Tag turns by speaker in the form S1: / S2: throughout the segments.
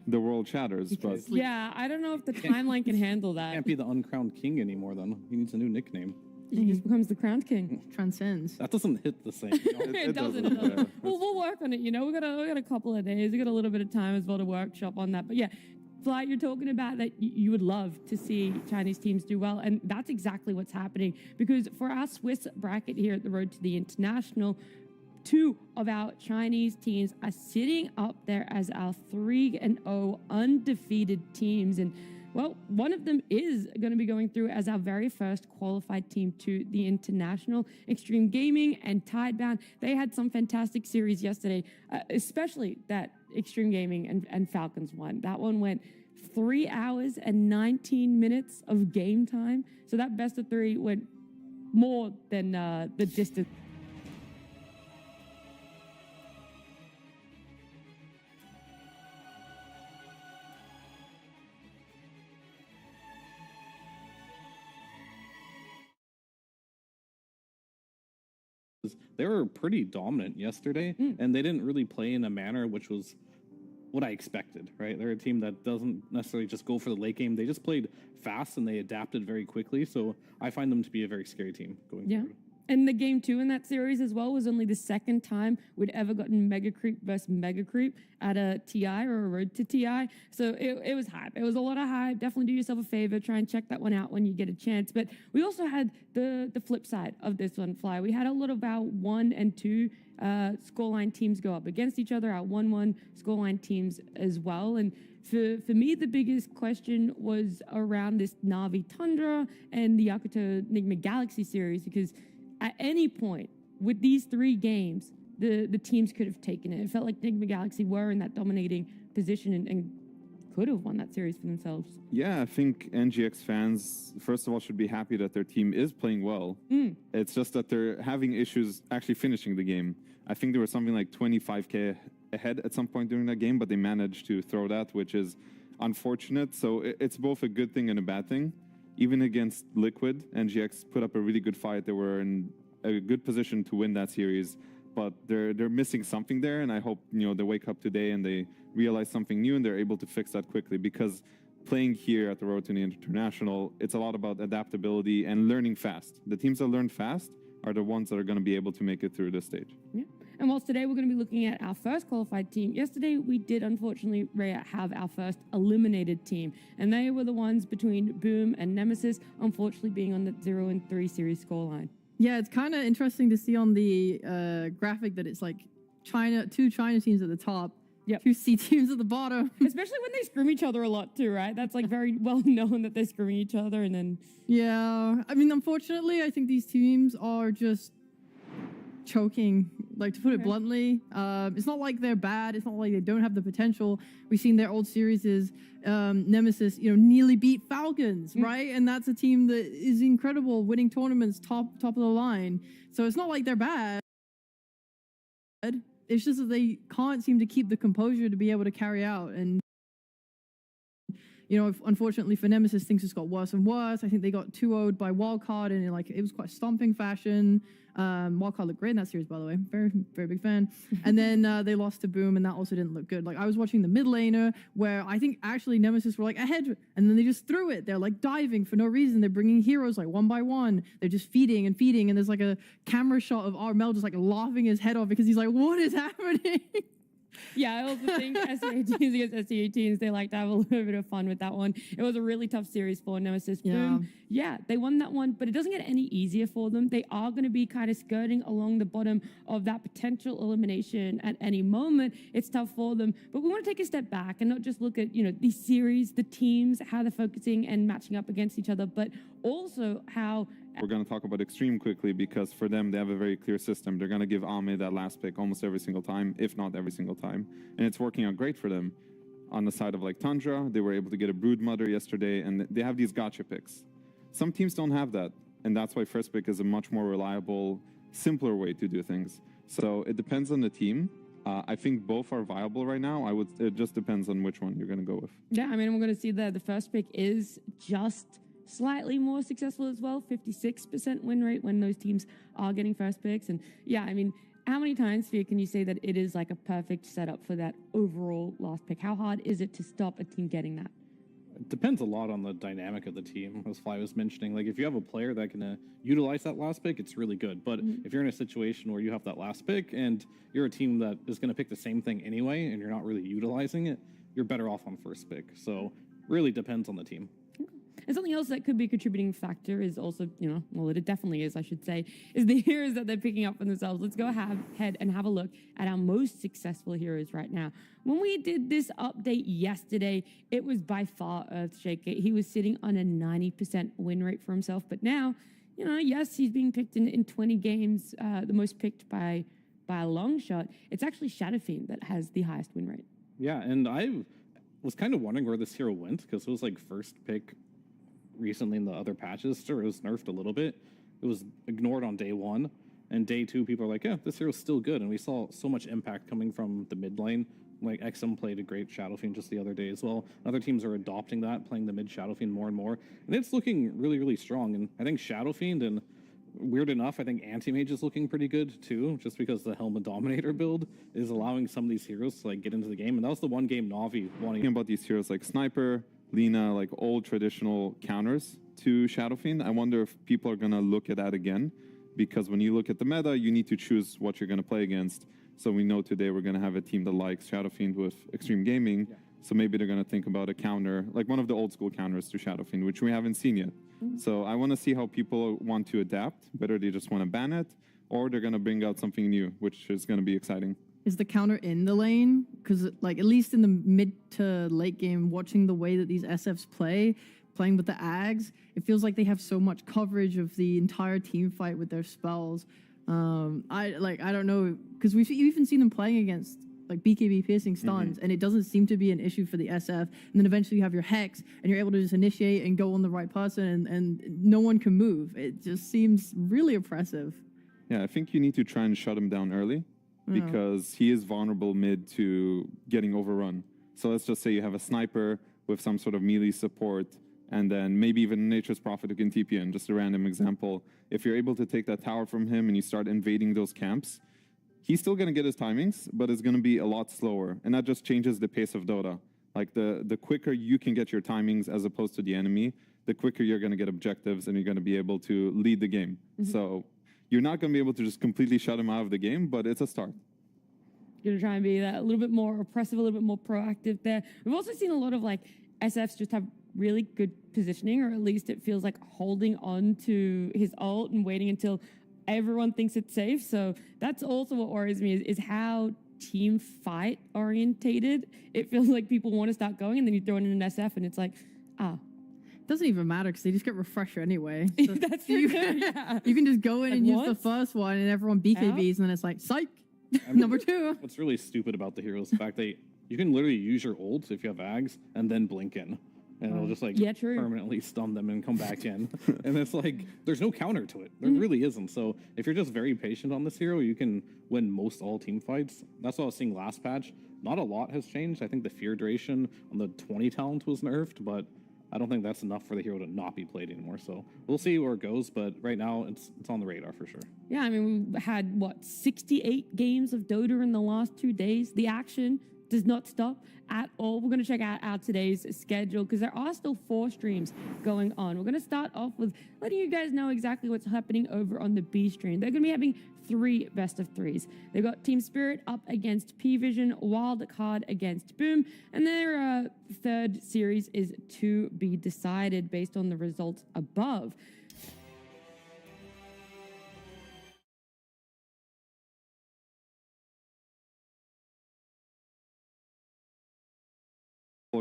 S1: The world shatters, but
S2: yeah, I don't know if the timeline can handle that.
S1: Can't be the uncrowned king anymore. Then he needs a new nickname.
S2: He just becomes the crowned king.
S3: Transcends.
S1: That doesn't hit the same.
S2: It doesn't.
S1: Yeah.
S2: We'll work on it. You know, we got a couple of days. We got a little bit of time as well to workshop on that. But yeah, Fly, you're talking about that you would love to see Chinese teams do well, and that's exactly what's happening. Because for our Swiss bracket here at the Road to the International, 2 of our Chinese teams are sitting up there as our 3-0 undefeated teams. And, well, one of them is going to be going through as our very first qualified team to the International. Xtreme Gaming and Tidebound, they had some fantastic series yesterday, especially that Xtreme Gaming and Falcons one. That one went 3 hours and 19 minutes of game time. So that best of 3 went more than the distance.
S1: They were pretty dominant yesterday, and they didn't really play in a manner which was what I expected, right? They're a team that doesn't necessarily just go for the late game. They just played fast, and they adapted very quickly, so I find them to be a very scary team going forward.
S2: And the game 2 in that series as well was only the second time we'd ever gotten Mega Creep versus Mega Creep at a TI or a Road to TI. So it was hype. It was a lot of hype. Definitely do yourself a favor. Try and check that one out when you get a chance. But we also had the flip side of this one, Fly. We had a lot of our 1 and 2 scoreline teams go up against each other, our 1-1 scoreline teams as well. And for me, the biggest question was around this Na'Vi Tundra and the Yakutou Nigma Galaxy series, because at any point with these 3 games, the teams could have taken it. It felt like Nigma Galaxy were in that dominating position and could have won that series for themselves.
S4: Yeah, I think NGX fans, first of all, should be happy that their team is playing well. It's just that they're having issues actually finishing the game. I think there was something like 25K ahead at some point during that game, but they managed to throw that, which is unfortunate. So it's both a good thing and a bad thing. Even against Liquid, NGX put up a really good fight. They were in a good position to win that series, but they're missing something there. And I hope they wake up today and they realize something new and they're able to fix that quickly. Because playing here at the Road to the International, it's a lot about adaptability and learning fast. The teams that learn fast are the ones that are going to be able to make it through this stage.
S2: Yeah. And whilst today we're going to be looking at our first qualified team, yesterday we did unfortunately have our first eliminated team. And they were the ones between Boom and Nemesis, unfortunately being on the 0-3 series scoreline.
S3: Yeah, it's kind of interesting to see on the graphic that it's like 2 China teams at the top, 2 C teams at the bottom.
S2: Especially when they scrim each other a lot too, right? That's like very well known that they're scrimming each other, and then...
S3: Yeah, I mean, unfortunately, I think these teams are just choking, like, to put it bluntly. It's not like they're bad. It's not like they don't have the potential. We've seen their old series is Nemesis, nearly beat Falcons, right? And that's a team that is incredible, winning tournaments top of the line. So it's not like they're bad. It's just that they can't seem to keep the composure to be able to carry out. And, you know, unfortunately for Nemesis, things just got worse and worse. I think they got 2-0'd by Wildcard, and it was quite stomping fashion. Wildcard looked great in that series, by the way. Very, very big fan. And then they lost to Boom, and that also didn't look good. Like, I was watching the mid laner, where I think actually Nemesis were like ahead, and then they just threw it. They're like diving for no reason. They're bringing heroes like one by one. They're just feeding and feeding, and there's like a camera shot of Armel just like laughing his head off because he's like, what is happening?
S2: Yeah, I also think SEA teams against SEA teams, they like to have a little bit of fun with that one. It was a really tough series for Nemesis.
S3: Yeah.
S2: Boom. Yeah, they won that one, but it doesn't get any easier for them. They are going to be kind of skirting along the bottom of that potential elimination at any moment. It's tough for them, but we want to take a step back and not just look at, you know, these series, the teams, how they're focusing and matching up against each other, but also how...
S4: We're going to talk about Xtreme quickly because for them, they have a very clear system. They're going to give Ame that last pick almost every single time, if not every single time. And it's working out great for them. On the side of like Tundra, they were able to get a Brood Mother yesterday, and they have these gotcha picks. Some teams don't have that, and that's why first pick is a much more reliable, simpler way to do things. So it depends on the team. I think both are viable right now. It just depends on which one you're going to go with.
S2: Yeah, I mean, we're going to see that the first pick is just slightly more successful as well, 56% win rate when those teams are getting first picks. And yeah, I mean, how many times, Sphere, can you say that it is like a perfect setup for that overall last pick? How hard is it to stop a team getting that?
S1: It depends a lot on the dynamic of the team, as Fly was mentioning. Like, if you have a player that can utilize that last pick, it's really good. But if you're in a situation where you have that last pick and you're a team that is going to pick the same thing anyway and you're not really utilizing it, you're better off on first pick. So really depends on the team.
S2: And something else that could be a contributing factor is also, you know, well, it definitely is, I should say, is the heroes that they're picking up for themselves. Let's go ahead and have a look at our most successful heroes right now. When we did this update yesterday, it was by far Earthshaker. He was sitting on a 90% win rate for himself. But now, you know, yes, he's being picked in 20 games, the most picked by a long shot. It's actually Shadowfiend that has the highest win rate.
S1: Yeah, and I was kind of wondering where this hero went because it was like first pick recently in the other patches. Sure, it was nerfed a little bit. It was ignored on day one, and day two people are like, yeah, this hero's still good. And we saw so much impact coming from the mid lane. Like XM played a great Shadowfiend just the other day as well. Other teams are adopting that, playing the mid Shadowfiend more and more, and it's looking really, really strong. And I think Shadowfiend, and weird enough, I think Anti-Mage is looking pretty good too, just because the Helmet Dominator build is allowing some of these heroes to like get into the game. And that was the one game Na'Vi wanting
S4: About these heroes like Sniper, Lina, like old traditional counters to Shadowfiend. I wonder if people are going to look at that again, because when you look at the meta, you need to choose what you're going to play against. So we know today we're going to have a team that likes Shadowfiend with Xtreme Gaming. Yeah. So maybe they're going to think about a counter, like one of the old school counters to Shadowfiend, which we haven't seen yet. So I want to see how people want to adapt, whether they just want to ban it or they're going to bring out something new, which is going to be exciting.
S3: Is the counter in the lane? Because, like, at least in the mid to late game, watching the way that these SFs playing with the Ags, it feels like they have so much coverage of the entire team fight with their spells. I don't know, because we've even seen them playing against like BKB piercing stuns, and it doesn't seem to be an issue for the SF. And then eventually you have your Hex, and you're able to just initiate and go on the right person, and no one can move. It just seems really oppressive.
S4: Yeah, I think you need to try and shut him down early, because he is vulnerable mid to getting overrun. So let's just say you have a Sniper with some sort of melee support, and then maybe even Nature's Prophet who can TP in, just a random example. If you're able to take that tower from him and you start invading those camps, he's still going to get his timings, but it's going to be a lot slower. And that just changes the pace of Dota. Like the quicker you can get your timings as opposed to the enemy, the quicker you're going to get objectives and you're going to be able to lead the game. So you're not going to be able to just completely shut him out of the game, but it's a start.
S2: You're going to try and be that a little bit more oppressive, a little bit more proactive there. We've also seen a lot of like SFs just have really good positioning, or at least it feels like holding on to his ult and waiting until everyone thinks it's safe. So that's also what worries me is how team fight orientated it feels like. People want to start going, and then you throw in an SF and it's like,
S3: Doesn't even matter because they just get refresher anyway. So
S2: that's true. Yeah.
S3: You can just go in and use
S2: once?
S3: the first one, and everyone BKBs, and then it's like, psych, number two.
S1: What's really stupid about the hero is the fact that you can literally use your ult if you have Ags and then blink in. and it'll just like
S2: Yeah, true.
S1: permanently stun them and come back in. And it's like there's no counter to it. There really isn't. So if you're just very patient on this hero, you can win most all team fights. That's what I was seeing last patch. Not a lot has changed. I think the fear duration on the 20 talent was nerfed, but I don't think that's enough for the hero to not be played anymore. So we'll see where it goes, but right now it's on the radar for sure.
S2: Yeah, I mean, we had, 68 games of Dota in the last 2 days. The action does not stop at all. We're going to check out today's schedule because there are still 4 streams going on. We're going to start off with letting you guys know exactly what's happening over on the B stream. They're going to be having 3 best of 3s. They've got Team Spirit up against PVISION, Wildcard against Boom, and their third series is to be decided based on the results above.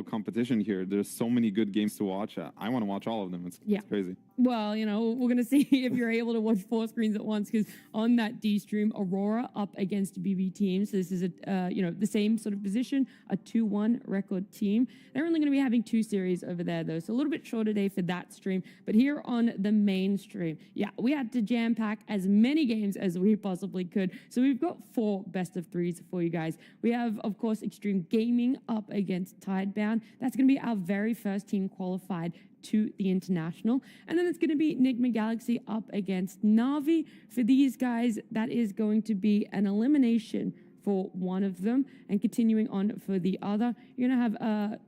S4: Competition here. There's so many good games to watch. I want to watch all of them. It's crazy.
S2: Well, we're going to see if you're able to watch 4 screens at once, because on that D stream, Aurora up against BB team. So this is the same sort of position, a 2-1 record team. They're only going to be having 2 series over there though, so a little bit shorter day for that stream. But here on the main stream, we had to jam pack as many games as we possibly could. So we've got 4 best of 3s for you guys. We have, of course, Xtreme Gaming up against Tidebound. That's going to be our very first team qualified to the international. And then it's going to be Nigma Galaxy up against Navi. For these guys, that is going to be an elimination for one of them. And continuing on for the other, you're going to have a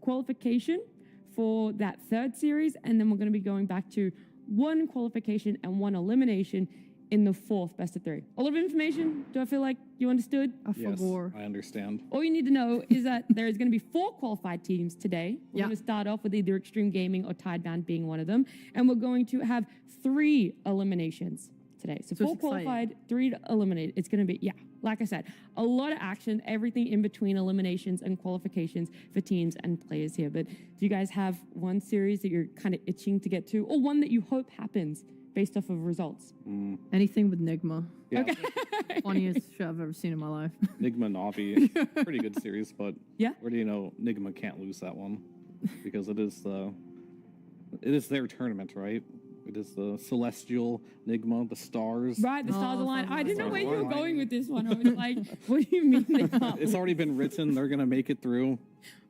S2: qualification for that third series. And then we're going to be going back to 1 qualification and 1 elimination in the 4th best of 3. A lot of information. Do I feel like you understood?
S1: Yes, I understand.
S2: All you need to know is that there is going to be 4 qualified teams today. We're going to start off with either Xtreme Gaming or Tidebound being one of them. And we're going to have 3 eliminations today. So 4 qualified, 3 eliminated. It's going to be, like I said, a lot of action, everything in between eliminations and qualifications for teams and players here. But do you guys have one series that you're kind of itching to get to, or one that you hope happens based off of results?
S3: Anything with Nigma.
S1: Yeah.
S2: Okay.
S3: Funniest shit I've ever seen in my life.
S1: Nigma Navi, pretty good series, but
S2: Yeah.
S1: where do you know Nigma can't lose that one? Because it is their tournament, right? It is the celestial Nigma, the stars.
S2: Right, the stars align. I didn't know where you were
S1: align.
S2: going with this one. I was like, what do you mean they can't?
S1: It's already been written. They're going to make it through.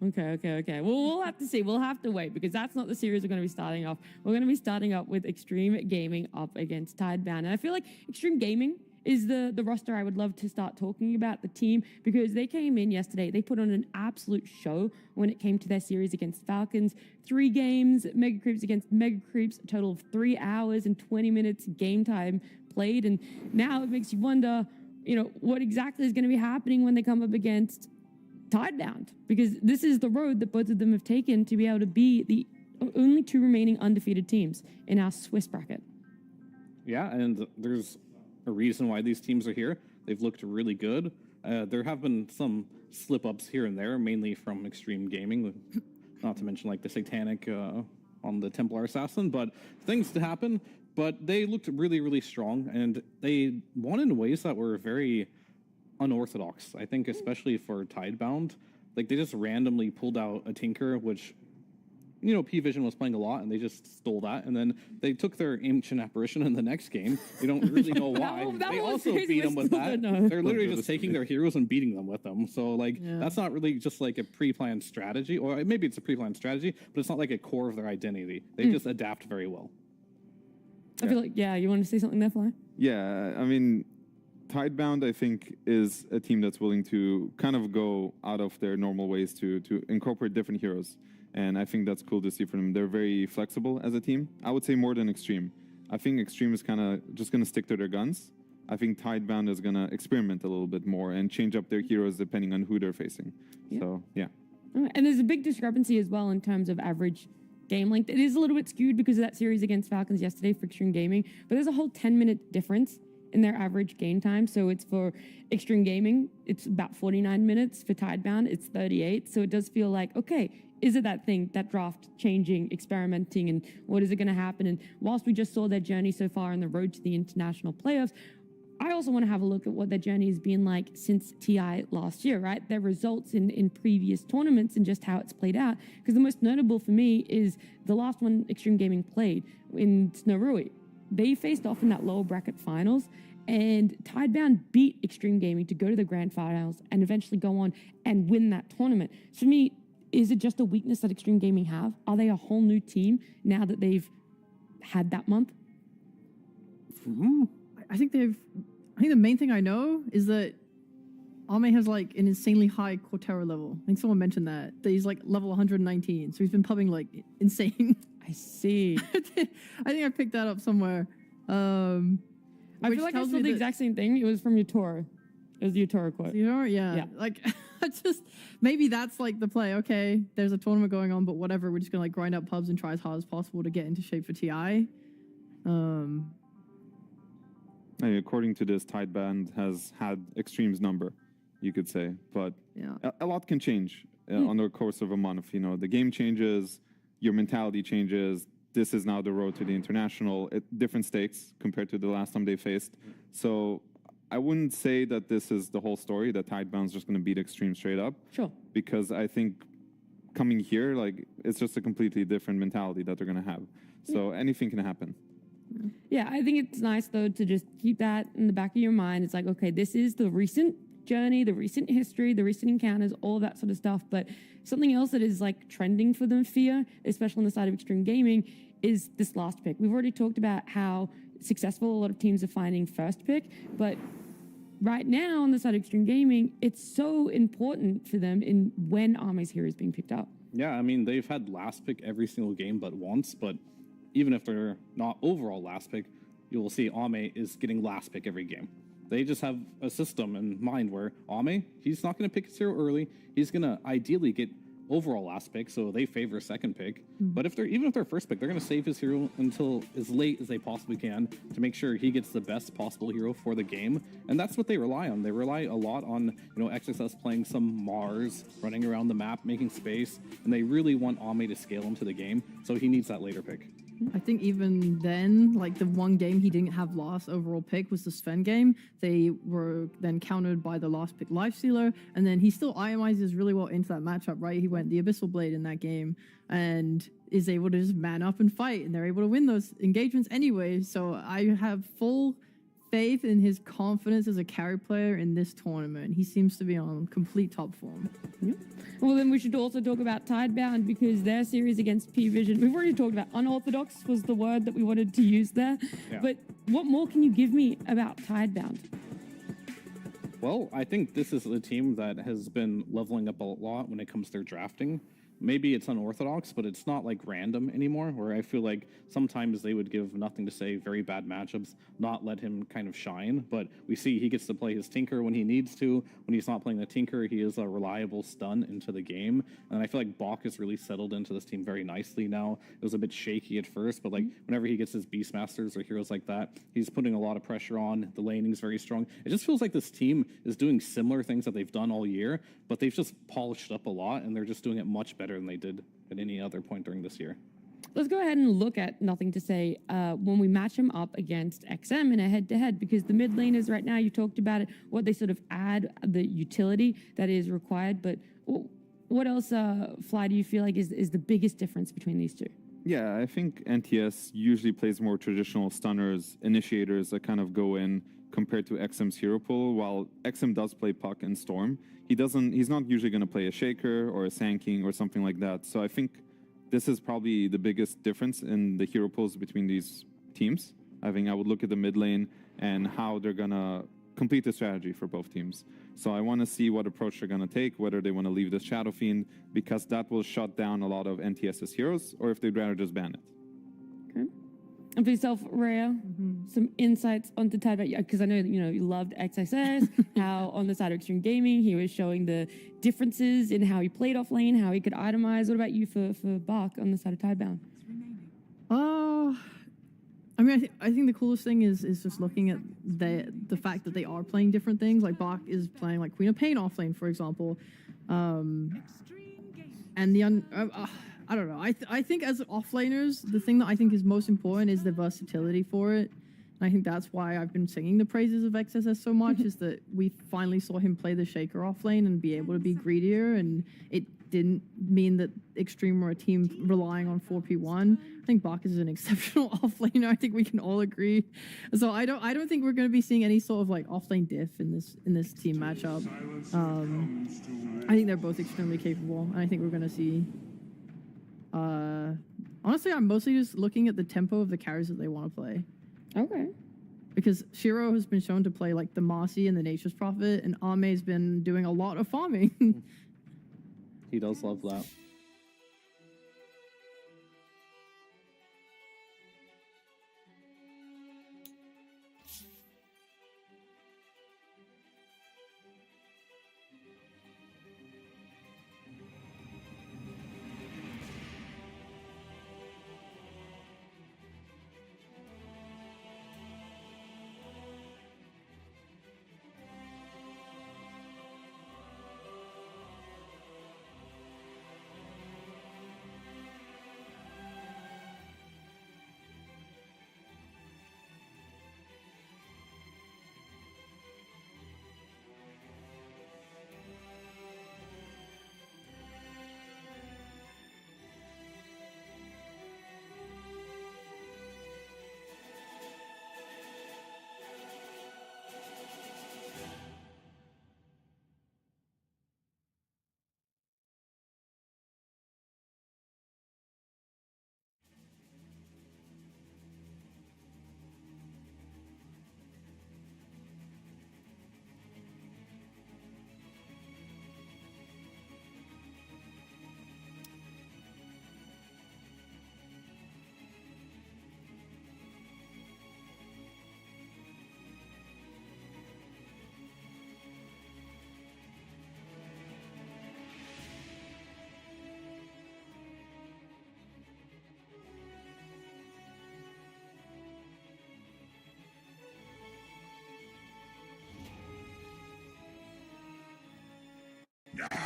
S2: Okay. Well, we'll have to see. We'll have to wait, because that's not the series we're going to be starting off. We're going to be starting up with Xtreme Gaming up against Tidebound. And I feel like Xtreme Gaming is the roster I would love to start talking about, the team, because they came in yesterday. They put on an absolute show when it came to their series against Falcons. 3 games, Mega Creeps against Mega Creeps, a total of 3 hours and 20 minutes game time played. And now it makes you wonder, what exactly is going to be happening when they come up against Tidebound, because this is the road that both of them have taken to be able to be the only 2 remaining undefeated teams in our Swiss bracket.
S1: Yeah, and there's a reason why these teams are here. They've looked really good. There have been some slip-ups here and there, mainly from Xtreme Gaming, not to mention like the Satanic on the Templar Assassin, but things to happen. But they looked really, really strong, and they won in ways that were very unorthodox. I think especially for Tidebound, like they just randomly pulled out a Tinker, which PVISION was playing a lot, and they just stole that. And then they took their Ancient Apparition in the next game. We don't really know why. They also beat them with that. They're literally just taking their heroes and beating them with them. So, that's not really just like a pre-planned strategy, or maybe it's a pre-planned strategy, but it's not like a core of their identity. They just adapt very well.
S2: I feel like, you want to say something there, Fly?
S4: Yeah, I mean, Tidebound, I think, is a team that's willing to kind of go out of their normal ways to incorporate different heroes. And I think that's cool to see from them. They're very flexible as a team. I would say more than Xtreme. I think Xtreme is kind of just going to stick to their guns. I think Tidebound is going to experiment a little bit more and change up their heroes depending on who they're facing.
S2: Yeah.
S4: So, yeah.
S2: And there's a big discrepancy as well in terms of average game length. It is a little bit skewed because of that series against Falcons yesterday for Xtreme Gaming, but there's a whole 10-minute difference in their average game time. So it's for Xtreme Gaming, it's about 49 minutes. For Tidebound, it's 38. So it does feel like, okay, is it that thing, that draft changing, experimenting, and what is it going to happen? And whilst we just saw their journey so far on the road to the international playoffs, I also want to have a look at what their journey has been like since TI last year, right? Their results in previous tournaments and just how it's played out. Because the most notable for me is the last one Xtreme Gaming played in Snorui. They faced off in that lower bracket finals, and Tidebound beat Xtreme Gaming to go to the grand finals and eventually go on and win that tournament. For me, is it just a weakness that Xtreme Gaming have? Are they a whole new team now that they've had that month?
S3: I think the main thing I know is that Ame has like an insanely high Cortera level. I think someone mentioned that he's like level 119, so he's been pubbing like insane.
S2: I see.
S3: I think I picked that up somewhere.
S2: I feel like I saw the exact same thing. It was from Yakutou. It was the Yakutou quote.
S3: Yeah. Like, just maybe that's like the play. Okay, there's a tournament going on, but whatever. We're just gonna like grind out pubs and try as hard as possible to get into shape for TI.
S4: According to this, Tidebound has had Xtreme's number, you could say, but a lot can change on the course of a month. You know, the game changes, your mentality changes. This is now the road to the international. Different stakes compared to the last time they faced. So I wouldn't say that this is the whole story, that Tidebound's just going to beat Xtreme straight up.
S2: Sure.
S4: Because I think coming here, like, it's just a completely different mentality that they're going to have. So anything can happen.
S2: Yeah, I think it's nice, though, to just keep that in the back of your mind. It's like, okay, this is the recent journey, the recent history, the recent encounters, all that sort of stuff. But something else that is like trending for them, Fear, especially on the side of Xtreme Gaming, is this last pick. We've already talked about how successful a lot of teams are finding first pick, but right now on the side of Xtreme Gaming, it's so important for them in when Ame's hero is being picked up.
S1: Yeah, I mean, they've had last pick every single game but once, but even if they're not overall last pick, you will see Ame is getting last pick every game. They just have a system in mind where Ame, he's not going to pick his hero early. He's going to ideally get overall last pick, so they favor second pick. But even if they're first pick, they're going to save his hero until as late as they possibly can to make sure he gets the best possible hero for the game. And that's what they rely on. They rely a lot on, XSS playing some Mars, running around the map, making space, and they really want Ame to scale into the game, so he needs that later pick.
S3: I think even then, like the one game he didn't have last overall pick was the Sven game. They were then countered by the last pick Lifestealer, and then he still itemizes really well into that matchup, right? He went the Abyssal Blade in that game and is able to just man up and fight, and they're able to win those engagements anyway. So I have full faith in his confidence as a carry player in this tournament. He seems to be on complete top form.
S2: Yep. Well, then we should also talk about Tidebound, because their series against PVISION, we've already talked about unorthodox was the word that we wanted to use there. Yeah. But what more can you give me about Tidebound?
S1: Well, I think this is a team that has been leveling up a lot when it comes to their drafting. Maybe it's unorthodox, but it's not like random anymore, where I feel like sometimes they would give nothing to say, very bad matchups, not let him kind of shine. But we see he gets to play his Tinker when he needs to. When he's not playing the Tinker, he is a reliable stun into the game. And I feel like Bach has really settled into this team very nicely now. It was a bit shaky at first, but like whenever he gets his Beastmasters or heroes like that, he's putting a lot of pressure on. The laning's very strong. It just feels like this team is doing similar things that they've done all year, but they've just polished up a lot, and they're just doing it much better than they did at any other point during this year.
S2: Let's go ahead and look at Nothing to Say when we match him up against XM in a head-to-head, because the mid laners right now, you talked about it, what they sort of add, the utility that is required, but what else, Fly, do you feel like is the biggest difference between these two?
S4: Yeah, I think NTS usually plays more traditional stunners, initiators that kind of go in compared to XM's hero pool. While XM does play Puck and Storm, he's not usually going to play a Shaker or a Sand or something like that. So I think this is probably the biggest difference in the hero pools between these teams. I think I would look at the mid lane and how they're going to complete the strategy for both teams. So I want to see what approach they're going to take, whether they want to leave the Shadow Fiend, because that will shut down a lot of NTS's heroes, or if they'd rather just ban it.
S2: Okay. And for yourself, Rhea, some insights onto Tidebound, because I know that you loved XSS, how on the side of Xtreme Gaming, he was showing the differences in how he played off lane, how he could itemize. What about you for Bach on the side of Tidebound?
S3: I mean, I think the coolest thing is just looking at the fact that they are playing different things. Like Bach is playing like Queen of Pain off lane, for example, and I don't know. I think as offlaners, the thing that I think is most important is the versatility for it. I think that's why I've been singing the praises of XSS so much, is that we finally saw him play the Shaker off lane and be able to be greedier, and it didn't mean that Xtreme were a team relying on 4P1. I think Bach is an exceptional offlaner. I think we can all agree. So I don't think we're going to be seeing any sort of like offlane diff in this team matchup. I think they're both extremely capable, and I think we're going to see. Honestly, I'm mostly just looking at the tempo of the carries that they want to play.
S2: Okay.
S3: Because Shiro has been shown to play like the Marcy and the Nature's Prophet, and Ame's been doing a lot of farming.
S1: He does love that.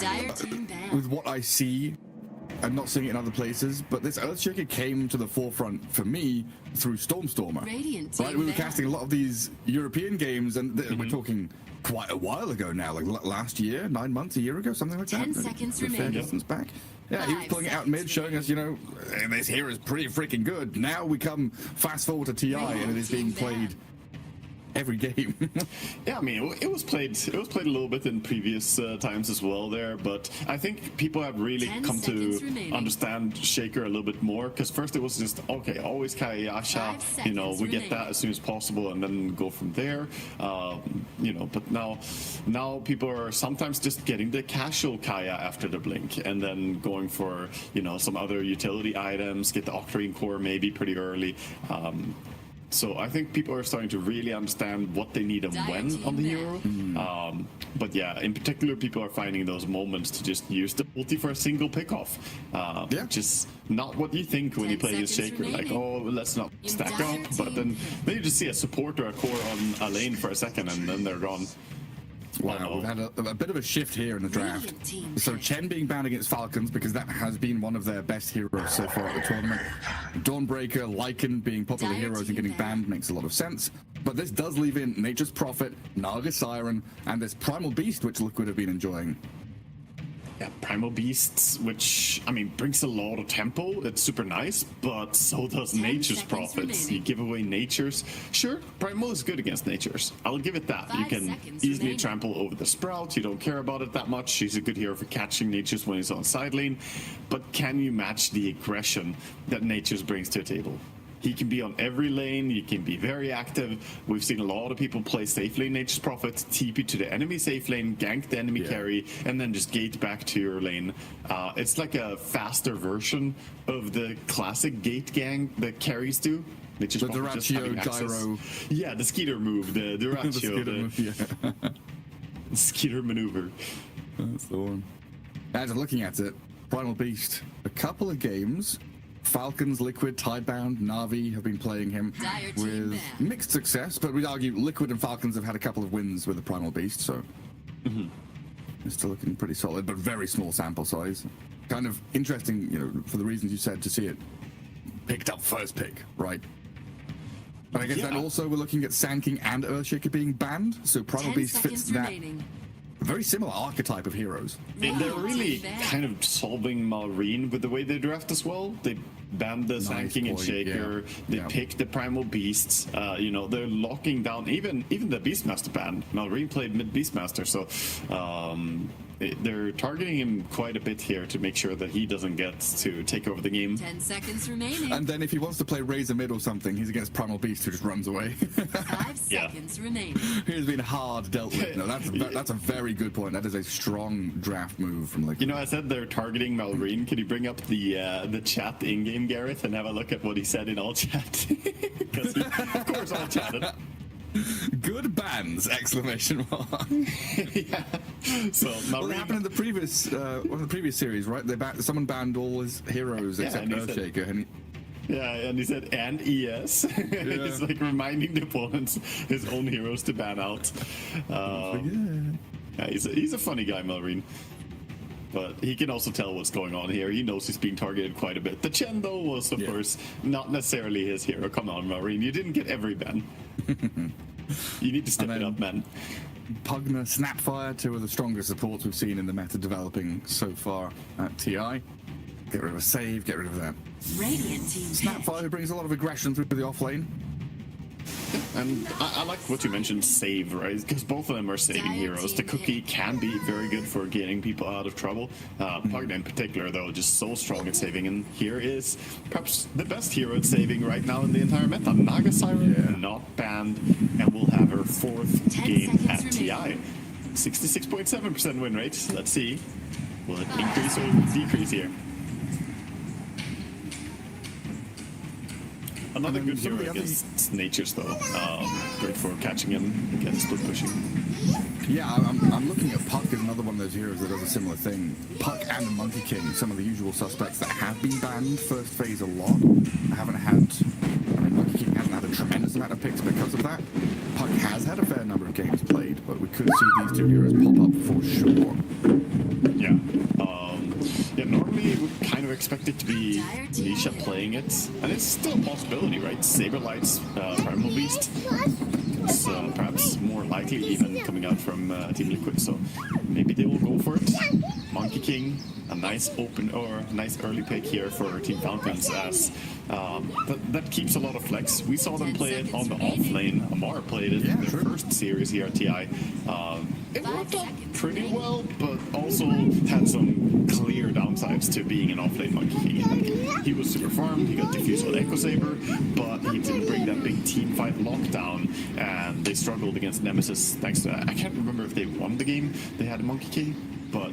S5: Dire team ban.
S6: With what I see, I'm not seeing it in other places, but this Earthshaker came to the forefront for me through Stormstormer.
S5: Radiant
S6: Right,
S5: team
S6: we were
S5: ban.
S6: casting a lot of these European games, and we're talking quite a while ago now, like last year, 9 months, a year ago, something like
S5: 10
S6: that.
S5: seconds
S6: A fair
S5: remaining.
S6: distance back. Yeah, he was
S5: 5
S6: pulling it out mid, showing us, you know, this hero is pretty freaking good. Now we come fast forward to TI, and it is being played every game.
S7: Yeah, I mean, it was played a little bit in previous times as well there, but I think people have really
S5: 10
S7: come
S5: seconds
S7: to
S5: remaining.
S7: understand Shaker a little bit more, because first it was just, okay, always Kayasha,
S5: 5
S7: you know,
S5: seconds
S7: we get
S5: remaining.
S7: that as soon as possible and then go from there, you know, but now people are sometimes just getting the casual Kaya after the blink and then going for, you know, some other utility items, get the Octarine core maybe pretty early. So I think people are starting to really understand what they need and
S5: Dire
S7: when
S5: team
S7: on the
S5: ban.
S7: hero. But yeah, in particular, people are finding those moments to just use the ulti for a single pickoff.
S6: Yeah.
S7: Which is not what you think when you
S5: 10
S7: play as
S5: seconds
S7: Shaker. Like,
S5: remaining.
S7: oh, let's not
S5: In
S7: stack
S5: dire
S7: up. But then you just see a support or a core on a lane for a second and then they're gone.
S6: Wow, we've had a bit of a shift here in the draft.
S5: Radiant team
S6: So
S5: ban.
S6: Chen being banned against Falcons because that has been one of their best heroes so far at the tournament. Dawnbreaker, Lycan being popular
S5: Dire
S6: heroes and
S5: team
S6: getting
S5: ban.
S6: banned makes a lot of sense. But this does leave in Nature's Prophet, Naga Siren, and this Primal Beast which Liquid have been enjoying.
S7: Yeah, Primal Beasts, which, I mean, brings a lot of tempo. It's super nice, but so does
S5: 10
S7: Nature's
S5: seconds
S7: Prophets.
S5: remaining.
S7: You give away Nature's. Sure, Primal is good against Nature's. I'll give it that.
S5: 5
S7: You can
S5: seconds
S7: easily
S5: remaining.
S7: trample over the Sprout. You don't care about it that much. He's a good hero for catching Nature's when he's on side lane. But can you match the aggression that Nature's brings to a table? He can be on every lane. He can be very active. We've seen a lot of people play safe lane Nature's Prophet, TP to the enemy safe lane, gank the enemy carry, and then just gate back to your lane. It's like a faster version of the classic gate gang that carries do. Nature's
S6: The
S7: Prophet just
S6: Duraccio
S7: having access.
S6: gyro.
S7: Yeah, the Skeeter move, the
S6: The
S7: Duraccio,
S6: Skeeter
S7: the
S6: move, yeah.
S7: Skeeter maneuver.
S6: That's the one. As I'm looking at it, Primal Beast, a couple of games. Falcons, Liquid, Tidebound, Na'Vi have been playing him
S5: Dire team
S6: with
S5: ban.
S6: mixed success, but we'd argue Liquid and Falcons have had a couple of wins with the Primal Beast, so it's still looking pretty solid, but very small sample size. Kind of interesting, you know, for the reasons you said, to see it picked up first pick, right? But I guess then also we're looking at Sand King and Earthshaker being banned, so Primal
S5: 10
S6: Beast fits
S5: seconds
S6: that
S5: remaining.
S6: very similar archetype of heroes.
S7: And they're really kind of solving Malrine with the way they draft as well. They banned the Sand King and
S6: point,
S7: Shaker.
S6: yeah.
S7: They
S6: Yeah.
S7: picked the Primal Beasts. You know, they're locking down even the Beastmaster ban. Malrine played mid Beastmaster, so they're targeting him quite a bit here to make sure that he doesn't get to take over the game.
S5: 10 seconds remaining.
S6: And then if he wants to play Razor mid or something, he's against Primal Beast who just runs away.
S5: 5
S7: Yeah.
S5: seconds remaining.
S6: He's been hard dealt with. No, that's a very good point. That is a strong draft move from Liquid.
S7: You know, I said they're targeting Malrine. Can you bring up the chat in-game, Gareth, and have a look at what he said in all chat? Because he, of course, all chatted.
S6: Good bans! Exclamation mark.
S7: Yeah. So
S6: Well, it happened in
S7: Malrine,
S6: the previous one of the previous series, right? Someone banned all his heroes
S7: Yeah,
S6: except
S7: and he said-
S6: Earthshaker, and
S7: and he said, and ES. He's like reminding the opponents his own heroes to ban out. Yeah, he's a funny guy, Malrine. But he can also tell what's going on here. He knows he's being targeted quite a bit. The Chen, though, was, of course, not necessarily his hero. Come on, Malrine. You didn't get every ban. You need to step it up, man.
S6: Pugna, Snapfire, two of the strongest supports we've seen in the meta developing so far at TI. Get rid of a save, get rid of that.
S5: Radiant team
S6: Snapfire, who brings a lot of aggression through the offlane.
S7: And I like what you mentioned, save, right? Because both of them are saving heroes. The Cookie can be very good for getting people out of trouble. Pugna in particular, though, just so strong at saving. And here is perhaps the best hero at saving right now in the entire meta. Naga Siren, not banned, and will have her 4th
S5: 10
S7: game
S5: seconds
S7: at TI.
S5: remaining.
S7: 66.7% win rate. Let's see. Will it increase or decrease here? Another good
S6: some of
S7: hero
S6: the other-
S7: against Natures, though. Great for catching him against split pushing.
S6: Yeah, I'm looking at Puck as another one of those heroes that does a similar thing. Puck and the Monkey King, some of the usual suspects that have been banned first phase a lot. Monkey King hasn't had a tremendous amount of picks because of that. Puck has had a fair number of games played, but we could see these two heroes pop up for sure.
S7: Yeah. Normally we kind of expect it to be Nisha playing it, and it's still a possibility, right? Saberlight's Primal Beast. It's perhaps more likely even coming out from Team Liquid, so maybe they will go for it. Monkey King, a nice nice early pick here for Team Falcons, as that keeps a lot of flex. We saw them play it on the off lane. Amar played it in the first series here at TI. It worked out pretty well, but also had some clear downsides to being an off lane Monkey King. He was super farmed, he got diffused with Echo Saber, but he didn't bring that big team fight lockdown, and they struggled against Nemesis thanks to that. I can't remember if they won the game they had a Monkey King, but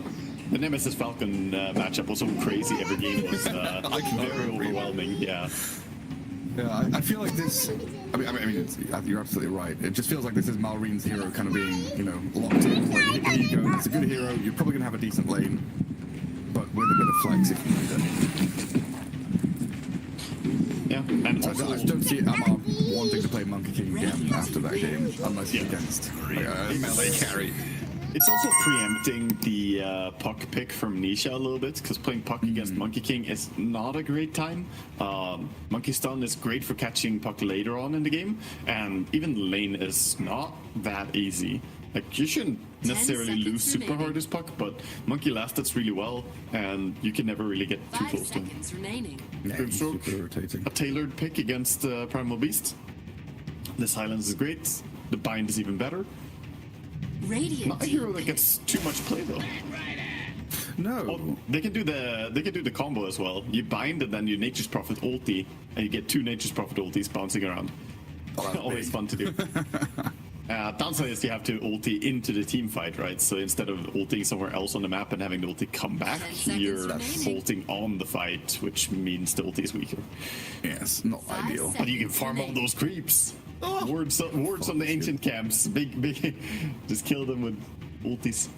S7: the Nemesis Falcon matchup was so crazy. Every game was very overwhelming. Yeah.
S6: Yeah, I feel like this. I mean, you're absolutely right. It just feels like this is Malrine's hero kind of being, locked in. Like, here you go. It's a good hero. You're probably gonna have a decent lane, but with a bit of flex if you need it.
S7: Yeah, and
S6: I
S7: also,
S6: just don't see Amar wanting to play Monkey King again after that game, unless he's against a melee carry.
S7: it's also preempting the Puck pick from Nisha a little bit, because playing Puck against Monkey King is not a great time. Monkey Stun is great for catching Puck later on in the game, and even the lane is not that easy. Like, you shouldn't necessarily lose super hard as Puck, but Monkey lasts really well, and you can never really get too
S5: 5
S7: close to him.
S5: seconds remaining.
S6: Yeah, he's
S7: Grimstroke,
S6: super irritating.
S7: a tailored pick against Primal Beast. The silence is great. The bind is even better.
S5: Radiant
S7: Not a
S5: team
S7: hero that
S5: pick.
S7: gets too much play though.
S6: No.
S7: Oh, they can do the combo as well. You bind and then you Nature's Prophet ulti, and you get 2 Nature's Prophet ultis bouncing around. Always fun to do. Downside is you have to ulti into the team fight, right? So instead of ulting somewhere else on the map and having the ulti come back,
S5: 10 seconds
S7: you're
S5: remaining.
S7: ulting on the fight, which means the ulti is weaker.
S6: Yes, not
S5: 5
S6: ideal.
S5: seconds
S7: But you can farm all those creeps. Words on the ancient camps. Big. Just kill them with ultis.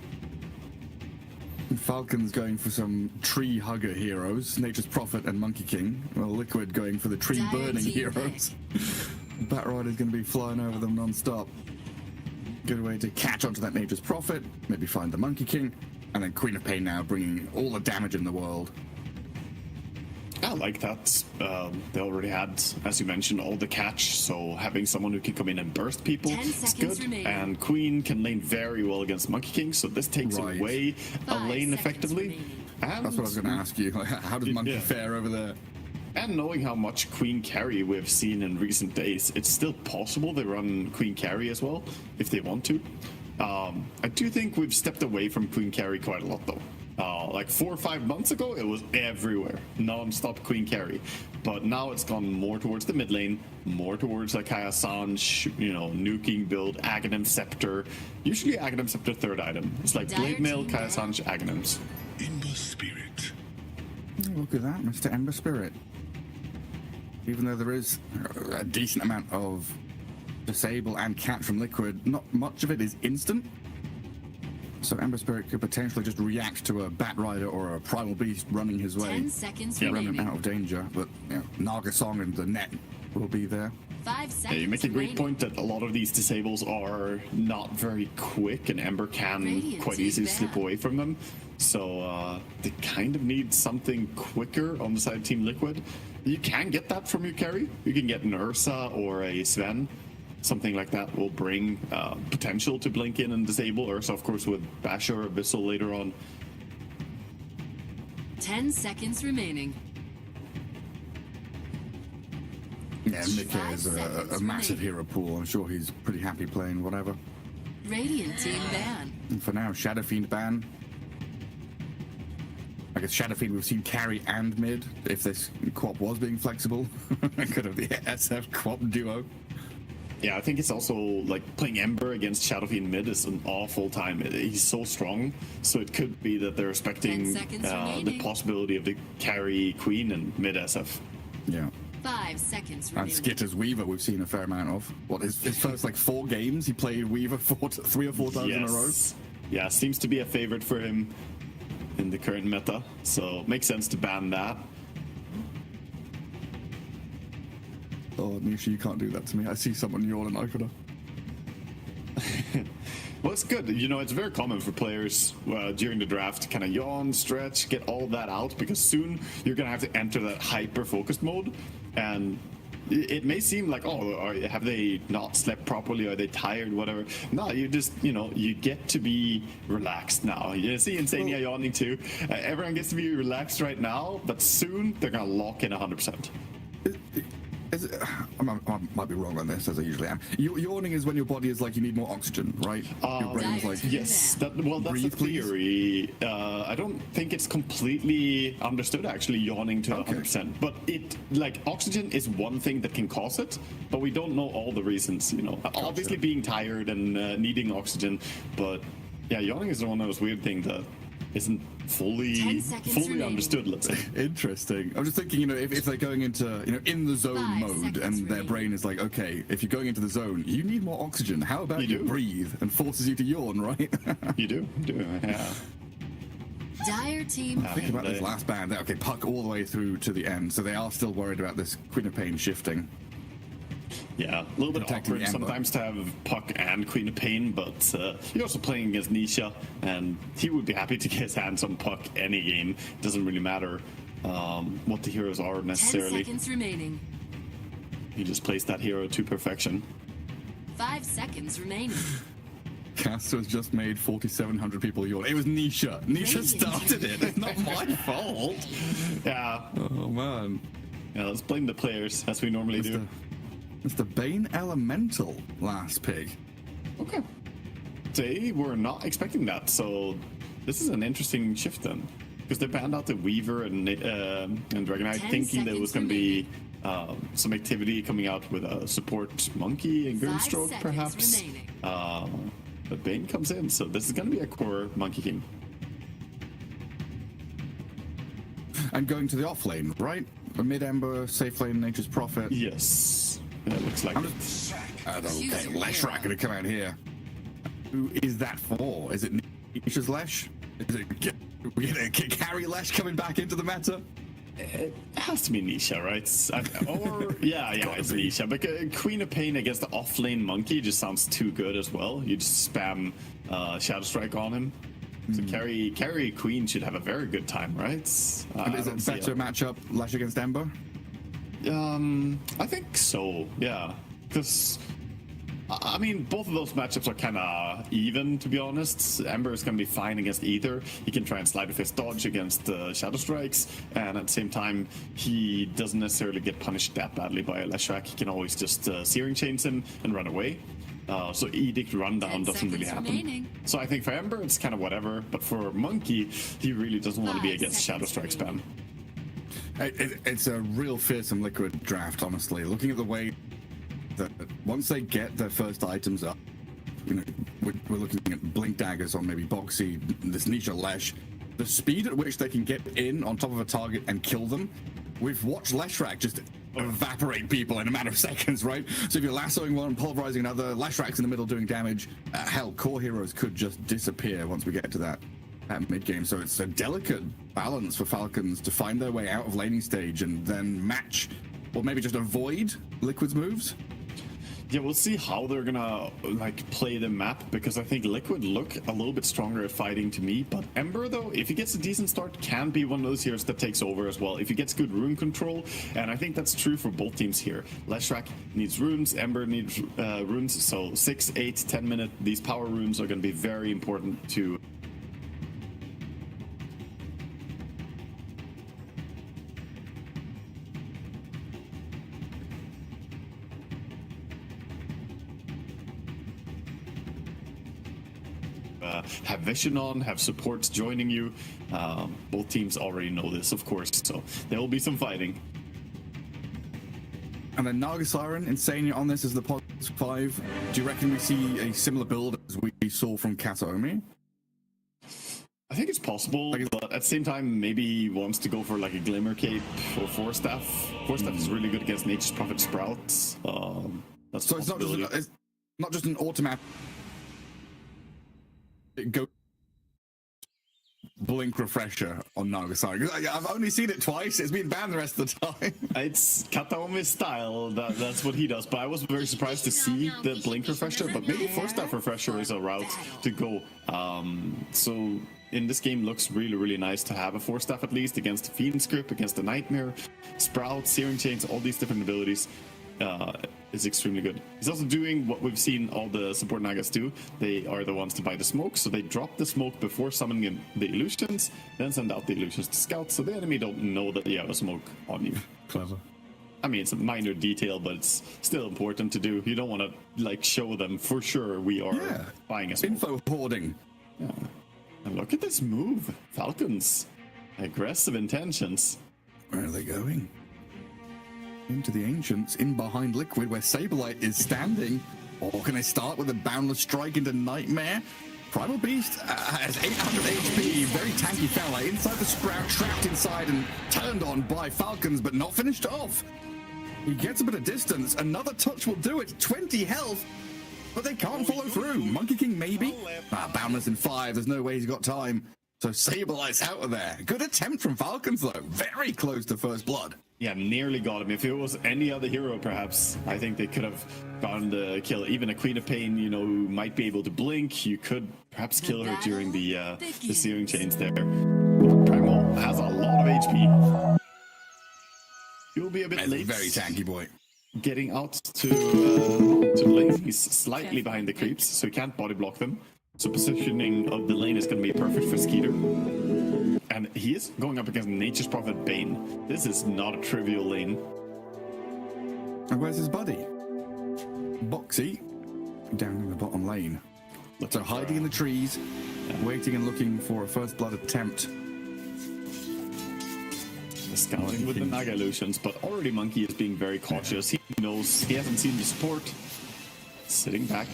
S6: Falcons going for some tree hugger heroes, Nature's Prophet and Monkey King. Well, Liquid going for the tree burning
S5: team
S6: heroes. Bat Rider's going to be flying over them non-stop. Good way to catch onto that Nature's Prophet, maybe find the Monkey King, and then Queen of Pain now bringing all the damage in the world.
S7: I like that. They already had, as you mentioned, all the catch, so having someone who can come in and burst people
S5: 10
S7: is
S5: seconds
S7: good.
S5: remaining.
S7: And Queen can lane very well against Monkey King, so this takes
S6: Right.
S7: away a
S5: 5
S7: lane
S5: seconds
S7: effectively.
S5: remaining.
S7: And,
S6: That's what I was going to ask you. Like, how does Monkey
S7: Yeah.
S6: fare over there?
S7: and knowing how much Queen Carry we've seen in recent days, it's still possible they run Queen Carry as well, if they want to. I do think we've stepped away from Queen Carry quite a lot, though. Like 4 or 5 months ago, it was everywhere, non-stop Queen Carry. But now it's gone more towards the mid lane, more towards like Kaya Sanj, nuking build, Aghanim Scepter. Usually Aghanim Scepter third item. It's like
S5: Dire
S7: Blade Mail,
S5: team
S7: Kaya
S5: down.
S7: Sanj, Aghanims.
S8: Ember Spirit.
S6: Look at that, Mr. Ember Spirit. Even though there is a decent amount of disable and catch from Liquid, not much of it is instant. So Ember Spirit could potentially just react to a Bat Rider or a Primal Beast running his way,
S5: 10 seconds
S7: Yeah.
S6: run him
S5: remaining.
S6: out of danger. But Naga Song and the net will be there.
S5: 5 seconds
S7: Yeah, you make a great
S5: remaining.
S7: point that a lot of these disables are not very quick, and Ember can
S5: Radiant
S7: quite
S5: is
S7: easily
S5: bad.
S7: slip away from them. So they kind of need something quicker on the side of Team Liquid. You can get that from your carry. You can get an Ursa or a Sven. Something like that will bring potential to blink in and disable. Ursa, of course, with Basher or Abyssal later on.
S5: 10 seconds remaining.
S6: Yeah, Nick
S5: 5
S6: is
S5: seconds
S6: a massive
S5: remaining.
S6: hero pool. I'm sure he's pretty happy playing whatever.
S5: Radiant team ban.
S6: And for now, Shadow Fiend ban. I guess Shadow Fiend we've seen carry and mid. If this co-op was being flexible, could have the SF co-op duo.
S7: Yeah, I think it's also like playing Ember against Shadowfiend mid is an awful time. He's so strong, so it could be that they're
S5: 10
S7: expecting
S5: seconds
S7: the
S5: remaining.
S7: possibility of the carry Queen and mid SF.
S6: Yeah.
S5: 5 seconds
S6: And
S5: remaining.
S6: Skitter's Weaver we've seen a fair amount of. What is his first like 4 games? He played Weaver 3 or 4 times in a row.
S7: Yeah, seems to be a favorite for him in the current meta, so makes sense to ban that.
S6: Oh, Nisha, you can't do that to me. I see someone yawning. I could have.
S7: Well, it's good. It's very common for players during the draft to kind of yawn, stretch, get all that out, because soon you're going to have to enter that hyper-focused mode. And it may seem like, have they not slept properly? Are they tired? Whatever. No, you just, you get to be relaxed now. You see Insania yawning too. Everyone gets to be relaxed right now, but soon they're going to lock in 100%.
S6: I might be wrong on this, as I usually am. Yawning is when your body is like, you need more oxygen, right? Your brain's like,
S7: Yes, that's the
S6: Breathe, please.
S7: theory. I don't think it's completely understood, actually, yawning to 100%. But oxygen is one thing that can cause it, but we don't know all the reasons, Obviously being tired and needing oxygen, but yeah, yawning is one of those weird things that isn't
S5: 10
S7: fully
S5: seconds remaining.
S7: understood, let's say.
S6: interesting. I'm just thinking, if they're going into, in the zone
S5: 5
S6: mode,
S5: seconds
S6: and their
S5: remaining.
S6: brain is like, okay, if you're going into the zone, you need more oxygen. How about
S7: You
S6: you
S7: do.
S6: breathe? And forces you to yawn, right?
S7: You do, yeah.
S5: Dire team
S6: Think about this
S7: they-
S6: last band. Okay, Puck all the way through to the end, so they are still worried about this Queen of Pain shifting.
S7: Yeah, a little bit
S6: Protecting
S7: awkward
S6: the Ember.
S7: sometimes to have Puck and Queen of Pain, but you're also playing against Nisha, and he would be happy to get his hands on Puck any game. Doesn't really matter what the heroes are
S5: 10
S7: necessarily.
S5: seconds remaining.
S7: He just plays that hero to perfection.
S5: 5 seconds remaining.
S6: Caster has just made 4,700 people yawn. It was Nisha. Nisha
S5: Radiant.
S6: started it. It's not my fault.
S7: Yeah,
S6: Oh, man.
S7: let's blame the players as we normally do.
S6: Mr. Bane Elemental last pick.
S7: Okay. They were not expecting that, so this is an interesting shift then. Because they banned out the Weaver and Dragonite,
S5: 10
S7: thinking there was going
S5: seconds
S7: to be some activity coming out with a support Monkey and
S5: 5
S7: Grimstroke,
S5: seconds
S7: perhaps.
S5: remaining.
S7: But Bane comes in, so this is going to be a core Monkey King.
S6: And going to the off lane, right? A mid-ember, safe lane, Nature's Prophet.
S7: Yes. It looks like
S6: I'm
S7: it.
S6: just... okay,
S5: Choose your
S6: Leshrac
S5: hero.
S6: gonna come out here. Who is that for? Is it Nature's Lesh? Is it... We get a carry Lesh coming back into the meta?
S7: It has to be Nisha, right? Yeah, it's Nisha. But Queen of Pain against the off-lane Monkey just sounds too good as well. You just spam Shadow Strike on him. So carry Queen should have a very good time, right?
S6: And is it better matchup, Lash against Ember?
S7: I think so, yeah. Because, I mean, both of those matchups are kind of even, to be honest. Ember is going to be fine against either. He can try and slide with his dodge against Shadow Strikes, and at the same time, he doesn't necessarily get punished that badly by a Leshrac. He can always just Searing Chains him and run away. So Edict Rundown doesn't really happen.
S5: Remaining.
S7: So I think for Ember, it's kind of whatever, but for Monkey, he really doesn't want to be
S5: 5
S7: against Shadow Strike
S5: seconds
S7: spam.
S6: It's a real fearsome Liquid draft, honestly. Looking at the way that once they get their first items up, you know, we're looking at Blink Daggers on maybe Boxy, this Nisha Lesh, the speed at which they can get in on top of a target and kill them. We've watched Leshrac just evaporate people in a matter of seconds, right? So if you're lassoing one, pulverizing another, Leshrac's in the middle doing damage. Hell, core heroes could just disappear once we get to that mid game. So it's a delicate balance for Falcons to find their way out of laning stage and then match, or maybe just avoid Liquid's moves.
S7: Yeah, we'll see how they're gonna like play the map, because I think Liquid look a little bit stronger at fighting to me, but Ember though, if he gets a decent start, can be one of those heroes that takes over as well if he gets good rune control, and I think that's true for both teams here. Leshrac needs runes, Ember needs runes, so 6, 8, 10 minute, these power runes are gonna be very important to have vision on, have supports joining you. Both teams already know this, of course, so there will be some fighting.
S6: And then Naga Siren, Insania on this is the pod 5. Do you reckon we see a similar build as we saw from Kataomi?
S7: I think it's possible, but at the same time, maybe he wants to go for like a Glimmer Cape or Force Staff. Force Staff is really good against Nature's Prophet Sprouts. That's
S6: So it's not just an automatic go blink refresher on Naga Siren. I've only seen it twice. It's been banned the rest of the time.
S7: It's Kataomi's style. That's what he does. But I was very surprised to see the blink refresher. But maybe Force Staff refresher is a route to go. So in this game, looks really, really nice to have a Force Staff at least against the Fiend's Grip, against the Nightmare, Sprout, Searing Chains, all these different abilities. Is extremely good. He's also doing what we've seen all the support Nagas do. They are the ones to buy the smoke, so they drop the smoke before summoning in the illusions, then send out the illusions to scouts, so the enemy don't know that you have a smoke on you.
S6: Clever.
S7: I mean, it's a minor detail, but it's still important to do. You don't want to like show them for sure we are buying a smoke.
S6: Info hoarding.
S7: Yeah. And look at this move, Falcons. Aggressive intentions.
S6: Where are they going? Into the Ancients, in behind Liquid, where Saberlight is standing. Or can they start with a Boundless Strike into Nightmare? Primal Beast has 800 HP, very tanky fella. Inside the Sprout, trapped inside and turned on by Falcons, but not finished off. He gets a bit of distance. Another touch will do it. 20 health, but they can't follow through. Monkey King maybe? Boundless in 5, there's no way he's got time. So Saberlight's out of there. Good attempt from Falcons though. Very close to first blood.
S7: Yeah, nearly got him. If it was any other hero, perhaps, I think they could have gotten the kill. Even a Queen of Pain, you know, who might be able to blink. You could perhaps kill her during the Searing Chains there. Primal has a lot of HP. You'll be a bit late.
S6: Very tanky boy.
S7: Getting out to the lane. He's slightly behind the creeps, so he can't body block them. So positioning of the lane is going to be perfect for Skeeter. And he is going up against Nature's Prophet Bane. This is not a trivial lane.
S6: And where's his buddy? Boxy, down in the bottom lane. So hiding in the trees, waiting and looking for a first blood attempt.
S7: Scouting with the Naga illusions, but already Monkey is being very cautious. He knows he hasn't seen the support. Sitting back.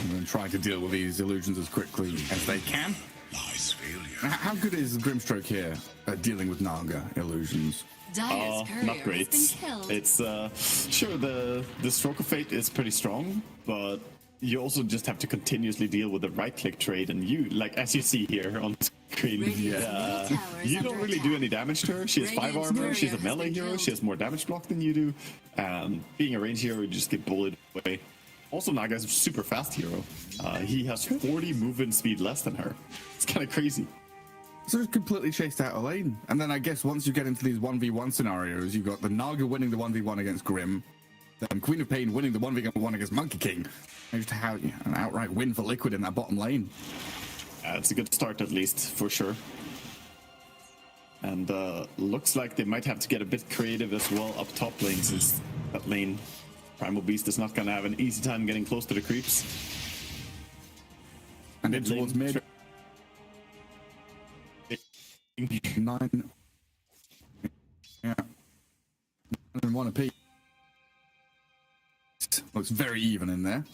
S6: And then trying to deal with these illusions as quickly as they can.
S8: Nice failure.
S6: How good is Grimstroke here at dealing with Naga illusions?
S5: Dire's courier
S7: Not great.
S5: has been killed.
S7: It's sure the Stroke of Fate is pretty strong, but you also just have to continuously deal with the right click trade, and you, like as you see here on screen,
S5: Radiant's middle tower is
S7: you don't
S5: under
S7: really
S5: attack.
S7: do any damage to her. She has 5
S5: Radiant's
S7: armor,
S5: courier
S7: she's a
S5: has
S7: melee
S5: been
S7: hero,
S5: killed.
S7: she has more damage block than you do. Being a range hero, you just get bullied away. Also, Naga's a super fast hero. He has 40 movement speed less than her. It's kind of crazy.
S6: So it's completely chased out a lane. And then I guess once you get into these 1v1 scenarios, you've got the Naga winning the 1v1 against Grim, then Queen of Pain winning the 1v1 against Monkey King. And just have an outright win for Liquid in that bottom lane.
S7: It's a good start, at least, for sure. And looks like they might have to get a bit creative as well up top lane, since that lane, Primal Beast, is not going to have an easy time getting close to the creeps.
S6: And in towards mid. 9. Yeah. 1 apiece. Looks very even in there.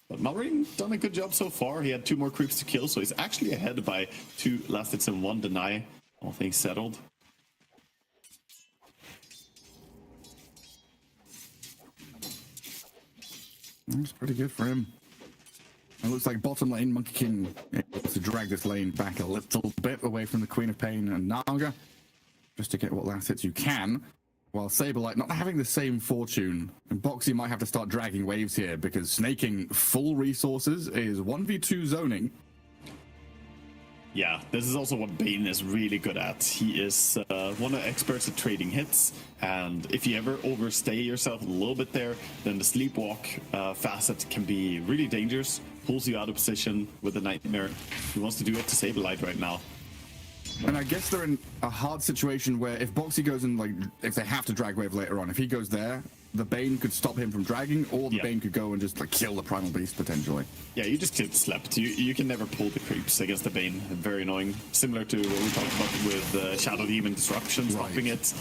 S7: But Malrine done a good job so far. He had 2 more creeps to kill, so he's actually ahead by 2 last hits and 1 deny. All things settled.
S6: That's pretty good for him. It looks like bottom lane, Monkey King able to drag this lane back a little bit away from the Queen of Pain and Naga, just to get what last hits you can, while Saberlight not having the same fortune. And Boxy might have to start dragging waves here, because snaking full resources is 1v2 zoning.
S7: Yeah, this is also what Bane is really good at. He is one of the experts at trading hits, and if you ever overstay yourself a little bit there, then the sleepwalk facet can be really dangerous, pulls you out of position with a nightmare. He wants to do it to Saberlight right now.
S6: And I guess they're in a hard situation where if Boxy goes in, like, if they have to drag wave later on, if he goes there, the Bane could stop him from dragging, or the Bane could go and just, like, kill the Primal Beast, potentially.
S7: Yeah, you just get slept. You can never pull the creeps against the Bane. Very annoying. Similar to what we talked about with Shadow Demon Disruption, stopping it.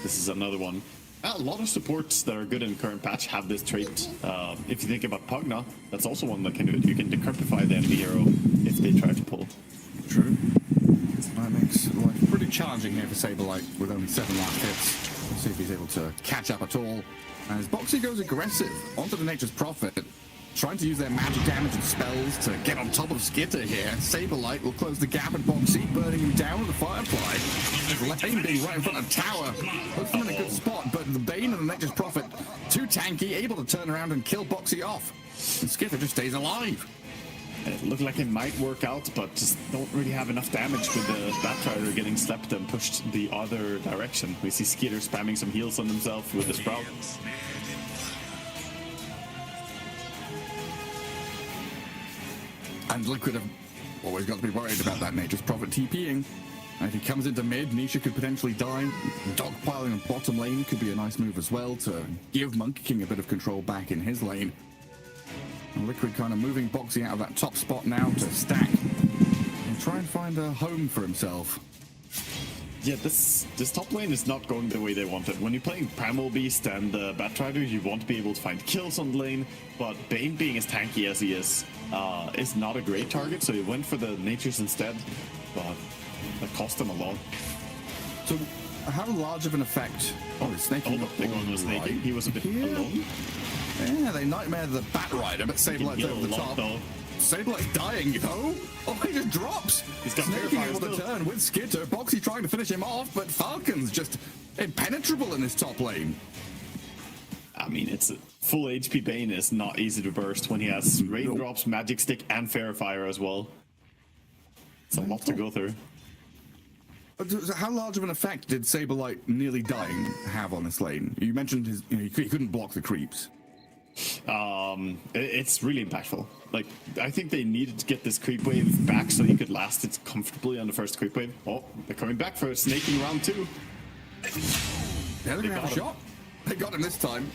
S7: This is another one. A lot of supports that are good in current patch have this trait. If you think about Pugna, that's also one that can do it. You can decryptify the enemy hero if they try to pull.
S6: True. That makes life pretty challenging here for Saberlight with only 7 last hits. We'll see if he's able to catch up at all. As Boxy goes aggressive onto the Nature's Prophet, trying to use their magic damage and spells to get on top of Skitter here. Saberlight will close the gap at Boxy, burning him down with the Firefly. Lane being right in front of Tower. Puts them in a good spot, but the Bane and the Nature's Prophet, too tanky, able to turn around and kill Boxy off. And Skitter just stays alive.
S7: It looked like it might work out, but just don't really have enough damage with the Batrider getting slept and pushed the other direction. We see Skitter spamming some heals on himself with the Sprout.
S6: And Liquid have always got to be worried about that Nature's Prophet TPing. And if he comes into mid, Nisha could potentially die. Dogpiling on bottom lane could be a nice move as well to give Monkey King a bit of control back in his lane. And Liquid kind of moving Boxy out of that top spot now to stack and try and find a home for himself.
S7: Yeah, this top lane is not going the way they wanted. When you're playing Primal Beast and Batrider, you want to be able to find kills on the lane, but Bane being as tanky as he is not a great target, so he went for the Natures instead, but that cost him a lot.
S6: So how large of an effect? Oh, he's snaking up.
S7: Big one was snaking. He was a bit alone.
S6: Yeah, they nightmare the Batrider, but Sablelight's over the top. Sablelight's dying, yo! Oh, he just drops!
S7: He's got
S6: Snaking able to turn with Skitter. Boxy trying to finish him off, but Falcons just impenetrable in this top lane.
S7: I mean, it's a full HP Bane is not easy to burst when he has Raindrops, Magic Stick, and Fair Fire as well. It's a lot to go through.
S6: How large of an effect did Saberlight nearly dying have on this lane? You mentioned his, he couldn't block the creeps.
S7: It's really impactful. Like, I think they needed to get this creep wave back so he could last it comfortably on the first creep wave. Oh, they're coming back for snaking round 2.
S6: Yeah, they're gonna have a shot. They got him this time.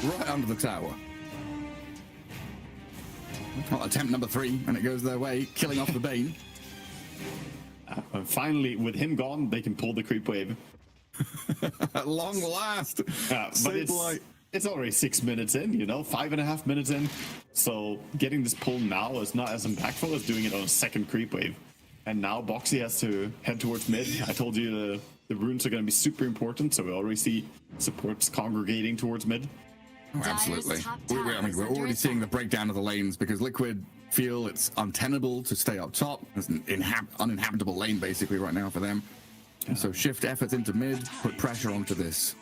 S6: Right under the tower. Well, attempt number 3, and it goes their way, killing off the Bane.
S7: And finally, with him gone, they can pull the creep wave.
S6: At long last.
S7: But it's already 6 minutes in, 5.5 minutes in. So getting this pull now is not as impactful as doing it on a second creep wave. And now Boxy has to head towards mid. I told you the runes are going to be super important, so we already see supports congregating towards mid.
S6: Oh, absolutely. We're already seeing the breakdown of the lanes because Liquid feel it's untenable to stay up top. It's an uninhabitable lane basically right now for them. And so shift efforts into mid, put pressure onto this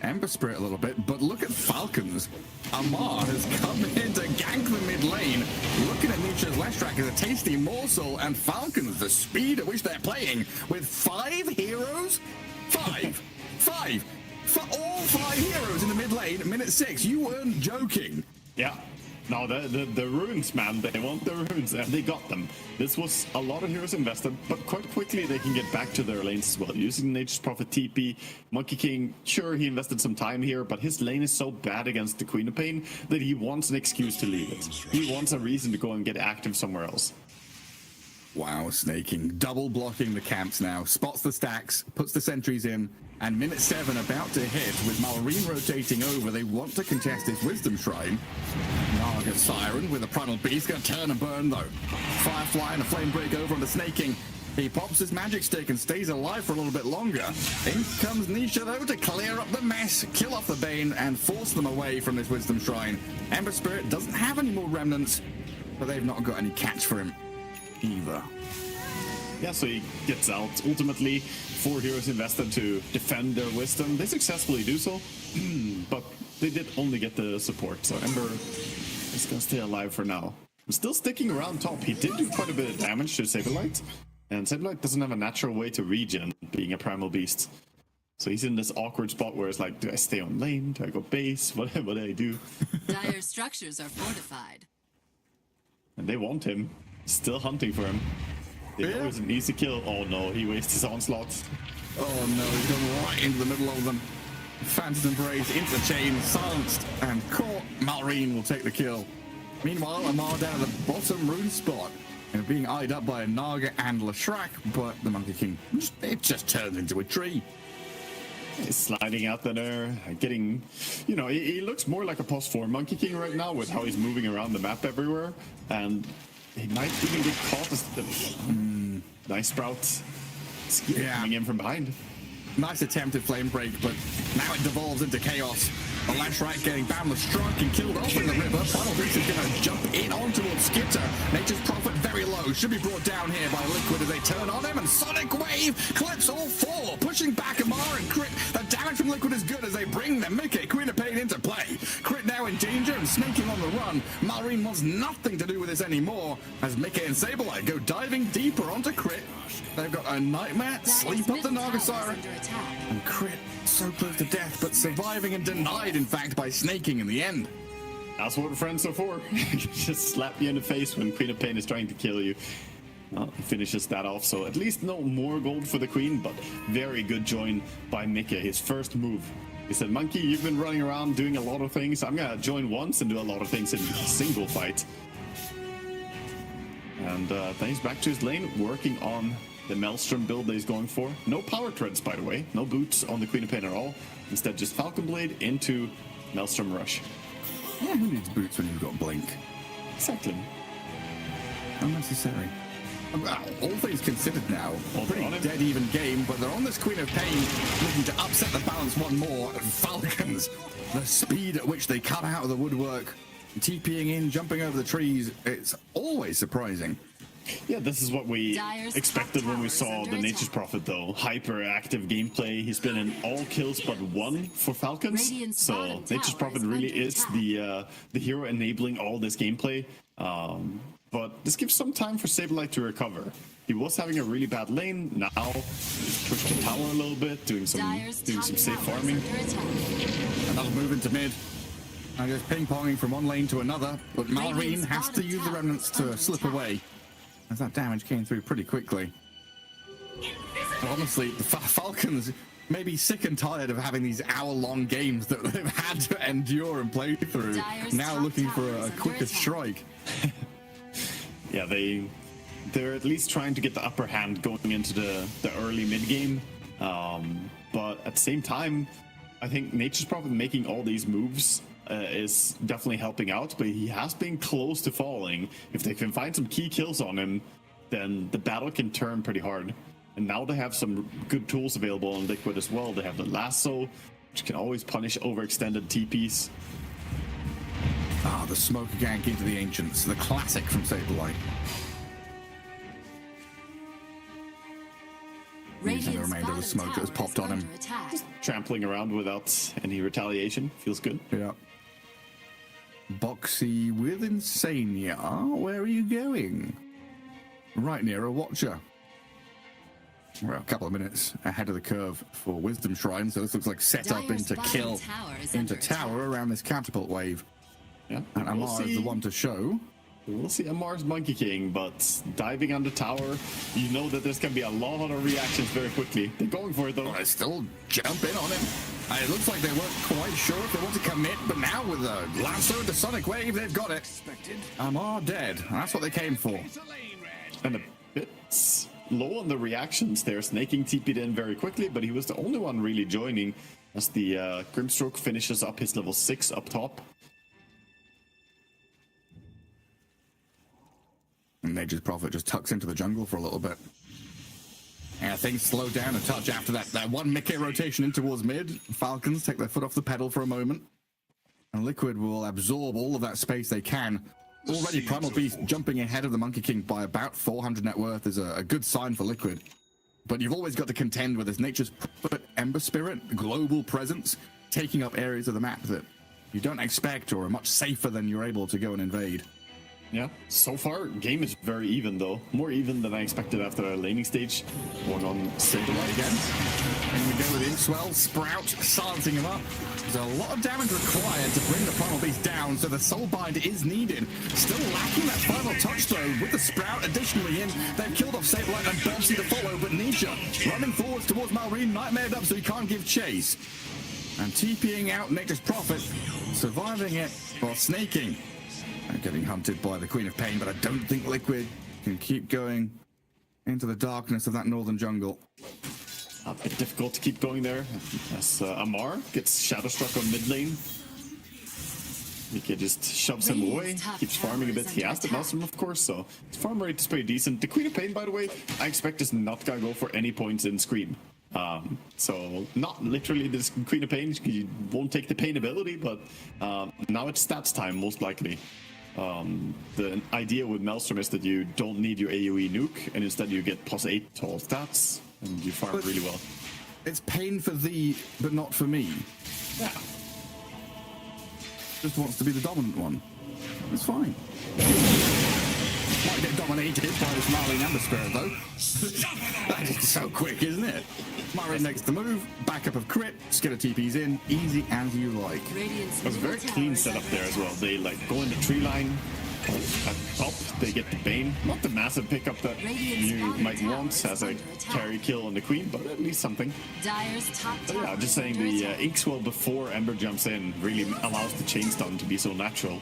S6: Ember Spirit a little bit, but look at Falcons. Amar has come in to gank the mid lane. Looking at Nietzsche's Leshrac as a tasty morsel, and Falcons, the speed at which they're playing with 5 heroes? Five. For all 5 heroes in the mid lane, minute 6. You weren't joking.
S7: Yeah. No, the runes, man. They want the runes, and they got them. This was a lot of heroes invested, but quite quickly they can get back to their lanes as well. Using Nature's Prophet TP, Monkey King, sure, he invested some time here, but his lane is so bad against the Queen of Pain that he wants an excuse to leave it. He wants a reason to go and get active somewhere else.
S6: Wow, snaking, double blocking the camps now, spots the stacks, puts the sentries in, and minute 7 about to hit with Malrine rotating over. They want to contest this Wisdom Shrine. Naga Siren with a Primal Beast, gonna turn and burn though. Firefly and a Flame Break over on the snaking. He pops his magic stick and stays alive for a little bit longer. In comes Nisha though to clear up the mess, kill off the Bane, and force them away from this Wisdom Shrine. Ember Spirit doesn't have any more remnants, but they've not got any catch for him either.
S7: Yeah, so he gets out. Ultimately, 4 heroes invested to defend their wisdom. They successfully do so, but they did only get the support. So Ember is going to stay alive for now. Still sticking around top. He did do quite a bit of damage to Saberlight, and Saberlight doesn't have a natural way to regen, being a primal beast. So he's in this awkward spot where it's like, do I stay on lane? Do I go base? What do I do?
S5: Dire structures are fortified.
S7: And they want him. Still hunting for him. They know it's an easy kill. Oh no, he wastes his onslaught.
S6: Oh no, he's gone right into the middle of them. Phantom Embrace into the chain, silenced and caught. Malrine will take the kill. Meanwhile, Amar down at the bottom rune spot and being eyed up by a Naga and Leshrac, but the Monkey King, it just turns into a tree.
S7: He's sliding out there, getting, you know, he looks more like a post 4 Monkey King right now with how he's moving around the map everywhere, and he might even get caught as the nice sprout coming in from behind.
S6: Nice attempted flame break, but now it devolves into chaos. The Leshrac getting boundless struck and killed off in the river. Final Beast is going to jump in on towards Skitter. Nature's Prophet very low. Should be brought down here by Liquid as they turn on him. And Sonic Wave clips all 4. Pushing back Amar and Crit. The damage from Liquid is good as they bring the Mickey Queen of Pain into play. Crit now in danger and snaking on the run. Malrine wants nothing to do with this anymore as Mickey and Saberlight go diving deeper onto Crit. They've got a Nightmare, sleep up the Naga Siren. And Crit so close to death, but surviving and denied, in fact, by snaking in the end.
S7: That's what friends are for. Just slap you in the face when Queen of Pain is trying to kill you. Well, he finishes that off, so at least no more gold for the Queen, but very good join by Mika, his first move. He said, Monkey, you've been running around doing a lot of things. I'm gonna join once and do a lot of things in a single fight. And then he's back to his lane, working on the Maelstrom build that he's going for. No power treads, by the way. No boots on the Queen of Pain at all. Instead, just Falcon Blade into Maelstrom Rush.
S6: Yeah, who needs boots when you've got Blink?
S7: Exactly.
S6: Unnecessary. All things considered now, pretty dead even game, but they're on this Queen of Pain, looking to upset the balance one more. Falcons, the speed at which they come out of the woodwork, TPing in, jumping over the trees, it's always surprising.
S7: Yeah, this is what we expected when we saw the Nature's Prophet, though. Hyper-active gameplay. He's been in all kills but 1 for Falcons. So Nature's Prophet really is the hero enabling all this gameplay. But this gives some time for Saberlight to recover. He was having a really bad lane. Now he's pushed the tower a little bit, doing some safe farming.
S6: Another move into mid. And just ping-ponging from one lane to another, but Malrine has to use the remnants to slip away, as that damage came through pretty quickly. But honestly, the Falcons may be sick and tired of having these hour-long games that they've had to endure and play through, now looking for a quicker strike.
S7: Yeah, they're at least trying to get the upper hand going into the early mid-game. But at the same time, I think Nature's Prophet making all these moves is definitely helping out, but he has been close to falling. If they can find some key kills on him, then the battle can turn pretty hard. And now they have some good tools available on Liquid as well. They have the lasso, which can always punish overextended TPs.
S6: Ah, the smoke gank into the Ancients, the classic from Saberlight. using the remainder of the smoke that was popped on him.
S7: Trampling around without any retaliation. Feels good.
S6: Yeah. Boxy with Insania. Where are you going? Right near a Watcher. We're a couple of minutes ahead of the curve for Wisdom Shrine, so this looks like set up into kill into tower around this catapult wave.
S7: Yeah.
S6: And Amar is the one to show.
S7: We'll see Amar's Monkey King, but diving on the tower, you know that there's going to be a lot of reactions very quickly. They're going for it, though.
S6: They still jump in on him. It looks like they weren't quite sure if they want to commit, but now with the Lancer and the Sonic Wave, they've got it. Amar dead. That's what they came for.
S7: And a bit low on the reactions there. Snaking TP'd in very quickly, but he was the only one really joining as the Grimstroke finishes up his level 6 up top.
S6: And Nature's Prophet just tucks into the jungle for a little bit. And things slow down a touch after that one Mickey rotation in towards mid. Falcons take their foot off the pedal for a moment. And Liquid will absorb all of that space they can. Already Primal Beast jumping ahead of the Monkey King by about 400 net worth is a good sign for Liquid. But you've always got to contend with this Nature's Prophet Ember Spirit, global presence, taking up areas of the map that you don't expect or are much safer than you're able to go and invade.
S7: Yeah, so far, game is very even, though. More even than I expected after a laning stage. Going on straight away again.
S6: And we go with Inkswell, Sprout, silencing him up. There's a lot of damage required to bring the Primal Beast down, so the Soulbind is needed. Still lacking that final touch, though, with the Sprout additionally in. They've killed off Saberlight and Bubsy to follow, but Nisha running forwards towards Malrine, nightmared up so he can't give chase. And TPing out Nature's Prophet, surviving it while snaking. And getting hunted by the Queen of Pain, but I don't think Liquid can keep going into the darkness of that northern jungle.
S7: A bit difficult to keep going there as Amar gets shadow struck on mid lane. Mika just shoves him away, keeps farming a bit. He has the Maelstrom, of course, so his farm rate is pretty decent. The Queen of Pain, by the way, I expect is not gonna go for any points in Scream. So not literally this Queen of Pain, you won't take the pain ability, but now it's stats time, most likely. The idea with Maelstrom is that you don't need your AoE nuke, and instead you get +8 to all stats, and you farm really well.
S6: It's pain for thee, but not for me.
S7: Yeah.
S6: Just wants to be the dominant one. It's fine. Might get dominated by this Marlene Amber Spirit, though. That is so quick, isn't it? Marlene makes the move, backup of crit, Skidder TP's in, easy as you like.
S7: It was a very clean setup there as well. They go in the tree line. At top, they get the Bane. Not the massive pickup that you might want as a carry kill on the Queen, but at least something. But yeah, just saying the Inkswell before Ember jumps in really allows the chain stun to be so natural.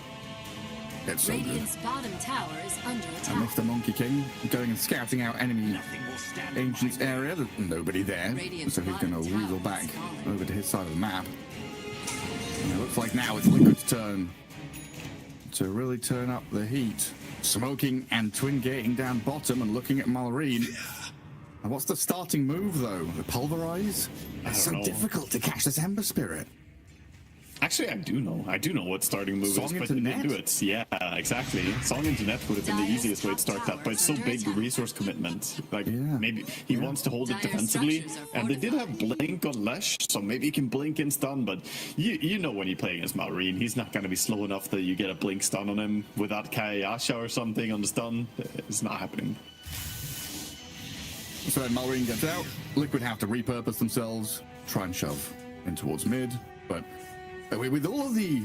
S6: It's so good.
S5: Bottom tower is under attack.
S6: And Mr. Monkey King going and scouting out enemy Ancient's area. There's nobody there, so he's going to weasel back over to his side of the map. And it looks like now it's Liquid's turn to really turn up the heat. Smoking and twin gating down bottom and looking at Malrine. And what's the starting move, though? The Pulverize? It's so difficult to catch this Ember Spirit.
S7: Actually, I do know. I do know what starting move
S6: Song
S7: is, but
S6: into
S7: they
S6: net?
S7: didn't do it. Yeah, exactly. Song into net would have been the easiest way to start that, but it's so big resource commitment. Like, maybe he wants to hold it defensively, and they did have Blink on Lesh, so maybe he can Blink and stun, but you know when you play against Malrine, he's not going to be slow enough that you get a Blink stun on him without Kayasha or something on the stun. It's not happening.
S6: So when Malrine gets out, Liquid have to repurpose themselves, try and shove in towards mid, but with all of the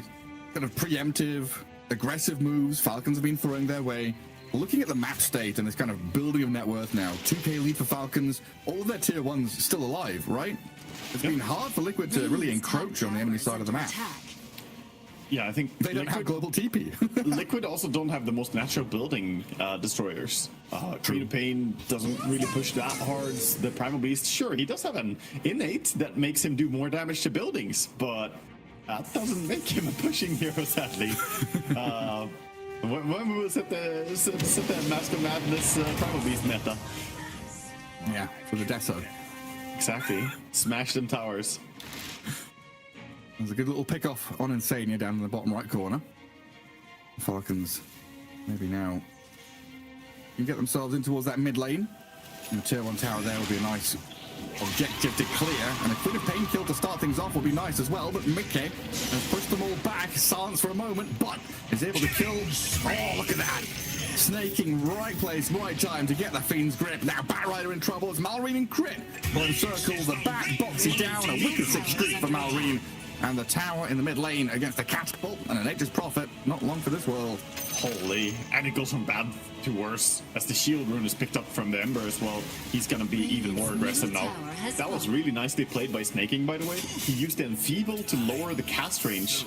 S6: kind of preemptive, aggressive moves Falcons have been throwing their way, looking at the map state and this kind of building of net worth now, 2k lead for Falcons, all of their tier 1s still alive, right? It's been hard for Liquid to really encroach on the enemy side of the map.
S7: Yeah, I think
S6: they don't have global TP.
S7: Liquid also don't have the most natural building destroyers. Queen of Pain doesn't really push that hard. The Primal Beast, sure, he does have an innate that makes him do more damage to buildings, but that doesn't make him a pushing hero, sadly. When we will set that Mask of Madness Primal Beast meta.
S6: Yeah, for the Deso.
S7: Exactly. Smash them towers.
S6: There's a good little pick off on Insania down in the bottom right corner. Falcons maybe now can get themselves in towards that mid lane. And the tier 1 tower there will be a nice objective to clear, and a Queen of Pain kill to start things off would be nice as well, but Mickey has pushed them all back, silence for a moment, but is able to kill. Oh, look at that! Snaking, right place, right time to get the Fiend's grip. Now Batrider in trouble as Malrine in crit. One circle, the back, Boxy down, a wicked 6 streak for Malrine. And the tower in the mid lane against the catapult and an Nature's Prophet. Not long for this world.
S7: Holy. And it goes from bad to worse as the shield rune is picked up from the Ember as well. He's going to be even more aggressive now. That was really nicely played by Snaking, by the way. He used the Enfeeble to lower the cast range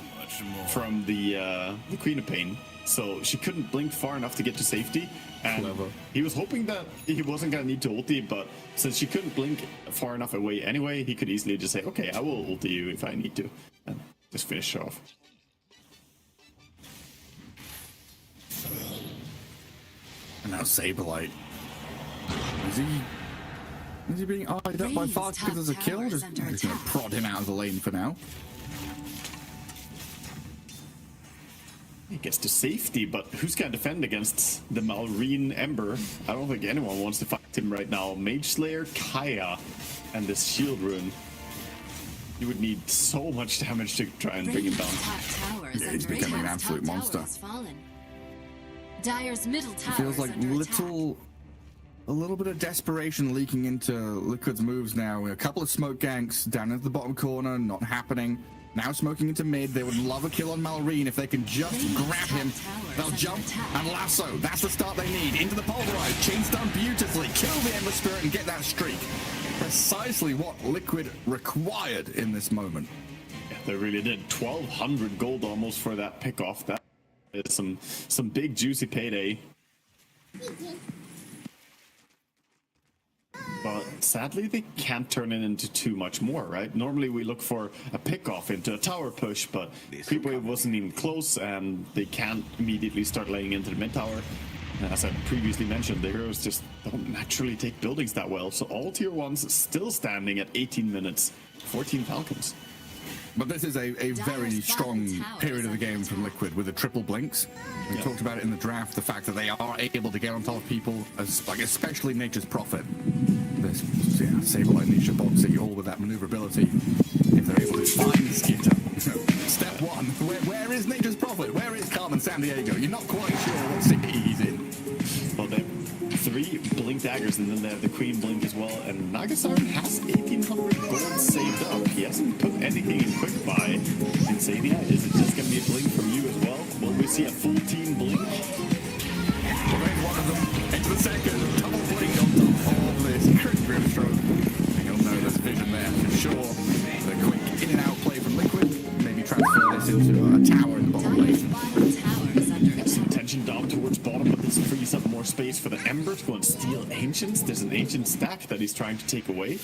S7: from the Queen of Pain. So she couldn't blink far enough to get to safety. And he was hoping that he wasn't going to need to ulti, but since she couldn't blink far enough away anyway, he could easily just say, okay, I will ulti you if I need to. And just finish her off.
S6: And now Saberlight. Is he being eyed up by Falcons as a kill? Just going to prod him out of the lane for now.
S7: He gets to safety, but who's going to defend against the Malrine Ember? I don't think anyone wants to fight him right now. Mage Slayer, Kaya, and this shield rune. You would need so much damage to try and bring him down.
S6: Yeah, he's becoming an absolute monster.
S5: Dire's middle tower
S6: Feels like a little bit of desperation leaking into Liquid's moves now. A couple of smoke ganks down into the bottom corner, not happening. Now smoking into mid. They would love a kill on Malrine if they can just grab him. They'll jump and lasso. That's the start they need. Into the pulverize. Chain stun beautifully. Kill the Ember Spirit and get that streak. Precisely what Liquid required in this moment.
S7: Yeah, they really did. 1,200 gold almost for that pick off. That is some big juicy payday. But sadly, they can't turn it into too much more, right? Normally, we look for a pick-off into a tower push, but Creepwave wasn't even close, and they can't immediately start laying into the mid-tower. As I previously mentioned, the heroes just don't naturally take buildings that well, so all tier 1s still standing at 18 minutes, 14 Falcons.
S6: But this is a very strong period of the game from Liquid with the triple blinks. We talked about it in the draft, the fact that they are able to get on top of people, especially Nature's Prophet. This Saberlight, Nisha, Boxy, all with that maneuverability. If they're able to find Skitter. Step 1, where is Nature's Prophet? Where is Carmen Sandiego? You're not quite sure what city he's in.
S7: Well, they have 3 blink daggers, and then they have the Queen blink as well. And Nagasiren has 1,800 gold saved up. He hasn't put anything in quick buy. Insania, is it just going to be a blink from you as well? Will we see a full team blink?
S6: One of them into the second, double blink on top of this Grim Stroke. You'll know there's vision there for sure. The quick in and out play from Liquid. Maybe transfer this into a tower in the bottom lane.
S7: Some tension down towards bottom, but this frees up more space for the Ember to go and steal Ancients. There's an Ancient stack that he's trying to take away.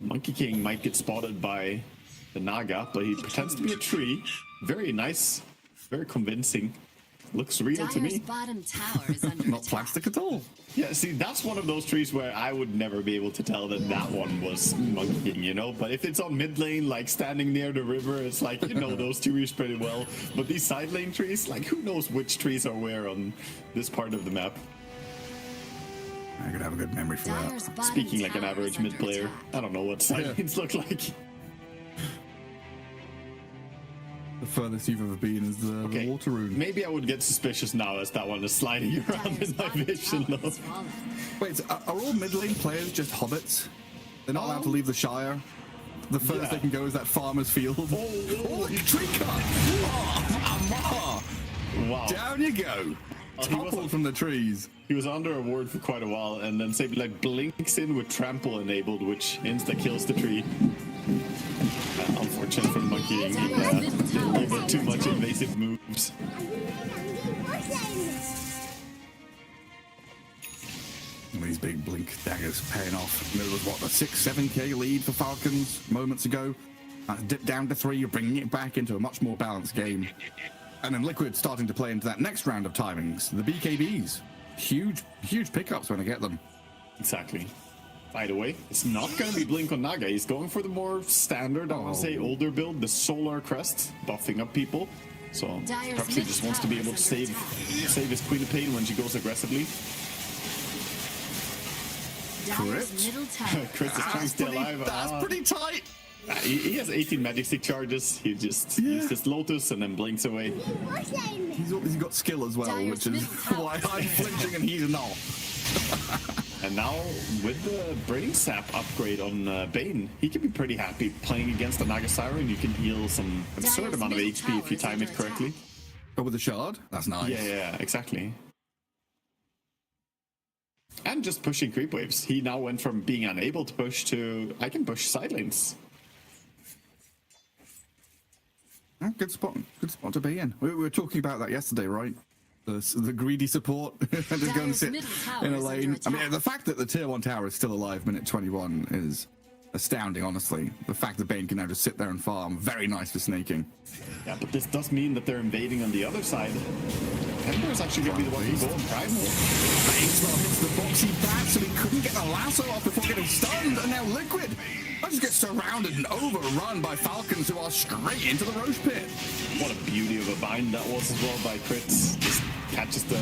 S7: Monkey King might get spotted by the Naga, but he pretends to be a tree. Very nice, very convincing. Looks real to me.
S6: Not plastic at all.
S7: Yeah, see, that's one of those trees where I would never be able to tell that that one was Monkey King, you know? But if it's on mid lane, like standing near the river, it's like, you know, those trees pretty well. But these side lane trees, like, who knows which trees are where on this part of the map?
S6: I could have a good memory for that.
S7: Speaking like an average mid player, I don't know what side lanes look like.
S6: The furthest you've ever been is the water rune.
S7: Maybe I would get suspicious now as that one is sliding around in my vision though.
S6: Wait, so are all mid lane players just hobbits? They're not allowed to leave the Shire? The furthest they can go is that farmer's field? Oh, tree cut! Oh,
S7: wow.
S6: Down you go! Toppled from the trees.
S7: He was under a ward for quite a while, and then Saberlight blinks in with Trample enabled, which insta-kills the tree. Unfortunate for Monkey King, a little bit too much invasive moves.
S6: These big blink daggers paying off. There was, what, a 6-7k lead for Falcons moments ago. Dipped down to 3, you're bringing it back into a much more balanced game. And then Liquid starting to play into that next round of timings. The BKBs. Huge pickups when I get them.
S7: Exactly. By the way, it's not going to be Blink on Naga. He's going for the more standard, I want to say, older build, the Solar Crest, buffing up people. So perhaps he just wants to be able to save his Queen of Pain when she goes aggressively.
S5: Dyer's middle tower.
S7: Chris is trying to stay alive.
S6: That's pretty tight.
S7: He has 18 magic stick charges. He just uses Lotus and then blinks away.
S6: He's got skill as well, which is why I'm flinching and he's not.
S7: And now with the Brain Sap upgrade on Bane, he can be pretty happy playing against the Naga Siren. You can heal some absurd amount of HP if you time it correctly.
S6: But with the shard, that's nice.
S7: Yeah, exactly. And just pushing creep waves. He now went from being unable to push to I can push side lanes.
S6: Oh, good spot to be in. We were talking about that yesterday, right? The greedy support just go and sit in a lane. I mean, the fact that the tier 1 tower is still alive minute 21 is astounding, honestly. The fact that Bane can now just sit there and farm, very nice for snaking.
S7: Yeah, but this does mean that they're invading on the other side. Ember is actually going to be the one who go and primal.
S6: Baneswell hits the boxy back, so he couldn't get the lasso off before getting stunned, and now Liquid just gets surrounded and overrun by Falcons, who are straight into the Roche pit.
S7: What a beauty of a bind that was as well by Crits. Just catches the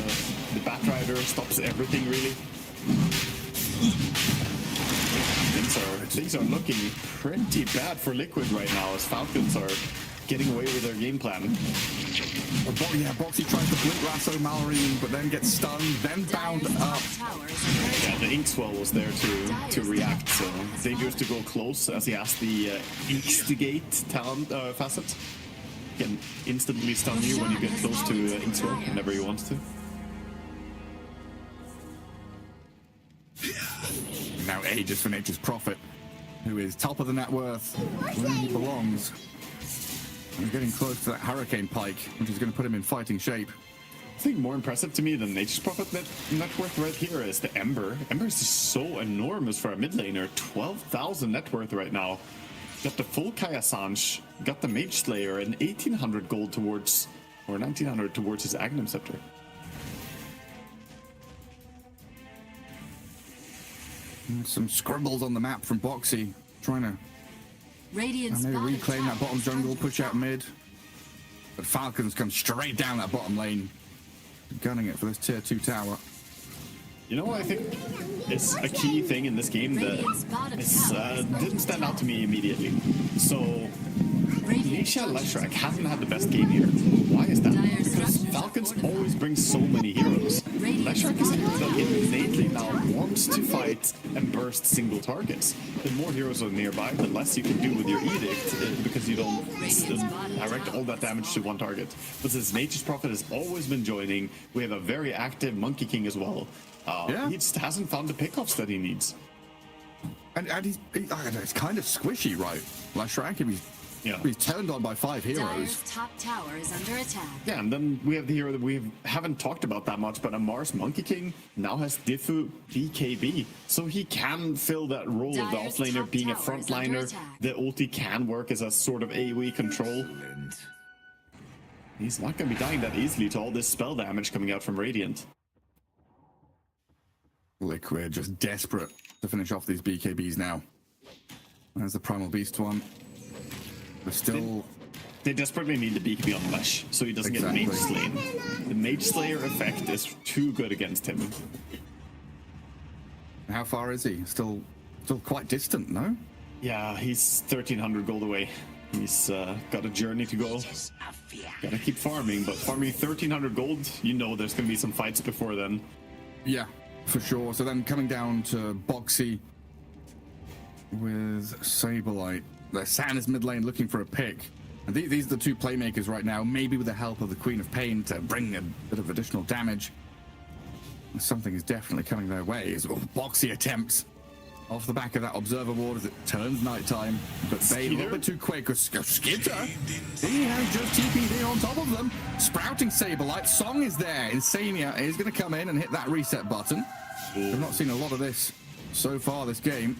S7: Batrider, stops everything really. Things are looking pretty bad for Liquid right now as Falcons are getting away with their game plan.
S6: Boxy tries to blink lasso Malorine, but then gets stunned, then bound up.
S7: Yeah, the Inkswell was there to react, so dangerous to go close as he has the Instigate talent facet. Can instantly stun you when you get close to Inkswell whenever he wants to.
S6: Now Aegis for Nature's Prophet, who is top of the net worth, where he belongs. And getting close to that Hurricane Pike, which is going to put him in fighting shape.
S7: I think more impressive to me than Nature's Prophet net worth right here is the Ember. Ember is just so enormous for a mid laner. 12,000 net worth right now. Got the full Kaya Sanj, got the Mage Slayer, and 1,800 gold towards, or 1,900 towards his Agnum Scepter.
S6: And some scribbles on the map from Boxy, trying to maybe reclaim that bottom jungle, push out mid. But Falcons come straight down that bottom lane, gunning it for this tier 2 tower.
S7: You know what I think is a key thing in this game that didn't stand out to me immediately. So, Nisha Leshrac hasn't had the best game here. Why is that? Because Falcons always bring so many heroes. Leshrac is a hero that innately now wants to fight and burst single targets. The more heroes are nearby, the less you can do with your edict because you don't direct all that damage to one target. But since Nature's Prophet has always been joining, we have a very active Monkey King as well. He just hasn't found the pickoffs that he needs.
S6: And it's kind of squishy, right? Leshrac, he's turned on by 5 heroes.
S5: Dyer's top tower is under attack.
S7: Yeah, and then we have the hero that we haven't talked about that much, but Mars Monkey King now has Diffu BKB, so he can fill that role of the offlaner being a frontliner. The ulti can work as a sort of AoE control. He's not going to be dying that easily to all this spell damage coming out from Radiant.
S6: Liquid just desperate to finish off these BKBs now. There's the Primal Beast one. But still...
S7: They desperately need the BKB on Lesh, so he doesn't get Mage Slain. The Mage Slayer effect is too good against him.
S6: How far is he? Still quite distant, no?
S7: Yeah, he's 1,300 gold away. He's got a journey to go. Gotta keep farming, but farming 1,300 gold, you know there's gonna be some fights before then.
S6: Yeah, for sure. So then coming down to Boxy with Saberlight. The San is mid lane looking for a pick. And these are the 2 playmakers right now, maybe with the help of the Queen of Pain to bring a bit of additional damage. Something is definitely coming their way. As Boxy attempts off the back of that Observer Ward as it turns nighttime. But Bane a little bit too quick. Skitter, he has just TP'd on top of them. Sprouting Saberlight. Song is there. Insania is going to come in and hit that reset button. We've not seen a lot of this so far this game.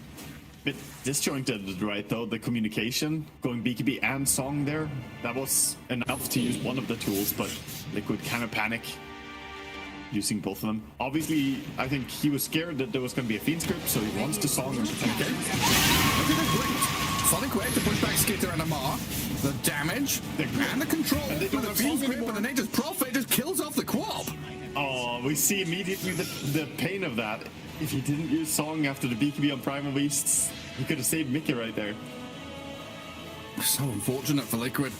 S7: Bit disjointed, right, though, the communication, going BKB and Song there, that was enough to use one of the tools, but Liquid kind of panic using both of them. Obviously, I think he was scared that there was going to be a Fiend script, so he wants to Song and protect it.
S6: Sonic Wave to push back Skitter and Amar. The damage and the control. And they do the Fiend script, but the Nature's Prophet just kills off the Quab.
S7: Oh, we see immediately the pain of that. If he didn't use Song after the BKB on Primal Beasts, he could have saved Mickey right there.
S6: So unfortunate for Liquid.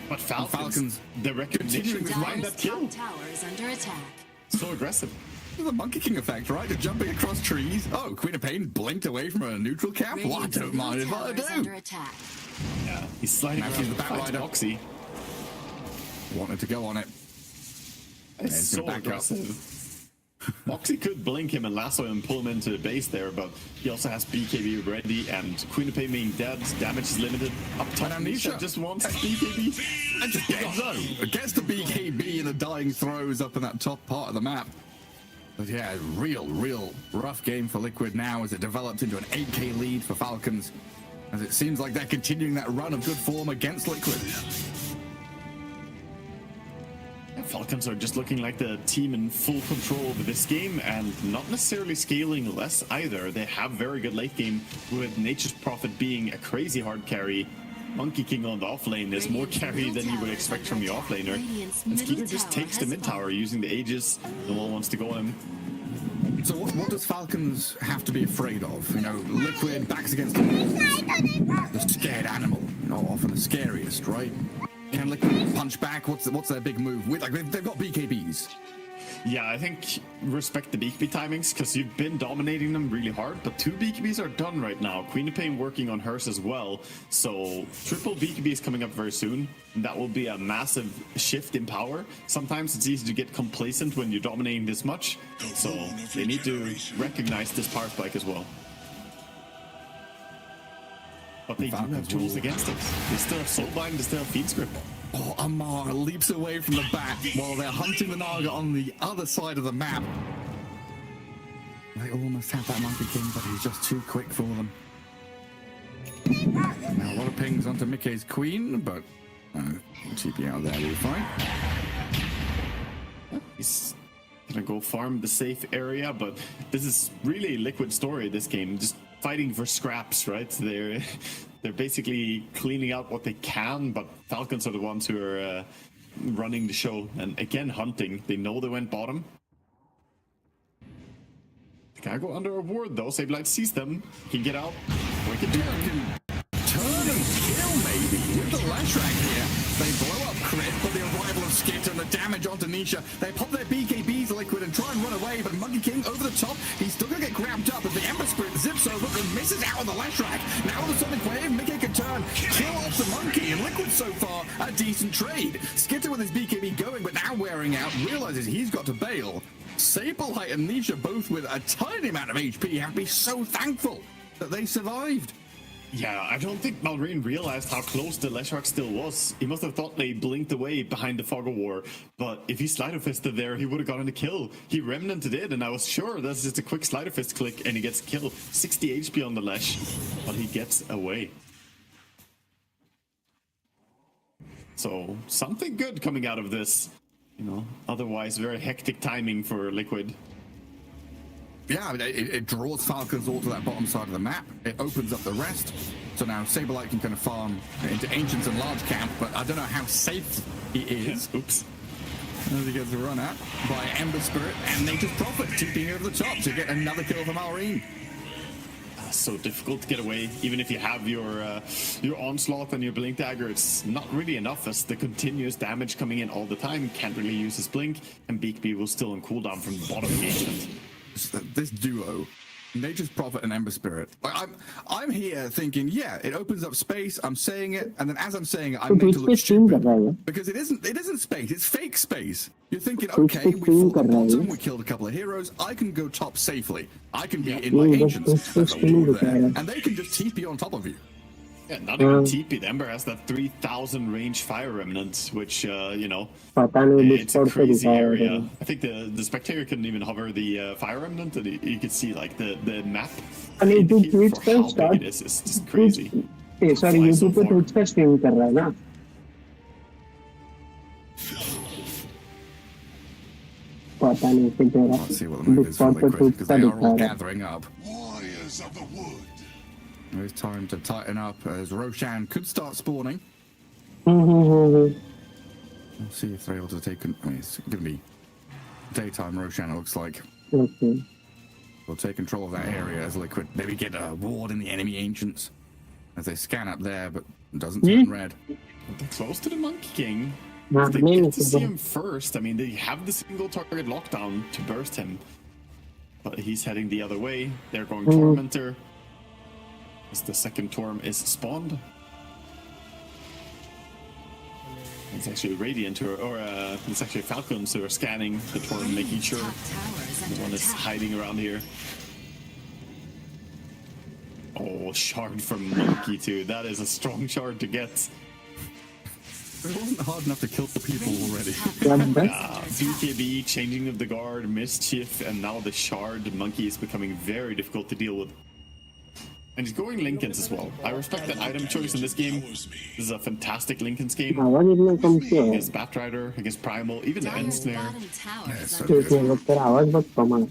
S7: But Falcons, the
S6: continuing
S7: recognition
S6: this
S7: behind
S5: Dire's
S7: that kill.
S5: top tower is under attack.
S7: So aggressive.
S6: The Monkey King effect, right? They're jumping across trees. Oh, Queen of Pain blinked away from a neutral camp. Well, I
S5: Radiant's
S6: don't mind
S5: middle
S6: if I
S5: tower is
S6: do.
S5: under attack.
S7: Yeah, he's sliding
S6: Now
S7: around
S6: she's the
S7: the
S6: Batrider.
S7: Boxy.
S6: Wanted to go on it.
S7: It's
S6: he's
S7: so
S6: gonna back up.
S7: aggressive. Boxy could blink him and lasso him and pull him into the base there, but he also has BKB ready, and Queen of Pain being dead, damage is limited. Up top,
S6: And Amnesia.
S7: Nisha just wants BKB.
S6: And just dead zone. Gets the BKB in the dying throws up in that top part of the map. But yeah, real rough game for Liquid now as it develops into an 8k lead for Falcons. As it seems like they're continuing that run of good form against Liquid.
S7: Falcons are just looking like the team in full control over this game and not necessarily scaling less either. They have very good late game with Nature's Prophet being a crazy hard carry. Monkey King on the off lane is more carry than you would expect from the off laner. And Skeeter just takes the mid tower using the Aegis. No one wants to go on him.
S6: So what does Falcons have to be afraid of? You know, Liquid backs against the wall. The scared animal, you know, often the scariest, right? Can Liquid punch back? What's their big move? Like they've got BKBs.
S7: Yeah, I think respect the BKB timings because you've been dominating them really hard, but 2 BKBs are done right now. Queen of Pain working on hers as well, so triple BKB is coming up very soon. That will be a massive shift in power. Sometimes it's easy to get complacent when you're dominating this much, so they need to recognize this power spike as well. But they do have tools against it. They still have Soulbind, they still have Feed Script.
S6: Oh, Amar leaps away from the bat while they're hunting the Naga on the other side of the map. They almost have that Monkey King, but he's just too quick for them. Now a lot of pings onto Mickey's Queen, but TP out there will be fine.
S7: He's gonna go farm the safe area, but this is really Liquid story, this game. Just fighting for scraps, right? They're basically cleaning out what they can, but Falcons are the ones who are running the show. And again, hunting. They know they went bottom. They gotta go under a ward though. Sableye sees them. He can get out. Wicked turn.
S6: Turn and kill maybe with the Lashrak here. They blow up Crit for the arrival of Skit and the damage onto Nisha. They pop their BKBs Liquid and try and run away, but Monkey King over the top. He's still gonna get grabbed up as the Ember Spirit zips over and misses out on the Lashrak. Now the Sonic Wave, Mickey can turn, kill off the Monkey, and Liquid so far a decent trade. Skitter with his BKB going, but now wearing out, realizes he's got to bail. Sableye and Nisha both with a tiny amount of HP have to be so thankful that they survived.
S7: Yeah, I don't think Malrine realized how close the Leshrac still was. He must have thought they blinked away behind the Fog of War, but if he Slider Fisted there, he would have gotten a kill. He Remnanted it, and I was sure that's just a quick Slider Fist click, and he gets killed. 60 HP on the Lesh, but he gets away. So, something good coming out of this. You know, otherwise very hectic timing for Liquid.
S6: Yeah, I mean, it draws Falcons all to that bottom side of the map. It opens up the rest. So now Sableye can kind of farm into Ancients and Large Camp, but I don't know how safe he is.
S7: Oops.
S6: As he gets run at by Ember Spirit and Nature's Prophet TPing over the top to get another kill from Malrine.
S7: So difficult to get away, even if you have your Onslaught and your Blink Dagger. It's not really enough as the continuous damage coming in all the time. Can't really use his Blink, and BKB will still on cooldown from the bottom engagement.
S6: This duo, Nature's Prophet and Ember Spirit. I'm here thinking, yeah, it opens up space. I'm saying it, and then as I'm saying it, I'm made to look stupid because it isn't space. It's fake space. You're thinking, okay, we fought the bottom, we killed a couple of heroes. I can go top safely. I can be in my Ancients, and they can just TP on top of you.
S7: Yeah, not even TP. The Ember has that 3,000 range Fire Remnant, which, you know, it's a crazy area. I think the Spectator couldn't even hover the Fire Remnant, and you could see, like, the map.
S9: And YouTube
S7: for how big it is. It's just crazy.
S9: Sorry, YouTube पे Twitch का stream कर रहा है ना? पता नहीं कि तेरा
S6: Let's see what the move is for Liquid, because they are all gathering up.
S8: Warriors of the wood.
S6: It's time to tighten up as Roshan could start spawning.
S9: Hmm
S6: Let's see if they're able to take. I mean, it's going to be daytime Roshan, it looks like.
S9: Okay.
S6: will take control of that area as Liquid maybe get a ward in the enemy ancients as they scan up there, but it doesn't turn red.
S7: They're close to the Monkey King.
S9: Nah,
S7: They
S9: main
S7: get to
S9: is
S7: see
S9: the-
S7: him first. I mean, they have the single target lockdown to burst him. But he's heading the other way. They're going Tormentor. As the second Torm is spawned. It's actually Radiant, or it's actually Falcons who are scanning the Torm, making sure
S5: Top tower is
S7: the
S5: under
S7: one is
S5: attack.
S7: hiding around here. Oh, shard from Monkey too. That is a strong shard to get.
S6: It wasn't hard enough to kill the people already.
S7: BKB, changing of the guard, mischief, and now the shard. Monkey is becoming very difficult to deal with. And he's going Linken's as well. I respect that item choice in this game. This is a fantastic Linken's game.
S9: आवाज इतना कम क्यों है?
S7: Against Batrider, against Primal, even the End
S5: Dire's
S7: Snare.
S5: bottom tower is
S6: so
S5: under
S9: ठीक है,
S5: attack.
S9: तेरा आवाज बहुत कम है।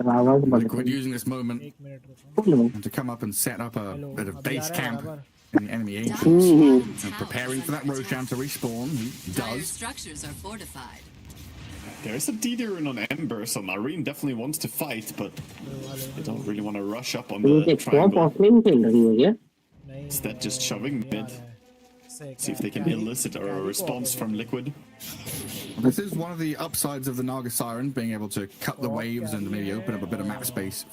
S9: तेरा आवाज बहुत
S6: Liquid
S9: come
S6: using this moment
S9: है।
S6: to come up and set up a bit of base camp in the enemy ancient.
S5: Dire's bottom
S6: And
S5: tower
S6: preparing
S5: is
S6: for that
S5: under
S6: Roshan to
S5: attack.
S6: respawn. He
S5: Dire
S6: does.
S5: structures are fortified.
S7: There's a D rune on Ember, so Marine definitely wants to fight, but they don't really want to rush up on
S9: ये
S7: the
S9: एक top
S7: triangle.
S9: Offline खेल रही है क्या?
S7: Instead, just shoving mid. See if they can elicit a response from Liquid.
S6: This is one of the upsides of the Naga Siren, being able to cut the waves and maybe open up a bit of map space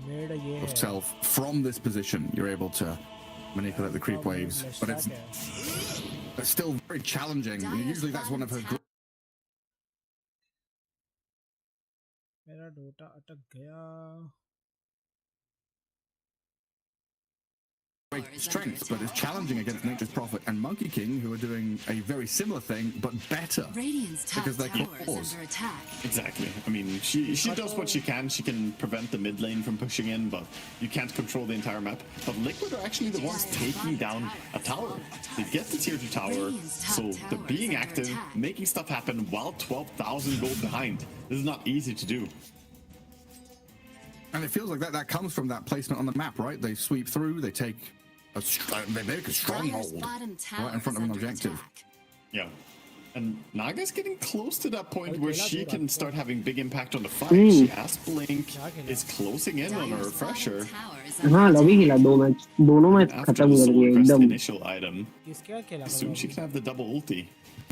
S6: yourself from this position. You're able to manipulate the creep waves, but it's still very challenging. Usually that's one of her
S10: मेरा Dota अटक गया।
S6: great strength, but it's challenging against Nature's Prophet and Monkey King, who are doing a very similar thing, but better.
S5: Radiant's top
S6: Because they're
S5: tower is
S6: cores.
S5: under attack.
S7: Exactly. I mean, she does what she can. She can prevent the mid lane from pushing in, but you can't control the entire map. But Liquid are actually the ones taking down a tower. They get the tier 2 tower, so they're being active, making stuff happen while 12,000 gold behind. This is not easy to do.
S6: And it feels like that comes from that placement on the map, right? They sweep through, they take they make a
S5: Dire's
S6: stronghold
S5: bottom tower
S6: right in front
S5: is
S6: of an
S5: under
S6: objective.
S5: attack.
S7: Yeah. And Naga's getting close to that point where she can start having big impact on the fight. She has Blink, is closing in on a
S5: Dire's
S7: refresher.
S5: bottom tower is under
S9: हाँ lobby खेला दोनों match
S7: After
S9: खत्म
S7: the
S9: कर
S7: Soul
S9: दिए
S7: Crest
S9: एकदम
S7: initial item,
S10: किसके खेला?
S7: soon she can have the double ulti.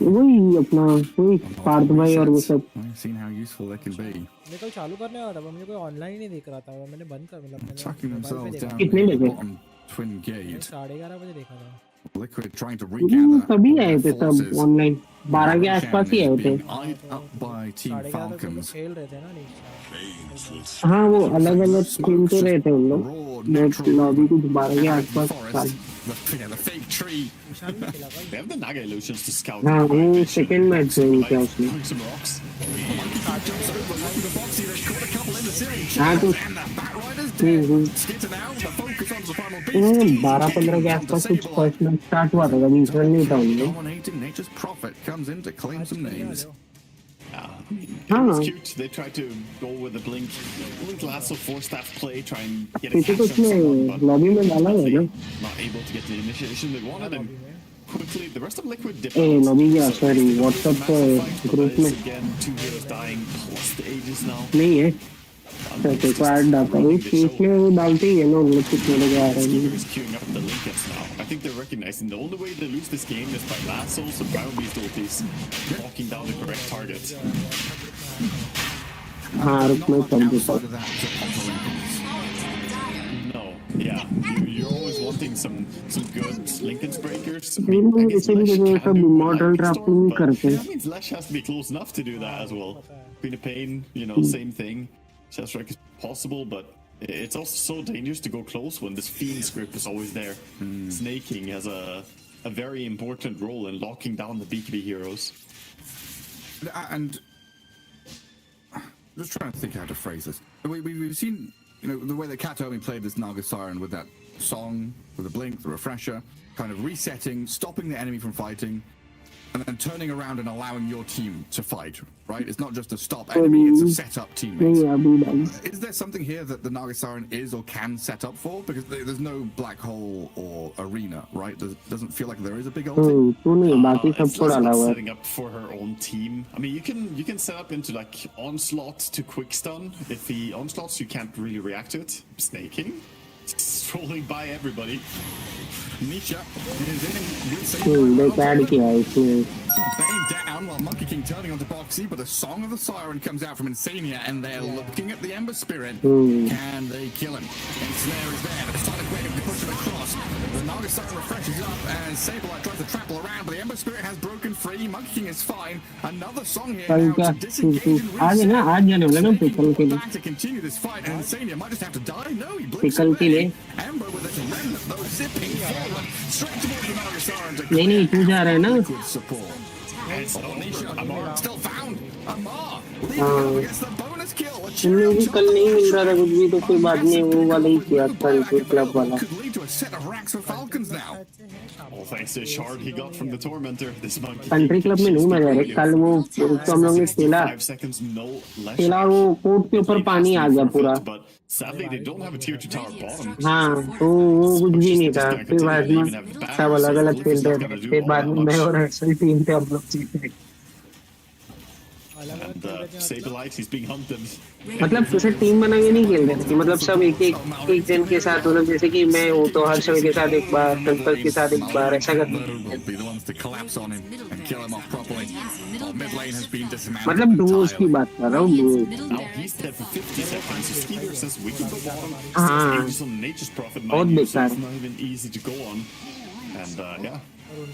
S9: वही अपना वही पार्थ भाई और वो सब
S6: I've seen how useful they can be.
S10: मैं कल चालू करने वाला था, पर मुझे कोई ऑनलाइन ही नहीं देख रहा था, और मैंने बंद कर मतलब मैंने
S6: Tucking
S10: मोबाइल पे
S6: themselves
S10: देखा।
S6: down
S9: कितने
S6: in the
S9: बजे?
S6: bottom twin gate.
S10: 11:30 बजे देखा था।
S6: Liquid trying to regather
S9: सभी
S6: all
S9: आए
S6: their
S9: थे सब
S6: forces.
S9: ऑनलाइन 12 के आसपास ही आए थे
S6: Being eyed up by Team
S10: 11:30 बजे
S6: Falcons.
S10: खेल रहे थे ना नीचे।
S9: हाँ वो अलग अलग टीम तो रहे थे उन लोग बट लॉबी कुछ 12 के
S6: Out in the
S9: आसपास था
S6: forest, the fake tree.
S10: निशान भी खेला भाई।
S7: They have the Naga illusions to scout.
S9: हाँ
S7: the
S9: वो
S7: vision,
S9: सेकंड मैच है उनके
S7: like,
S9: उसमें
S7: throwing some rocks.
S6: Jumps over, looking the boxy, they've caught a couple in the series.
S9: हाँ तो
S6: And the Batriders dead. Skitter now, the focus on the final
S9: उन्होंने
S6: beast.
S9: 12-15 के आसपास कुछ first match start हुआ था कभी इंटरनेट नहीं था उनमें
S6: Dominating Nature's Prophet comes in to claim some names.
S7: It was
S9: हाँ
S7: cute. They tried to go with the blink lasso 4-staff play, try and get a
S9: पीछे
S7: catch
S9: कुछ
S7: on someone,
S9: में
S7: but
S9: लॉबी में डाला है ना
S7: not able to get the initiation they wanted. And quickly, the rest of Liquid dipped
S9: A
S7: out.
S9: Lobby क्या
S7: So
S9: sorry
S7: it's
S9: WhatsApp
S7: a
S9: पे
S7: massive fight, but
S9: group
S7: there
S9: में
S7: is again 2 heroes dying plus the ages now.
S9: नहीं है तो को add डालता है इसमें वो डालते ही है ना उन लोग कितने लोग आ रहे हैं
S7: Is queuing up the Linkets now. I think they're recognizing the only way they lose this game is by lassos and Brown Beast ultis walking down the correct target.
S9: हाँ रुक मैं कर देता
S6: Outside
S9: हूँ
S6: of that, to pop the Lincolns.
S7: No, yeah, you're always wanting some good Lincoln's breakers. I
S9: नहीं,
S7: mean, I guess
S9: इसीलिए
S7: Lesh
S9: वो
S7: can
S9: सब
S7: do
S9: immortal
S7: Lightning
S9: draft
S7: Storm,
S9: नहीं
S7: but
S9: करते
S7: that means Lesh has to be close enough to do that as well. Queen of Pain, you know, same thing. Chest Wreck is possible, but it's also so dangerous to go close when this Fiend script is always there. Snaking has a very important role in locking down the BKB heroes.
S6: And just trying to think how to phrase this. We've seen, you know, the way that Katomi played this Naga Siren with that song, with the blink, the refresher, kind of resetting, stopping the enemy from fighting. and then turning around and allowing your team to fight, right? It's not just a stop enemy, it's a set up teammates. Is there something here that the Naga Siren is or can set up for? Because there's no black hole or arena, right? Doesn't feel like there is a big ulti.
S7: It's less about setting up for her own team. I mean, you can set up into like onslaught to quick stun. If he onslaughts, you can't really react to it. Snaking, strolling by everybody.
S6: Nisha is in with Bane down while Monkey King turning onto Boxy, but the Song of the Siren comes out from Insania and they're looking at the Ember Spirit. Can they kill him? Ensnare is there, but it's time to quick and push him across. The Naga Siren refreshes up and Sableye tries to trample around, but the Ember Spirit has broken free. Monkey King is fine. Another Song here now to disengage and reset. Back to continue this fight, and Insania might just have to die. No, he blinks away. Ember with his remnant though zipping forward straight towards the Naga Siren to liquid support. Amar still found. Amar leading up against the bonus kill.
S9: कल नहीं मिल रहा था कुछ भी तो कोई बात नहीं वो वाला ही किया कंट्री क्लब वाला
S6: Could lead to a set of racks for Falcons now.
S7: All thanks to the shard he got from the Tormentor. This monkey
S9: country club में नहीं मजा है कल वो तो हम लोग ने खेला वो कोर्ट के ऊपर पानी आ गया पूरा
S7: Sadly, they don't have a tier 2 tower bottom.
S9: हाँ तो वो कुछ भी नहीं था फिर बाद में सब अलग अलग खेल रहे थे फिर बाद में मैं और हर्षल टीम थे हम लोग जीते
S7: And Sableye, he's being hunted.
S9: मतलब जैसे टीम बना के नहीं खेल रहे थे मतलब सब एक जन के साथ मतलब जैसे कि मैं हूँ तो हर्षल के साथ एक बार टंकर के साथ एक बार ऐसा करते मतलब डुओस की बात कर रहा हूँ हाँ बहुत बेकार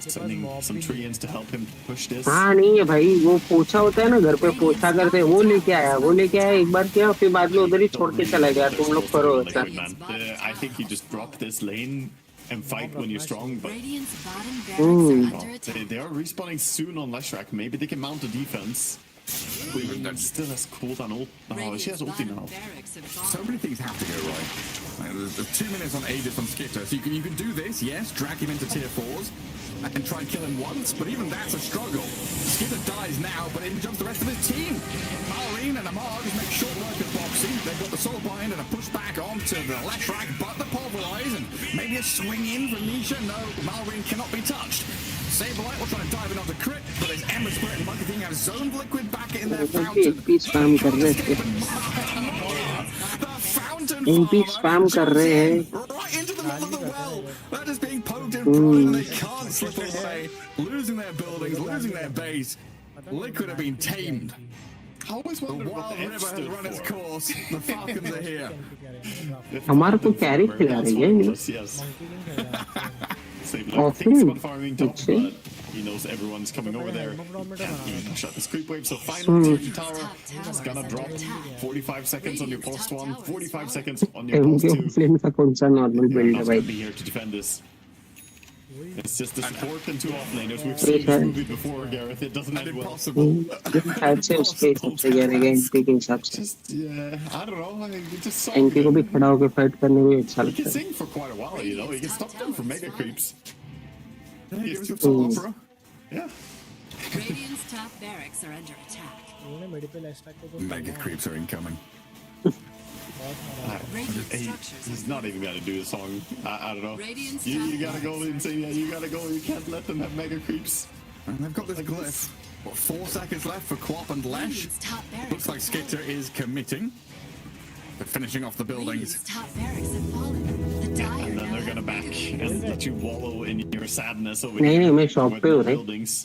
S7: Sending some treants to help him push this.
S9: हाँ नहीं है भाई वो पोछा होता है ना घर पे पोछा करते हैं वो लेके आया एक बार किया फिर बाद में उधर ही छोड़ के चला गया तुम लोग करो ऐसा
S7: I think you just drop this lane and fight when you're strong, but they are respawning soon on Leshrac. Maybe they can mount a defense. That still has cooldown ult. Oh, she has ulti now.
S6: So many things have to go right. There's 2 minutes on Aegis on Skitter, so you can do this, yes, drag him into tier 4s and try and kill him once, but even that's a struggle. Skitter dies now, but in jumps the rest of his team. Malrine and Amar just make short work of Boxy. They've got the soul bind and a push back onto the Leshrac, but the pulverize and maybe a swing in from Nisha. No, Malrine cannot be touched. Sableye will try to dive in onto crit, but his Ember Spirit and Monkey King have zoned liquid back in their fountain.
S9: spam कर रहे थे MP spam कर रहे हैं
S6: Right into the middle of the well. That is being poked in pride and they can't slip away. Losing their buildings, losing their base. Liquid have been tamed. The Wild River has run its course. The Falcons are here.
S9: हमारे को carry खिला रही है
S7: Yes. Sableye thinks about farming top, but he knows everyone's coming over there. He shot this creep wave, so final tier 2 tower is gonna drop. 45 seconds on your post 1, 45 seconds on your post 2.
S9: Flame का कौन सा normal build है
S7: Not
S9: भाई
S7: gonna be here to defend this. It's just the support and 2 offlaners. We've seen this movie before, Gareth. It doesn't end well.
S9: शायद से उसके हिसाब से गिरेगा एमपी के हिसाब से
S7: Yeah, I don't know. I just saw
S9: MP को भी खड़ा होकर फाइट करने में अच्छा
S7: He can
S9: लगता है
S7: sing for quite a while, you know. He can stop them from mega creeps.
S6: Give us a full opera.
S7: Yeah.
S5: Radiant's top barracks are under attack.
S10: उन्होंने मेडिकल एक्सट्रैक्ट को
S6: Mega creeps are incoming.
S5: Radiant structures.
S7: He's not even gonna do the song. I don't know.
S5: Radiant's
S7: You
S5: top
S7: gotta go
S5: barracks.
S7: insane. Yeah, you gotta go. You can't let them have mega creeps.
S6: And they've got this glyph. What, 4 seconds left for Quap and Lesh?
S5: Radiant's top barracks.
S6: Looks like Skitter is committing. They're finishing off the buildings.
S5: Radiant's top barracks have fallen. The dire
S7: And then they're gonna back and let you wallow in your sadness over
S9: नहीं
S7: here
S9: नहीं मैं shop
S7: with
S9: पे हूँ
S7: the
S9: रे
S7: buildings.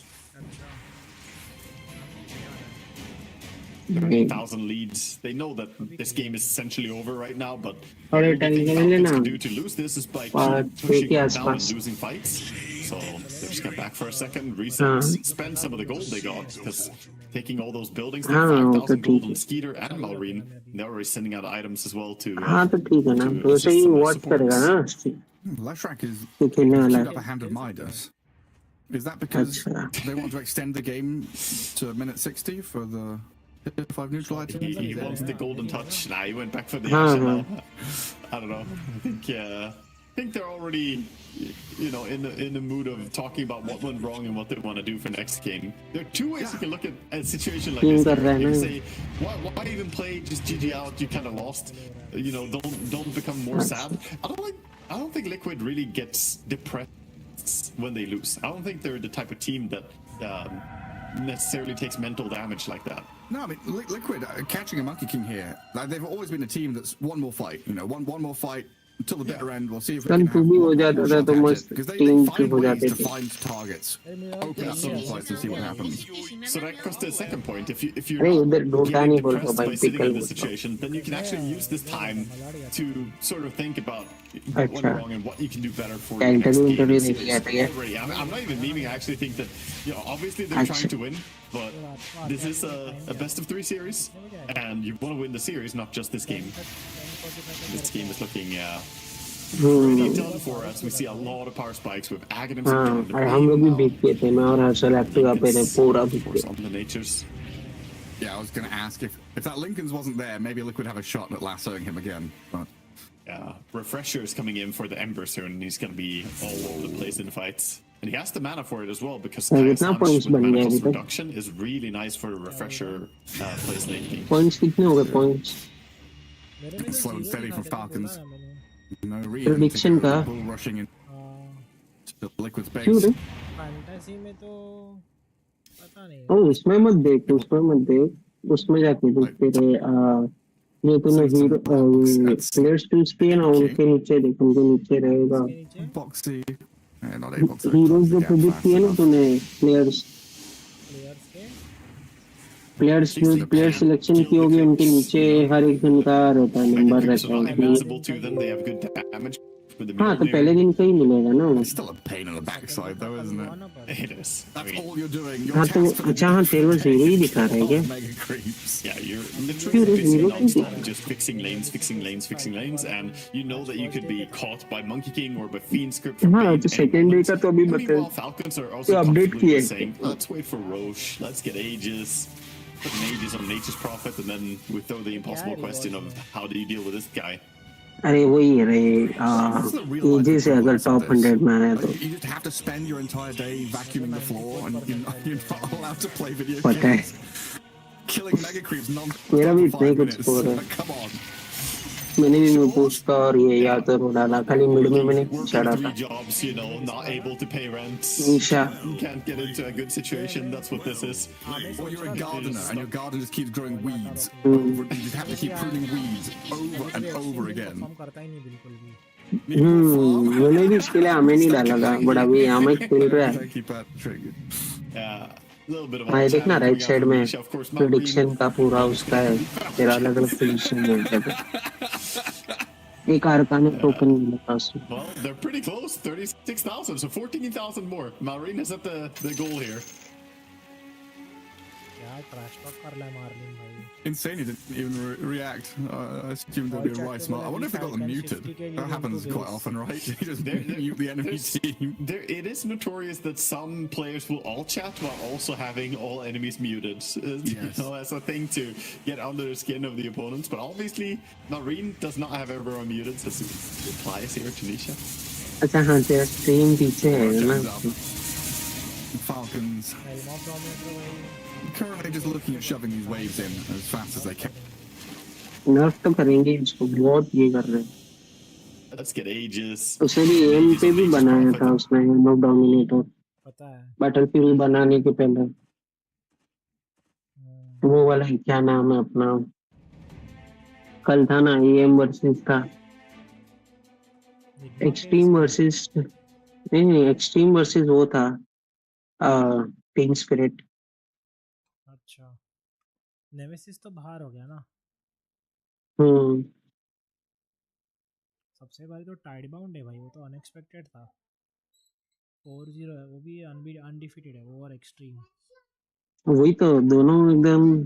S7: 1,000 leads. They know that this game is essentially over right now, but
S9: और
S7: the
S9: time
S7: thing
S9: ले
S7: Falcons
S9: लेना
S7: can do to lose this is by pushing them down and losing fights. So they just get back for a second, reset, spend some of the gold they got, because taking all those buildings, they have 5,000 gold on Skeeter and Malrine. They're already sending out items as well to.
S9: हाँ तो ठीक है ना तो उसे ही watch करेगा ना
S6: Leshrac is
S9: ये खेलने वाला
S6: queued up a hand of Midas. Is that because they want to extend the game to minute 60 for the 5 neutral items?
S7: He wants the golden touch. Nah, he went back for the
S9: हाँ,
S7: Asha now. I don't know. I think think they're already, in the mood of talking about what went wrong and what they want to do for next game. There are two ways you can look at a situation like this. You can say, why even play? Just GG out. You kind of lost. Don't become more sad. I don't think Liquid really gets depressed when they lose. I don't think they're the type of team that necessarily takes mental damage like that.
S6: No, I mean, Liquid catching a Monkey King here. Like, they've always been a team that's one more fight. One more fight until the bitter end. We'll see if we can have because they find ways to find targets, open up some fights and see what happens.
S7: So that goes to the second point. If you're not getting depressed by sitting in this situation, then you can actually use this time to sort of think about what went wrong and what you can do better for your next game. Already, I'm not even memeing. I actually think that obviously they're trying to win, but this is a best of 3 series, and you want to win the series, not just this game. This game is looking pretty done for us. We see a lot of power spikes with Aghanim's on the natures.
S6: Yeah, I was going to ask if that Lincoln's wasn't there, maybe Liquid have a shot at lassoing him again. But
S7: Refresher is coming in for the Ember soon, and he's going to be all over the place in fights. And he has the mana for it as well, because Kaya's with mana cost reduction is really nice for a Refresher place late game.
S9: Points kitne ho gaye points?
S6: Slow and steady from Falcons. No reason
S9: Prediction
S6: to
S9: का
S6: bull rushing in to Liquid's base.
S9: क्यों रे?
S10: Fantasy में तो पता नहीं।
S9: ओ उसमें मत देख, उसमें जाके देख तेरे ये तूने हीरो प्लेयर्स टूल्स पे है ना, उनके नीचे देख, उनके नीचे रहेगा
S6: Boxy, not able to.
S9: Heroes जो प्रेडिक्ट किए ना तूने, प्लेयर सिलेक्शन की होगी, उनके नीचे हर एक दिन का रहता है, नंबर रहता है। हाँ, तो पहले दिन का ही मिलेगा ना।
S6: It's still a pain in the backside though, isn't it?
S7: It is.
S6: That's all you're doing.
S9: हाँ तो अच्छा, हाँ तेरे को हीरो ही दिखा रहे हैं क्या?
S6: Mega creeps.
S7: Yeah, you're literally busy non-stop, just fixing lanes, and you know that you could be caught by Monkey King or by Fiend Script.
S9: हाँ तो सेकेंडरी का तो अभी बता।
S7: Falcons are also comfortably saying, let's wait for Roche, let's get Aegis. Put an Aegis on Nature's Prophet, and then we throw the impossible question of how do you deal with this guy?
S9: अरे वही है रे, Aegis है अगर top 100 में आया तो।
S6: You just have to spend your entire day vacuuming the floor, and you're not allowed to play video
S9: पता है।
S6: games. Killing mega creeps non-stop
S9: मेरा भी
S6: for
S9: इतना
S6: 5
S9: कुछ
S6: minutes.
S9: स्कोर है।
S6: Come on.
S9: मैंने भी मैं पूछता और ये याद तो डाला, खाली मिड में मैंने चढ़ा था।
S7: 3 jobs, not able to pay rent.
S9: Isha.
S7: You can't get into a good situation. That's what this is.
S6: Or you're a gardener, and your garden just keeps growing weeds. You just have to keep pruning weeds over and over again.
S10: Perform करता ही नहीं बिल्कुल भी।
S9: मैंने भी इसके लिए हमें नहीं डाला था, बट अभी हमें खेल रहा है।
S6: Keep that triggered.
S7: A little bit of
S9: हाँ, देखना राइट साइड में
S7: Of course,
S9: प्रेडिक्शन का पूरा उसका है, तेरा अलग अलग प्रेडिक्शन मिलता है। एक आर्कान टोकन मिला उसमें।
S7: Well, they're pretty close. 36,000, so 14,000 more. Malrine is at the goal here.
S10: यार ट्रैश टॉक कर रहा है मार्लिन भाई।
S6: Insane he didn't even react. I assumed there'd be a right smart. I wonder if they got them muted. That happens quite often, right? You just mute the enemy team.
S7: It is notorious that some players will all chat while also having all enemies muted.
S6: Yes.
S7: As a thing to get under the skin of the opponents. But obviously, Malrine does not have everyone muted. So it applies here to Nisha.
S9: अच्छा हाँ, तेरा stream पीछे है ना।
S6: Falcons
S10: Elm of dominator भाई।
S6: currently just looking at shoving these waves in as fast as they can.
S9: नर्फ तो करेंगे इसको, बहुत ये कर रहे हैं।
S7: Let's get Aegis.
S9: उसे भी एम पे भी बनाया था उसने, एम ऑफ डोमिनेटर।
S10: पता है।
S9: बैटलफील्ड बनाने के पहले वो वाला क्या नाम है अपना, कल था ना एम वर्सेस था, एक्सट्रीम वर्सेस, नहीं एक्सट्रीम वर्सेस वो था टीम स्पिरिट।
S10: अच्छा नेमेसिस तो बाहर हो गया ना। सबसे पहले तो टाइडबाउंड है भाई, वो तो अनएक्सपेक्टेड था। 4-0 है, वो भी अनडिफीटेड है, वो और एक्सट्रीम।
S9: वही तो दोनों एकदम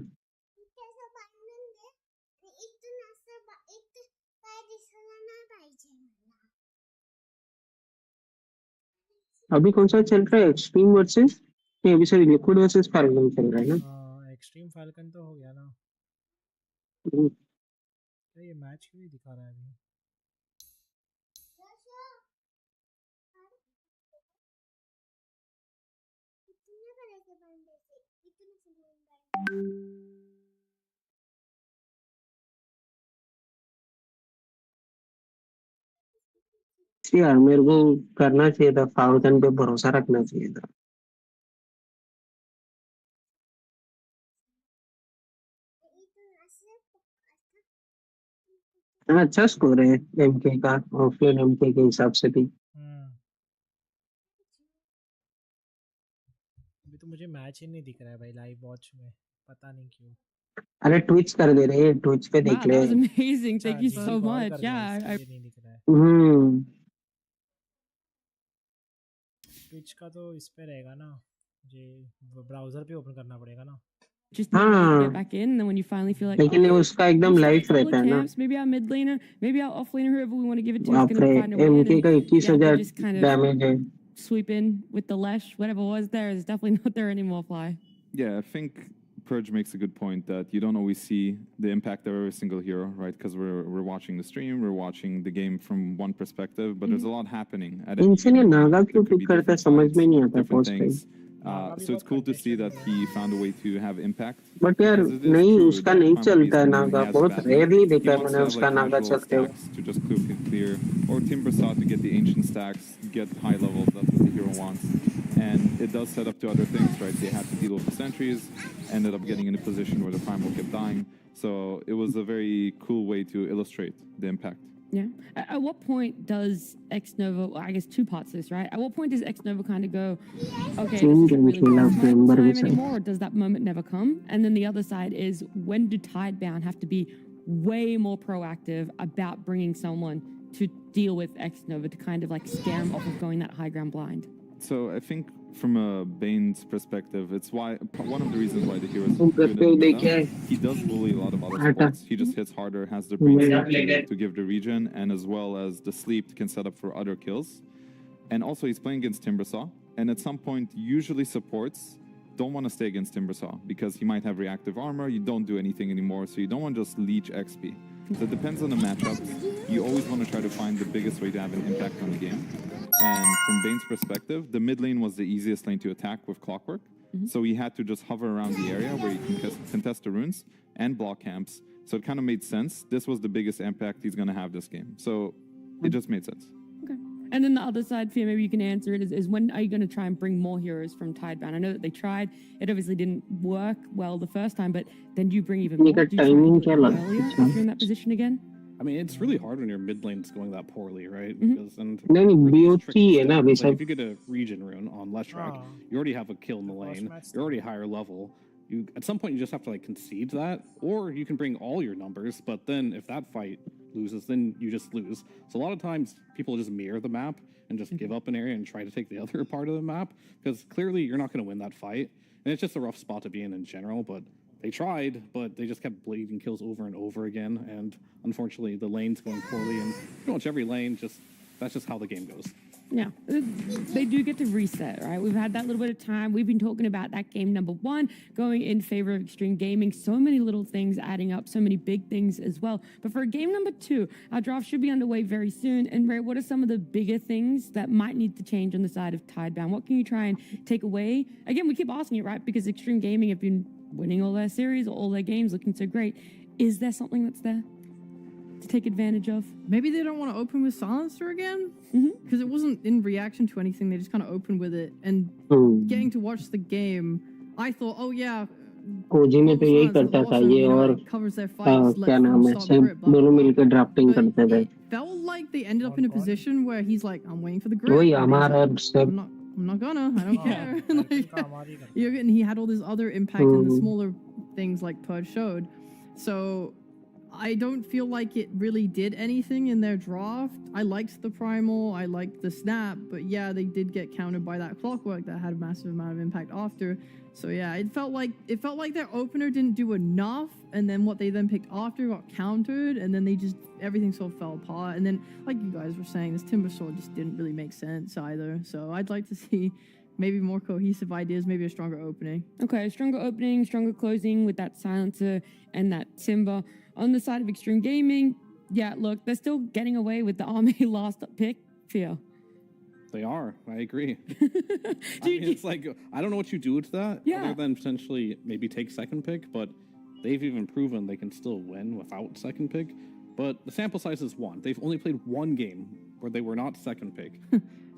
S9: अभी कौन सा चल रहा है, एक्सट्रीम वर्सेस नहीं, अभी सॉरी लिक्विड वर्सेस फैल्कन चल रहा है ना।
S10: एक्सट्रीम फैल्कन तो हो गया ना। तो ये मैच क्यों नहीं दिखा रहा है अभी?
S9: यार मेरे को करना चाहिए था, फाल्कन पे भरोसा रखना चाहिए था। हाँ, अच्छा स्कोर है एमके का, ऑफलाइन एमके के हिसाब से भी।
S10: अभी तो मुझे मैच ही नहीं दिख रहा है भाई लाइव वॉच में, पता नहीं क्यों।
S9: अरे ट्विच कर दे रहे हैं, ट्विच पे
S2: Wow,
S9: देख
S2: that
S9: ले।
S2: was amazing.
S10: अच्छा
S2: Thank you
S10: ji
S2: so
S10: call
S2: much.
S10: कर दिया
S2: Yeah,
S10: इसलिए नहीं दिख रहा है। ट्विच का तो इस पे रहेगा ना, मुझे ब्राउजर पे ओपन करना पड़ेगा ना।
S2: just need to get back in, and then when you finally feel like,
S9: लेकिन
S2: okay,
S9: उसका एकदम
S2: we've seen a
S9: life
S2: couple
S9: रहता
S2: of
S9: है ना।
S2: camps, maybe our mid laner, maybe our off laner, whoever we want to give it to is
S9: बाप
S2: going
S9: रे,
S2: to find a way in,
S9: MK का
S2: and
S9: 21,000
S2: they just kind of
S9: damage है।
S2: sweep in with the Lesh. Whatever was there is definitely not there anymore, Fly.
S4: Yeah, I think Purge makes a good point that you don't always see the impact of every single hero, right? Because we're watching the stream, we're watching the game from one perspective, but there's a lot happening at any
S9: इनसे ने
S4: given
S9: Naga
S4: moment.
S9: क्यों
S4: There could
S9: pick
S4: be
S9: करता है,
S4: different
S9: समझ
S4: fights,
S9: में नहीं आता
S4: different
S9: post पे।
S4: things. So it's cool to see that he found a way to have impact.
S9: But यार
S4: Because it is
S9: नहीं,
S4: true
S9: उसका
S4: that
S9: नहीं
S4: Primal
S9: चलता है
S4: Beast,
S9: Naga,
S4: when he has
S9: बहुत
S4: bad luck,
S9: रेयरली
S4: he
S9: देखा है
S4: wants
S9: मैंने
S4: to have
S9: उसका
S4: like
S9: नागा
S4: casual
S9: चलते हुए।
S4: stacks to just quickly clear, or Timbersaw to get the ancient stacks, get high levels. That's what the hero wants, and it does set up to other things, right? They had to deal with the sentries, ended up getting in a position where the Primal kept dying. So it was a very cool way to illustrate the impact.
S2: Yeah. At what point does X-Nova, well, I guess two parts to this, right? At what point does X-Nova kind of go, okay, this isn't really worth my time anymore, or does that moment never come? And then the other side is, when do Tidebound have to be way more proactive about bringing someone to deal with X-Nova to kind of like scare him off of going that high ground blind?
S4: So I think from a Bane's perspective, it's why one of the reasons why the hero is good at Dota. He does bully a lot of other supports. He just hits harder, has the brain to give the region, and as well as the sleep can set up for other kills. And also he's playing against Timbersaw, and at some point usually supports don't want to stay against Timbersaw because he might have reactive armor, you don't do anything anymore, so you don't want to just leech XP. So it depends on the matchups. You always want to try to find the biggest way to have an impact on the game. And from Bane's perspective, the mid lane was the easiest lane to attack with Clockwork. So he had to just hover around the area where he can contest the runes and block camps. So it kind of made sense. This was the biggest impact he's going to have this game. So it just made sense.
S2: Okay. And then the other side, Fia, maybe you can answer it, is when are you going to try and bring more heroes from Tidebound? I know that they tried. It obviously didn't work well the first time, but then do you bring even more? Do you try and do it earlier if you're in that position again?
S1: I mean, it's really hard when your mid lane's going that poorly, right? Because then
S9: नहीं BOT है ना अभी
S1: like
S9: सब।
S1: if you get a region rune on Leshrac, you already have a kill in the lane. You're already higher level. You at some point you just have to like concede that, or you can bring all your numbers. But then if that fight loses, then you just lose. So a lot of times people just mirror the map and just give up an area and try to take the other part of the map because clearly you're not going to win that fight, and it's just a rough spot to be in general. But they tried, but they just kept bleeding kills over and over again, and unfortunately the lane's going poorly, and pretty much every lane that's just how the game goes.
S2: Yeah, they do get to reset, right? We've had that little bit of time. We've been talking about that game number one going in favor of Extreme Gaming. So many little things adding up, so many big things as well. But for game number two, our draft should be underway very soon. And Ray, what are some of the bigger things that might need to change on the side of Tidebound? What can you try and take away? Again, we keep asking it, right? Because Extreme Gaming have been winning all their series, all their games, looking so great. Is there something that's there to take advantage of?
S3: Maybe they don't want to open with Silencer again? Because it wasn't in reaction to anything. They just kind of opened with it. And getting to watch the game, I thought, oh yeah,
S9: कोजी में तो यही करता था ये, और क्या नाम है, सब दोनों मिलकर ड्राफ्टिंग करते थे।
S3: Felt like they ended up in a position where he's like, I'm waiting for the grip.
S9: वही हमारा सब।
S3: I'm not gonna, I don't care. And he had all this other impact in the smaller things like Purge showed. So I don't feel like it really did anything in their draft. I liked the Primal, I liked the Snap, but yeah, they did get countered by that Clockwork that had a massive amount of impact after. So yeah, it felt like their opener didn't do enough, and then what they then picked after got countered, and then everything sort of fell apart. And then, like you guys were saying, this Timbersaw just didn't really make sense either. So I'd like to see maybe more cohesive ideas, maybe a stronger opening.
S2: Okay, stronger opening, stronger closing with that Silencer and that Timber. On the side of Extreme Gaming, yeah, look, they're still getting away with the army last pick. Fio.
S1: They are. I agree. It's like, I don't know what you do with that, other than potentially maybe take second pick, but they've even proven they can still win without second pick. But the sample size is 1. They've only played 1 game where they were not second pick.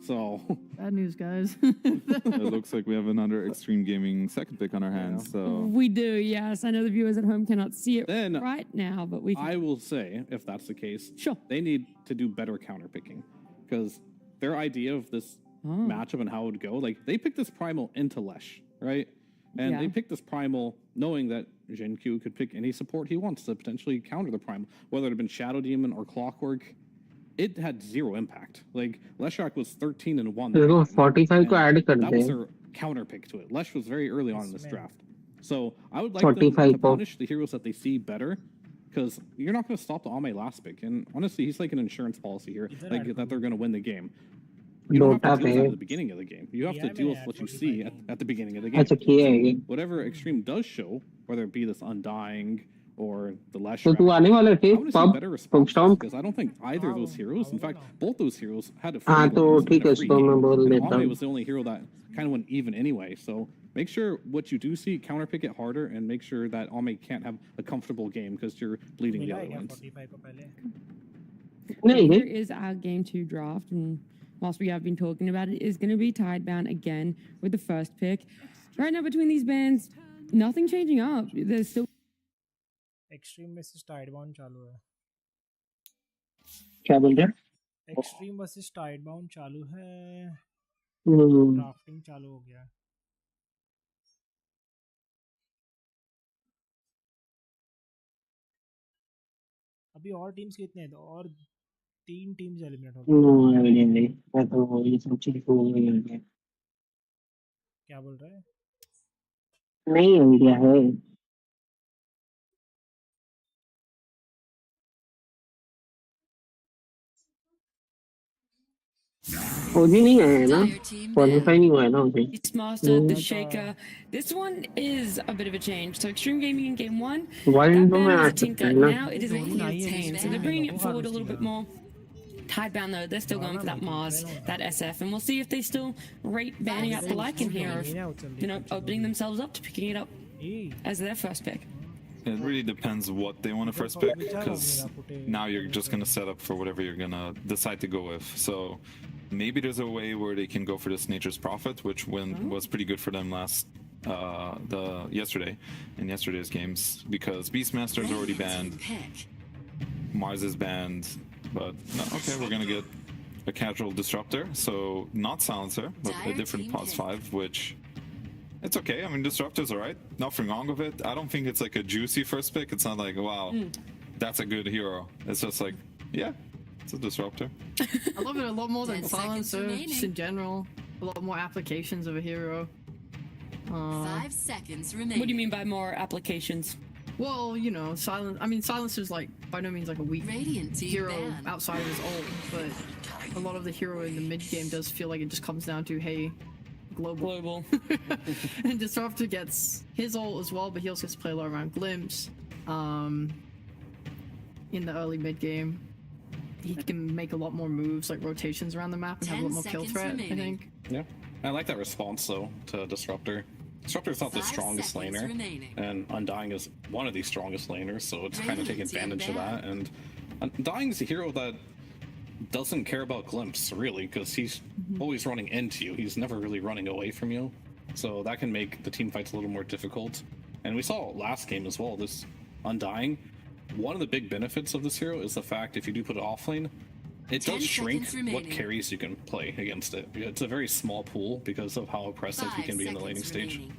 S1: So
S3: bad news, guys.
S4: It looks like we have another Extreme Gaming second pick on our hands. So
S2: We do, yes. I know the viewers at home cannot see it
S1: Then
S2: right now, but we can.
S1: I will say, if that's the case,
S2: Sure.
S1: they need to do better counter picking, because their idea of this matchup and how it would go, like they picked this primal into Lesh, right? And they picked this primal knowing that Jinkyu could pick any support he wants to potentially counter the primal, whether it had been Shadow Demon or Clockwork. It had 0 impact. Like Leshak was 13-1.
S9: देखो 45 को add कर
S1: That
S9: they
S1: was their counter pick to it. Lesh was very early on in this draft. So I would like
S9: 45
S1: them to
S9: po.
S1: punish the heroes that they see better, because you're not going to stop the Ame last pick. And honestly, he's like an insurance policy here, like that they're going to win the game. You don't have to deal with that at the beginning of the game. You have to deal with what you see at the beginning of the game.
S9: अच्छा किया है ये
S1: Whatever Extreme does show, whether it be this Undying or the Lesh,
S9: तो तू आने वाले थे
S1: I want to see
S9: pub
S1: better responses,
S9: stomp
S1: because I don't think either of those heroes, in fact, both those heroes had a
S9: हाँ तो ठीक है इसको मैं बोल
S1: and
S9: देता
S1: Ame
S9: हूँ
S1: was the only hero that kind of went even anyway. So make sure what you do see, counter pick it harder, and make sure that Ame can't have a comfortable game because you're bleeding the
S10: मिला है
S1: other
S10: क्या
S1: ones.
S10: 45 को पहले
S9: नहीं
S2: Here is our game 2 draft, and whilst we have been talking about it, is going to be Tidebound again with the first pick. Right now, between these bands, nothing changing up. There's still
S10: extreme versus Tidebound चालू है
S9: क्या बोल रहे
S10: extreme versus Tidebound चालू है
S9: हैं
S10: drafting चालू हो गया अभी और टीम्स कितने हैं और 3 टीम्स एलिमिनेट हो गए
S9: नो आइडिया नहीं मैं तो ये सब चीज को नहीं है
S10: क्या बोल रहा है
S9: नहीं आइडिया है ओजी नहीं आया है ना क्वालिफाई नहीं हुआ है ना ओजी
S2: Beastmaster, the Shaker. This one is a bit of a change. So Extreme Gaming in game 1,
S9: Wild
S2: that
S9: में
S2: band
S9: आ
S2: was a
S9: सकते
S2: Tinker.
S9: हैं ना
S2: Now it is a Tame. So they're bringing it forward a little bit more. Tidebound though, they're still going for that Mars, that SF, and we'll see if they still rate banning out the Lycan here, of opening themselves up to picking it up as their first pick.
S4: it really depends what they want to first pick, because now you're just going to set up for whatever you're going to decide to go with. So maybe there's a way where they can go for this Nature's Prophet, which was pretty good for them yesterday in yesterday's games, because Beastmaster is already banned, Mars is banned, but no, okay, we're gonna get a casual disruptor, so not silencer, but a different plus 5, which it's okay. I mean, disruptor's alright, nothing wrong with it. I don't think it's like a juicy first pick. It's not like, wow, that's a good hero. It's just like, yeah, it's a disruptor.
S3: I love it a lot more than
S5: 10 seconds
S3: Silencer,
S5: remaining.
S3: just in general. A lot more applications of a hero.
S5: 5 seconds remaining.
S2: What do you mean by more applications?
S3: Well, Silencer's like by no means like a weak
S5: Radiant team
S3: hero
S5: ban.
S3: outside of his ult, but a lot of the hero in the mid game does feel like it just comes down to, hey, global. And Disruptor gets his ult as well, but he also gets to play a lot around Glimpse. In the early mid game, he can make a lot more moves, like rotations around the map, and have a lot
S5: 10
S3: more kill
S5: seconds
S3: threat.
S5: remaining.
S3: I think.
S1: Yeah, I like that response though to Disruptor. Disruptor's not the
S5: 5
S1: strongest
S5: seconds
S1: laner,
S5: remaining.
S1: and Undying is one of the strongest laners, so it's kind of taking
S5: Radiant
S1: advantage of
S5: team
S1: that. And Undying's a hero that doesn't care about Glimpse, really, because he's always running into you. He's never really running away from you. So that can make the team fights a little more difficult. And we saw last game as well, this Undying. One of the big benefits of this hero is the fact if you do put it offlane, it
S5: 10
S1: does shrink
S5: seconds remaining.
S1: what carries you can play against it. It's a very small pool because of how oppressive he
S5: 5
S1: can be in the laning
S5: seconds
S1: stage.
S5: remaining.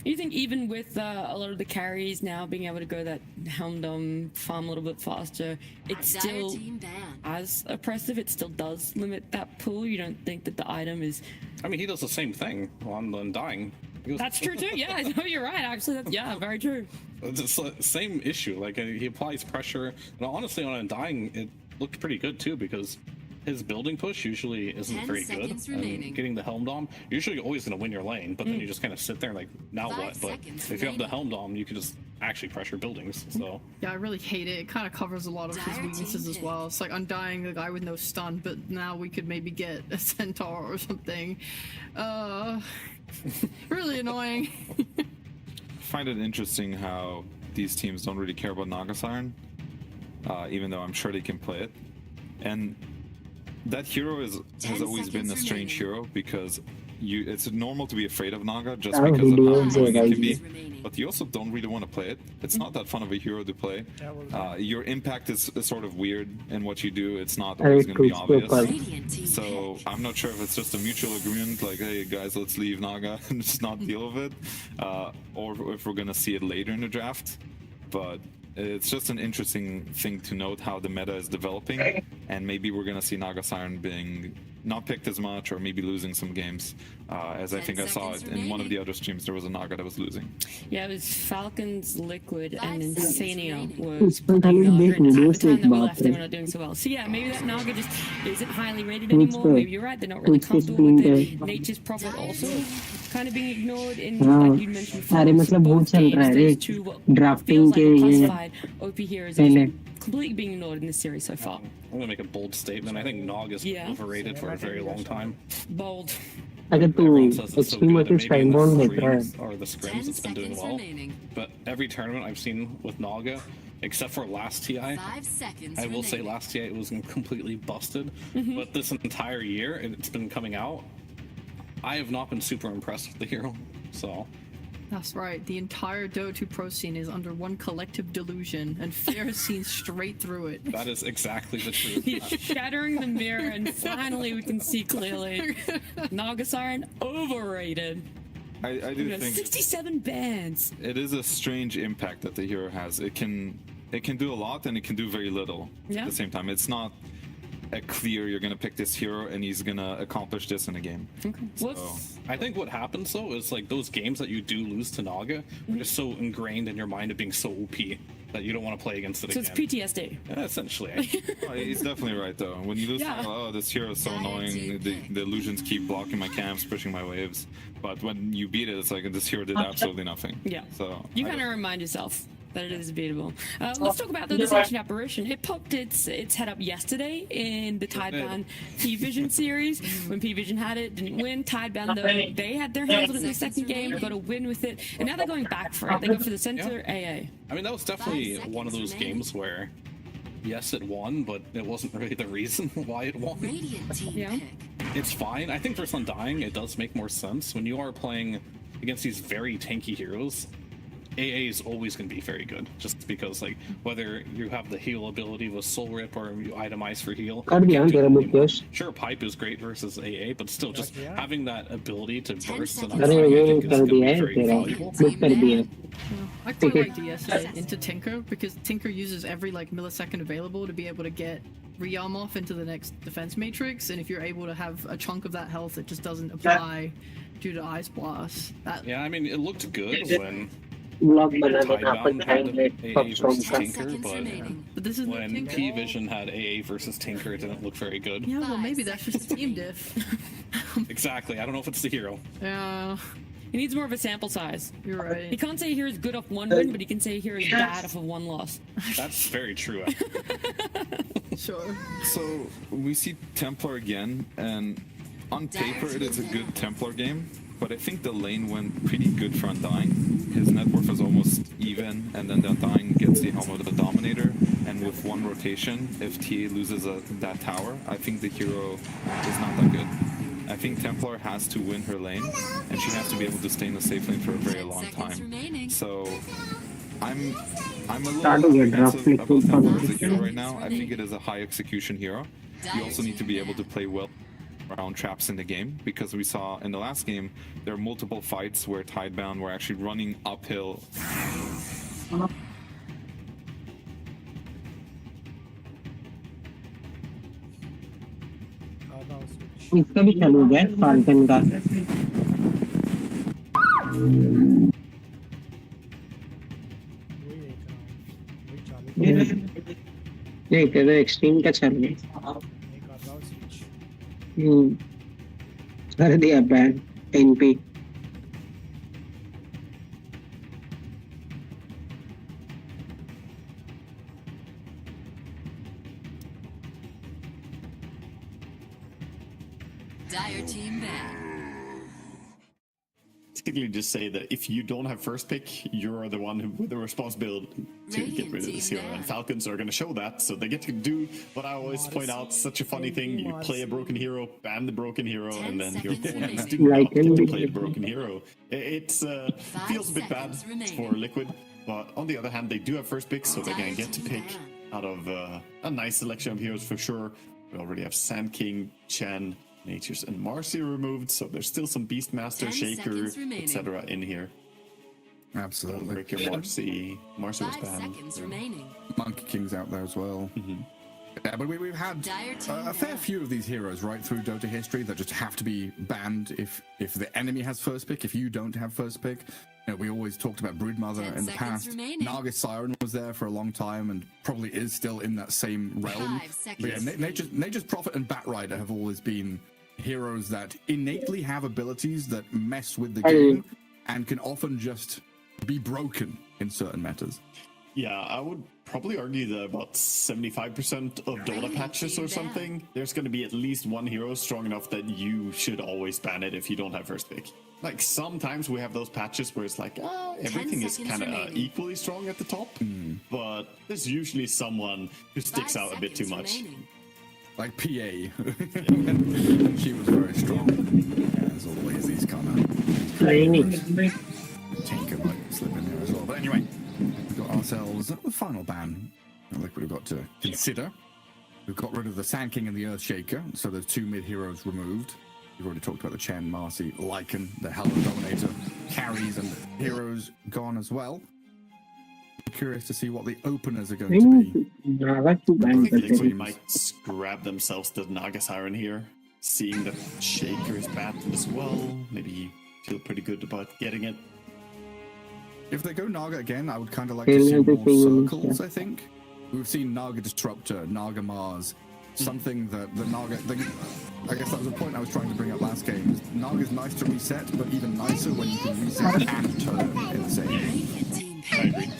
S2: You think even with a lot of the carries now being able to go that Helmdom farm a little bit faster, it's
S5: Dire
S2: still
S5: team ban.
S2: as oppressive? It still does limit that pool? You don't think that the item is...
S1: I mean, he does the same thing on the Undying.
S2: That's true too, yeah. No, you're right, actually. That's, yeah, very true.
S1: It's the same issue. Like, he applies pressure. And honestly, on Undying, it looked pretty good too, because his building push usually isn't
S5: 10
S1: very good.
S5: seconds remaining.
S1: And getting the Helm Dom, you're usually always going to win your lane, but then you just kind of sit there and like, now
S5: 5
S1: what? But
S5: seconds
S1: if you have the
S5: remaining.
S1: Helm Dom, you can just actually pressure buildings. So
S3: Yeah, I really hate it. It kind of covers a lot of his weaknesses as well. It's like undying the guy with no stun, but now we could maybe get a centaur or something. Really annoying.
S4: I find it interesting how these teams don't really care about Naga Siren, even though I'm sure they can play it. And that hero has always been a strange hero because it's normal to be afraid of Naga just because of how annoying it can be, but you also don't really want to play it. It's not that fun of a hero to play. Your impact is sort of weird in what you do. It's not always going to be obvious. So I'm not sure if it's just a mutual agreement, like, hey guys, let's leave Naga and just not deal with it, or if we're going to see it later in the draft. But it's just an interesting thing to note how the meta is developing, and maybe we're going to see Naga Siren being not picked as much, or maybe losing some games, as I think I saw it in one of the other streams. There was a Naga that was losing.
S2: Yeah, it was Falcons, Liquid, and Insanio was playing Naga, and at the time that we left, they were not doing so well. So yeah, maybe that Naga just isn't highly rated anymore. Maybe you're right, they're not really comfortable with it. Nature's Prophet also kind of being ignored in, like you mentioned before, both games, those two what feels like classified OP heroes completely being ignored in this series so far.
S1: I'm gonna make a bold statement. I think Nog is overrated for a very long time.
S2: Bold.
S1: Everyone says it's so good, and maybe in the scrims or the scrims it's been doing well. But every tournament I've seen with Naga, except for last TI, I will say last TI it was completely busted. But this entire year, it's been coming out, I have not been super impressed with the hero. So
S3: that's right. The entire Dota 2 pro scene is under one collective delusion, and Fair has seen straight through it.
S1: That is exactly the truth.
S2: He's shattering the mirror, and finally we can see clearly. Naga Siren overrated.
S4: I do think
S2: 67 bans.
S4: It is a strange impact that the hero has. It can do a lot, and it can do very little at the same time. It's not a clear you're gonna pick this hero and he's gonna accomplish this in a game.
S2: Okay.
S4: So,
S1: I think what happens though is like those games that you do lose to Naga are just so ingrained in your mind of being so OP that you don't want to play against it again.
S2: So it's PTSD.
S1: Yeah, essentially.
S4: he's definitely right though. When you lose, oh, this hero is so annoying. The illusions keep blocking my camps, pushing my waves. But when you beat it, it's like this hero did absolutely nothing.
S2: Yeah.
S4: So
S2: you kind of remind yourself that it is beatable. Let's talk about the Dissension Apparition. It popped its head up yesterday in the Tidebound PVISION series. When PVISION had it, didn't win. Tidebound, though, they had their hands on it in the second game, got a win with it, and now they're going back for it. They go for the center AA.
S1: I mean, that was definitely one of those games where, yes, it won, but it wasn't really the reason why it won.
S2: Yeah.
S1: It's fine. I think for Undying, it does make more sense. When you are playing against these very tanky heroes, AA is always going to be very good, just because, like, whether you have the heal ability with Soul Rip or you itemize for heal. Sure, Pipe is great versus AA, but still, just having that ability to burst and is going to be very valuable.
S3: I quite like DSA into Tinker, because Tinker uses every like millisecond available to be able to get Realm off into the next defense matrix, and if you're able to have a chunk of that health, it just doesn't apply due to Ice Blast.
S1: Yeah, I mean, it looked good when Tidebound had AA versus Tinker, but
S3: this is
S1: when PVISION had AA versus Tinker, it didn't look very good.
S3: Yeah, well, maybe that's just a team diff.
S1: Exactly. I don't know if it's the hero.
S3: Yeah.
S2: He needs more of a sample size.
S3: You're right.
S2: He can't say hero's good off one win, but he can say hero's bad off of one loss.
S1: That's very true.
S3: Sure.
S4: So we see Templar again, and on paper it is a good Templar game, but I think the lane went pretty good for Undying. His net worth is almost even, and then the Undying gets the helm of the Dominator, and with one rotation, if TA loses that tower, I think the hero is not that good. I think Templar has to win her lane, and she has to be able to stay in the safe lane for a very long time. So I'm a little apprehensive about Templar as a hero right now. I think it is a high execution hero. You also need to be able to play well around traps in the game, because we saw in the last game there are multiple fights where Tidebound were actually running uphill.
S9: इसका भी चालू हो गया falcon का नहीं तेरा extreme का चालू है कर दिया ban 10p
S5: Dire team ban.
S7: Typically just say that if you don't have first pick, you're the one with the responsibility to get rid of this hero. And Falcons are going to show that, so they get to do what I always point out, such a funny thing. You play a broken hero, ban the broken hero, and then your opponents do not get to play the broken hero. It feels a bit bad for Liquid, but on the other hand, they do have first pick, so they're going to get to pick out of a nice selection of heroes for sure. We already have Sand King, Chen, Natures, and Marcy removed, so there's still some Beastmaster, Shaker, etc. in here.
S6: Absolutely.
S7: Breaker, Marcy was
S5: 5
S7: banned.
S5: seconds remaining.
S6: Monkey King's out there as well. Yeah, but we've had a fair few of these heroes right through Dota history that just have to be banned if the enemy has first pick. If you don't have first pick, you know, we always talked about Broodmother in the past.
S5: remaining.
S6: Naga Siren was there for a long time and probably is still in that same realm.
S5: 5
S6: But yeah,
S5: seconds.
S6: Nature's Prophet and Batrider have always been heroes that innately have abilities that mess with the game and can often just be broken in certain metas.
S7: Yeah, I would probably argue that about 75% of Dota patches or something, there's going to be at least one hero strong enough that you should always ban it if you don't have first pick. Like, sometimes we have those patches where it's like, everything is kind of equally strong at the top, but there's usually someone who sticks out a bit too much.
S6: Like PA. And she was very strong. Yeah, as always, these kind of Tinker might slip in there as well. But anyway, we've got ourselves the final ban. Like we've got to consider. We've got rid of the Sand King and the Earth Shaker, so there's 2 mid heroes removed. We've already talked about the Chen, Marcy, Lycan, the Hell Dominator, carries, and heroes gone as well. I'm curious to see what the openers are going to be.
S7: I think Liquid might grab themselves the Naga Siren here, seeing that Shaker is bad as well. Maybe feel pretty good about getting it.
S6: If they go Naga again, I would kind of like to see more circles, I think. We've seen Naga Disruptor, Naga Mars, something that the Naga... I guess that was a point I was trying to bring up last game. Naga's nice to reset, but even nicer when you can reset and turn in the same game.
S7: I agree.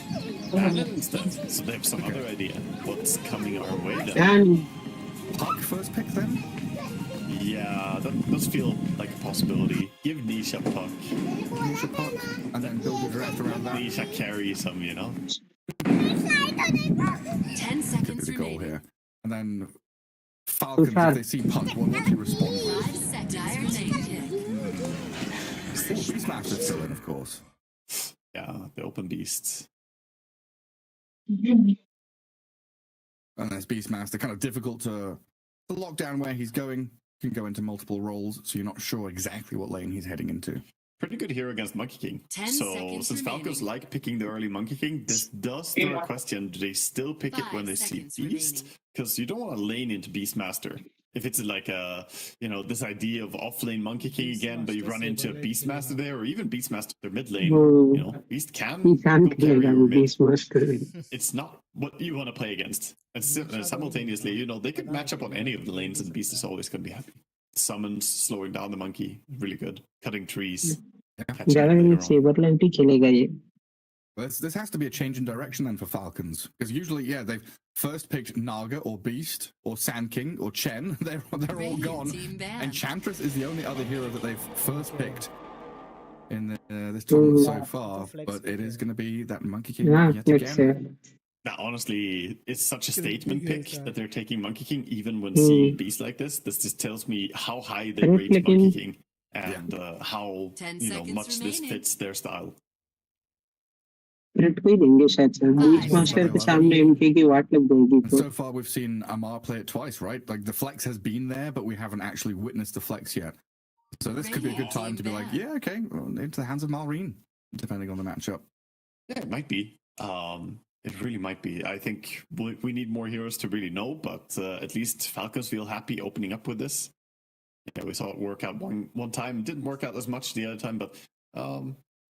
S7: And instead, so they have some other idea. What's coming our way then?
S6: Puck first pick then?
S7: Yeah, that does feel like a possibility. Give Nisha Puck.
S6: Nisha Puck, and then build a draft around that.
S7: Nisha carry some, you know?
S5: 10 seconds
S6: Could be the goal
S5: remaining.
S6: here. And then Falcons, if they see Puck, what would you respond
S5: 5
S6: with?
S5: seconds remaining.
S6: Beastmaster's still in, of course.
S7: Yeah, the open beasts.
S6: And there's Beastmaster, kind of difficult to lock down where he's going. Can go into multiple roles, so you're not sure exactly what lane he's heading into.
S7: Pretty good hero against Monkey King.
S5: 10
S7: so
S5: seconds
S7: since Falcons
S5: remaining.
S7: like picking the early Monkey King, this does throw a question: do they still pick it
S5: 5
S7: when they see
S5: seconds
S7: Beast?
S5: remaining.
S7: Because you don't want to lane into Beastmaster. If it's like a, you know, this idea of off-lane Monkey King again, but you run into a Beastmaster there, or even Beastmaster mid lane, you know, Beast can go carry your mid. It's not what you want to play against. And simultaneously, you know, they could match up on any of the lanes, and Beast is always going to be happy. Summons, slowing down the Monkey, really good. Cutting trees.
S6: This has to be a change in direction then for Falcons, because usually, yeah, they've first picked Naga or Beast or Sand King or Chen. They're all gone. And Chantress is the only other hero that they've first picked in this tournament so far. But it is going to be that Monkey King yet again.
S7: Now, honestly, it's such a statement pick that they're taking Monkey King, even when seeing Beast like this. This just tells me how high they rate Monkey King and how
S5: 10
S7: you know
S5: seconds
S7: much this
S5: remaining.
S7: fits their style.
S9: And
S6: So far, we've seen Amar play it twice, right? Like the flex has been there, but we haven't actually witnessed the flex yet. So this could be a good time to be like, yeah, okay, well, into the hands of Malrine, depending on the matchup.
S7: Yeah, it might be. It really might be. I think we need more heroes to really know, but at least Falcons feel happy opening up with this. Yeah, we saw it work out one time. It didn't work out as much the other time, but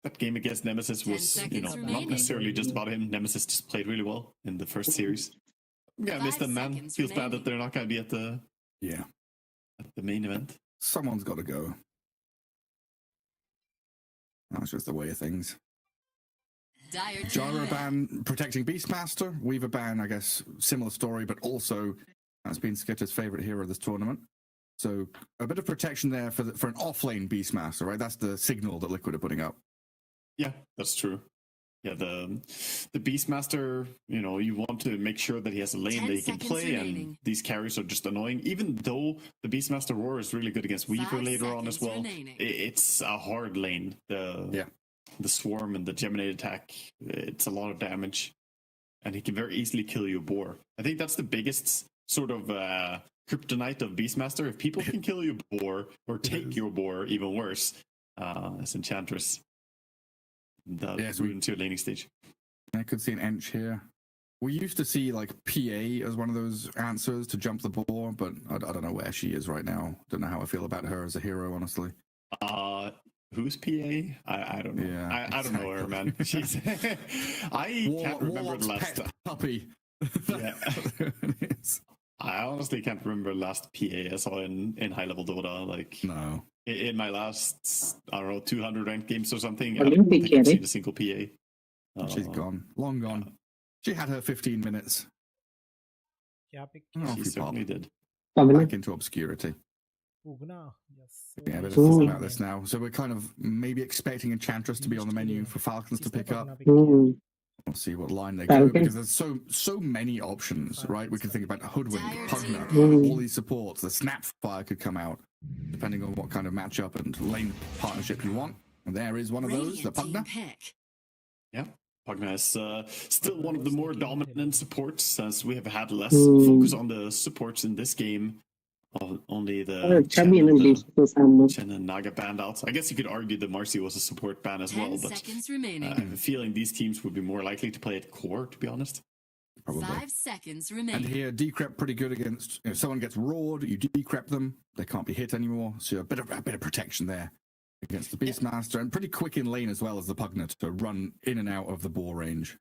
S7: that game against Nemesis was, you know, not necessarily just about him. Nemesis just played really well in the first series. Yeah, miss them, man. Feels bad that they're not going to be at the main event.
S6: Someone's got to go. That's just the way of things. Gyro ban protecting Beastmaster. Weaver ban, I guess, similar story, but also that's been Skitter's favorite hero of this tournament. So a bit of protection there for an off-lane Beastmaster, right? That's the signal that Liquid are putting up.
S7: Yeah, that's true. Yeah, the Beastmaster, you want to make sure that he has a lane that he can play, and these carries are just annoying. Even though the Beastmaster Roar is really good against Weaver later on as well, it's a hard lane. The Swarm and the Geminate attack, it's a lot of damage, and he can very easily kill your boar. I think that's the biggest sort of kryptonite of Beastmaster. If people can kill your boar, or take your boar, even worse, as Enchantress. That route into your laning stage.
S6: I could see an Ench here. We used to see like PA as one of those answers to jump the boar, but I don't know where she is right now. Don't know how I feel about her as a hero, honestly.
S7: Who's PA? I don't know. Yeah, I don't know her, man. She's I can't remember the last
S6: pet puppy.
S7: Yeah. I honestly can't remember the last PA I saw in high level Dota. Like,
S6: no.
S7: In my last, I don't know, 200 ranked games or something, I don't think I've seen a single PA.
S6: She's gone. Long gone. She had her 15 minutes.
S7: She certainly did.
S6: Back into obscurity.
S10: Pugna.
S6: Yeah, but let's talk about this now. So we're kind of maybe expecting Enchantress to be on the menu for Falcons to pick up. We'll see what line they go, because there's so many options, right? We can think about Hoodwink, Pugna, all these supports. The Snapfire could come out, depending on what kind of matchup and lane partnership you want. And there is one of those, the Pugna.
S7: Yeah, Pugna is still one of the more dominant supports, as we have had less focus on the supports in this game. Only the Chen and Naga banned out. I guess you could argue that Marcy was a support ban as well, but I have a feeling these teams would be more likely to play at core, to be honest.
S6: Probably.
S5: 5 seconds remaining.
S6: And here, decrep pretty good against. If someone gets roared, you decrep them. They can't be hit anymore. So a bit of protection there against the Beastmaster, and pretty quick in lane as well as the Pugna to run in and out of the boar range.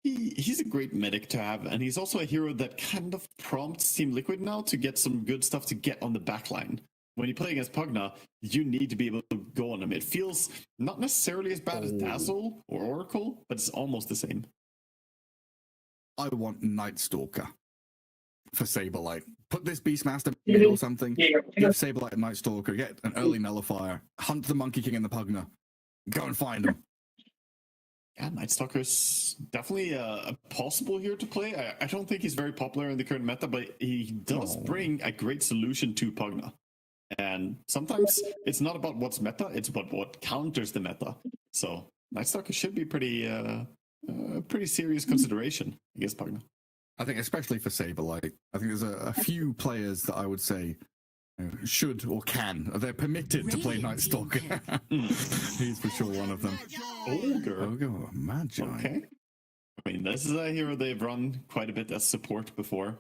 S7: He's a great medic to have, and he's also a hero that kind of prompts Team Liquid now to get some good stuff to get on the backline. When you play against Pugna, you need to be able to go on him. It feels not necessarily as bad as Dazzle or Oracle, but it's almost the same.
S6: I want Night Stalker for Saberlight. Put this Beastmaster in or something. Give Saberlight a Night Stalker, get an early Nullifier, hunt the Monkey King and the Pugna. Go and find him.
S7: Yeah, Night Stalker's definitely a possible hero to play. I don't think he's very popular in the current meta, but he does bring a great solution to Pugna. And sometimes it's not about what's meta, it's about what counters the meta. So Night Stalker should be pretty serious consideration against Pugna.
S6: I think especially for Saberlight. I think there's a few players that I would say should or can. They're permitted to play Night Stalker. He's for sure one of them.
S7: Ogre,
S6: Magi.
S7: Okay. I mean, this is a hero they've run quite a bit as support before.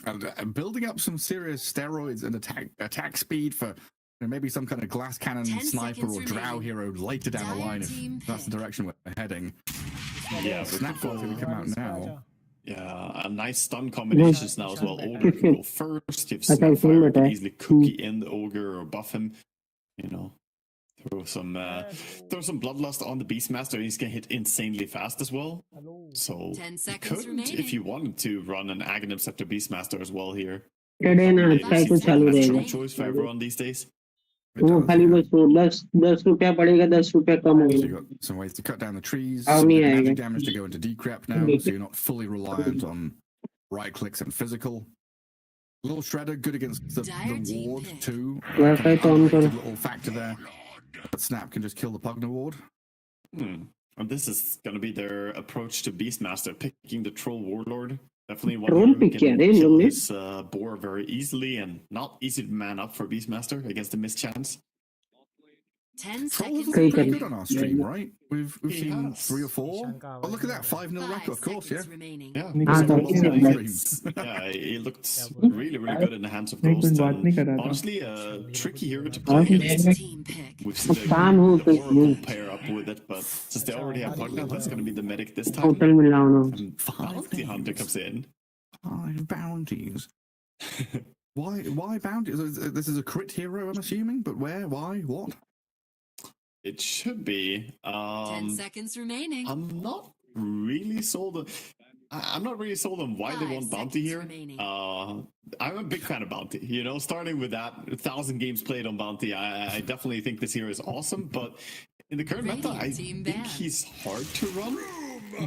S6: And building up some serious steroids and attack speed for maybe some kind of glass cannon sniper or drow hero later down the line, if that's the direction we're heading.
S7: Yeah,
S6: Snapfire's going to come out now.
S7: Yeah, a nice stun combinations now as well. Ogre can go first. If Snapfire can easily cookie in the Ogre or buff him, throw some Bloodlust on the Beastmaster. He's gonna hit insanely fast as well. So you could, if you wanted to, run an Aghanim Scepter Beastmaster as well here. Choice for everyone these days.
S9: खाली बस 10 रुपया पड़ेगा 10 रुपया कम
S6: So you got some ways to cut down the trees, some magic damage to go into decrep now, so you're not fully reliant on right clicks and physical. Little Shredder, good against the ward too. Little factor there. But Snap can just kill the Pugna ward.
S7: And this is going to be their approach to Beastmaster, picking the Troll Warlord. Definitely one who can kill his boar very easily, and not easy to man up for Beastmaster against a mischance.
S5: 10
S6: seconds.
S5: Pretty
S6: good on our stream, right? We've seen 3 or 4. Oh, look at that 5-0 record, of course, yeah.
S7: Yeah, he looked really good in the hands of Ghost. And honestly, a tricky hero to play against. We've seen the Oracle pair up with it, but since they already have Pugna, that's going to be the medic this time. And Bounty Hunter comes in.
S6: 5 bounties. Why bounties? This is a crit hero, I'm assuming, but where? Why? What?
S7: It should be.
S5: 10 seconds remaining.
S7: I'm not really sold. I'm not really sold on why they
S5: 5
S7: want Bounty here.
S5: seconds remaining.
S7: I'm a big fan of Bounty. You know, starting with that 1,000 games played on Bounty, I definitely think this hero is awesome. But in the current meta, I
S5: Radiant team
S7: think
S5: banned.
S7: he's hard to run.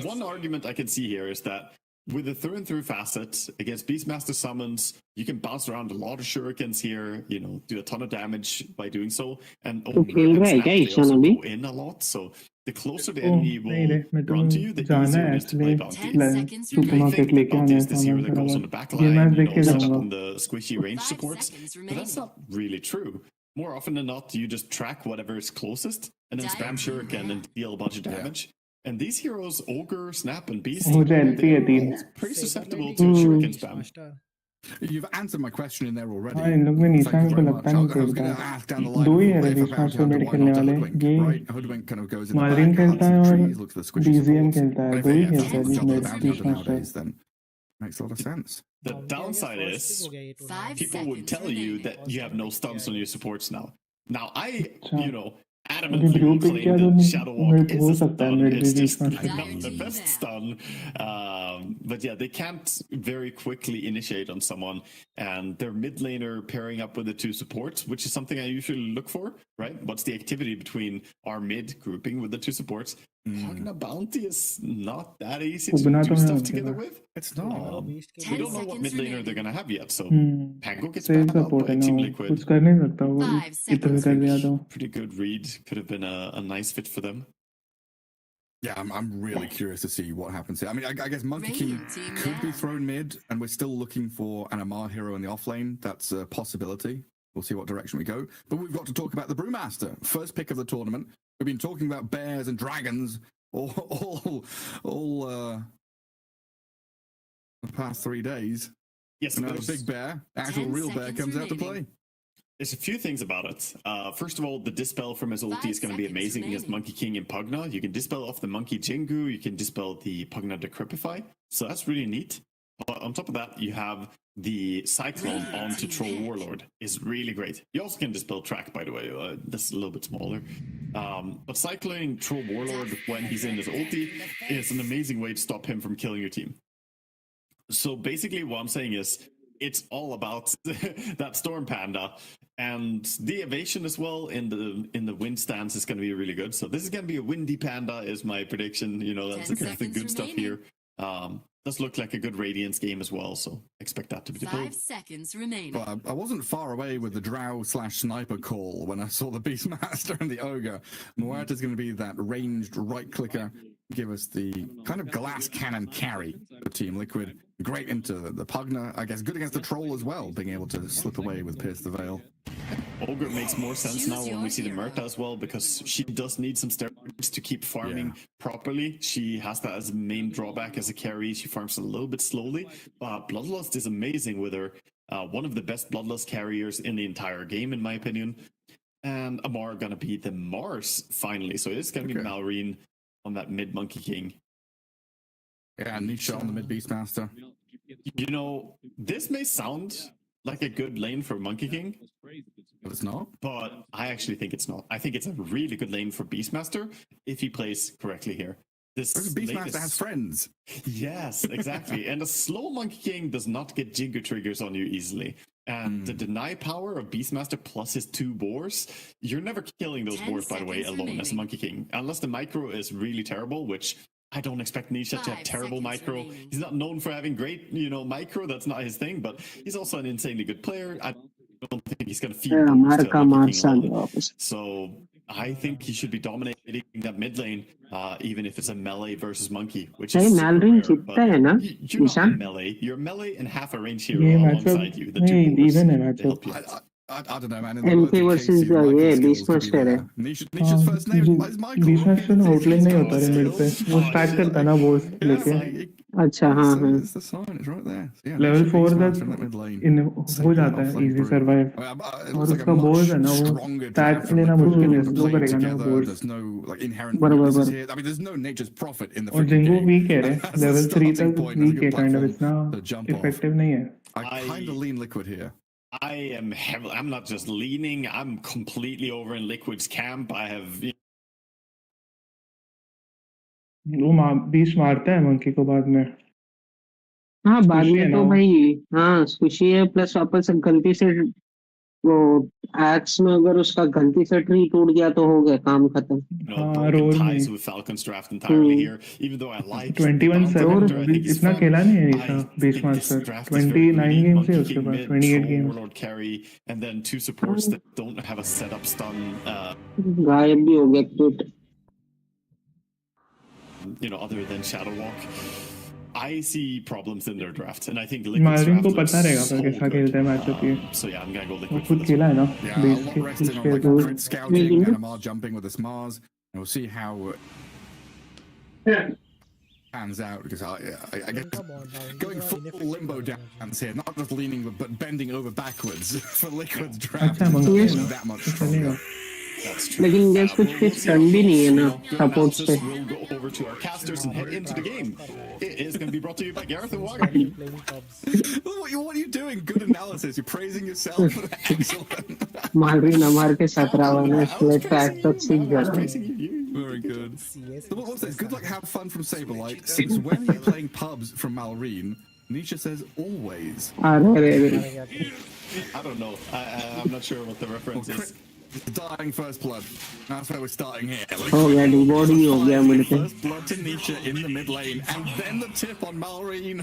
S7: One argument I can see here is that with the through and through facet against Beastmaster summons, you can bounce around a lot of shurikens here. You know, do a ton of damage by doing so, and
S9: तो खेल रहा है क्या
S7: they
S9: Ishan
S7: also
S9: अभी?
S7: go in a lot. So the closer the
S11: oh
S7: enemy
S11: नहीं रे, मैं
S7: will
S11: तो
S7: run to you, the
S11: जाना
S7: easier
S11: है
S7: it is to play
S11: actually
S7: Bounty.
S5: 10 seconds
S11: super
S5: remaining.
S11: Market लेके
S7: Bounty
S11: आना है
S7: is this
S11: सामान
S7: hero that goes on the
S11: बराबर
S7: back
S11: ये
S7: line,
S11: मैच
S7: you
S11: देख
S7: know,
S11: के
S7: set up
S11: जाऊंगा
S7: on the squishy range
S5: 5
S7: supports.
S5: seconds
S7: But that's
S5: remaining.
S7: not really true. More often than not, you just track whatever is closest and then spam
S5: Dire
S7: shuriken
S5: team
S7: and deal a bunch of damage. And these heroes, Ogre, Snap, and Beast,
S11: मुझे LP है
S7: they're
S11: 3
S7: all pretty susceptible
S10: Saber
S7: to
S10: lane
S7: shuriken
S10: is
S7: spam.
S10: Master.
S6: You've answered my question in there already.
S11: हाँ इन लोग में
S6: Thank
S11: Nisha
S6: you
S11: मेरे को
S6: very
S11: लगता
S6: much.
S11: नहीं
S6: I was going
S11: खेलता
S6: to
S11: है
S6: ask down the line
S11: दो ही
S6: if
S11: है रे
S6: if
S11: बीच
S6: about
S11: मैच में
S6: Hunter,
S11: मेरे
S6: why
S11: खेलने
S6: not a
S11: वाले
S6: Hoodwink,
S11: ये
S6: right? Hoodwink kind of goes in the back,
S11: Marvin
S6: hunts
S11: खेलता है
S6: some
S11: और
S6: trees, looks for the squishy
S11: DGM
S6: supports.
S11: खेलता है
S6: And if
S11: दो ही
S6: yeah, if
S11: खेलता है
S6: that's the
S11: beach
S6: job of
S11: में
S6: the bounty
S11: beach
S6: hunter
S11: master
S6: nowadays, then makes a lot of sense.
S7: The
S10: Bounty, I guess,
S7: downside
S10: first
S7: is
S10: pick हो गया ये
S5: 5
S10: tournament.
S7: people would
S5: seconds
S7: tell you
S5: remaining.
S7: that you have no stunts on your supports now. Now, I,
S11: अच्छा
S7: you know,
S11: अभी
S7: adamantly
S11: brew
S7: will
S11: pick
S7: claim
S11: किया तो
S7: that Shadow Walk
S11: mid
S7: is
S11: हो
S7: a
S11: सकता है
S7: stun.
S11: Mid भी
S7: It's
S11: बीच
S7: just
S11: master
S7: not the
S5: Dire
S7: best
S5: team
S7: stun. But yeah, they can't very quickly initiate on someone. And their mid laner pairing up with the two supports, which is something I usually look for, right? What's the activity between our mid grouping with the two supports? Pugna Bounty is not that easy to
S11: उबना तो
S7: do
S11: है
S7: stuff
S11: उनके
S7: together
S11: pass
S7: with.
S6: It's not.
S10: Beast के
S7: We
S5: 10
S7: don't know what
S5: seconds
S7: mid laner they're
S5: remaining.
S7: going to have yet. So Pango gets
S11: same
S7: banned out
S11: support
S7: by
S11: है ना
S7: Team
S11: वो
S7: Liquid.
S11: कुछ कर नहीं सकता वो
S5: 5
S11: इधर
S5: seconds
S11: कर दिया तो
S7: Pretty good read. Could have been a nice fit for them.
S6: Yeah, I'm really curious to see what happens here. I mean, I guess Monkey King
S5: Radiant team
S6: could be
S5: down.
S6: thrown mid, and we're still looking for an Amar hero in the off lane. That's a possibility. We'll see what direction we go. But we've got to talk about the Brewmaster, first pick of the tournament. We've been talking about bears and dragons all the past 3 days.
S7: Yes,
S6: And now the
S7: there's-
S6: big bear, actual
S5: 10
S6: real bear,
S5: seconds
S6: comes out to
S5: remaining.
S6: play.
S7: There's a few things about it. First of all, the dispel from his ulti
S5: 5
S7: is going to be
S5: seconds
S7: amazing against
S5: remaining.
S7: Monkey King and Pugna. You can dispel off the Monkey Jingu, you can dispel the Pugna Decrepify. So that's really neat. But on top of that, you have the Cyclone
S5: Radiant
S7: onto
S5: team
S7: Troll
S5: banned.
S7: Warlord is really great. You also can dispel Track, by the way. That's a little bit smaller. But cycling Troll Warlord when he's in his ulti is an amazing way to stop him from killing your team. So basically what I'm saying is it's all about that Storm Panda, and the evasion as well in the wind stance is going to be really good. So this is going to be a windy panda is my prediction. You know, that's
S5: 10
S7: the kind of the
S5: seconds
S7: good stuff
S5: remaining.
S7: here. Does look like a good Radiance game as well, so expect that to be the
S5: 5
S7: build.
S5: seconds remaining.
S6: But I wasn't far away with the drow/sniper call when I saw the Beastmaster and the Ogre. Muerta's going to be that ranged right clicker, give us the kind of glass cannon carry for Team Liquid. Great into the Pugna, I guess good against the Troll as well, being able to slip away with Pierce the Veil.
S7: Ogre makes more sense
S5: Choose
S7: now when we
S5: your
S7: see the
S5: hero.
S7: Murta as well, because she does need some steroids to keep farming
S6: Yeah.
S7: properly. She has that as a main drawback as a carry. She farms a little bit slowly, but Bloodlust is amazing with her. One of the best Bloodlust carriers in the entire game, in my opinion. And Amar gonna be the Mars finally, so it's gonna be
S6: Okay.
S7: Malrine on that mid Monkey King.
S6: Yeah, Nietzsche on the mid Beastmaster.
S7: You know, this may sound like a good lane for Monkey King,
S6: But it's not.
S7: but I actually think it's not. I think it's a really good lane for Beastmaster if he plays correctly here. This
S6: Because
S7: lane
S6: Beastmaster
S7: is-
S6: has friends.
S7: Yes, exactly. And a slow Monkey King does not get Jingu triggers on you easily. And the deny power of Beastmaster plus his 2 boars, you're never killing those
S5: 10
S7: boars, by the way,
S5: seconds
S7: alone as a
S5: remaining.
S7: Monkey King. Unless the micro is really terrible, which I don't expect Nisha to have
S5: 5
S7: terrible
S5: seconds
S7: micro.
S5: remaining.
S7: He's not known for having great, micro. That's not his thing, but he's also an insanely good player. I don't think he's going to feed boars to
S9: marca
S7: a Monkey
S9: marca
S7: King alone.
S9: वापस
S7: So I think he should be dominating that mid lane, even if it's a melee versus monkey, which
S9: नहीं
S7: is super
S9: मैलरिन
S7: rare,
S9: जीतता
S7: but
S9: है ना
S7: you're not
S9: निशान
S7: melee. You're melee and half a range hero
S11: ये matchup
S7: alongside you. The two
S11: नहीं
S7: boars,
S11: even है
S7: they
S11: matchup
S7: help you.
S6: I don't know, man. In the
S9: MP
S6: words of
S9: versus
S6: Casey,
S9: the
S6: Michael
S9: ये
S6: skills could be
S9: Beastmaster है
S6: there. Nietzsche's first name is Michael.
S11: Beach match में outline नहीं होता रे mid पे वो
S7: Oh,
S11: stack
S7: shit.
S11: करता है ना बोस
S6: Yeah,
S11: लेके
S6: like,
S9: अच्छा हाँ हाँ
S6: it's the sign. It's right there. So, yeah,
S11: level
S6: Nietzsche
S11: 4
S6: Beastmaster
S11: तक
S6: in that mid lane.
S11: In
S6: Second
S11: हो जाता है
S6: offlane
S11: easy
S6: brew.
S11: Survive
S6: It
S11: और
S6: looks like a
S11: उसका बोर्ड है
S6: much
S11: ना वो
S6: stronger
S11: स्टैक
S6: draft from
S11: लेना
S6: Liquid.
S11: मुश्किल है
S6: They're
S11: स्लो
S6: playing
S11: करेगा ना
S6: together.
S11: Board
S6: There's no like inherent
S9: बराबर
S6: weaknesses
S9: बराबर
S6: here. I mean, there's no nature's prophet in the
S11: और
S6: freaking
S11: जिंगो
S6: game.
S11: वीक है रे
S6: That's the
S11: लेवल 3
S6: starting
S11: तक
S6: point. That's a
S11: वीक है
S6: good
S11: kind of
S6: platform
S11: इतना
S6: to jump off.
S11: Effective नहीं है
S6: I kind of lean Liquid here.
S7: I'm not just leaning. I'm completely over in Liquid's camp. I have
S11: वो बीच मारता है monkey को बाद में
S9: हाँ बाद
S11: खुशी है
S9: में
S11: ना
S9: तो
S11: वो।
S9: भाई हाँ खुशी है प्लस वापस गलती से वो एक्स में अगर उसका गलती से ट्री टूट गया तो हो गया काम खत्म।
S11: हाँ
S7: Broken
S11: रोर
S7: ties
S11: में
S7: with Falcons draft entirely
S9: hmm
S7: here. Even though I like the
S11: 21-7
S7: Bounty Hunter, I
S11: अभी
S7: think it's
S11: इतना
S7: fun.
S11: खेला नहीं है
S7: I
S11: Isa base
S7: think this
S11: master
S7: draft is very
S11: 29
S7: greedy.
S11: Games है
S7: Monkey
S11: उसके
S7: King
S11: pass
S7: mid,
S11: 28
S7: Troll,
S11: games
S7: Warlord carry, and then 2 supports that don't have a setup stun.
S9: गायब भी हो गया क्रिट।
S7: Other than Shadow Walk. I see problems in their draft, and I think Liquid's
S11: Marvin
S7: draft
S11: को
S7: looks
S11: पता रहेगा
S7: so
S11: फिर कैसा
S7: good.
S11: खेलता है मैचअप ये।
S7: So yeah, I'm gonna go
S11: वो
S7: Liquid for
S11: खुद
S7: this
S11: खेला है ना
S6: Yeah, a
S11: बेस
S6: lot
S11: के
S6: resting on
S11: के
S6: like
S11: तो
S6: crit scouting and a Mars jumping with this Mars. And we'll see how pans out because I guess going full limbo dance here, not just leaning but bending over backwards for Liquid's draft.
S11: अच्छा monkey है ना
S6: That much
S11: तो
S6: stronger.
S11: चलेगा।
S7: That's true.
S9: लेकिन gas कुछ
S7: We'll
S9: fix
S7: see how
S9: turn भी नहीं है ना
S7: Good
S9: सपोर्ट
S7: analysis.
S9: से।
S7: We'll go over to our casters and head into the game. It is going to be brought to you by Gareth and Wager.
S10: playing pubs.
S6: What are you doing? Good analysis. You're praising yourself. Excellent.
S9: Marvin हमारे के 17 ने split pack तक सीख
S7: I was
S9: गया।
S7: praising you.
S6: Very good.
S10: CS
S6: So what's this? Good luck, have fun from Saberlight. Since when are you playing pubs from Malrine? Nisha says always.
S9: अरे अरे
S7: I don't know. I'm not sure what the reference is.
S6: Dying first blood. That's where we're starting here.
S9: हो गया डिबॉडी हो गया मेरे पे।
S6: First blood to Nisha in the mid lane, and then the tip on Malrine.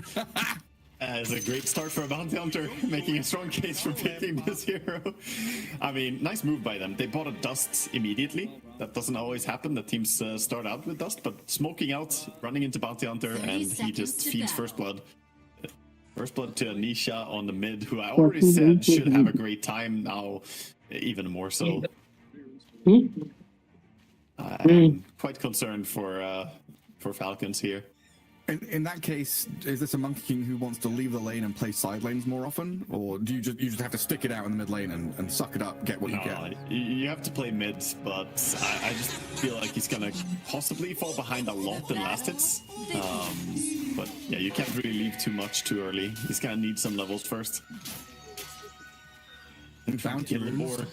S7: It's a great start for a bounty hunter, making a strong case for picking this hero. I mean, nice move by them. They bought a dust immediately. That doesn't always happen. The teams start out with dust, but smoking out, running into bounty hunter,
S5: 30
S7: and he just
S5: seconds to
S7: feeds
S5: go.
S7: first blood. First blood to Anisha on the mid, who I already said should have a great time now, even more so. I'm quite concerned for Falcons here.
S6: In that case, is this a Monkey King who wants to leave the lane and play side lanes more often, or do you just have to stick it out in the mid lane and suck it up, get what you
S7: No,
S6: get?
S7: you have to play mid, but I just feel like he's gonna possibly fall behind a lot in last hits. But yeah, you can't really leave too much too early. He's gonna need some levels first.
S6: Bounty
S7: Get a little
S6: runes.
S7: more.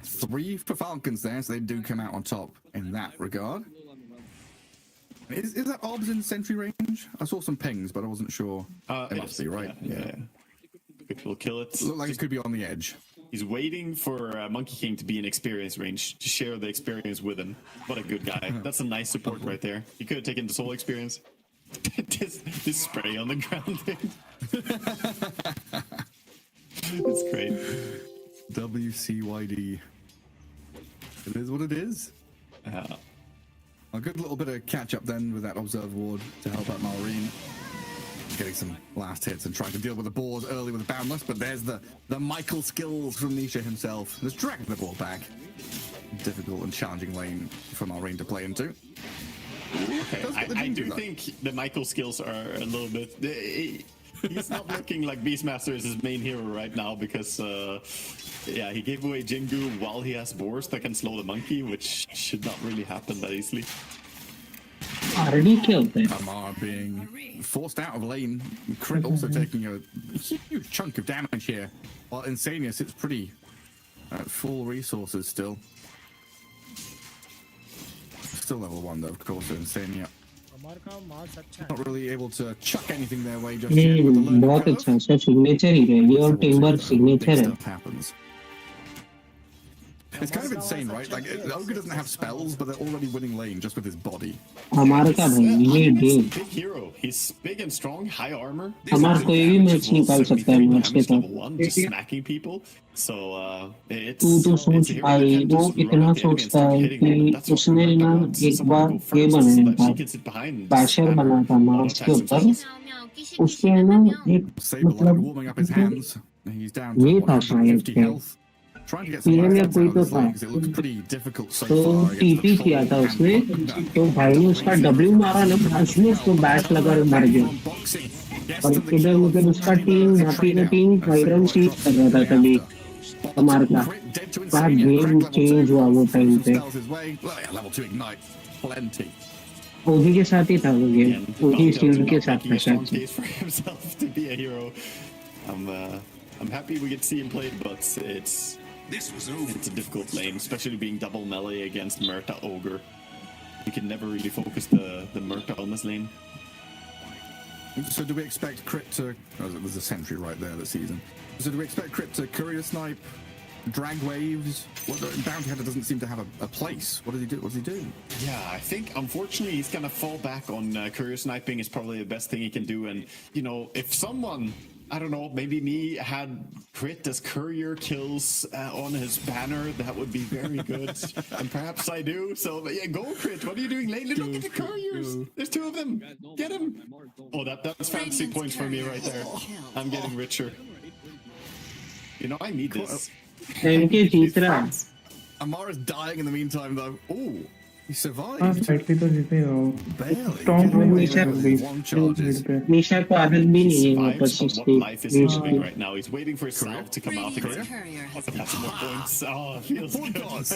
S6: 3 for Falcons there, so they do come out on top in that regard. Is that Orbs in sentry range? I saw some pings, but I wasn't sure. It must be, right?
S7: Yeah. Quick will kill it.
S6: Look like it could be on the edge.
S7: He's waiting for Monkey King to be in experience range to share the experience with him. What a good guy. That's a nice support right there. He could have taken the soul experience. this spray on the ground thing. It's great.
S6: WCYD. It is what it is. A good little bit of catch up then with that observe ward to help out Malrine. Getting some last hits and trying to deal with the boars early with the Boundless, but there's the Michael skills from Nisha himself. Just dragging the ball back. Difficult and challenging lane for Malrine to play into.
S7: Okay, I do think the Michael skills are a little bit... He's not looking like Beastmaster is his main hero right now because, yeah, he gave away Jingu while he has boars that can slow the monkey, which should not really happen that easily.
S9: RD क्या होता है?
S6: Amar being forced out of lane. Crit also taking a huge chunk of damage here. While Insania sits pretty full resources still. Still level 1 though, of course, so Insania. Not really able to chuck anything their way just yet. With the learning
S9: बहुत
S6: curve.
S9: अच्छा इसका signature ही है ये और timber signature
S6: Big
S9: है।
S6: stuff happens. It's kind of insane, right? Like, Ogre doesn't have spells, but they're already winning lane just with his body.
S9: हमारा का भाई ये
S7: He's a
S9: day
S7: big hero. He's big and strong, high armor.
S9: हमारा कोई भी match निकाल सकता है मैच के
S7: Level
S9: साथ।
S7: 1, just smacking people. So it's
S9: तू तो सोच
S7: a hero
S9: भाई
S7: that can
S9: वो
S7: just run
S9: इतना
S7: at the enemy and
S9: सोचता
S7: start
S9: है
S7: hitting them,
S9: कि
S7: but that's what
S9: उसने
S7: Marta
S9: ना
S7: wants.
S9: एक
S7: Someone
S9: बार
S7: go
S9: ये
S7: first so
S9: बनाया
S7: that
S9: था
S7: she can sit behind and
S9: Pyachar
S7: spam
S9: बना था
S7: auto
S9: मार्स के
S7: attacks
S9: ऊपर
S7: themselves.
S9: उसके है ना एक
S6: Saberlight
S9: मतलब
S6: warming up his hands. He's down to
S9: ये था शायद
S6: 150
S9: से
S6: health. Trying to get some
S9: season
S6: last
S9: में
S6: hits
S9: कोई
S6: out of
S9: तो
S6: this
S9: था
S6: lane because it looks pretty difficult so
S9: तो
S6: far against
S9: टीपी
S6: the
S9: किया था
S6: troll
S9: उसने
S6: and
S9: तो भाई ने उसका डब्ल्यू मारा ना उसने उसको बैट लगा और मर गया
S6: boxing. Yes,
S9: और
S6: to the
S9: इधर
S6: kill.
S9: उधर उसका टीम बाकी का टीम वाइरन सीट कर रहा था तभी हमारे का
S6: Crit dead to
S9: क्या
S6: Insania.
S9: Game
S6: Crack level
S9: change
S6: 2.
S9: हुआ वो टाइम
S6: Some
S9: पे
S6: spells his way. Well, yeah, level 2 ignite. Plenty.
S9: ओजी के साथ ही था वो गेम
S7: Again,
S9: ओजी
S7: Bounty
S9: शील्ड
S7: Hunter
S9: के
S7: not
S9: साथ
S7: making
S9: था
S7: a strong
S9: शायद
S7: case for himself to be a hero. I'm happy we get to see him play, but
S8: This was over.
S7: it's a difficult lane, especially being double melee against Murta Ogre. You can never really focus the Murta on this lane.
S6: So do we expect Crit to... Oh, there's a sentry right there this season. So do we expect Crit to courier snipe, drag waves? Bounty Hunter doesn't seem to have a place. What does he do? What does he do?
S7: Yeah, I think unfortunately he's gonna fall back on courier sniping is probably the best thing he can do. And you know, if someone, I don't know, maybe me had Crit as courier kills on his banner, that would be very good. And perhaps I do. So yeah, go Crit. What are you doing lately? Look at the couriers. There's 2 of them. Get him. Oh, that's fancy points for me right there. I'm getting richer. You know, I need this.
S9: Thank you, Chitra.
S6: Amara's dying in the meantime, though. Oh, he survived.
S11: हाँ slightly तो जीते हो
S6: Barely.
S11: strong
S6: One charges.
S9: निशा को आदत भी नहीं है ऊपर
S7: Survives on what life is doing right now. He's waiting for himself to come out again. That's more points. Oh, it feels good.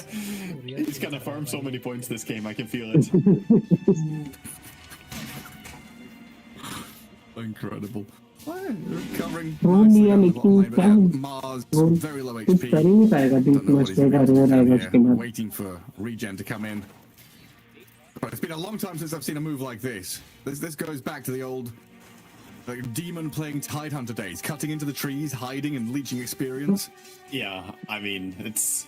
S7: He's gonna farm so many points this game. I can feel it.
S6: Incredible. Recovering. Mars, very low HP. Don't know what he's doing. Waiting for regen to come in. But it's been a long time since I've seen a move like this. This goes back to the old demon playing Tidehunter days, cutting into the trees, hiding and leeching experience.
S7: Yeah, I mean, it's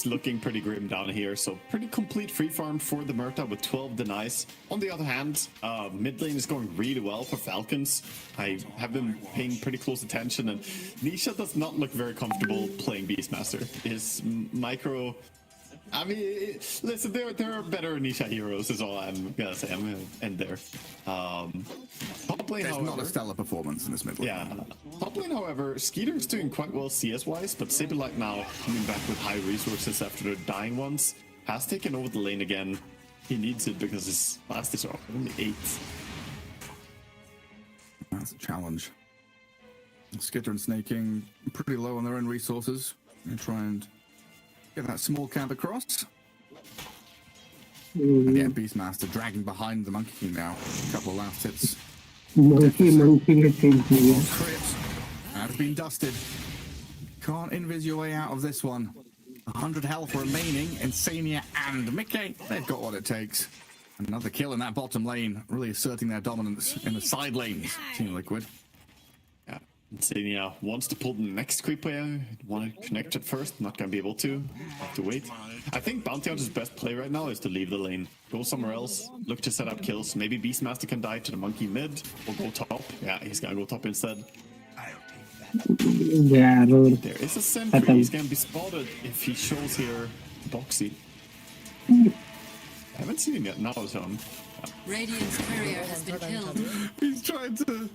S7: looking pretty grim down here. So pretty complete free farm for the Murta with 12 denies. On the other hand, mid lane is going really well for Falcons. I have been paying pretty close attention, and Nisha does not look very comfortable playing Beastmaster. His micro... I mean, listen, there are better Nisha heroes, is all I'm gonna say. I'm gonna end there. Top lane,
S6: There's
S7: however,
S6: not a stellar performance in this mid lane.
S7: yeah. Top lane, however, Skeeter is doing quite well CS-wise, but Saberlight now coming back with high resources after the dying ones has taken over the lane again. He needs it because his last is only 8.
S6: That's a challenge. Skitter and Snaking pretty low on their own resources. They try and get that small camp across. And yeah, Beastmaster dragging behind the Monkey King now. A couple of last hits.
S9: Monkey
S6: Crit. Has been dusted. Can't invis your way out of this one. 100 health remaining. Insania and Mickey. They've got what it takes. Another kill in that bottom lane. Really asserting their dominance in the side lanes. Team Liquid.
S7: Yeah, Insania wants to pull the next creep wave. Want to connect it first, not gonna be able to. Have to wait. I think Bounty Hunter's best play right now is to leave the lane. Go somewhere else, look to set up kills. Maybe Beastmaster can die to the monkey mid, or go top. Yeah, he's gonna go top instead.
S9: Yeah,
S7: There is a sentry, he's gonna be spotted if he shows here Boxy. I haven't seen him yet, now it's on.
S5: Radiant's courier has been killed.
S6: He's trying to...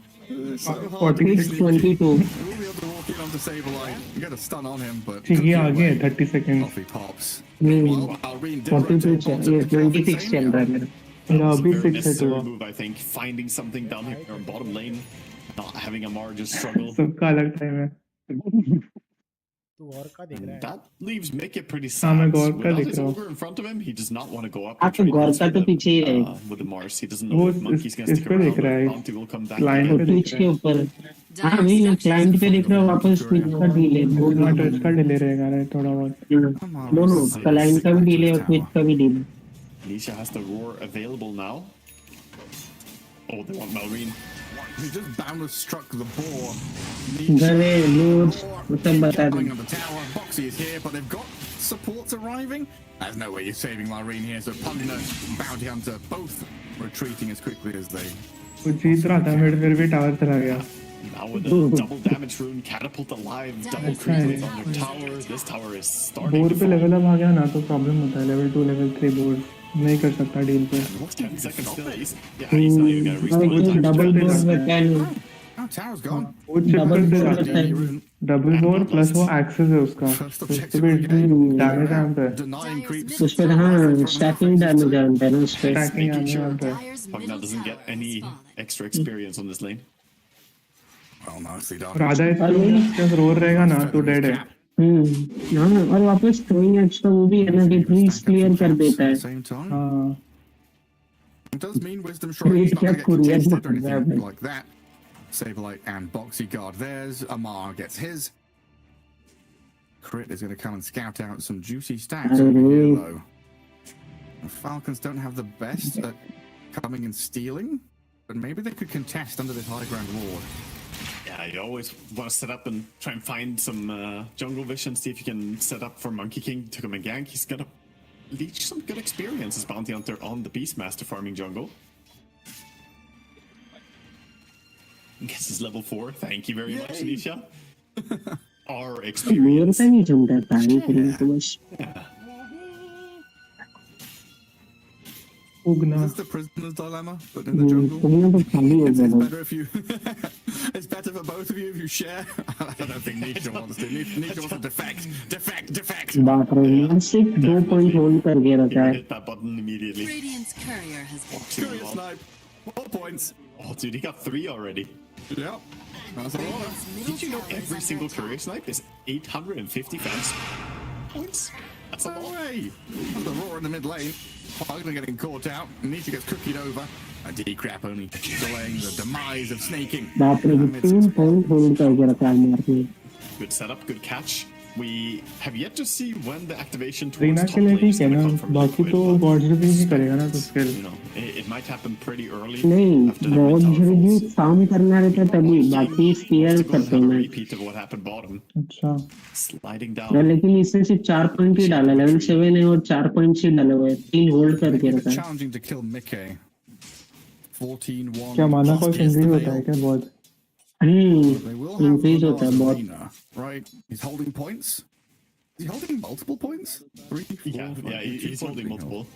S6: So hard.
S9: 46, 22.
S6: We'll be able to walk in onto Saberlight. You get a stun on him, but...
S11: ये आ गया 30 seconds
S6: Off he pops.
S9: 42 26 चल रहा है मेरा
S11: मेरा अभी
S7: Very
S11: 6 set
S7: necessary
S11: हुआ
S7: move, I think. Finding something down here on bottom lane. Not having Amar just struggle.
S11: सबका अलग टाइम है
S10: तू और का देख रहा है
S7: That leaves Mickey pretty
S11: हाँ,
S7: sad.
S11: मैं गौर का
S7: Without
S11: देख
S7: his
S11: रहा हूँ।
S7: ogre in front of him, he does not want to go up.
S9: आप तो गौर का तो पीछे ही रहेगा
S7: With the Mars, he doesn't know
S11: वो
S7: if Monkey's going to
S11: इस
S7: stick
S11: पे
S7: around.
S11: देख रहा है
S7: Bounty will come back
S11: client
S7: again.
S11: पे
S9: ट्विच के ऊपर हाँ भाई मैं क्लाइंट पे देख रहा हूँ वापस ट्विच का डिले
S11: हाँ तो इसका डिले रहेगा ना थोड़ा बहुत
S9: दोनों क्लाइंट का भी डिले और ट्विच का भी delay
S7: Nisha has the roar available now. Oh, they want Malrine.
S6: He just boundless struck the boar.
S9: गरे लूज मतलब बता दूँ
S6: Coming on the tower. Boxy is here, but they've got supports arriving. There's no way you're saving Malrine here, so Pundit, Bounty Hunter, both retreating as quickly as they...
S11: वो जीत रहा था फिर भी tower चला गया
S7: Now with a double damage rune, catapult alive, double creep wave on their tower. This tower is starting
S11: board
S7: to
S11: पे
S7: fall.
S11: Level up आ गया ना तो प्रॉब्लम होता है लेवल 2 लेवल 3 बोर्ड नहीं कर सकता डील पे
S7: 10 seconds still. He's not even going to respawn.
S9: Double board बताया
S6: Oh, tower's gone.
S11: वो चिपकल से जाता है डबल बोर्ड प्लस वो एक्सेस है उसका
S6: First
S11: तो
S6: objective
S11: भी
S6: again.
S11: डैमेज है पे
S6: Denying creeps.
S9: उस पर हाँ स्टैकिंग डैमेज आता है ना उस पर
S11: स्टैकिंग
S7: Making
S11: है
S7: sure
S11: पे
S7: Pugna doesn't get any extra experience on this lane.
S6: Well, nicely done.
S11: Radha इसका रोर रहेगा ना तो डेड है
S9: हाँ और वापस थ्रोइंग एज का वो भी है ना कि ट्रीज क्लियर कर देता है
S6: Same time.
S11: हाँ
S6: It does mean Wisdom Shrine is not going to get contested or anything like that. Saberlight and Boxy guard theirs. Amar gets his. Crit is going to come and scout out some juicy stacks over here, though. The Falcons don't have the best at coming and stealing. but maybe they could contest under this high ground ward.
S7: Yeah, you always want to set up and try and find some jungle vision, see if you can set up for Monkey King to come and gank. He's gonna leech some good experience as Bounty Hunter on the Beastmaster farming jungle. Guess he's level 4. Thank you very much, Nisha. Our experience.
S6: Is this the prisoner's dilemma, but in the jungle? It's better if you... it's better for both of you if you share. I don't think Nisha wants to. Nisha wants to defect.
S7: Hit that button immediately.
S5: Radiant's courier has been
S6: Courier snipe. 4 points.
S7: Oh, dude, he got 3 already.
S6: Yep. That's a lot.
S7: Did you know every single courier snipe is 850 fans points? That's a lot.
S6: Way. The Aurora in the mid lane. Pugna getting caught out. Nisha gets cookied over. A D-crap only delaying the demise of snaking.
S7: Good setup, good catch. We have yet to see when the activation towards
S11: Reena
S7: top
S11: के लिए
S7: lane is
S11: ठीक है
S7: going
S11: ना
S7: to come from
S11: बाकी
S7: Liquid,
S11: तो
S7: but
S11: God's भी नहीं करेगा ना तो फिर
S7: you know, it might happen pretty early.
S9: नहीं
S7: after the
S9: बहुत
S7: mid tower
S9: जल्दी
S7: falls.
S9: काम करना रहता तभी बाकी स्पेयर
S7: It's going to
S9: करते
S7: have a
S9: हैं
S7: repeat of what happened bottom.
S11: अच्छा
S7: Sliding
S9: यार
S7: down.
S9: लेकिन इसने सिर्फ 4 पॉइंट ही डाला लेवल 7 है और 4 पॉइंट ही डाले हुए 3 होल्ड करके रखा है
S6: Challenging to kill Mickey. 14-1.
S11: क्या माना
S6: plus
S11: कोई
S6: is the
S11: इंक्रीज होता है
S6: veil.
S11: क्या बहुत
S6: They will have
S9: इंक्रीज होता है
S6: Bernard's
S9: बहुत
S6: arena, right? He's holding points. Is he holding multiple points? 3, 4,
S7: Yeah,
S6: 5,
S7: yeah,
S6: 2
S7: he's
S6: points
S7: holding
S6: being
S7: multiple.
S6: held.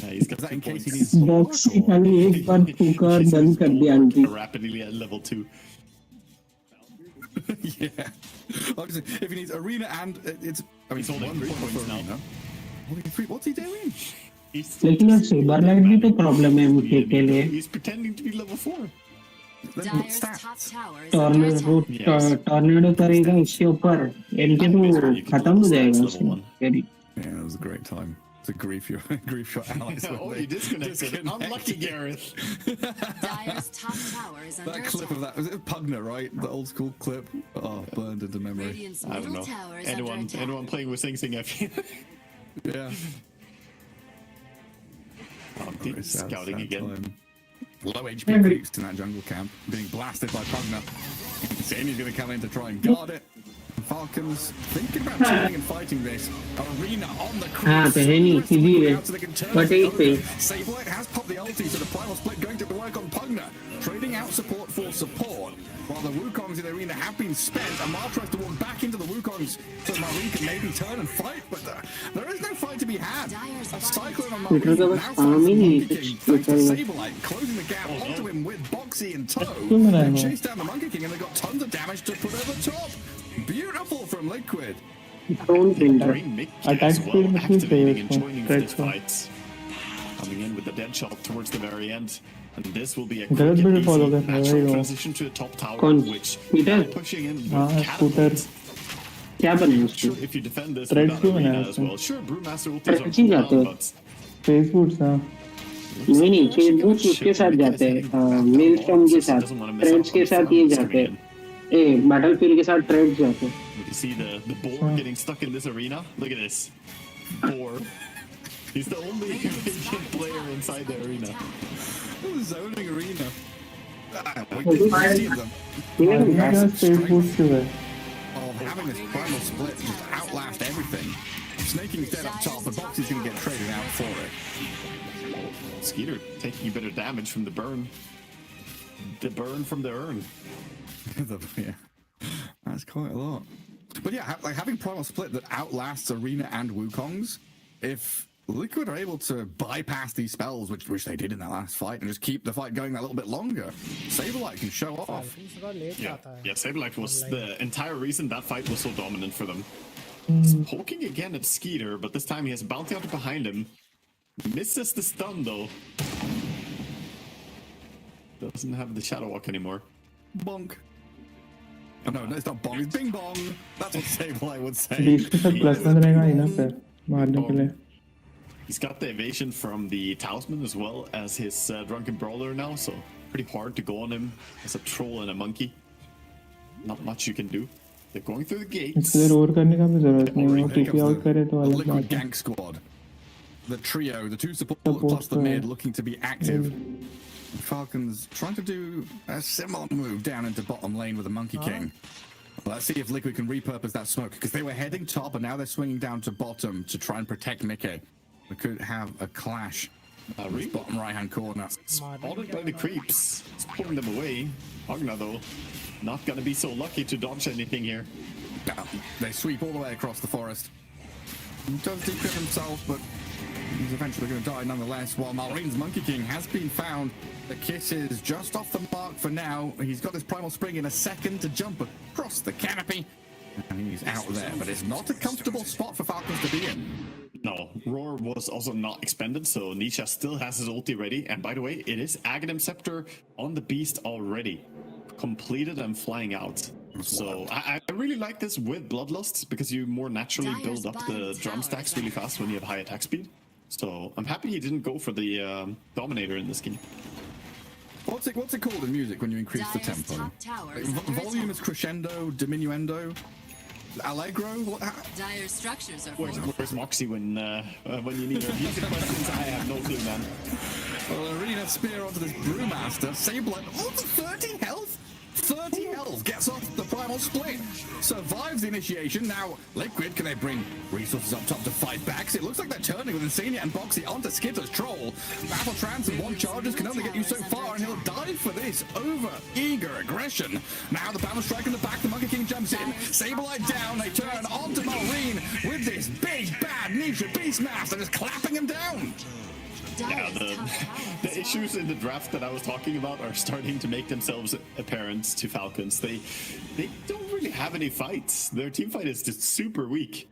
S7: Yeah, he's got
S6: Is that
S7: 2
S6: in case he
S7: points.
S6: needs
S9: box
S6: support, or-
S9: खाली एक बार फूका और बंद कर दिया aunty
S7: Rapidly at level 2.
S6: Yeah. Obviously, if he needs arena and it's, I mean,
S7: He's holding
S6: one
S7: 3
S6: point
S7: points
S6: for
S7: now.
S6: arena. Holding 3. What's he doing?
S9: लेकिन अब sabre light भी तो प्रॉब्लम है मुझे के लिए
S7: He's pretending to be level 4.
S6: Then what
S5: Dyer's top
S6: stats?
S5: tower is under
S9: tornado
S5: attack.
S9: Tornado करेगा इसके ऊपर इनके तो खत्म हो जाएगा
S7: Level 1.
S9: उसमें
S6: Yeah, that was a great time to grief your allies. when
S7: Oh,
S6: they
S7: you disconnected. Unlucky, Gareth.
S5: Dyer's top tower is under
S6: That clip of
S5: attack.
S6: that was it Pugna, right? The old school clip. Oh, burned into memory.
S5: Radiant's
S7: I don't
S5: middle
S7: know.
S5: tower is under attack.
S7: Anyone playing with Sing Sing FP?
S6: Yeah. Very sad,
S7: Scouting
S6: sad
S7: again.
S6: time. Low HP creeps in that jungle camp, being blasted by Pugna. Zany's going to come in to try and guard it. Falcons thinking about turning and fighting this. Arena on the cross.
S9: तो है नहीं सीधी है but एक पे
S6: Sableye has popped the ulti, so the primal split going to work on Pugna. Trading out support for support. While the Wukongs in the arena have been spent, Amar tries to walk back into the Wukongs so Marine can maybe turn and fight, but there is no fight to be had. A Cyclone on Marine now finds the Monkey King thanks to Sableye, closing the gap onto him with Boxy in tow. They chase down the Monkey King and they got tons of damage to put over top. Beautiful from Liquid.
S9: Drone printer
S7: Green Mick
S11: Attack
S7: as
S11: speed
S7: well,
S11: must be
S7: activating
S11: fair,
S7: and
S11: so
S7: joining
S11: great
S7: this
S11: one.
S7: fight. Coming in with the dead shot towards the very end. And this will be a
S11: Gareth
S7: quick and
S11: will follow
S7: easy
S11: that,
S7: natural
S11: very well.
S7: transition to a top tower,
S9: कौन?
S7: which
S9: Peter?
S7: by pushing in with
S11: हाँ
S7: catapults.
S11: Scooter
S9: क्या बने उसको
S7: Sure, if you defend this
S11: Threads
S7: without
S11: क्यों
S7: arena
S11: बनाया
S7: as
S11: उसने?
S7: well. Sure, Brewmaster ultis
S9: Threads he
S7: are
S9: जाते
S7: cool,
S9: हैं।
S7: but
S11: फेसबुक सा
S9: नहीं नहीं फेसबुक उसके साथ जाते हैं मेल स्टॉर्म के साथ थ्रेड्स के साथ ये जाते हैं ए बैटलफील्ड के साथ थ्रेड्स जाते हैं
S7: you see the boar getting stuck in this arena. Look at this. Boar. He's the only Indian player inside the arena.
S6: Zoning arena. We can see them.
S11: क्या फेसबुक क्यों है
S6: Of having this primal split just outlast everything. Snaking's dead up top, but Boxy's going to get traded out for it.
S7: Skeeter taking a bit of damage from the burn. The burn from the urn.
S6: Yeah, that's quite a lot. But yeah, like having primal split that outlasts arena and Wukongs, if Liquid are able to bypass these spells, which they did in that last fight, and just keep the fight going that little bit longer, Sableye can show off.
S7: Yeah, Sableye was the entire reason that fight was so dominant for them. He's poking again at Skeeter, but this time he has Bounty Hunter behind him. Misses the stun though. Doesn't have the Shadow Walk anymore.
S6: Bonk. Oh, no, it's not bong, it's bing bong. That's what Sableye would say.
S11: बीच के साथ plus one रहेगा ही ना फिर मारने के लिए
S7: He's got the evasion from the Talisman as well as his Drunken Brawler now, so pretty hard to go on him as a troll and a monkey. Not much you can do. They're going through the gates.
S11: इसलिए roar करने का भी जरूरत नहीं है वो
S6: Here
S11: TP
S6: comes
S11: out करे तो
S6: the
S11: अलग
S6: Liquid
S11: बात है
S6: gank squad. The trio, the two support plus the mid looking to be active. Falcons trying to do a similar move down into bottom lane with the Monkey King. Let's see if Liquid can repurpose that smoke, because they were heading top and now they're swinging down to bottom to try and protect Mickey. We could have a clash. Bottom right-hand corner.
S7: Spotted by the creeps. It's pulling them away. Agna, though, not going to be so lucky to dodge anything here.
S6: They sweep all the way across the forest. He does decrypt himself, but he's eventually going to die nonetheless, while Malreen's Monkey King has been found. The kiss is just off the mark for now. He's got his Primal Spring in a second to jump across the canopy. And he's out there, but it's not a comfortable spot for Falcons to be in.
S7: No, Roar was also not expended, so Nisha still has his ulti ready. And by the way, it is Aghanim Scepter on the Beast already. Completed and flying out. So I really like this with Bloodlust, because you more naturally build up the drum stacks really fast when you have high attack speed. So I'm happy he didn't go for the Dominator in this game.
S6: What's it called in music when you increase the tempo? Volume is crescendo, diminuendo, allegro. What?
S5: Dire structures are
S7: Where's Moxie when you need her music questions? I have no clue, man.
S6: Well, Arena Spear onto this Brewmaster. Sableye, oh, 30 health. 30 health, gets off the Primal Split, survives the initiation. Now, Liquid, can they bring resources up top to fight back? So it looks like they're turning with Insania and Boxy onto Skitter's Troll. Battle Trance and one charges can only get you so far, and he'll die for this over-eager aggression. Now the Battle Strike in the back, the Monkey King jumps in, Sableye down, they turn onto Malreen with this big, bad Nisha Beastmaster just clapping him down.
S7: Yeah, the issues in the draft that I was talking about are starting to make themselves apparent to Falcons. They don't really have any fights. Their team fight is just super weak.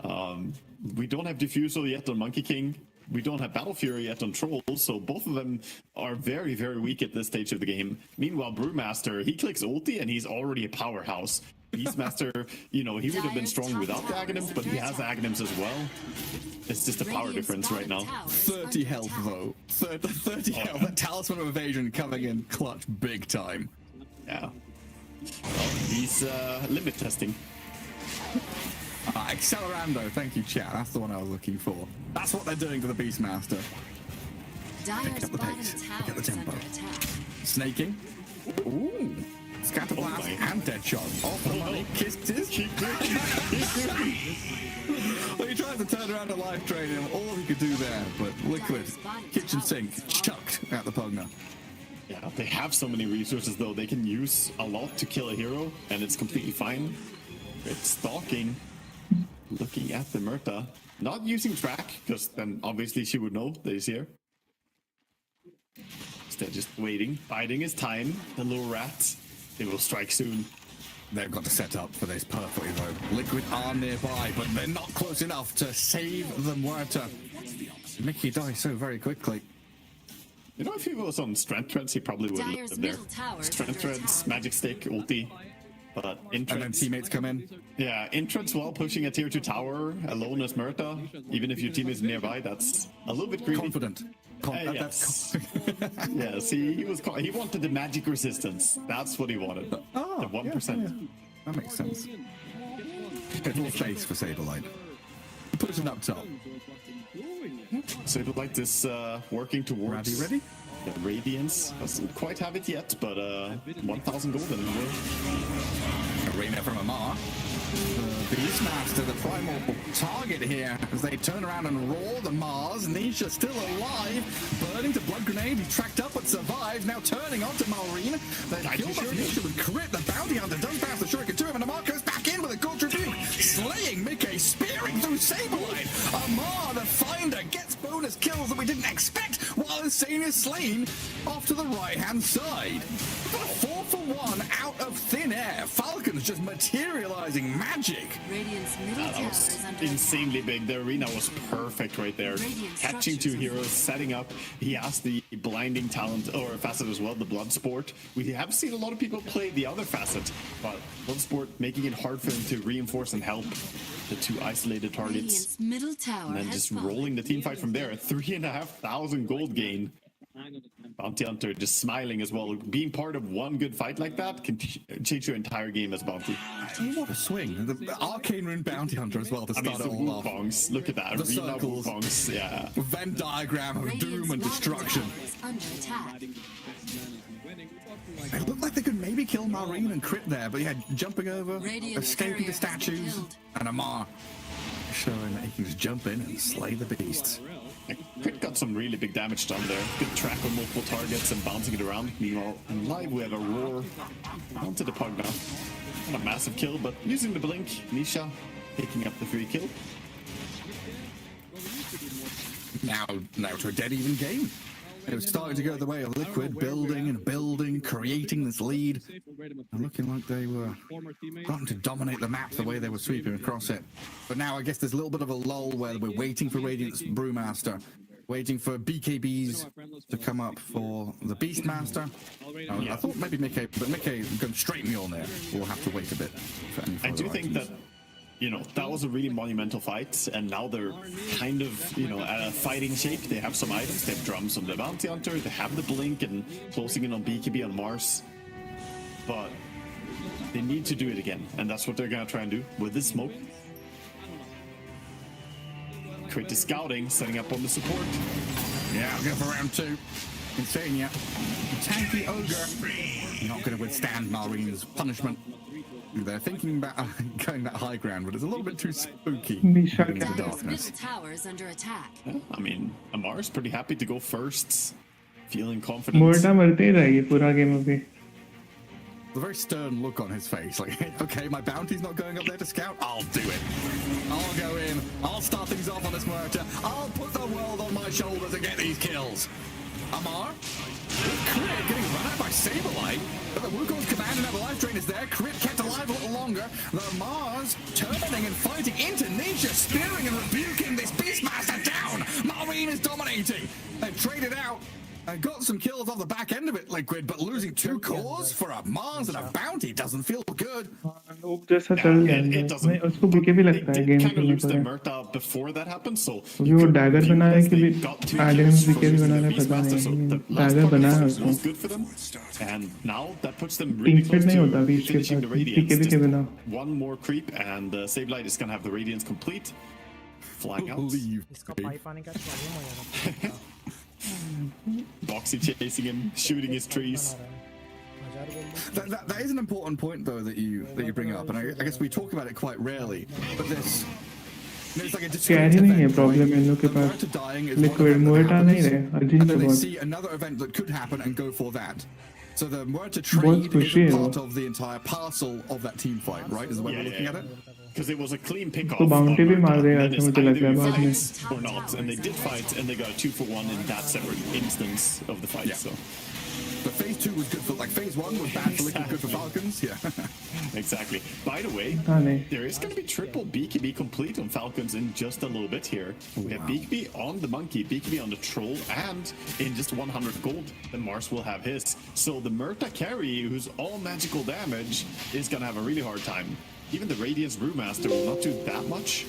S7: We don't have Diffusal yet on Monkey King. We don't have Battle Fury yet on Trolls, so both of them are very, very weak at this stage of the game. Meanwhile, Brewmaster, he clicks ulti and he's already a powerhouse. Beastmaster, you know, he would have been strong without the Aghanims, but he has Aghanims as well. It's just a power difference right now.
S6: 30 health, though. 30 health. That Talisman of Evasion coming in clutch big time.
S7: Yeah. Well, he's limit testing.
S6: Accelerando, thank you, chat. That's the one I was looking for. That's what they're doing to the Beastmaster. Pick up the pace. Pick up the tempo. Snaking. Ooh. Scatterblast and Deadshot. Off the money. Kisses. Well, he tries to turn around a life drain him. All he could do there, but Liquid, kitchen sink, chucked at the Pugna.
S7: Yeah, they have so many resources, though. They can use a lot to kill a hero, and it's completely fine. It's stalking. Looking at the Murta. Not using track, because then obviously she would know that he's here. Instead, just waiting, biding his time. The little rat. They will strike soon.
S6: They've got to set up for this perfectly, though. Liquid are nearby, but they're not close enough to save the Muerta. Mickey dies so very quickly.
S7: You know, if he was on Strength Threads, he probably would have lived there. Strength Threads, Magic Stick, ulti. But Intreds...
S6: And then teammates come in?
S7: Yeah, Intreds while pushing a tier 2 tower, alone as Murta. Even if your team is nearby, that's a little bit greedy.
S6: Confident.
S7: Yes. Yes, he wanted the magic resistance. That's what he wanted. The 1%.
S6: Yeah. That makes sense. It's all face for Saberlight. Pushing up top.
S7: Saberlight is working towards...
S6: Ready?
S7: The Radiance. Doesn't quite have it yet, but 1,000 gold in it.
S6: Arena from Amar. The Beastmaster, the primal target here, as they turn around and roar the Mars. Nisha still alive, burning to Blood Grenade. He tracked up but survives, now turning onto Malreen. The kill by Nisha with crit. The Bounty Hunter does bounce the Shuriken to him, and Amar goes back in with a gold tribute, slaying Mickey, spearing through Saberlight. Amar, the Finder, gets bonus kills that we didn't expect, while Insane is slain off to the right-hand side. But a 4-for-1 out of thin air. Falcons just materializing magic.
S7: That was insanely big. The arena was perfect right there. Catching two heroes, setting up. He has the blinding talent or facet as well, the Blood Sport. We have seen a lot of people play the other facet, but Blood Sport making it hard for him to reinforce and help the two isolated targets. And then just rolling the team fight from there. 3,500 gold gain. Bounty Hunter just smiling as well. Being part of one good fight like that can change your entire game as Bounty.
S6: What a swing. The Arcane Rune Bounty Hunter as well to start it all off.
S7: Bongs. Look at that.
S6: The circles.
S7: Bongs. Yeah.
S6: Venn diagram of doom and destruction. It looked like they could maybe kill Marine and crit there, but yeah, jumping over,
S5: Radiant
S6: escaping the
S5: carrier has been
S6: statues,
S5: killed.
S6: and Amar showing that he can just jump in and slay the beasts.
S7: Crit got some really big damage done there. Good track on multiple targets and bouncing it around. Meanwhile, in live we have Aurora onto the pug now. Not a massive kill, but using the blink, Nisha picking up the free kill.
S6: Now to a dead even game. It was starting to go the way of Liquid, building and building, creating this lead, and looking like they were starting to dominate the map the way they were sweeping across it. But now I guess there's a little bit of a lull where we're waiting for Radiant's Brewmaster, waiting for BKBs to come up for the Beastmaster. I thought maybe Mickey, but Mickey going straight Mjolnir. We'll have to wait a bit for any
S7: I do
S6: further
S7: think that,
S6: items.
S7: you know, that was a really monumental fight, and now they're kind of, you know, at a fighting shape. They have some items. They have drums on the Bounty Hunter. They have the Blink and closing in on BKB on Mars. But they need to do it again, and that's what they're going to try and do with this smoke. Crit the scouting, setting up on the support.
S6: Yeah, I'll go for round 2. Insania, tanky ogre, not going to withstand Marine's punishment. They're thinking about going that high ground, but it's a little bit too spooky in the
S5: Dire's
S6: darkness.
S5: middle tower is under attack.
S7: I mean, Amar's pretty happy to go first, feeling confident.
S11: मोर्टा मरते ही रहेगी पूरा game अभी.
S6: The very stern look on his face, like, okay, my bounty's not going up there to scout, I'll do it. I'll go in, I'll start things off on this Muerta, I'll put the world on my shoulders and get these kills. Amar, Crit getting run out by Saberlight, but the Wukong's command and the life drain is there. Crit kept alive a little longer. The Mars turning and fighting into Nisha, spearing and rebuking this Beastmaster down. Marine is dominating. They've traded out and got some kills off the back end of it, Liquid, but losing 2 cores for a Mars and a bounty doesn't feel good.
S11: लोग जैसा चल
S7: It doesn't.
S11: जाएंगे. उसको BK भी
S7: They
S11: लगता है
S7: did
S11: game
S7: kind of
S11: खेलने
S7: lose the
S11: पर.
S7: Murta before that happened, so
S11: क्योंकि वो डैगर बना है कि भी
S7: got 2
S11: आगे
S7: kills
S11: हम
S7: for
S11: बीके भी
S7: losing
S11: बना
S7: the
S11: रहे पता
S7: Beastmaster, so
S11: नहीं.
S7: the last
S11: dagger
S7: part of
S11: बना
S7: the
S11: है
S7: fight was
S11: उसको.
S7: good for them, and now that puts them really
S11: Team
S7: close
S11: fit नहीं होता
S7: to
S11: बीच के
S7: finishing the
S11: पास.
S7: Radiance.
S11: बीके
S7: Just
S11: के बिना.
S7: one more creep, and Sableye is gonna have the Radiance complete, flying out.
S6: Leave.
S10: इसका pipe आने का problem हो जाएगा.
S7: Boxy chasing him, shooting his trees.
S6: That is an important point, though, that you bring up, and I guess we talk about it quite rarely. But this, it's like a discrete
S11: carry नहीं है
S6: event,
S11: problem
S6: right?
S11: इन लोग के
S6: The
S11: pass.
S6: Muerta dying is one
S11: liquid
S6: event that
S11: मोर्टा नहीं
S6: happens,
S11: रहे. अजीब
S6: and
S11: से
S6: then they
S11: बहुत.
S6: see another event that could happen and go for that. So the Muerta
S11: बहुत
S6: trade
S11: खुशी
S6: is
S11: है
S6: part
S11: वो.
S6: of the entire parcel of that team fight, right? Is the way we're looking at it.
S7: Because it was a clean pick off.
S11: तो bounty भी मार देगा
S7: Then
S11: ऐसे
S7: it's
S11: मुझे लग
S7: either
S11: रहा है
S7: you
S11: बाद में.
S7: fight or not, and they did fight, and they got a 2-for-1 in that separate instance of the fight.
S6: Yeah.
S7: So
S6: But phase 2 was good for, like, phase 1 was bad for Liquid, good for Falcons. Yeah.
S7: exactly. By the way,
S11: हाँ नहीं.
S7: there is going to be triple BKB complete on Falcons in just a little bit here. We have BKB on the Monkey, BKB on the Troll, and in just 100 gold, then Mars will have his. So the Murta carry, who's all magical damage, is going to have a really hard time. Even the Radiance Brewmaster will not do that much.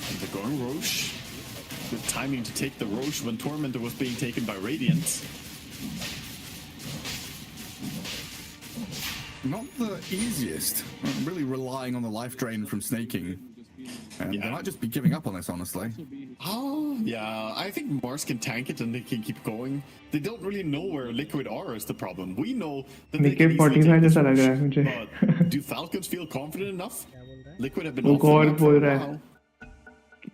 S7: And they're going Roche. Good timing to take the Roche when Tormentor was being taken by Radiant.
S6: Not the easiest. I'm really relying on the life drain from snaking. And they might just be giving up on this, honestly.
S7: Oh, yeah. I think Mars can tank it and they can keep going. They don't really know where Liquid are is the problem. We know that they can
S11: निके
S7: easily
S11: 45
S7: take this
S11: जैसा लग रहा है
S7: push,
S11: मुझे.
S7: but do Falcons feel confident enough? Liquid have been
S11: वो
S7: off the
S11: God
S7: map for
S11: बोल
S7: a
S11: रहा है
S7: while.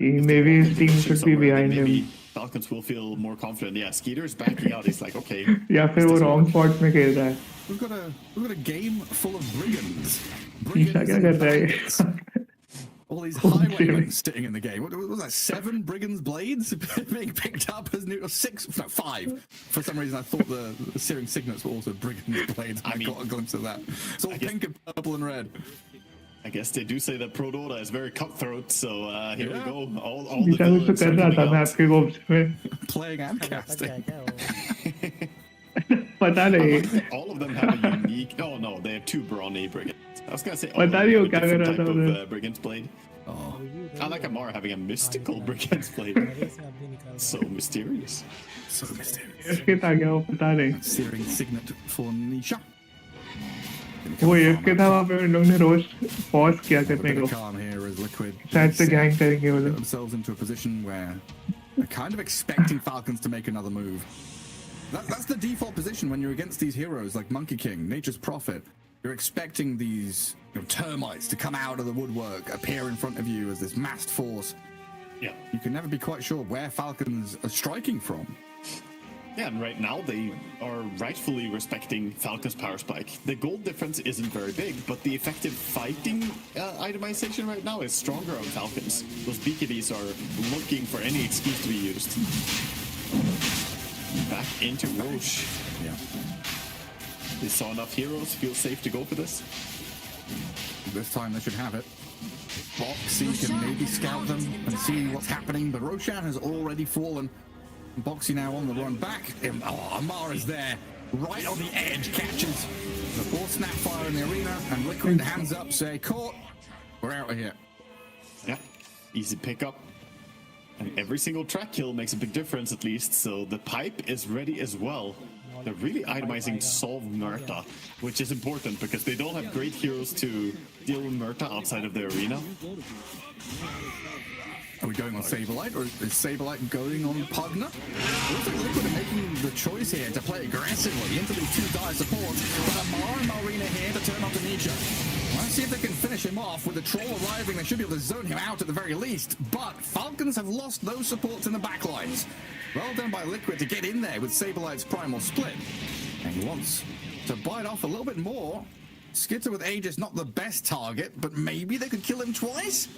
S11: कि maybe his team should be
S7: Somewhere, then
S11: behind
S7: maybe
S11: him.
S7: Falcons will feel more confident. Yeah, Skeeter's backing out. He's like, okay.
S11: या फिर वो wrong spot में खेल रहा है.
S6: We've got a game full of brigands.
S11: Isha क्या कर रहा है?
S6: bandits. All these highwaymen sitting in the game. What was that? 7 brigands blades being picked up as new, or 6, no, 5. For some reason, I thought the searing signets were also brigands blades. I got a glimpse of that. It's all pink and purple and red.
S7: I guess they do say that Pro Dota is very cutthroat, so here we go. All the
S11: Isha कुछ तो
S7: villains
S11: कर
S7: are
S11: रहा था
S7: coming
S11: मैं
S7: out.
S11: आपके गोप्स में.
S6: Playing and casting.
S11: पता नहीं.
S7: All of them have a unique. Oh no, they have 2 brawny brigands. I was gonna say all
S11: पता
S7: of them
S11: नहीं
S7: have
S11: वो
S7: a
S11: क्या कर
S7: different
S11: रहा
S7: type
S11: था
S7: of
S11: उधर.
S7: brigand's blade.
S6: Oh,
S7: I like Amara having a mystical brigand's blade. So mysterious.
S6: so mysterious.
S11: इसके था क्या वो पता नहीं.
S6: Searing signet for Nisha.
S11: वो इसके था वहाँ पे उन लोगों ने रोज पॉज किया
S6: A
S11: करने
S6: bit
S11: को.
S6: of calm here as Liquid
S11: शायद से गैंग करेंगे वो
S6: get
S11: लोग.
S6: themselves into a position where they're kind of expecting Falcons to make another move. That's the default position when you're against these heroes like Monkey King, Nature's Prophet. You're expecting these termites to come out of the woodwork, appear in front of you as this massed force.
S7: Yeah.
S6: You can never be quite sure where Falcons are striking from.
S7: Yeah, and right now they are rightfully respecting Falcon's power spike. The gold difference isn't very big, but the effective fighting itemization right now is stronger on Falcons. Those BKBs are looking for any excuse to be used. Back into Roche.
S6: Yeah.
S7: They saw enough heroes, feel safe to go for this.
S6: This time they should have it. Boxy can maybe scout them and see what's happening, but Roshan has already fallen. Boxy now on the run back. Amara's there, right on the edge, catches the fourth snap fire in the arena, and Liquid hands up, say, caught, we're out of here.
S7: Yeah, easy pickup. And every single track kill makes a big difference at least, so the pipe is ready as well. They're really itemizing Solve Murta, which is important because they don't have great heroes to deal with Murta outside of the arena.
S6: Are we going on Saberlight, or is Saberlight going on Pugna? It looks like Liquid are making the choice here to play aggressively into these two dire supports, with Amara and Marina here to turn off to Nietzsche. Let's see if they can finish him off. With the troll arriving, they should be able to zone him out at the very least, but Falcons have lost those supports in the backlines. Well done by Liquid to get in there with Saberlight's primal split. And he wants to bite off a little bit more. Skitter with Aegis not the best target, but maybe they could kill him twice?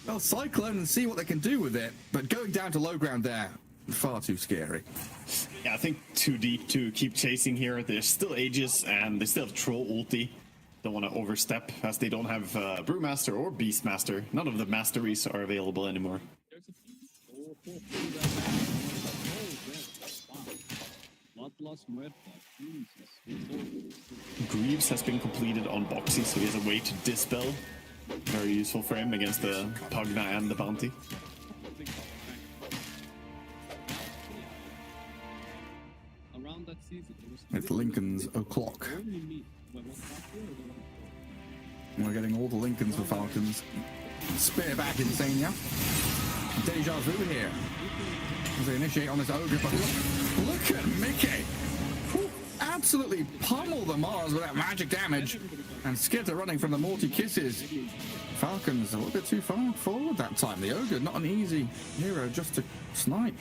S6: Well, Cyclone and see what they can do with it, but going down to low ground there, far too scary.
S7: Yeah, I think too deep to keep chasing here. There's still Aegis, and they still have Troll ulti. Don't want to overstep, as they don't have Brewmaster or Beastmaster. None of the masteries are available anymore. Greaves has been completed on Boxy, so he has a way to dispel. Very useful for him against the Pugna and the Bounty.
S6: It's Lincoln's o'clock. We're getting all the Lincolns for Falcons. Spear back Insania. Deja vu here. As they initiate on this Ogre, but look at Mickey! Absolutely pummel the Mars with that magic damage. And Skitter running from the Morty Kisses. Falcons a little bit too far forward that time. The Ogre, not an easy hero just to snipe.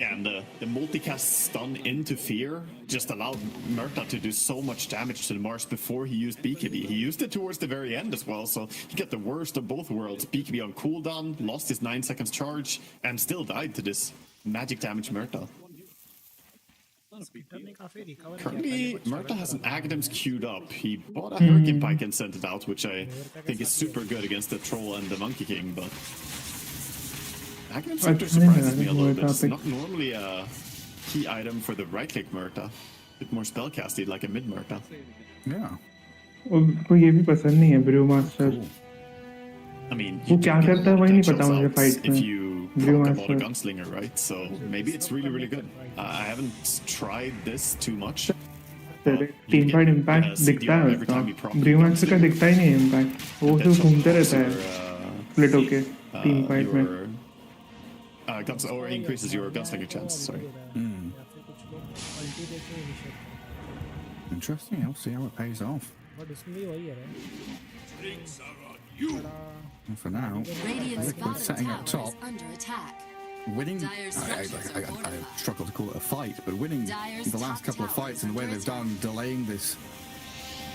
S7: Yeah, and the multicast stun into Fear just allowed Murta to do so much damage to the Mars before he used BKB. He used it towards the very end as well, so he got the worst of both worlds. BKB on cooldown, lost his 9 seconds charge, and still died to this magic damage Murta. Currently, Murta has an Aghanim's queued up. He bought a Hurricane Pike and sent it out, which I think is super good against the Troll and the Monkey King, but Aghanim Scepter surprises me a little bit. It's not normally a key item for the right-click Murta. A bit more spellcasty, like a mid-Murta.
S6: Yeah.
S11: उनको ये भी पसंद नहीं है ब्रूमास्टर.
S7: I mean,
S11: वो क्या करता है वही नहीं पता मुझे फाइट में.
S7: if you talk about a gunslinger, right? So maybe it's really, really good. I haven't tried this too much.
S11: Team fight impact दिखता है उसका. ब्रूमास्टर का दिखता ही नहीं इम्पैक्ट. वो तो घूमते रहता है स्प्लिट होके टीम फाइट में.
S7: Or increases your gunslinger chance, sorry.
S6: Interesting, I'll see how it pays off. And for now, Liquid setting up top. Winning, I struggle to call it a fight, but winning the last couple of fights and the way they've done, delaying this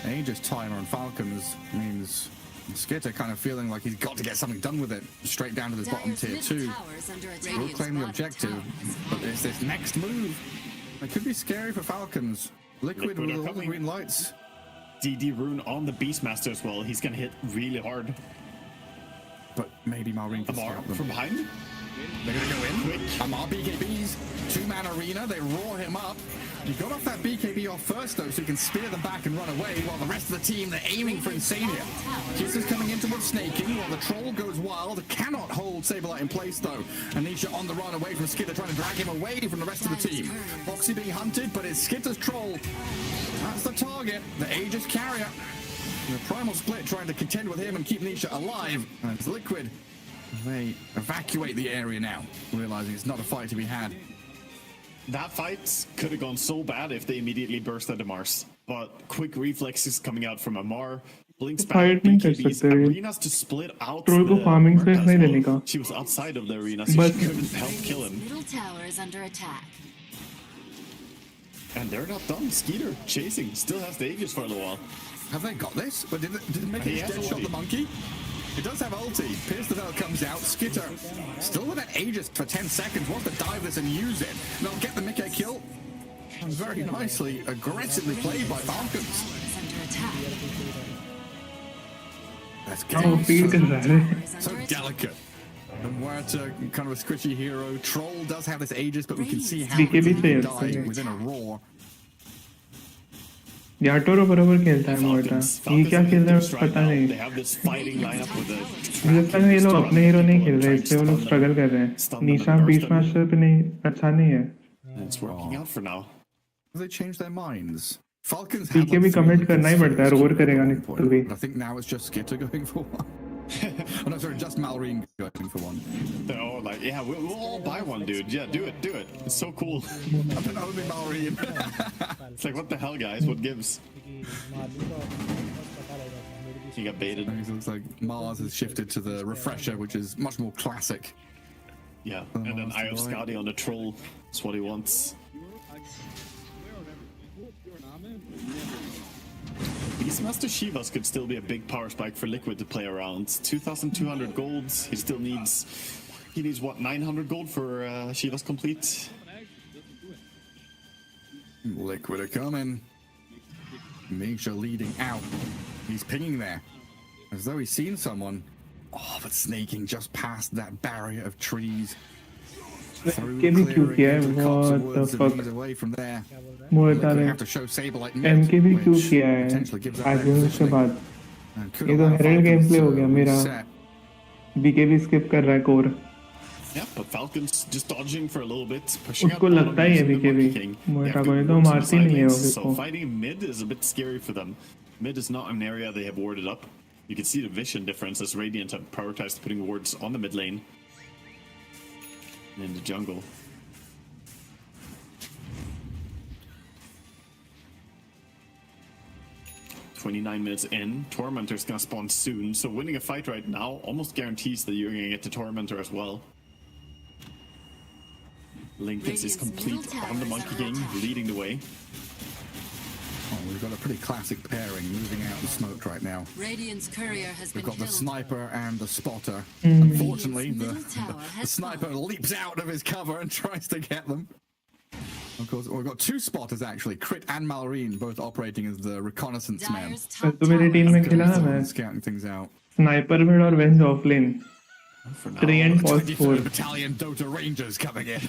S6: Aegis timer on Falcons means Skitter kind of feeling like he's got to get something done with it, straight down to this bottom tier 2. We'll claim the objective, but there's this next move. It could be scary for Falcons. Liquid with all the green lights.
S7: DD Rune on the Beastmaster as well. He's gonna hit really hard.
S6: But maybe Malrine can scout them.
S7: From behind?
S6: They're gonna go in. Quick. Amar BKBs, 2-man arena. They roar him up. You got off that BKB off first though, so you can spear them back and run away, while the rest of the team, they're aiming for Insania. Kiss is coming in towards snaking, while the troll goes wild. Cannot hold Saberlight in place though. Anisha on the run away from Skitter, trying to drag him away from the rest of the team. Boxy being hunted, but it's Skitter's troll. That's the target, the Aegis carrier. The primal split trying to contend with him and keep Nisha alive. And it's Liquid. They evacuate the area now, realizing it's not a fight to be had.
S7: That fight could have gone so bad if they immediately burst into Mars. But quick reflexes coming out from Amar. Blinks back.
S11: Fight नहीं कर
S7: BKB's
S11: सकते
S7: arenas to split out
S11: troll को
S7: the
S11: farming
S7: Merc
S11: space
S7: as
S11: नहीं
S7: well.
S11: देने का
S7: She was outside of the arena, so
S11: But-
S7: she couldn't help kill him.
S5: Middle tower is under attack.
S7: And they're not done. Skeeter chasing. Still has the Aegis for a little while.
S6: Have they got this? But did Mickey
S7: He has
S6: dead shot
S7: ulti.
S6: the monkey? It does have ulti. Pierce the Veil comes out. Skitter still with an Aegis for 10 seconds. Wants to dive this and use it. They'll get the Mickey kill. And very nicely, aggressively played by Falcons.
S5: Is under attack.
S6: That's
S11: हाँ वो
S6: getting
S11: feel कर रहा है
S6: so delicate. The Muerta, kind of a squishy hero. Troll does have this Aegis, but we can see how
S11: BKB
S6: he
S11: से
S6: can
S11: है,
S6: die within a roar.
S11: याटोरो बराबर खेलता है मोटा ये क्या खेल रहा है
S7: Falcons
S11: पता
S7: right now.
S11: नहीं
S7: They have this fighting lineup with the
S11: मुझे लगता है ये लोग अपने हीरो नहीं खेल रहे इसलिए वो लोग स्ट्रगल कर रहे हैं निशा बीच मास्टर पे नहीं अच्छा नहीं है
S7: It's working out for now.
S6: Have they changed their minds? Falcons have
S11: पीके भी कमेंट करना ही पड़ता है रोर करेगा नहीं तो भी
S6: I think now it's just Skitter going for one. Oh, no, sorry, just Malrine going for one.
S7: They're all like, yeah, we'll all buy one, dude. Yeah, do it. It's so cool.
S6: I think only Malrine.
S7: It's like, what the hell, guys? What gives? He got baited.
S6: It looks like Mars has shifted to the refresher, which is much more classic.
S7: Yeah, and then Eye of Skadi on the troll. That's what he wants. Beastmaster Shivas could still be a big power spike for Liquid to play around. 2,200 golds. He still needs. He needs what, 900 gold for Shivas complete.
S6: Liquid are coming. Misha leading out. He's pinging there, as though he's seen someone. Oh, but snaking just past that barrier of trees. Through
S11: MK भी क्यों किया है
S6: clearing the copse of
S11: what
S6: woods
S11: the
S6: and
S11: fuck
S6: he's away from there.
S11: मोटा
S6: They
S11: ने
S6: have to show Saberlight
S11: MK भी क्यों
S6: which
S11: किया है
S6: potentially gives up their
S11: arguments के
S6: positioning.
S11: बाद
S6: And could
S11: ये तो
S6: allow
S11: herald game
S6: Falcons
S11: play हो
S6: to
S11: गया मेरा
S6: reset.
S11: बीके भी स्किप कर रहा है core
S7: Yeah, but Falcons just dodging for a little bit, pushing out
S11: उसको
S7: bottom,
S11: लगता ही है
S7: using the
S11: बीके भी
S7: Monkey King. They
S11: मोटा
S7: have
S11: को
S7: good
S11: ये तो
S7: wards on the
S11: मारती
S7: side
S11: नहीं है
S7: lanes,
S11: वो
S7: so
S11: को
S7: fighting mid is a bit scary for them. Mid is not an area they have warded up. You can see the vision difference as Radiant have prioritized putting wards on the mid lane and in the jungle. "29 minutes in, Tormentor's gonna spawn soon, so winning a fight right now almost guarantees that you're gonna get to Tormentor as well." Linkens is complete on the Monkey King, leading the way.
S6: Oh, we've got a pretty classic pairing moving out and smoked right now.
S5: Radiant's courier has
S6: We've
S5: been
S6: got the
S5: killed.
S6: sniper and the spotter. Unfortunately,
S5: Middle tower
S6: the
S5: has
S6: sniper leaps out of his cover and tries to get them. Of course, we've got two spotters actually, Crit and Malrine, both operating as the reconnaissance men.
S5: Dyer's top
S11: तो मेरी team में
S5: tower
S11: खेला ना
S6: So
S11: मैं
S6: scouting things out.
S11: Sniper mid और वेंज offline
S7: For now,
S11: 3 and pause 4
S6: 23rd Battalion Dota Rangers coming in.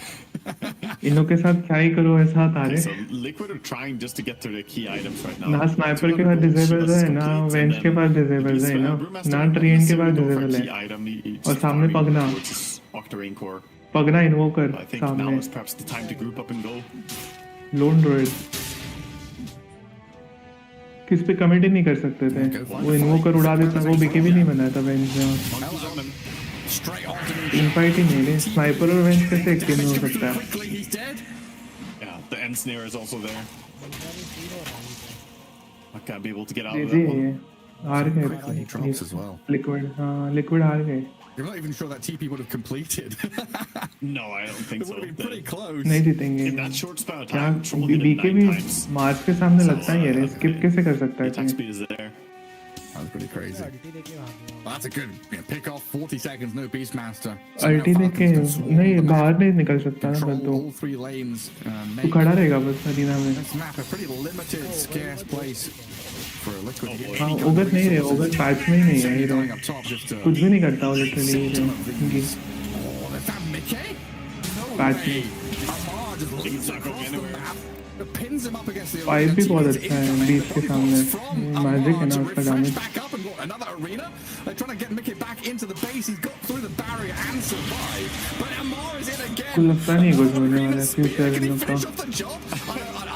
S11: इन लोग के साथ क्या ही करो ऐसा था
S7: okay,
S11: रे
S7: so Liquid are trying just to get to the key items right now.
S11: ना स्नाइपर के पास डिसेबल्स है ना वेंज के पास डिसेबल्स है ना ट्रेन के पास डिसेबल है और सामने Pagna
S7: Octarine core.
S11: Pagna इन्वोकर
S7: I think now
S11: सामने
S7: is perhaps the time to group up and go.
S11: Lone druid किस पे कमेंट ही नहीं कर सकते थे वो इन्वोकर उड़ा देता वो बीके भी नहीं बनाया था वेंज में
S6: Monkeys on him. Straight onto him.
S11: Team fight ही नहीं रे स्नाइपर और वेंज कैसे एक टीम में हो सकता है
S6: Quickly, he's dead.
S7: Yeah, the end snare is also there. I can't be able to get out
S11: ji
S7: of
S11: ji
S7: that one.
S11: ये हार
S6: Quickly, he drops as well.
S11: Liquid हाँ लिक्विड हार गए
S6: You're not even sure that TP would have completed.
S7: No, I don't think
S6: It
S7: so.
S6: would have been pretty close.
S11: नहीं जीतेंगे
S7: In that short span of
S11: क्या
S7: time, Troll hit it
S11: BK
S7: 9
S11: भी
S7: times.
S11: मार्च के सामने लगता ही है रे skip कैसे कर सकता
S7: The
S11: है
S7: attack
S11: team
S7: speed is there.
S6: That was pretty crazy.
S10: अल्टी देके भाग गया
S6: Well, that's a good pick off. 40 seconds, no Beastmaster.
S11: अल्टी देखे नहीं बाहर नहीं निकल सकता ना
S6: Control
S11: तो
S6: all three lanes.
S11: तू
S6: Make
S11: खड़ा रहेगा बस अरीना में
S6: this map a pretty limited, scarce place for a Liquid to get
S11: हाँ
S6: any
S11: ओवर नहीं रहे ओवर पैच में ही नहीं है
S6: He's
S11: hero
S6: going up top just to
S11: कुछ भी नहीं करता वो literally hero
S6: Oh, is that Mickey? No
S11: Patch
S6: way.
S11: me.
S6: Amar just leaps
S7: not going
S6: across the
S7: anywhere.
S6: map. Pins him up against the
S11: five भी
S6: arena.
S11: बहुत
S6: Teammates
S11: अच्छा है
S6: incoming.
S11: बीच के
S6: The
S11: सामने
S6: bodyguards from
S11: मैजिक है
S6: Amar
S11: ना
S6: to
S11: उसका
S6: refresh
S11: damage
S6: back up and go another arena. They're trying to get Mickey back into the base. He's got through the barrier and survived. But Amar is in again.
S11: कुछ लगता नहीं कुछ होने वाला है future
S6: Can
S11: in
S6: he
S11: लोग का
S6: finish off the job?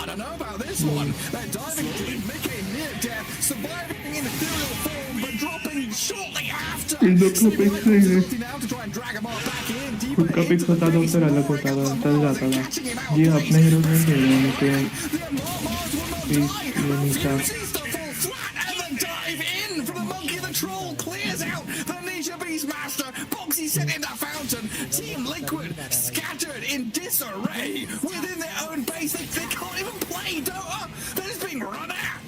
S6: I don't know about this one. They're diving deep. Mickey near death, surviving in ethereal form, but dropping shortly after.
S11: इन लोग को पिक्स नहीं है
S6: Now to try and drag Amar back in.
S11: खुद का pick होता तो फिर अलग होता था, चल जाता था। ये अपने हीरो नहीं खेल रहे हैं नीचा।
S6: Troll clears out the Ninja Beastmaster. Boxy sent in the fountain. Team Liquid scattered in disarray within their own base. They can't even play Dota. They're just being run at.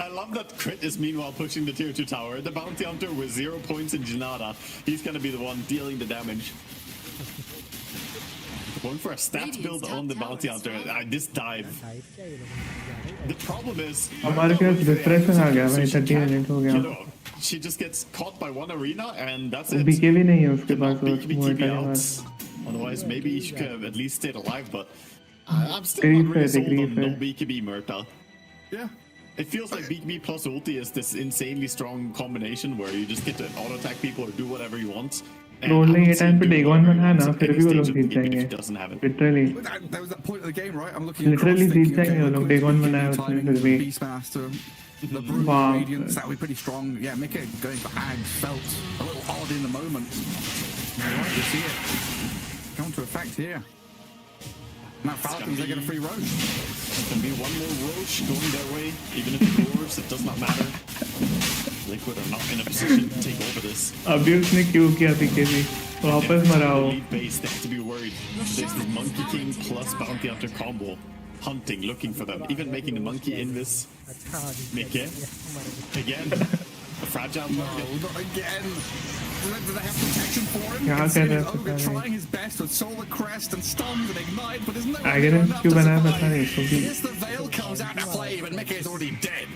S7: I love that Crit is meanwhile pushing the tier 2 tower. The Bounty Hunter with 0 points in Janata. He's going to be the one dealing the damage. Going for a stats build on the Bounty Hunter. This dive. The problem is,
S11: हमारे पास रिफ्रेशन आ गया भाई, 30 minute हो गया।
S7: she just gets caught by one arena and that's it.
S11: BK भी नहीं है उसके पास,
S7: otherwise maybe she could have at least stayed alive, but I'm still not really sold on no BKB Murta.
S6: Yeah.
S7: It feels like BKB plus ulti is this insanely strong combination where you just get to auto attack people or do whatever you want.
S11: Troll ने ये time पे डेग 1 बनाया ना, फिर भी वो लोग जीत जाएंगे literally.
S6: There was that point of the game, right? I'm looking
S11: literally जीत जाएंगे वो लोग, डेग 1 बनाया उसने फिर भी।
S6: Beastmaster, the Broom Radiance, that would be pretty strong. Yeah, Mika going for Hags felt a little odd in the moment. You're right to see it come to effect here. Now Falcons are getting a free Roche.
S7: It's going to be one more Roche going their way, even if it roars, it does not matter. Liquid are not in a position to take over this.
S11: अभी उसने क्यों किया PKB? वापस मराओ।
S7: Base, they have to be worried. There's the Monkey King plus Bounty Hunter combo. Hunting, looking for them. Even making the monkey in this. Mickey. Again. A fragile target.
S6: No, not again. Do they have protection for him?
S11: क्या कर रहा है
S6: Ogre trying his best with Solar Crest and stuns and ignite, but there's no way
S11: आगे
S6: enough
S11: क्यों
S6: to
S11: बनाया
S6: survive.
S11: पता नहीं इसको भी।
S6: Yes, the Veil comes out to play, but Mickey is already dead.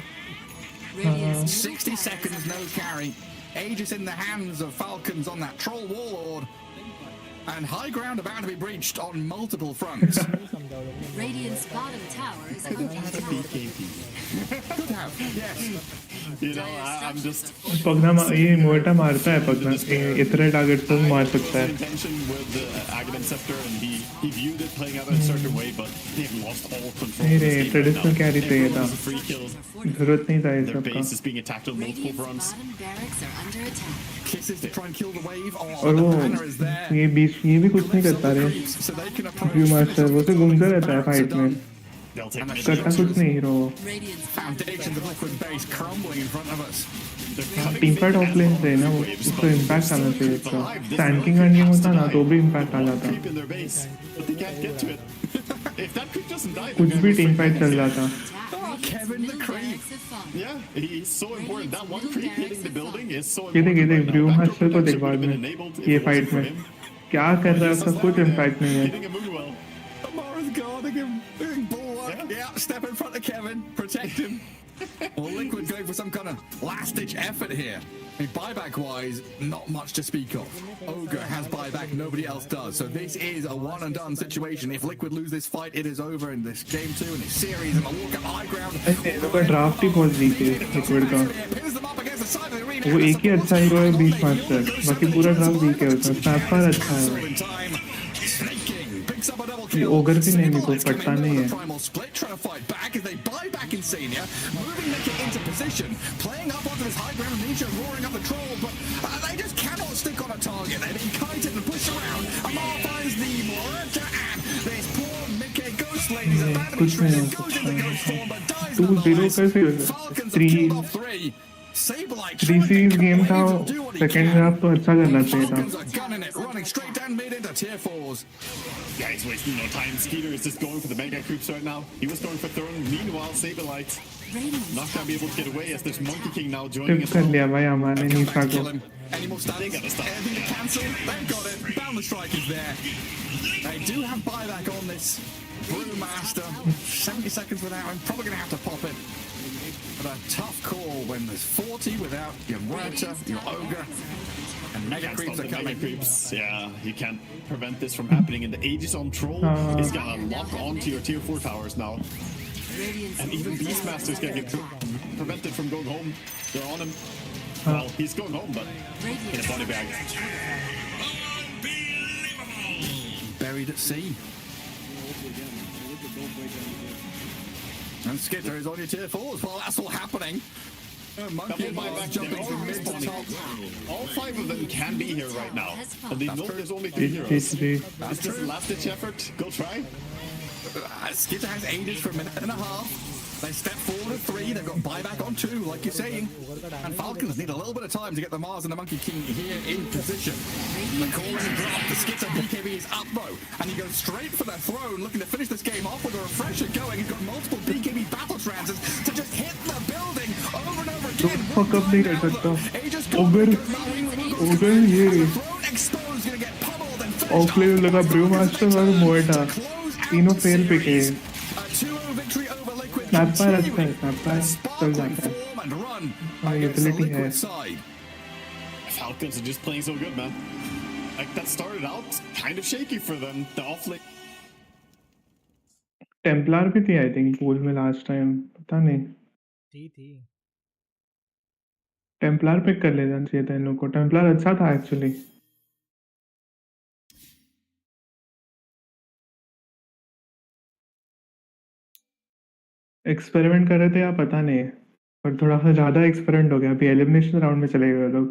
S6: 60 seconds, no carry. Aegis in the hands of Falcons on that Troll Warlord. And high ground about to be breached on multiple fronts.
S5: Radiant's bottom tower is under attack.
S6: Could have, yes.
S7: You know, I'm just...
S11: Pagna ये मोटा मारता है पगना, इतने target को मार सकता है।
S7: Intention with the Aghanim Scepter and he viewed it playing out in a certain way, but they've lost all control.
S11: नहीं रे, ट्रेडिशनल कैरी चाहिए था।
S7: Free kills.
S11: जरूरत नहीं था इस
S7: Their
S11: सब का।
S7: base is being attacked on multiple fronts.
S5: Bottom barracks are under attack.
S6: Kisses to try and kill the wave. Oh,
S11: और
S6: the
S11: वो
S6: banner is there.
S11: ये भी कुछ नहीं करता रे।
S6: So they can approach.
S11: View master वो तो घूमता रहता है फाइट में,
S7: They'll take mid.
S11: करता कुछ नहीं hero.
S6: Foundations of Liquid base crumbling in front of us.
S11: Team fight off lane से ना वो उसको इम्पैक्ट आना चाहिए इसका। टैंकिंग गेम होता ना तो भी इम्पैक्ट आ जाता।
S7: Creep in their base, but they can't get to it. If that creep doesn't die,
S11: कुछ भी टीम फाइट चल जाता।
S6: Kevin the creep.
S7: Yeah, he's so important. That one creep hitting the building is so
S11: ये
S7: important.
S11: देख
S7: right
S11: view
S7: now.
S11: Master को देख बाद में ये फाइट में क्या कर रहा है उसका कुछ इम्पैक्ट नहीं है।
S7: Hitting a Moonwell.
S6: Amara's guarding him, doing bulwark. Yeah, step in front of Kevin, protect him. Well, Liquid going for some kind of last-ditch effort here. I mean, buyback-wise, not much to speak of. Ogre has buyback, nobody else does. So this is a one-and-done situation. If Liquid lose this fight, it is over in this game 2 in this series. And they'll walk up high ground.
S11: इसका draft ही बहुत week है liquid का। वो एक ही अच्छा hero है beast master, बाकी पूरा ड्राफ्ट वीक है उसमें। स्नैपर अच्छा है, ये ओगर भी नहीं मेरे को पटता नहीं है।
S6: Moving Mickey into position, playing up onto this high ground, Ninja roaring up the troll, but they just cannot stick on a target. They're being kited and pushed around. Amar finds the Morata, and this poor Mickey Ghost Lady is about to be shredded, goes into ghost form, but dies not alive. Falcons have killed off 3. Sableye
S11: three series game था, second half तो अच्छा करना चाहिए था।
S6: Falcons are gunning it, running straight down mid into tier 4s.
S7: Yeah, he's wasting no time. Skeeter is just going for the mega creeps right now. He was going for Throne. Meanwhile, Saberlight not gonna be able to get away as there's Monkey King now joining
S11: tip
S7: as
S11: कर
S7: well.
S11: लिया भाई हमारे Nipah को।
S6: Any more stunts?
S7: They gotta stop.
S6: Anything to cancel? They've got it. Boundless Strike is there. They do have buyback on this Brewmaster. 70 seconds without him. Probably gonna have to pop it. But a tough call when there's 40 without your Muerta, your Ogre, and Mega
S7: Can't
S6: Creeps
S7: stop
S6: are
S7: the
S6: coming.
S7: mega creeps. Yeah, you can't prevent this from happening. And the Aegis on Troll is gonna lock onto your tier 4 towers now. And even Beastmaster's gonna get prevented from going home. They're on him. Well, he's going home, but in a body bag.
S6: Buried at sea. And Skitter is on your tier 4s. Well, that's all happening. Monkey Boss jumping from mid to top.
S7: All 5 of them can be here right now. And they know there's only 2 heroes. Is this a last-ditch effort? Go try.
S6: Skitter has aided for a minute and a half. They step forward at 3, they've got buyback on 2, like you're saying. And Falcons need a little bit of time to get the Mars and the Monkey King here in position. The call is dropped, the Skitter BKB is up though, and he goes straight for the throne, looking to finish this game off with a refresher going. He's got multiple BKB battle trances to just hit the building over and over again.
S11: Fuck up नहीं कर सकता अगर ये offline लगा Bru master और मोएटा तीनों fail पे के स्नैपर अच्छा है स्नैपर चल जाता है हाँ यूटिलिटी है
S7: Falcons are just playing so good, man. Like that started out kind of shaky for them. The offlane.
S11: Templar भी थी आई थिंक पूल में लास्ट टाइम पता नहीं
S10: थी
S11: टेम्पलर पिक कर लेना चाहिए था इन लोगों को टेम्पलर अच्छा था एक्चुअली एक्सपेरिमेंट कर रहे थे या पता नहीं पर थोड़ा सा ज्यादा एक्सपेरिमेंट हो गया अभी एलिमिनेशन राउंड में चले गए लोग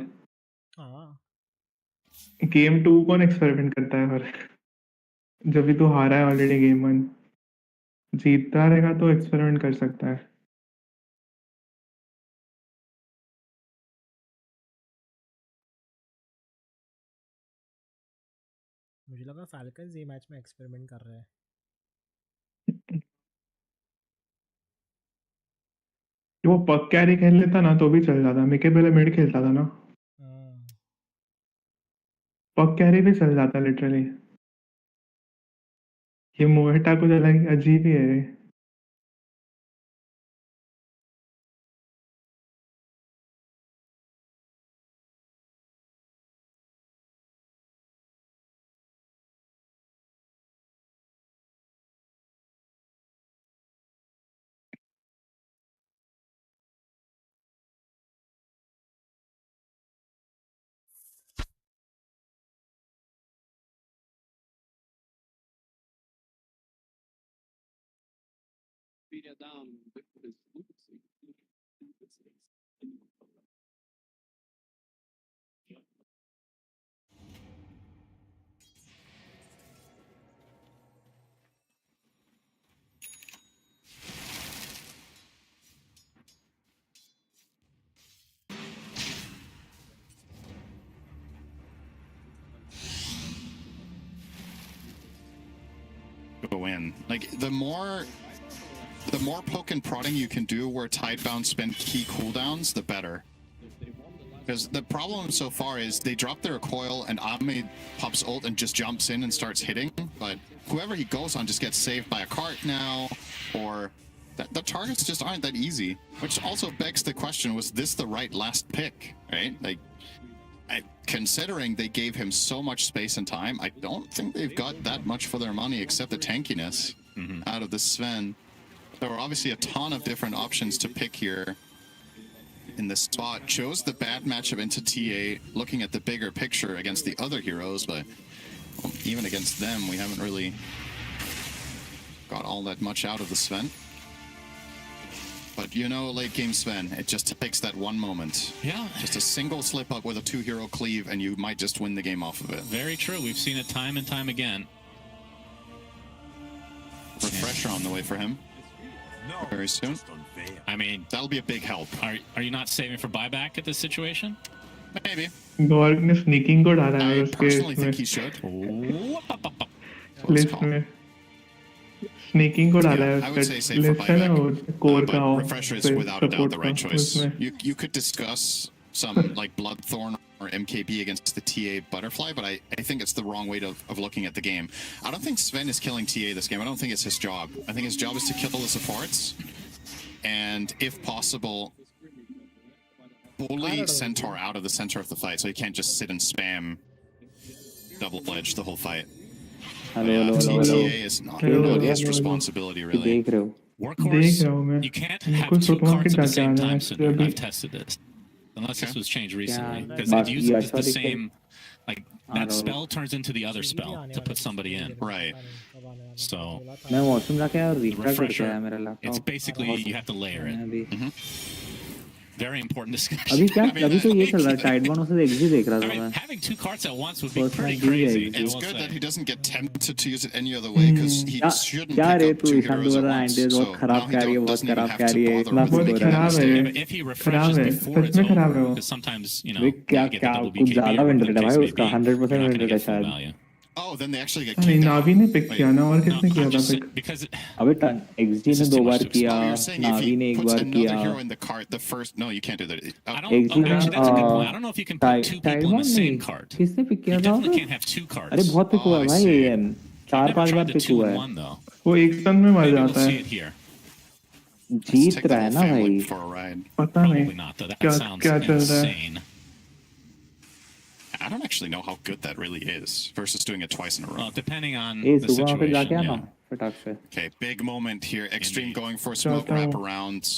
S11: गेम 2 कौन एक्सपेरिमेंट करता है और जब भी तो हारा है ऑलरेडी गेम 1 जीतता रहेगा तो एक्सपेरिमेंट कर सकता है
S10: मुझे लगा फैल्कन्स ये मैच में एक्सपेरिमेंट कर रहे हैं
S11: वो पक कैरी खेल लेता ना तो भी चल जाता मिके पहले मिड खेलता था ना पक कैरी भी चल जाता लिटरली ये मोहेटा कुछ अलग अजीब ही है
S12: Go in. Like the more poke and prodding you can do where Tidebound spend key cooldowns, the better. Because the problem so far is they drop their recoil and Ame pops ult and just jumps in and starts hitting, but whoever he goes on just gets saved by a cart now, or the targets just aren't that easy. Which also begs the question, was this the right last pick, right? Like, considering they gave him so much space and time, I don't think they've got that much for their money except the tankiness out of the Sven. There were obviously a ton of different options to pick here in this spot. Chose the bad matchup into TA, looking at the bigger picture against the other heroes, but even against them, we haven't really got all that much out of the Sven. But you know, late game Sven, it just takes that one moment.
S13: Yeah.
S12: Just a single slip up with a 2-hero cleave and you might just win the game off of it.
S13: Very true. We've seen it time and time again.
S12: Refresher on the way for him. Very soon.
S13: I mean,
S12: that'll be a big help.
S13: Are you not saving for buyback at this situation?
S12: Maybe.
S11: Gorg ने sneaking को डाला है
S12: I personally think he should.
S11: List में sneaking को डाला है
S12: I would say save for buyback. Refresher is without a doubt the right choice. You could discuss some like Bloodthorn or MKB against the TA Butterfly, but I think it's the wrong way of looking at the game. I don't think Sven is killing TA this game. I don't think it's his job. I think his job is to kill the supports and, if possible, bully Centaur out of the center of the fight so he can't just sit and spam double edge the whole fight. TTA is not his responsibility, really.
S13: Workhorse, you can't have two cards at the same time, Cinder. I've tested this. Unless this was changed recently. Because it uses the same, like, that spell turns into the other spell to put somebody in.
S12: Right.
S13: So, the refresher, it's basically, you have to layer it. very important discussion.
S14: अभी क्या अभी तो ये चल रहा है टाइडबाउंड से एग्जी देख रहा था मैं
S13: Having two carts at once would be pretty crazy.
S12: It's good that he doesn't get tempted to use it any other way because he shouldn't
S14: क्या
S12: pick
S14: रे
S12: up
S14: तू
S12: two
S14: ईशान
S12: heroes at
S14: दोबारा
S12: once.
S14: एंड बहुत खराब carry है बहुत खराब carry है इतना
S11: बहुत खराब है
S13: If he refreshes before
S11: सच में
S13: it's
S11: खराब है
S13: over,
S11: वो
S13: because sometimes, you know,
S14: क्या
S13: you get
S14: क्या
S13: the double
S14: कुछ
S13: BKB
S14: ज्यादा
S13: or
S14: विन
S13: whatever
S14: रेट है
S13: the
S14: भाई
S13: case
S14: उसका
S13: may be,
S14: 100%
S13: you're not
S14: win
S13: gonna
S14: rate है
S13: get full
S14: शायद
S13: value.
S12: Oh, then they actually get
S11: नहीं
S12: kicked
S11: नावी
S12: out.
S11: ने पिक किया ना और किसने किया था पिक
S13: Because
S14: अबे एक्सजी ने 2 बार किया
S12: Oh, you're saying if
S14: Navi
S12: he
S14: ने 1
S12: puts
S14: बार
S12: another
S14: किया
S12: hero in the cart, the first... No, you can't do that.
S13: I don't,
S14: XG
S13: actually, that's a good point. I don't know if you can put two people in
S14: टाइडबाउंड
S13: the same
S14: नहीं
S13: cart.
S14: किसने pick किया
S13: You
S14: था
S13: definitely can't have two carts.
S14: अरे बहुत pick हुआ है भाई AN
S13: I've
S14: 4-5
S13: never
S14: बार
S13: tried the
S14: पिक हुआ है
S13: 2-1 though.
S11: वो एक टन में मर
S13: Maybe we'll
S11: जाता
S13: see
S11: है
S13: it here.
S14: जीत रहा है ना भाई
S12: For a ride.
S11: पता नहीं
S13: Probably not though. That
S11: क्या
S13: sounds
S11: क्या चल रहा है
S13: insane.
S12: I don't actually know how good that really is versus doing it twice in a row.
S13: Well, depending on
S14: A
S13: the
S14: सुबह फिर जाके
S13: situation.
S14: आना
S13: Yeah.
S14: फटाक से
S12: Okay, big moment here. Xtreme going for smoke
S11: Chota.
S12: wraparounds.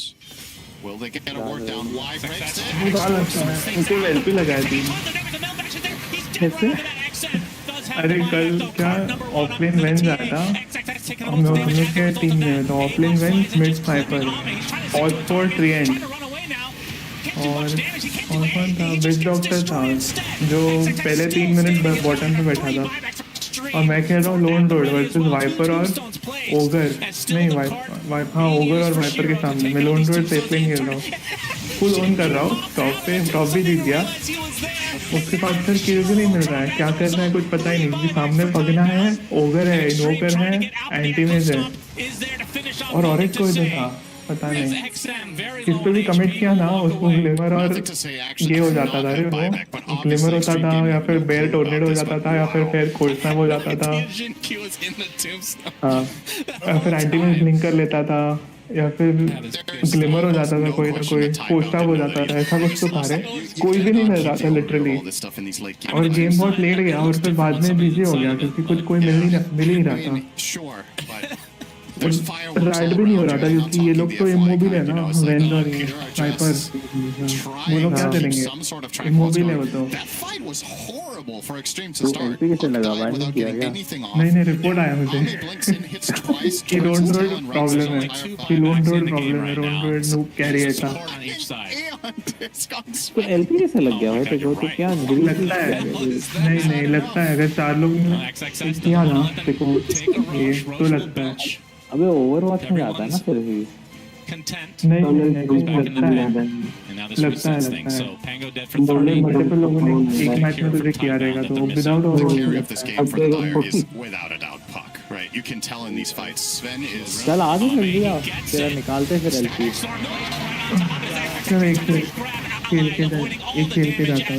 S12: Will they get a work down? Why breaks it?
S11: निकाल अच्छा है उनको एलपी लगाई थी कैसे अरे कल क्या ऑफलाइन वेंस आया था हम लोग के टीम में तो offline venge mid sniper all for trend और कौन था बिग डॉक्टर था जो पहले 3 मिनट बॉटम पे बैठा था और मैं कह रहा हूँ लोन रोड वर्सेस वाइपर और ओगर नहीं हाँ ओगर और वाइपर के सामने मैं लोन रोड सेफ लेन खेल रहा हूँ फुल ऑन कर रहा हूँ टॉप भी जीत गया उसके बाद फिर किल भी नहीं मिल रहा है क्या करना है कुछ पता ही नहीं क्योंकि सामने पगना है ओगर है इनवोकर है एंटीमेज है और एक कोई था पता नहीं किस पे भी कमिट किया ना उसको ग्लिमर और ये हो जाता था वो ग्लिमर होता था या फिर बेयर टोर्नेडो हो जाता था या फिर कोल्सनैप हो जाता था हाँ या फिर एंटीमेज लिंक कर लेता था या फिर ग्लिमर हो जाता था कोई ना कोई पोस्टअप हो जाता था ऐसा कुछ तो था रे कोई भी नहीं मिल रहा था लिटरली और गेम बहुत लेट गया और फिर बाद में बिजी हो गया क्योंकि कुछ कोई मिल ही रहा था राइड भी नहीं हो रहा था क्योंकि ये लोग तो इमोबिल है ना वेंस और ये स्नाइपर वो लोग क्या करेंगे इमोबिल है वो तो
S14: कैसे लगा भाई नहीं किया क्या
S11: नहीं रिपोर्ट आया मुझे कि लोन रोड प्रॉब्लम है कि लोन रोड नो कैरी है था
S14: तो एलपी कैसे लग गया भाई तेरे को तो क्या
S11: लगता है नहीं लगता है अगर 4 लोग किया ना तेरे को ये तो लगता है
S14: अबे ओवरवॉच में जाता है ना फिर भी
S11: लगता है मल्टीपल लोगों ने एक मैच में तुझे किया रहेगा तो without
S12: You can tell in these fights Sven is
S14: चल आगे चल दिया तेरा निकालते फिर एलपी
S11: चल एक खेल के जाता है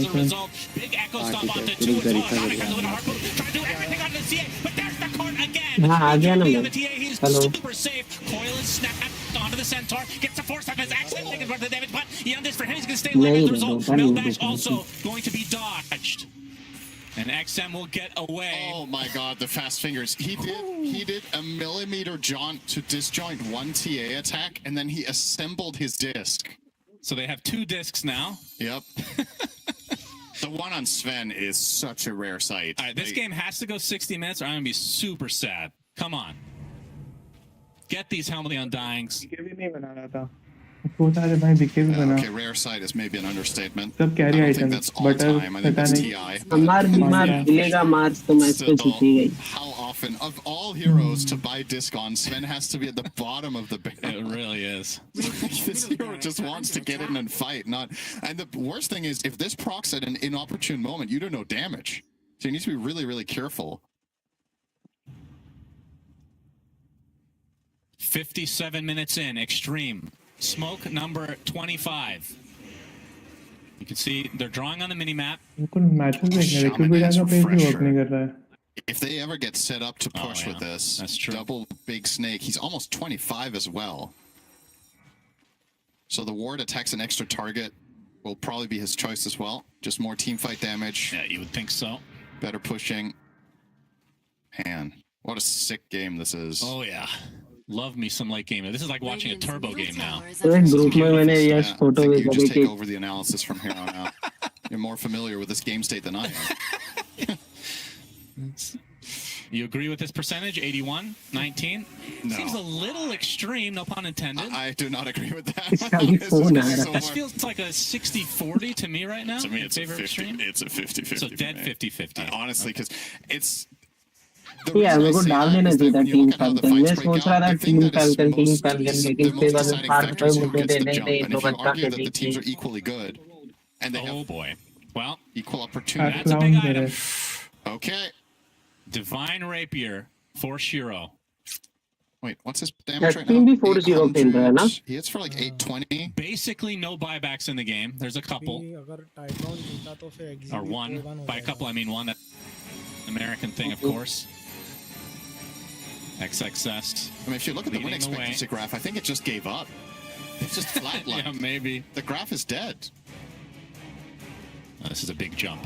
S9: हाँ आ गया ना मैं hello
S13: And XM will get away.
S12: Oh my god, the fast fingers. He did a millimeter jaunt to disjoint one TA attack, and then he assembled his disc.
S13: So they have 2 discs now.
S12: Yep. The one on Sven is such a rare sight.
S13: All right, this game has to go 60 minutes or I'm going to be super sad. Come on. Get these Helmly Undyings.
S12: Okay, rare sight is maybe an understatement. I don't think that's all time. I think that's TI. Still, how often, of all heroes to buy disc on, Sven has to be at the bottom of the barrel.
S13: It really is.
S12: This hero just wants to get in and fight, not. And the worst thing is, if this procs at an inopportune moment, you do no damage. So you need to be really, really careful.
S13: 57 minutes in, Xtreme. Smoke number 25. You can see they're drawing on the mini-map.
S12: If they ever get set up to push with this,
S13: that's true.
S12: Double Big Snake, he's almost 25 as well. So the ward attacks an extra target will probably be his choice as well. Just more team fight damage.
S13: Yeah, you would think so.
S12: Better pushing. Man, what a sick game this is.
S13: Oh yeah. Love me some late game. This is like watching a turbo game now.
S9: Group में मैंने yes photo
S12: You
S9: भेजा
S12: just
S9: देखिए
S12: take over the analysis from here on out. You're more familiar with this game state than I am.
S13: You agree with this percentage? 81, 19?
S12: No.
S13: Seems a little extreme, no pun intended.
S12: I do not agree with that.
S13: This feels like a 60-40 to me right now.
S12: To me, it's a 50.
S13: Extreme.
S12: It's a 50-50.
S13: So dead 50-50.
S12: Honestly, because it's.
S14: Yeah, मेरे को डाल देना चाहिए था team falcon मैं सोच रहा था टीम फैल्कन लेकिन फिर बाद में हार गए मुझे दे नहीं तो बच्चा के
S12: the teams are equally good and they have
S13: boy. Well,
S12: equal opportunity.
S13: That's a big item.
S12: Okay.
S13: Divine Rapier for Shiro.
S12: Wait, what's his damage right
S14: team
S12: now?
S14: भी 4-0 खेल रहा है ना
S12: He hits for like 820.
S13: Basically no buybacks in the game. There's a couple.
S10: अगर Tidebound जीता तो फिर
S13: Or one. By a couple I mean one. That's an American thing, of course. XXS.
S12: I mean, if you look at the win expectancy graph, I think it just gave up. It's just flatlined.
S13: Yeah, maybe.
S12: The graph is dead.
S13: This is a big jump.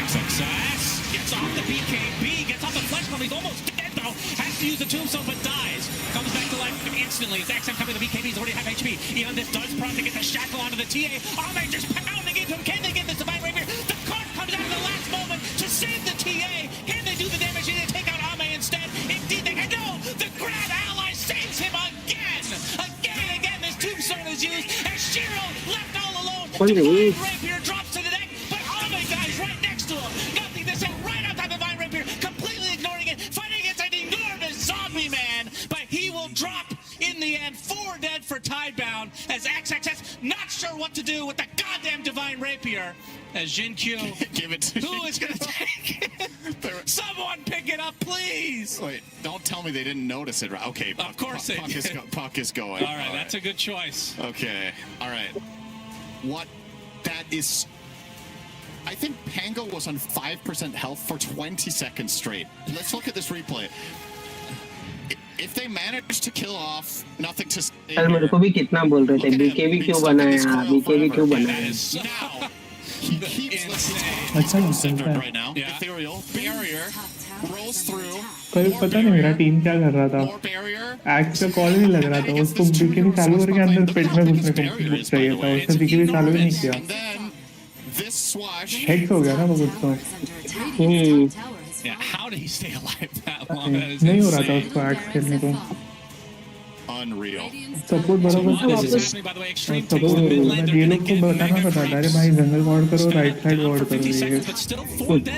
S13: XXS gets off the BKB, gets off the flesh bomb. He's almost dead though. Has to use the tombstone, but dies. Comes back to life instantly. As XM coming to the BKB, he's already half HP. Even this does prompt to get the shackle onto the TA. Ame just pounding into him. Can they get this Divine Rapier? The card comes out in the last moment to save the TA. Can they do the damage? Can they take out Ame instead? Indeed they can. No! The grab ally saves him again! Again and again this tombstone is used. And Shiro left all alone. Divine Rapier drops to the deck. Guys right next to him. Nothing to say. Right on top of Divine Rapier. Completely ignoring it. Fighting against an enormous zombie man. But he will drop in the end. 4 dead for Tidebound. As XXS not sure what to do with the goddamn Divine Rapier. As Jinkyu.
S12: Give it to
S13: Who is going to take it? Someone pick it up, please.
S12: Wait, don't tell me they didn't notice it. Okay.
S13: Of course they did.
S12: Puck is going.
S13: All right, that's a good choice.
S12: Okay. All right. What? That is. I think Pango was on 5% health for 20 seconds straight. Let's look at this replay. If they manage to kill off, nothing to say.
S9: कल मेरे को भी कितना बोल रहे थे BKB क्यों बना है बीकेबी क्यों बना है
S12: He keeps listening.
S11: अच्छा चलता है
S12: Right now, ethereal barrier rolls through.
S11: कल पता नहीं मेरा टीम क्या कर रहा था एक्स का कॉल नहीं लग रहा था उसको बीकेबी चालू करके अंदर पेट में घुसने को चाहिए था उसने बीकेबी चालू ही नहीं किया
S12: This swash
S11: हेक्स हो गया ना वो कुछ तो
S13: Yeah, how did he stay alive that long?
S11: नहीं हो रहा था उसको एक्स खेलने को
S12: unreal.
S11: सपोर्ट बराबर सपोर्ट ये लोग को बताना पड़ता है अरे भाई जंगल वार्ड करो राइट साइड वार्ड करो ये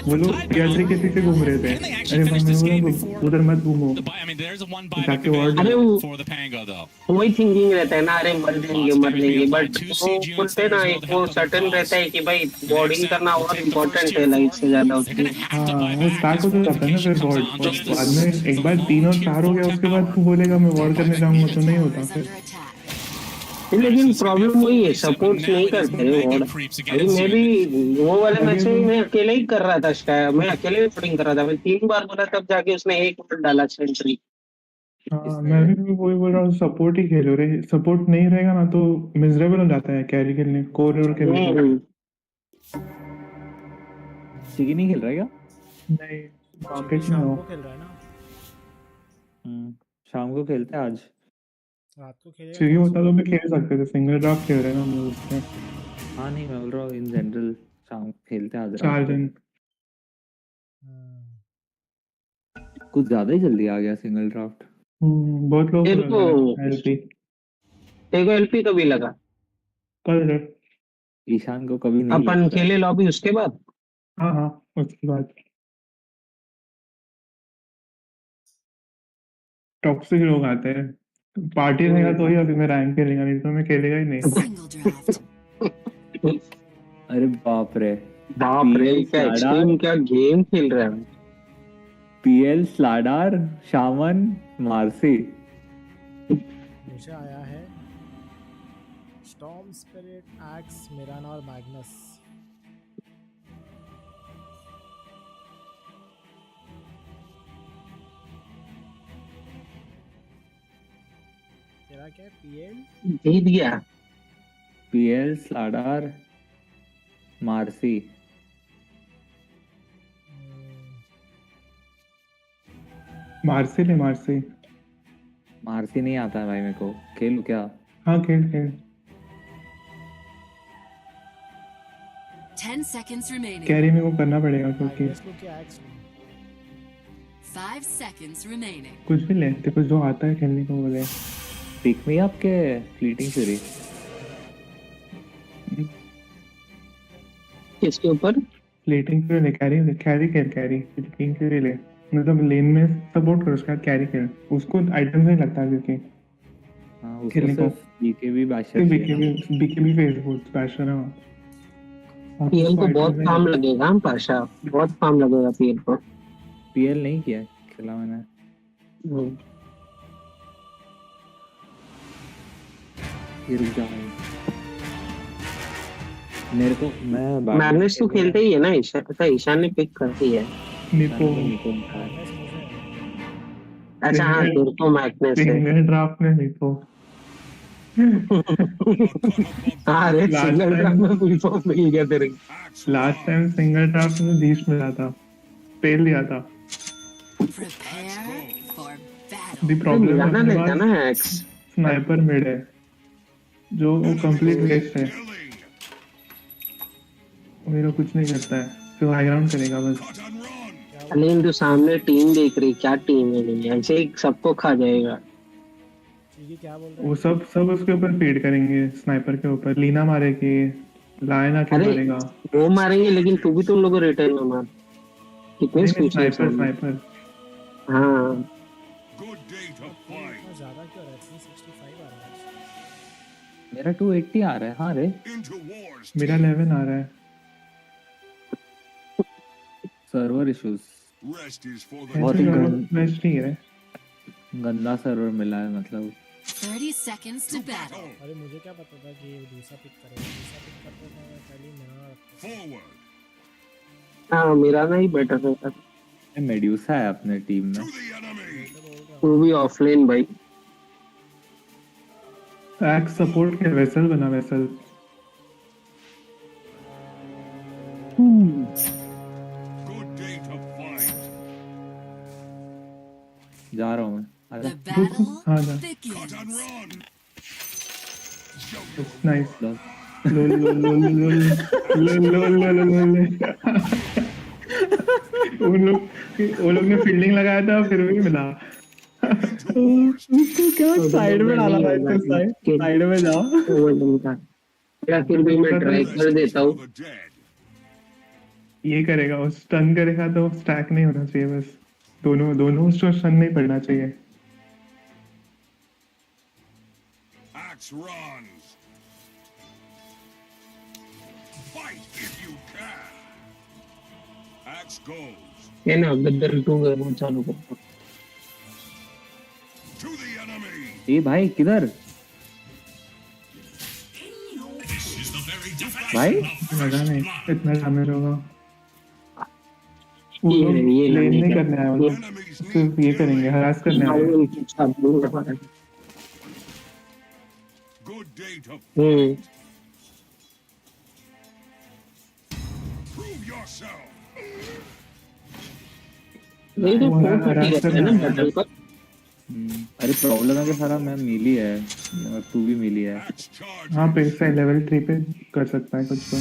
S11: वो लोग पीआर के पीछे घूम रहे थे अरे भाई मैं बोला उधर मत घूमो जाके वार्ड
S9: अरे वही थिंकिंग रहता है ना अरे मर जाएंगे बट वो बोलते ना एक वो सर्टेन रहता है कि भाई बॉर्डिंग करना और इम्पोर्टेंट है लाइफ से ज्यादा उसकी
S11: हाँ वो स्टार्ट हो जाता है ना फिर वार्ड बाद में एक बार 3 और 4 हो गया उसके बाद तू बोलेगा मैं वार्ड करने जाऊंगा तो नहीं होता फिर
S9: लेकिन प्रॉब्लम वही है सपोर्ट नहीं करते और अभी मैं भी वो वाले मैच में मैं अकेले ही कर रहा था मैं अकेले ही फुटिंग कर रहा था मैं 3 बार बोला तब जाके उसने 1 मिनट डाला सेंचुरी
S11: हाँ मैं भी वही बोल रहा हूँ सपोर्ट ही खेलो रे सपोर्ट नहीं रहेगा ना तो मिजरेबल हो जाता है कैरी खेलने कोर के
S14: सिगी नहीं खेल रहा क्या
S11: नहीं मार्केट में हो
S10: खेल रहा है ना
S14: शाम को खेलते हैं आज
S10: रात को खेलेगा
S11: सिगी होता तो मैं खेल सकते थे सिंगल ड्राफ्ट खेल रहे ना हम लोग उसमें
S14: हाँ नहीं मैं बोल रहा हूँ इन जनरल शाम खेलते हैं आज
S11: 4 दिन
S14: कुछ ज्यादा ही जल्दी आ गया सिंगल ड्राफ्ट
S11: बहुत लोग
S9: तेरे को एलपी कभी लगा
S11: कल
S14: ईशान को कभी नहीं
S9: अपन खेले लॉबी उसके बाद
S11: हाँ हाँ उसके बाद टॉक्सिक लोग आते हैं पार्टी रहेगा तो ही अभी मैं रैंक खेलेगा नहीं तो मैं खेलेगा ही नहीं
S14: अरे बाप रे
S9: क्या एक्सट्रीम क्या गेम खेल रहा है
S14: पीएल स्लाडार शामन मार्सी
S10: मुझे आया है स्टॉर्म स्पिरिट एक्स मिराना और मैग्नस तेरा क्या पीएल
S9: दे दिया
S14: पीएल स्लाडार मार्सी
S11: मार्सी
S14: नहीं आता है भाई मेरे को खेलूं क्या
S11: हाँ खेल
S5: 10 seconds remaining.
S11: कैरी मेरे को करना पड़ेगा क्योंकि
S5: 5 seconds remaining.
S11: कुछ भी ले, तेरे को जो आता है खेलने को बोले।
S15: पिक में आपके फ्लीटिंग फ्यूरी
S9: किसके ऊपर?
S11: फ्लीटिंग फ्यूरी ले, कैरी फ्लीटिंग फ्यूरी ले, मतलब लेन में सपोर्ट कर, उसका कैरी कर, उसको आइटम नहीं लगता क्योंकि खेलने को बीकेबी फेसबुक बैशर है।
S9: पीएल को बहुत काम लगेगा पाशा, बहुत काम लगेगा पीएल को।
S15: पीएल नहीं किया, खेला मैंने। ये रुक जा मेरे को, मैं
S9: मैग्नेस तो खेलते ही है ना, ईशान ने पिक करती है। अच्छा हाँ, तेरे को मैग्नेस है।
S11: मेरे ड्राफ्ट में देखो।
S9: हाँ रे, सिंगल ड्राफ्ट में फुल फॉर्म मिल गया तेरे।
S11: लास्ट टाइम सिंगल ड्राफ्ट में 20 मिला था, फेल लिया था। दी प्रॉब्लम है ना, स्नाइपर मिड है जो कंप्लीट वेस्ट है, मेरा कुछ नहीं करता है, तो हाई ग्राउंड करेगा बस।
S9: लेकिन तो सामने टीम देख रही, क्या टीम है, नहीं ऐसे ही सबको खा जाएगा।
S11: वो सब उसके ऊपर फीड करेंगे, स्नाइपर के ऊपर लीना मारेगी, लायन आके मारेगा।
S9: वो मारेंगे लेकिन तू भी तुम लोगों को रिटर्न में मार। कितने
S11: स्नाइपर
S9: हाँ
S15: मेरा 280 आ रहा है। हाँ रे,
S11: मेरा 11 आ रहा है।
S15: सर्वर इश्यूज
S11: बहुत ही
S15: गंदा सर्वर मिला है, मतलब
S5: 30 seconds to battle.
S10: अरे मुझे क्या पता था कि ये दूसरा पिक करेगा, दूसरा पिक करते तो मैं पहले ही मेरा
S9: हाँ, मेरा ना ही बेटर रहता।
S15: मेड्यूसा है अपने टीम में,
S9: वो भी ऑफलाइन भाई।
S11: एक्स सपोर्ट के वेसल बना, वेसल
S15: जा रहा हूँ मैं।
S11: हाँ जा। नाइस। वो लोग ने फील्डिंग लगाया था फिर भी मिला।
S15: उसको क्या साइड में डाला था, इसको साइड में जाओ।
S9: या फिर भी मैं ट्राई कर देता हूँ।
S11: ये करेगा, वो स्टन करेगा तो स्टैक नहीं होना चाहिए, बस दोनों उसको स्टन नहीं पड़ना चाहिए।
S9: ये ना गद्दर 2 वो चालू करता।
S15: ये भाई किधर भाई,
S11: लगा नहीं इतना डैमेज होगा। ये लेन नहीं करने आया, वो सिर्फ ये करेंगे, हरास करने आए।
S9: नहीं तो
S11: हरास करने आए।
S15: अरे प्रॉब्लम है कि सारा मैं मिली है और तू भी मिली है।
S11: हाँ पे लेवल 3 पे कर सकता है कुछ तो।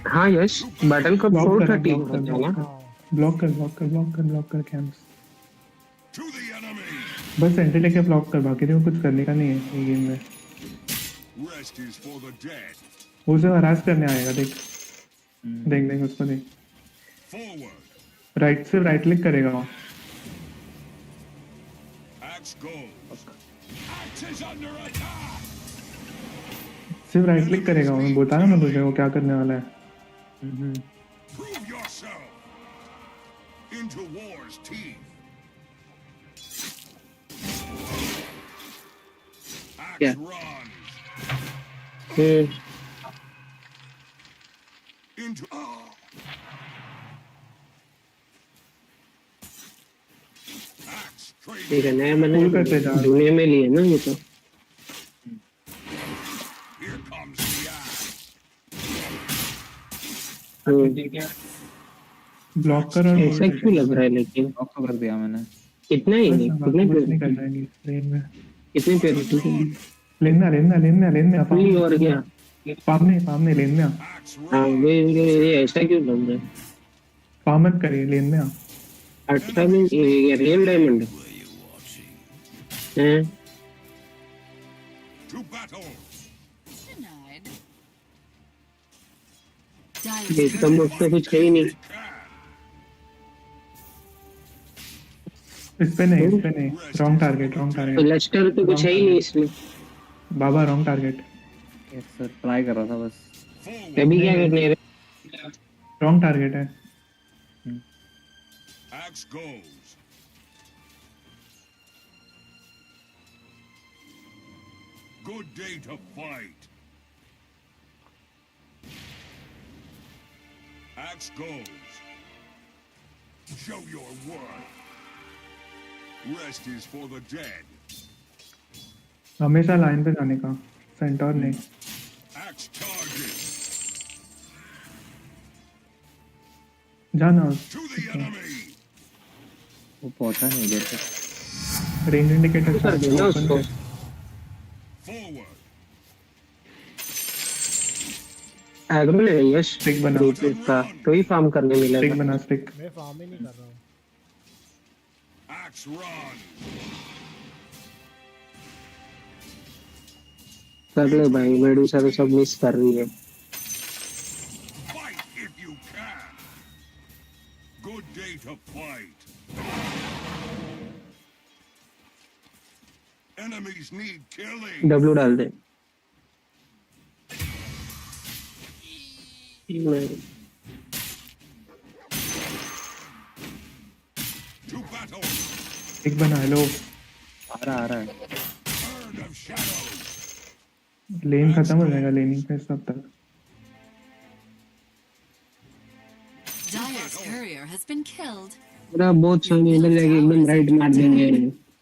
S9: हाँ यस, बैटल का 430 होता है ना।
S11: ब्लॉक कर कैंप्स, बस एंट्री लेके ब्लॉक कर, बाकी तो कुछ करने का नहीं है ये गेम में। वो सब हरास करने आएगा, देख उसको देख। राइट से राइट क्लिक करेगा वो, सिर्फ राइट क्लिक करेगा वो, बोलता ना मैं तुझे वो क्या करने वाला है।
S9: क्या ठीक है, नया मैंने दुनिया में लिए ना ये तो।
S11: ब्लॉक कर, और
S9: ऐसा क्यों लग रहा है, लेकिन
S15: ब्लॉक कर दिया मैंने।
S9: कितना ही नहीं, कितने पे
S11: लेन
S9: फुल और क्या
S11: सामने लेन में।
S9: हाँ वे ऐसा क्यों लग रहा है।
S11: स्पैम मत करिए लेन में आप।
S9: 18 में ये रियल डायमंड है। एकदम उसमें कुछ है ही नहीं।
S11: इस पे नहीं रॉन्ग टारगेट
S9: लेस्टर तो कुछ है ही नहीं इसमें
S11: बाबा, रॉन्ग टारगेट।
S15: सर ट्राई कर रहा था बस।
S9: अभी क्या करने रहे?
S11: रॉन्ग टारगेट है।
S8: Axe goes. Good day to fight. Axe goes. Show your worth. Rest is for the dead.
S11: हमेशा लाइन पे जाने का, सेंटर नहीं।
S8: Axe charges.
S11: जाना
S8: To the enemy.
S15: वो पहुंचा नहीं इधर तक।
S11: रेंज इंडिकेटर
S9: कर देना उसको।
S8: Forward.
S9: एग्रो ले यस
S11: स्टिक बना,
S9: का तो ही फार्म करने मिलेगा।
S11: स्टिक बना, स्टिक।
S10: मैं फार्म ही नहीं कर रहा हूँ।
S8: Axe run.
S9: कर ले भाई, मेडूसा तो सब मिस कर रही है।
S8: Fight if you can. Good day to fight. Enemies need killing.
S9: W डाल दे।
S8: To battle.
S11: स्टिक बना। हेलो,
S15: आ रहा है।
S8: Turn of shadows.
S11: लेन खत्म हो जाएगा लेनिंग पे तब तक।
S5: Dire's courier has been killed.
S9: पूरा बहुत सामने इधर जाके एकदम राइट मार देंगे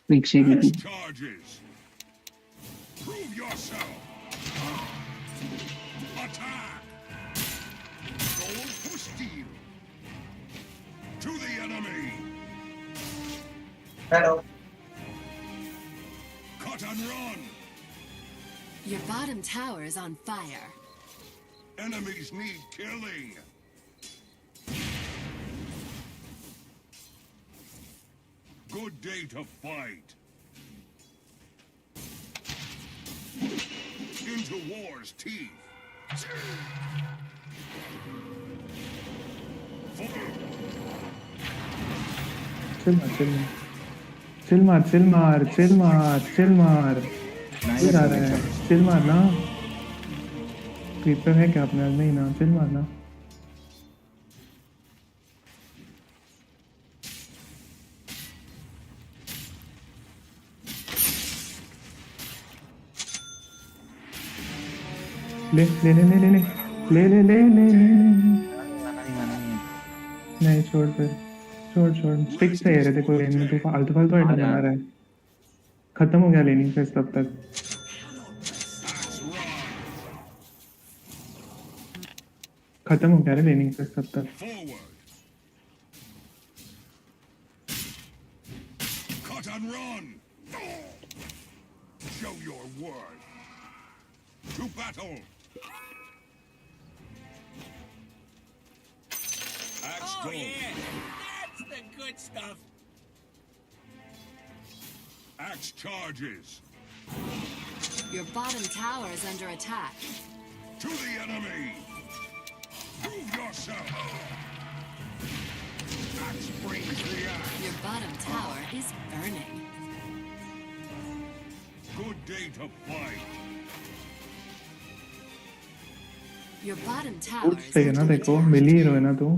S9: रिक्शे के।
S8: Charges. Prove yourself. Attack. Gold for steel. To the enemy.
S14: Hello.
S8: Cut and run.
S5: Your bottom tower is on fire.
S8: Enemies need killing. Good day to fight. Into war's teeth.
S11: Chill मार। फिर आ रहा है, chill मारना। Creeper है क्या अपने? नहीं ना, चिल मारना। ले ले ले ले ले ले ले ले ले ले नहीं छोड़, फिर छोड़। स्टिक से है रे, कोई लेने तो फालतू आइटम बना रहा है। खत्म हो गया लेनिंग फेस तब तक। खत्म हो गया रे लेनिंग फेस तब तक।
S8: Cut and run. Show your worth. To battle. Axe goes.
S16: Yeah, that's the good stuff.
S8: Axe charges.
S5: Your bottom tower is under attack.
S8: To the enemy. Prove yourself. Axe brings the axe.
S5: Your bottom tower is burning.
S8: Good day to fight.
S5: Your bottom tower
S11: उठ
S5: is
S11: सही है ना,
S5: under
S11: देखो
S5: attack.
S11: मिली hero है ना तू।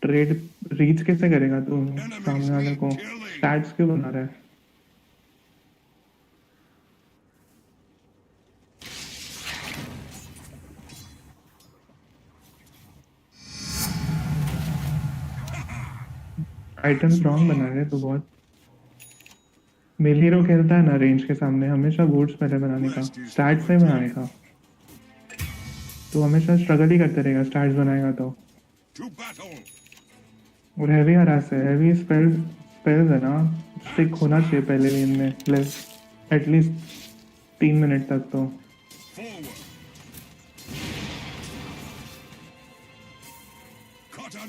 S11: Trade reach कैसे करेगा तू सामने वाले को? स्टैट्स क्यों बना रहा है? आइटम्स रॉन्ग बना रहे तो बहुत। मेल हीरो खेलता है ना रेंज के सामने, हमेशा बूट्स पहले बनाने का, स्टैट्स से बनाने का। तो हमेशा स्ट्रगल ही करते रहेगा स्टैट्स बनाएगा तो। और हैवी हरास है, हैवी स्पेल्स है ना, स्टिक होना चाहिए पहले लेन में एटलीस्ट 3 मिनट तक तो।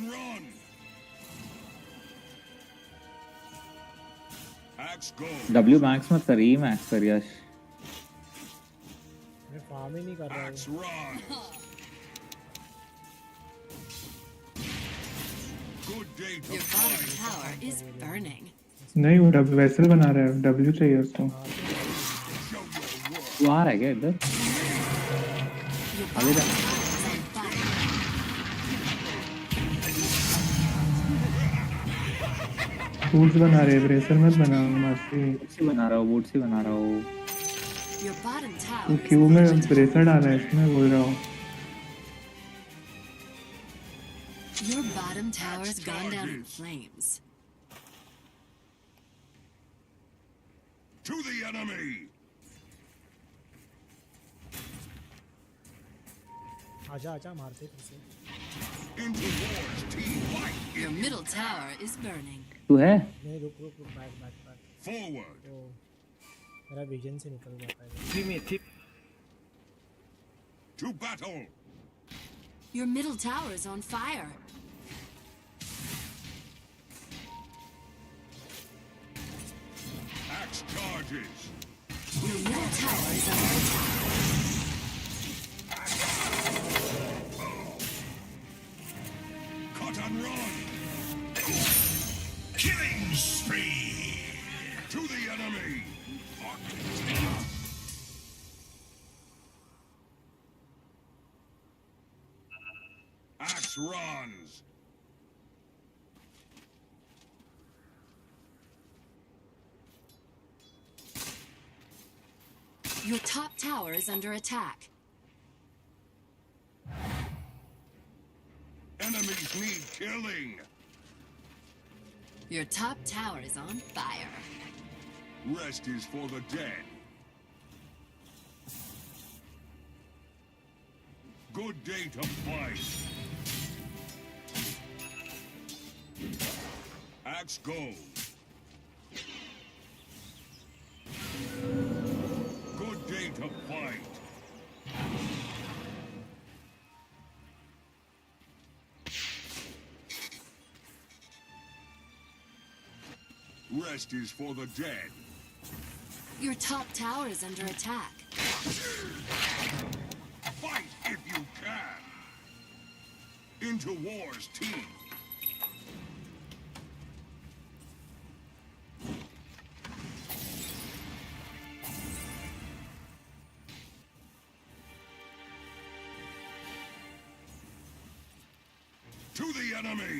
S8: and run. Axe go.
S15: W max मत कर, E max कर यश.
S10: मैं फार्म ही नहीं कर रहा
S8: Axe run. Good day to
S5: Your bottom tower is burning.
S11: नहीं वो वेसल बना रहा है, W चाहिए उसको.
S15: वो आ रहा है क्या इधर? आगे जा.
S11: बूट्स बना रहे, ब्रेसर मत बना. मस्ती
S15: बूट्स बना रहा हूँ, बूट्स बना रहा हूँ.
S5: Your bottom
S11: तो
S5: tower
S11: क्यों में ब्रेसर डाला है इसमें, बोल रहा हूँ.
S5: Your bottom tower's gone down in flames.
S8: to the enemy.
S10: आजा आजा मारते फिर से.
S8: Into wars, team fight.
S5: Your middle tower is burning.
S15: तू है?
S10: नहीं रुक रुक रुक बैक बैक बैक.
S8: Forward.
S10: तो मेरा विजन से निकल जाता है.
S8: To battle.
S5: Your middle tower is on fire.
S8: Axe charges.
S5: Your middle tower is under attack.
S8: Cut and run. Killing spree. To the enemy. Axe runs.
S5: Your top tower is under attack.
S8: Enemies need killing.
S5: Your top tower is on fire.
S8: Rest is for the dead. Good day to fight. Axe goes. Good day to fight. Rest is for the dead.
S5: Your top tower is under attack.
S8: Fight if you can. Into wars, team. To the enemy.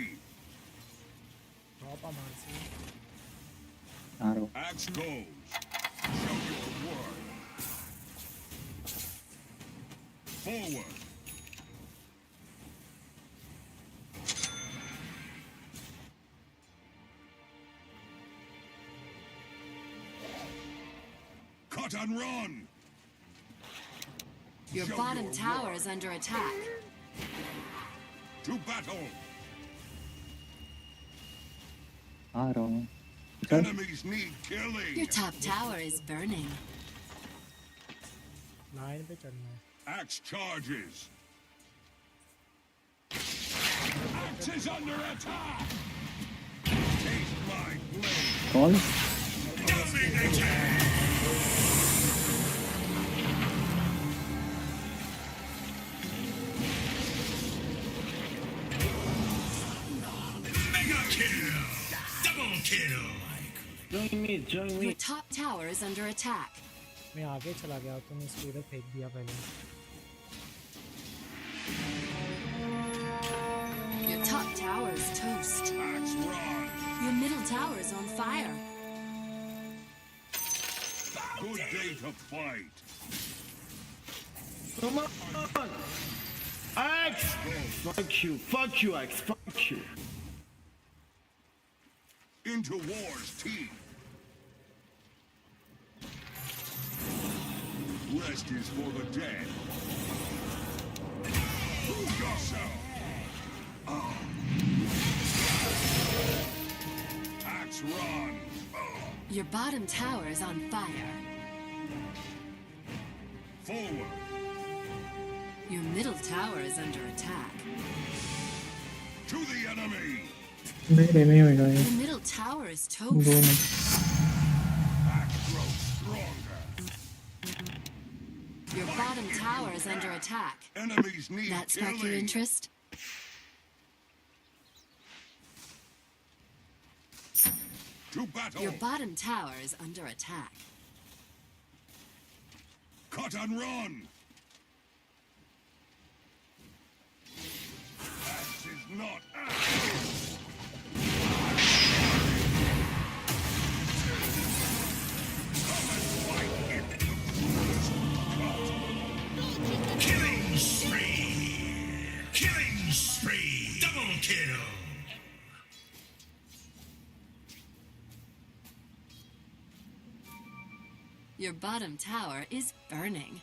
S10: Drop मार से.
S15: आ रहा हूँ.
S8: Axe goes. Show your worth. Forward. Cut and run.
S5: Your
S8: Show
S5: bottom
S8: your
S5: tower
S8: worth.
S5: is under attack.
S8: To battle.
S15: आ रहा हूँ.
S8: Enemies need killing.
S5: Your top tower is burning.
S10: Line पे चढ़ना है.
S8: Axe charges. Axe is under attack. Taste my blade.
S15: Call.
S8: Mega kill. Double kill.
S5: Your top tower is under attack.
S10: मैं आगे चला गया तो मैं इसको इधर फेंक दिया पहले.
S5: Your top tower is toast.
S8: Axe run.
S5: Your middle tower is on fire.
S8: Good day to fight.
S17: Come on! Axe! Fuck you, Axe, fuck you.
S8: Into wars, team. Rest is for the dead. Prove yourself. Axe run.
S5: Your bottom tower is on fire.
S8: Forward.
S5: Your middle tower is under attack.
S8: To the enemy.
S11: नहीं होएगा ये
S5: The middle tower is toast.
S11: दोनों
S8: Axe grows stronger.
S5: Your bottom tower is under attack.
S8: Enemies need
S5: That spark your
S8: killing.
S5: interest?
S8: To battle.
S5: Your bottom tower is under attack.
S8: Cut and run. Axe is not axe.
S16: Killing spree! Killing spree! Double kill!
S5: Your bottom tower is burning.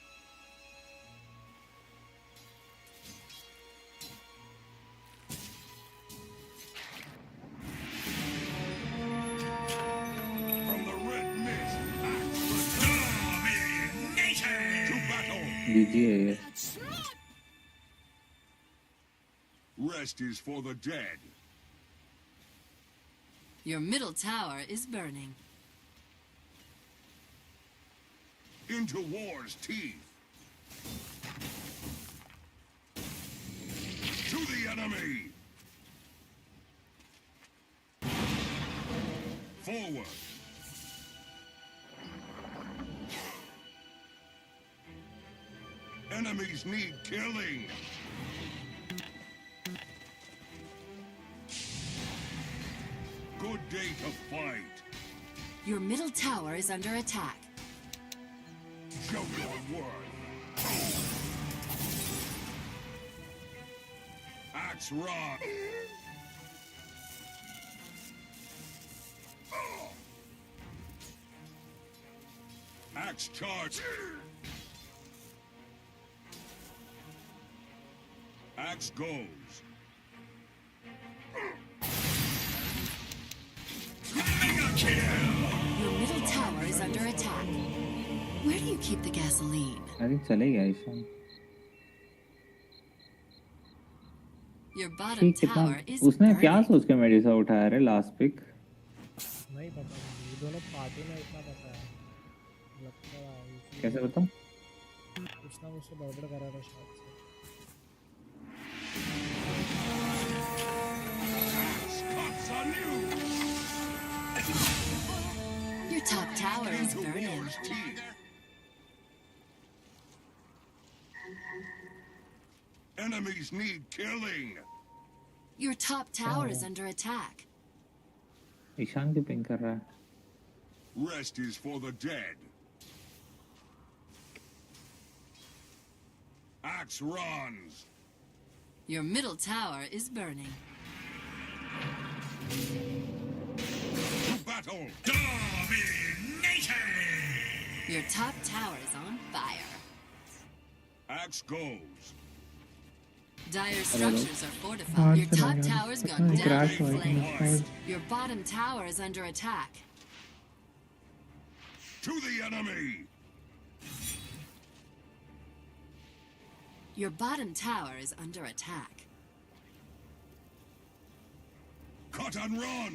S8: From the red mist, axe to battle.
S15: GG है ये
S8: Rest is for the dead.
S5: Your middle tower is burning.
S8: Into war's teeth. To the enemy. Forward. Enemies need killing. Good day to fight.
S5: Your middle tower is under attack.
S8: Show your worth. Axe rod. Axe charge. Axe goes.
S16: Mega kill!
S5: Your middle tower is under attack. Where do you keep the gasoline?
S15: अरे चलेगा ऐसा
S5: Your bottom
S15: ठीक कितना
S5: tower is
S15: उसने क्या
S5: burning.
S15: सोच के मेडिसा उठाया रे लास्ट पिक
S10: नहीं पता मुझे, ये दोनों पार्टी में इतना पता है लगता है इसी-
S15: कैसे बताऊं
S10: कुछ ना कुछ तो गड़बड़ कर रहा था शायद से
S8: Cuts on you.
S5: Your top tower is
S8: Into
S5: burning.
S8: war's teeth. Enemies need killing.
S5: Your top tower is under attack.
S15: Ishan क्यों पिंग कर रहा है
S8: Rest is for the dead. Axe runs.
S5: Your middle tower is burning.
S8: To battle.
S16: Dominating!
S5: Your top tower is on fire.
S8: Axe goes.
S5: Dire structures are
S11: हाँ,
S5: fortified. Your
S11: चला
S5: top
S11: गया।
S5: tower's
S11: पता
S5: gone
S11: नहीं
S5: down
S11: crash
S5: in
S11: हुआ है कि
S5: flames.
S11: नहीं।
S5: Your bottom tower is under attack.
S8: To the enemy.
S5: Your bottom tower is under attack.
S8: Cut and run.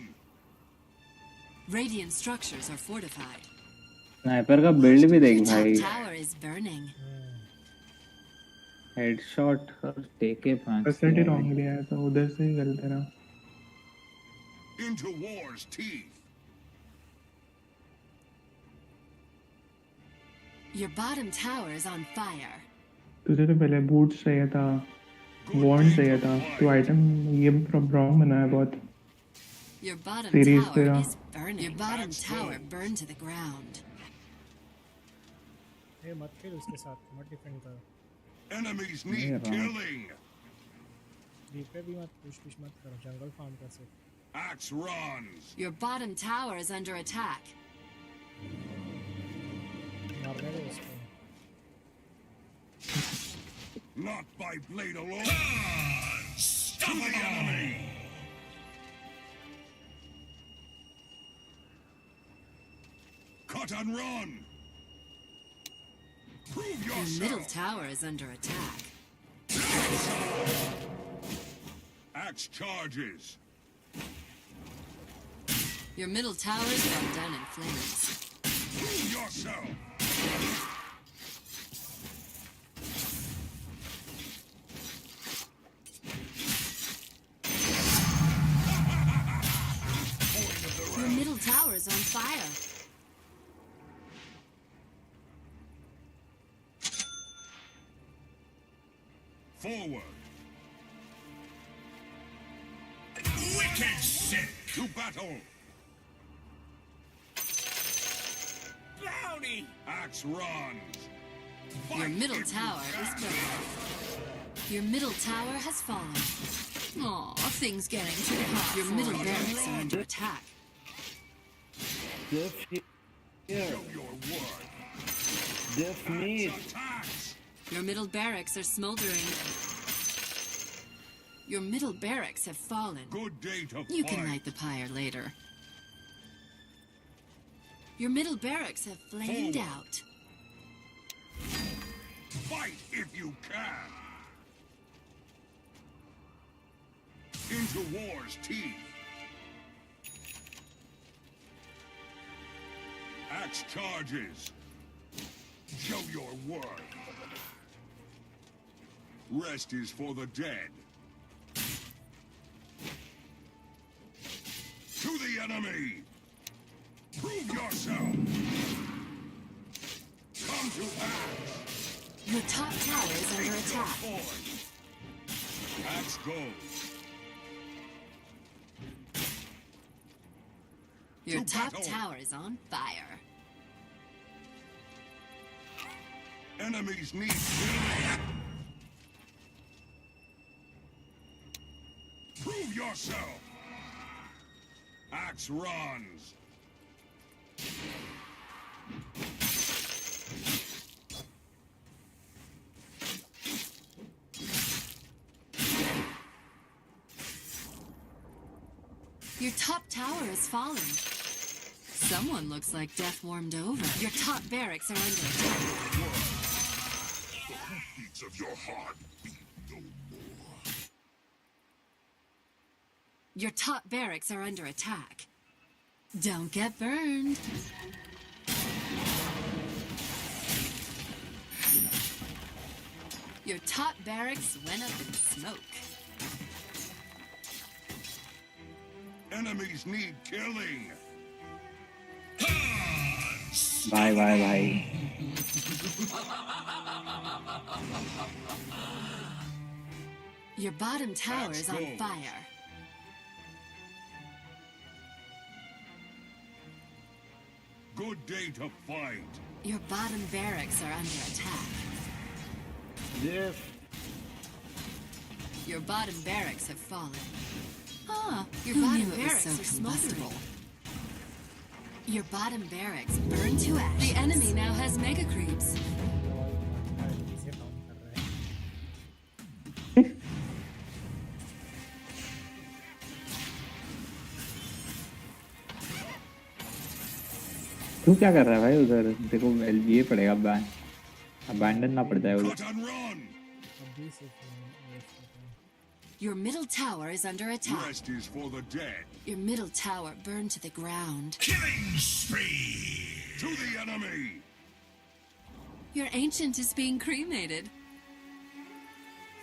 S5: Radiant structures are fortified.
S15: Sniper का build भी देख
S5: Your
S15: भाई
S5: top tower is burning.
S15: Headshot और टेके 5
S11: percent ही wrong लिया है तो उधर से ही गलत रहा
S8: Into war's teeth.
S5: Your bottom tower is on fire.
S11: तुझे तो पहले बूट्स चाहिए था वॉन्ड चाहिए था तो आइटम ये प्रॉब्लम बना है बहुत
S5: Your bottom
S11: Series
S5: tower
S11: तेरा।
S5: is burning. Your bottom tower burned to the ground.
S10: ये मत खेल उसके साथ मत डिफेंड कर
S8: Enemies need killing.
S10: डीप पे भी मत पुश मत करो जंगल फार्म कर सिर्फ
S8: Axe runs.
S5: Your bottom tower is under attack.
S10: मारने दो उसको
S8: Not by blade alone. To the enemy. Cut and run. Prove
S5: Your
S8: yourself.
S5: middle tower is under attack.
S8: Axe charges.
S5: Your middle tower's gone down in flames.
S8: Prove yourself.
S5: Your middle tower's on fire.
S8: Forward.
S16: Wicked sick.
S8: To battle.
S16: Bounty.
S8: Axe runs.
S5: Your middle tower is broken. Your middle tower has fallen. Aw, things getting too hot. Your middle barracks are under attack.
S17: Def here.
S8: Show your worth.
S17: Def mid.
S8: Attacks.
S5: Your middle barracks are smoldering. Your middle barracks have fallen.
S8: Good day to
S5: You
S8: fight.
S5: can light the pyre later. Your middle barracks have flamed
S8: Forward.
S5: out.
S8: Fight if you can. Into war's teeth. Axe charges. Show your worth. Rest is for the dead. To the enemy. Prove yourself. Come to axe.
S5: Your top tower is under attack.
S8: Axe goes.
S5: Your
S8: To
S5: top
S8: battle.
S5: tower is on fire.
S8: Enemies need healing. Prove yourself. Axe runs.
S5: Your top tower is fallen. Someone looks like death warmed over. Your top barracks are under attack.
S8: The heartbeats of your heart beat no more.
S5: Your top barracks are under attack. Don't get burned. Your top barracks went up in smoke.
S8: Enemies need killing.
S15: Bye bye bye.
S5: Your bottom tower is on
S8: go.
S5: fire.
S8: Good day to fight.
S5: Your bottom barracks are under attack.
S17: Def.
S5: Your bottom barracks have fallen. Ah, your bottom barracks are smoldering. Your bottom barracks burned to ash. The enemy now has mega creeps.
S10: इसे count कर रहा है.
S15: तू क्या कर रहा है भाई उधर? देखो ये पड़ेगा बैन, अबैंडन ना पड़ जाए उधर.
S8: Cut and run.
S10: अभी से वेस्ट कर रहा है.
S5: Your middle tower is under attack.
S8: Rest is for the dead.
S5: Your middle tower burned to the ground.
S16: Killing spree.
S8: To the enemy.
S5: Your ancient is being cremated.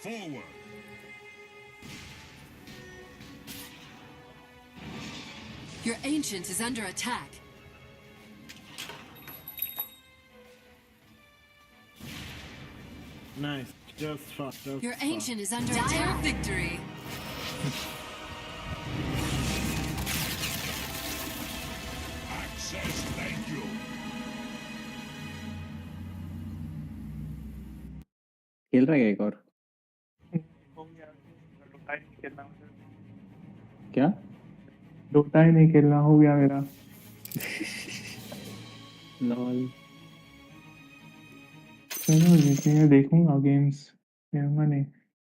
S8: Forward.
S5: Your ancient is under attack.
S17: Nice. Just fast. Just
S5: Your
S17: fast.
S5: ancient is under attack. Victory.
S8: Access, thank you.
S15: खेल रहा है क्या एक और? क्या?
S11: Dota ही नहीं खेलना, हो गया मेरा.
S15: लॉल.
S11: चलो देखिए, देखूंगा गेम्स, खेलूंगा नहीं.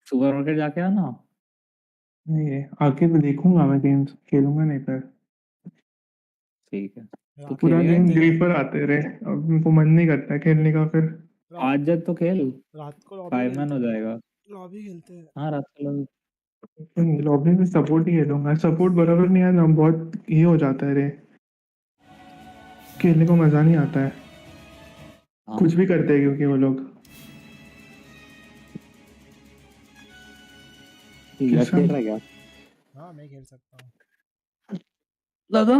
S15: सुपरमार्केट जाके आना.
S11: नहीं आके तो देखूंगा मैं गेम्स, खेलूंगा नहीं पर.
S15: ठीक है.
S11: तो पूरा गेम ग्रीफर आते रहे, अब उनको मन नहीं करता खेलने का. फिर
S15: आज जब तो खेल,
S10: रात को
S15: 5 मैन हो जाएगा.
S10: लॉबी खेलते हैं.
S15: हाँ रात को लोग
S11: लॉबी में सपोर्ट ही खेलूंगा, सपोर्ट बराबर नहीं आया ना बहुत ये हो जाता है रे, खेलने को मजा नहीं आता है। कुछ भी करते हैं क्योंकि वो लोग
S15: यश खेल रहा है क्या?
S10: हाँ मैं खेल सकता हूँ।
S15: दादा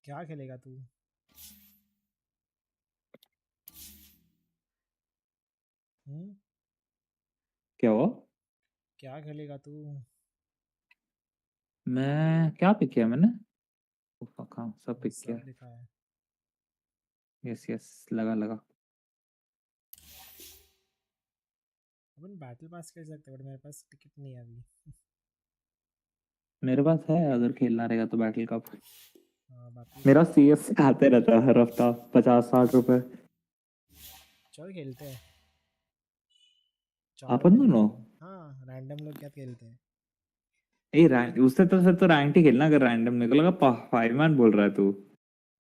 S10: क्या खेलेगा तू?
S15: क्या हुआ?
S10: क्या खेलेगा तू?
S15: मैं क्या पिक किया मैंने? हाँ सब पिक किया।
S10: सब लिखा है।
S15: यस यस लगा।
S10: अपन बैटल पास खेल सकते हैं बट मेरे पास टिकट नहीं है अभी।
S15: मेरे पास है, अगर खेलना रहेगा तो बैटल कप।
S10: बाकी
S15: मेरा सीएस आते रहता है हर हफ्ता 50-60 रुपए।
S10: चल खेलते हैं।
S15: अपन दोनों?
S10: हाँ रैंडम लोग क्या खेलते हैं।
S15: उससे तो फिर तो रैंक ही खेलना, अगर रैंडम निकलेगा। 5 मैन बोल रहा है तू?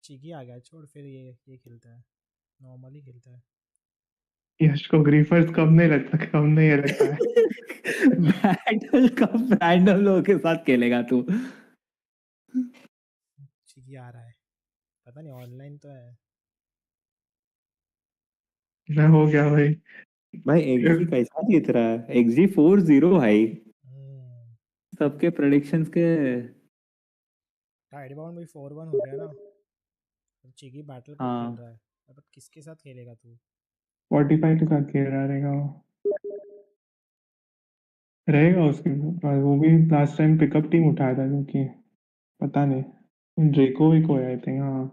S10: चिकी आ गया, छोड़ फिर ये खेलता है, नॉर्मली खेलता है।
S11: यश को ग्रीफर्स कम नहीं लगता है।
S15: बैटल कप रैंडम लोगों के साथ खेलेगा तू?
S10: चिकी आ रहा है, पता नहीं ऑनलाइन तो है।
S11: मैं हो गया भाई
S15: एक्सजी कैसा जीत रहा है? एक्सजी 4-0 भाई। सबके प्रेडिक्शंस के।
S10: टाइडबाउंड भी 4-1 हो गया ना। चिकी बैटल कप खेल रहा है, अब किसके साथ खेलेगा तू?
S11: 45 के साथ खेल रहा रहेगा उसके पास। वो भी लास्ट टाइम पिकअप टीम उठाया था क्योंकि पता नहीं ड्रेको ही को आई थिंक। हाँ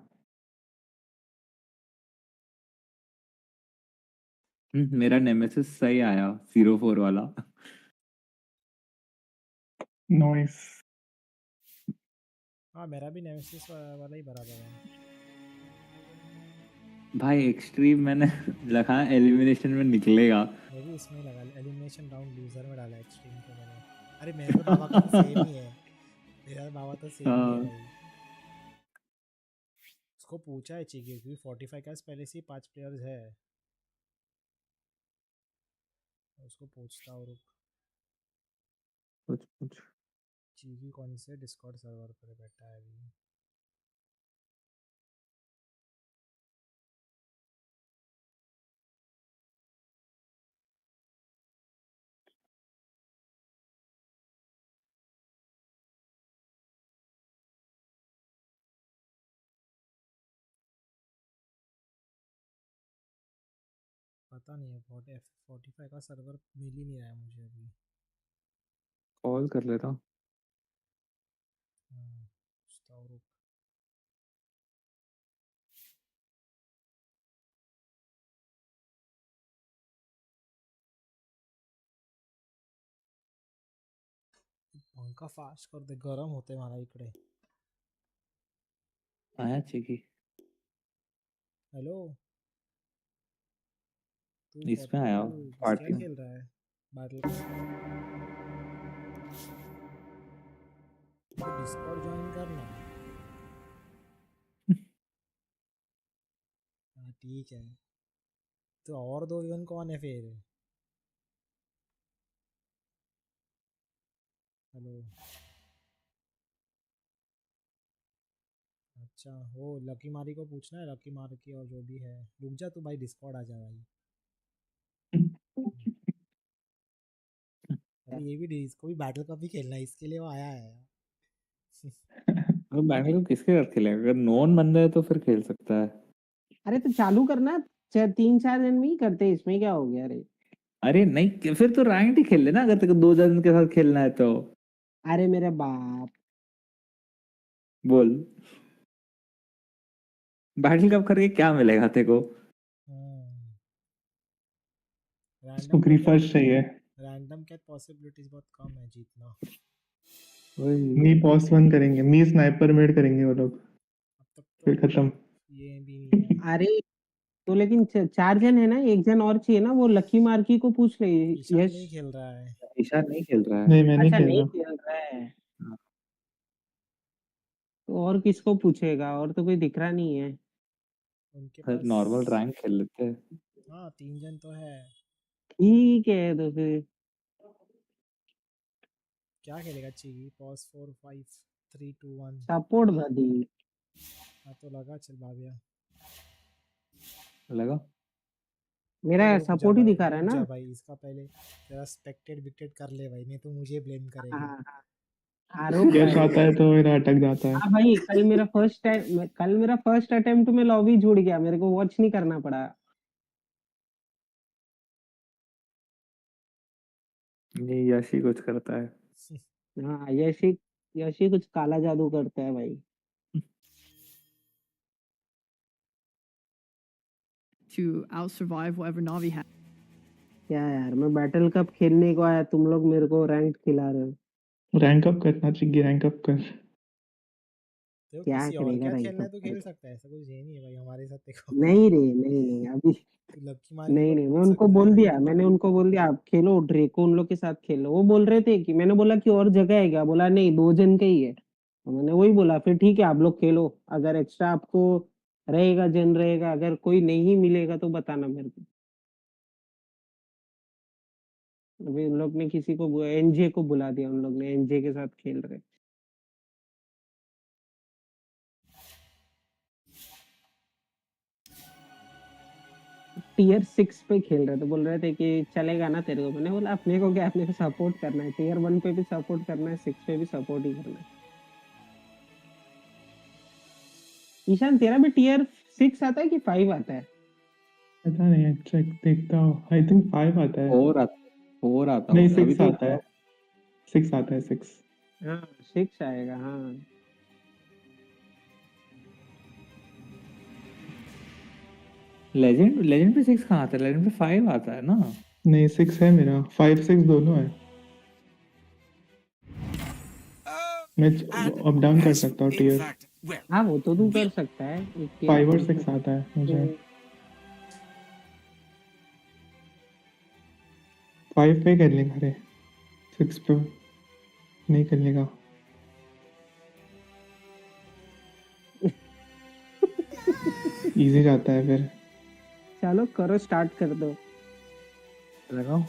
S15: मेरा नेमेसिस सही आया 04 वाला।
S11: नॉइस।
S10: हाँ मेरा भी नेमेसिस वाला ही बराबर है
S15: भाई। एक्सट्रीम मैंने लगा एलिमिनेशन में निकलेगा।
S10: मैं भी इसमें लगा एलिमिनेशन राउंड लूजर में डाला एक्सट्रीम को मैंने। अरे मेरे तो बाबा का तो सेम ही है, मेरा बाबा तो सेम ही है भाई। उसको पूछा है चिकी क्योंकि 45 का पहले से ही 5 प्लेयर्स है, उसको पूछता हूँ रुक।
S15: कुछ
S10: चिकी कौन से डिस्कॉर्ड सर्वर पर बैठा है अभी? पता नहीं है, 45 का सर्वर मिल ही नहीं रहा है मुझे अभी।
S15: कॉल कर लेता हूँ।
S10: पूछता हूँ रुक। पंखा फास्ट कर दे, गरम होते मला इकडे।
S15: आया चिकी?
S10: हेलो
S15: इसमें आया
S10: क्या
S15: पार्टी में।
S10: खेल रहा है? बैटल तो डिस्कॉर्ड ज्वाइन करना। हाँ ठीक है, तो और 2 इवन कौन है फिर? हेलो अच्छा वो लकी मारी को पूछना है, लकी मार की और जो भी है। रुक जा तू भाई, डिस्कॉर्ड आ जा भाई। अभी ये भी इसको भी बैटल कप ही खेलना है, इसके लिए वो आया है।
S15: बैटल कप किसके साथ खेलेगा? अगर नॉन बंदा है तो फिर खेल सकता है।
S14: अरे तो चालू करना, 3-4 जन में ही करते, इसमें क्या हो गया रे?
S15: अरे नहीं, फिर तो रैंक ही खेल लेना अगर तेरे को 2 जन के साथ खेलना है तो।
S14: अरे मेरे बाप,
S15: बोल बैटल कप करके क्या मिलेगा तेरे को?
S11: उसको ग्रीफर्स चाहिए।
S10: रैंडम क्या पॉसिबिलिटीज बहुत कम है जीतना।
S11: मी पॉस 1 करेंगे, मी स्नाइपर मेड करेंगे वो लोग, फिर खत्म।
S10: ये भी नहीं है।
S14: अरे तो लेकिन 4 जन है ना, 1 जन और चाहिए ना, वो लकी मार्की को पूछ ले।
S10: ईशान
S14: यश
S10: नहीं खेल रहा है।
S15: ईशान नहीं खेल रहा है।
S11: नहीं मैं नहीं
S14: अच्छा
S11: खेल
S14: नहीं
S11: रहा।
S14: खेल रहा है तो और किसको पूछेगा? और तो कोई दिख रहा नहीं है।
S10: उनके
S15: फिर
S10: पास
S15: नॉर्मल रैंक खेल लेते हैं।
S10: हाँ 3 जन तो है।
S9: ठीक है तो फिर
S10: क्या खेलेगा चीवी? पॉज 4 5 3 2 1।
S9: सपोर्ट दादी
S10: हाँ तो लगा, चल भाभिया
S15: लगा।
S9: मेरा
S10: रुक जा
S9: सपोर्ट ही
S10: भाई,
S9: दिखा रहा है
S10: रुक
S9: ना।
S10: जा भाई, इसका पहले तेरा स्पेक्टेड विकेट कर ले भाई, नहीं तो मुझे ब्लेम करेगी।
S9: रुक
S11: यश
S9: भाई।
S11: आता है तो मेरा अटक जाता है।
S9: हाँ भाई, कल मेरा फर्स्ट अटेम्प्ट में लॉबी जुड़ गया, मेरे को वॉच नहीं करना पड़ा।
S15: नहीं यश ही कुछ करता है।
S9: हाँ यशी कुछ काला जादू करता है भाई।
S3: To out survive whatever Navi has.
S9: क्या यार, मैं बैटल कप खेलने को आया, तुम लोग मेरे को रैंक खिला रहे हो।
S11: रैंक अप करना चाहिए, रैंक अप कर।
S10: देखो
S9: क्या
S10: किसी और
S9: करेगा
S10: क्या
S9: रैंक
S10: खेलना है
S9: अप
S10: तो खेल सकता है, ऐसा कुछ ये नहीं है भाई हमारे साथ। देखो
S9: नहीं रे, नहीं अभी
S10: तू लकी मारी
S9: नहीं
S10: को
S9: नहीं, मैं
S10: पूछ
S9: उनको
S10: सकता
S9: बोल
S10: है।
S9: दिया, मैंने उनको बोल दिया आप खेलो ड्रेको उन लोग के साथ खेलो। वो बोल रहे थे कि, मैंने बोला कि और जगह है क्या, बोला नहीं 2 जन का ही है। तो मैंने वही बोला फिर ठीक है आप लोग खेलो, अगर एक्स्ट्रा आपको रहेगा जन रहेगा, अगर कोई नहीं मिलेगा तो बताना मेरे को। अभी उन लोग ने किसी को एनजे को बुला दिया, उन लोग ने एनजे के साथ खेल रहे। टीयर 6 पे खेल रहे थे, बोल रहे थे कि चलेगा ना तेरे को। मैंने बोला अपने को क्या, अपने को सपोर्ट करना है, टीयर 1 पे भी सपोर्ट करना है, 6 पे भी सपोर्ट ही करना है। ईशान तेरा भी टीयर 6 आता है कि 5 आता है?
S11: पता नहीं, चेक देखता हूँ। आई थिंक 5 आता है।
S15: 4 आता
S11: नहीं
S15: होगा अभी
S11: 6
S15: तो।
S11: आता है, 6 आता है 6।
S9: हाँ 6 आएगा हाँ।
S15: लेजेंड पे 6 कहाँ आता है? लेजेंड पे 5 आता है ना।
S11: नहीं 6 है मेरा, 5 6 दोनों है। मैं अप डाउन कर सकता हूँ टीयर।
S9: हाँ वो तो तू कर सकता है, एक टीयर
S11: 5 और 6 आता है मुझे। 5 पे कर लेगा, अरे 6 पे नहीं कर लेगा। इजी जाता है फिर।
S9: चलो करो, स्टार्ट कर दो।
S15: लगाओ।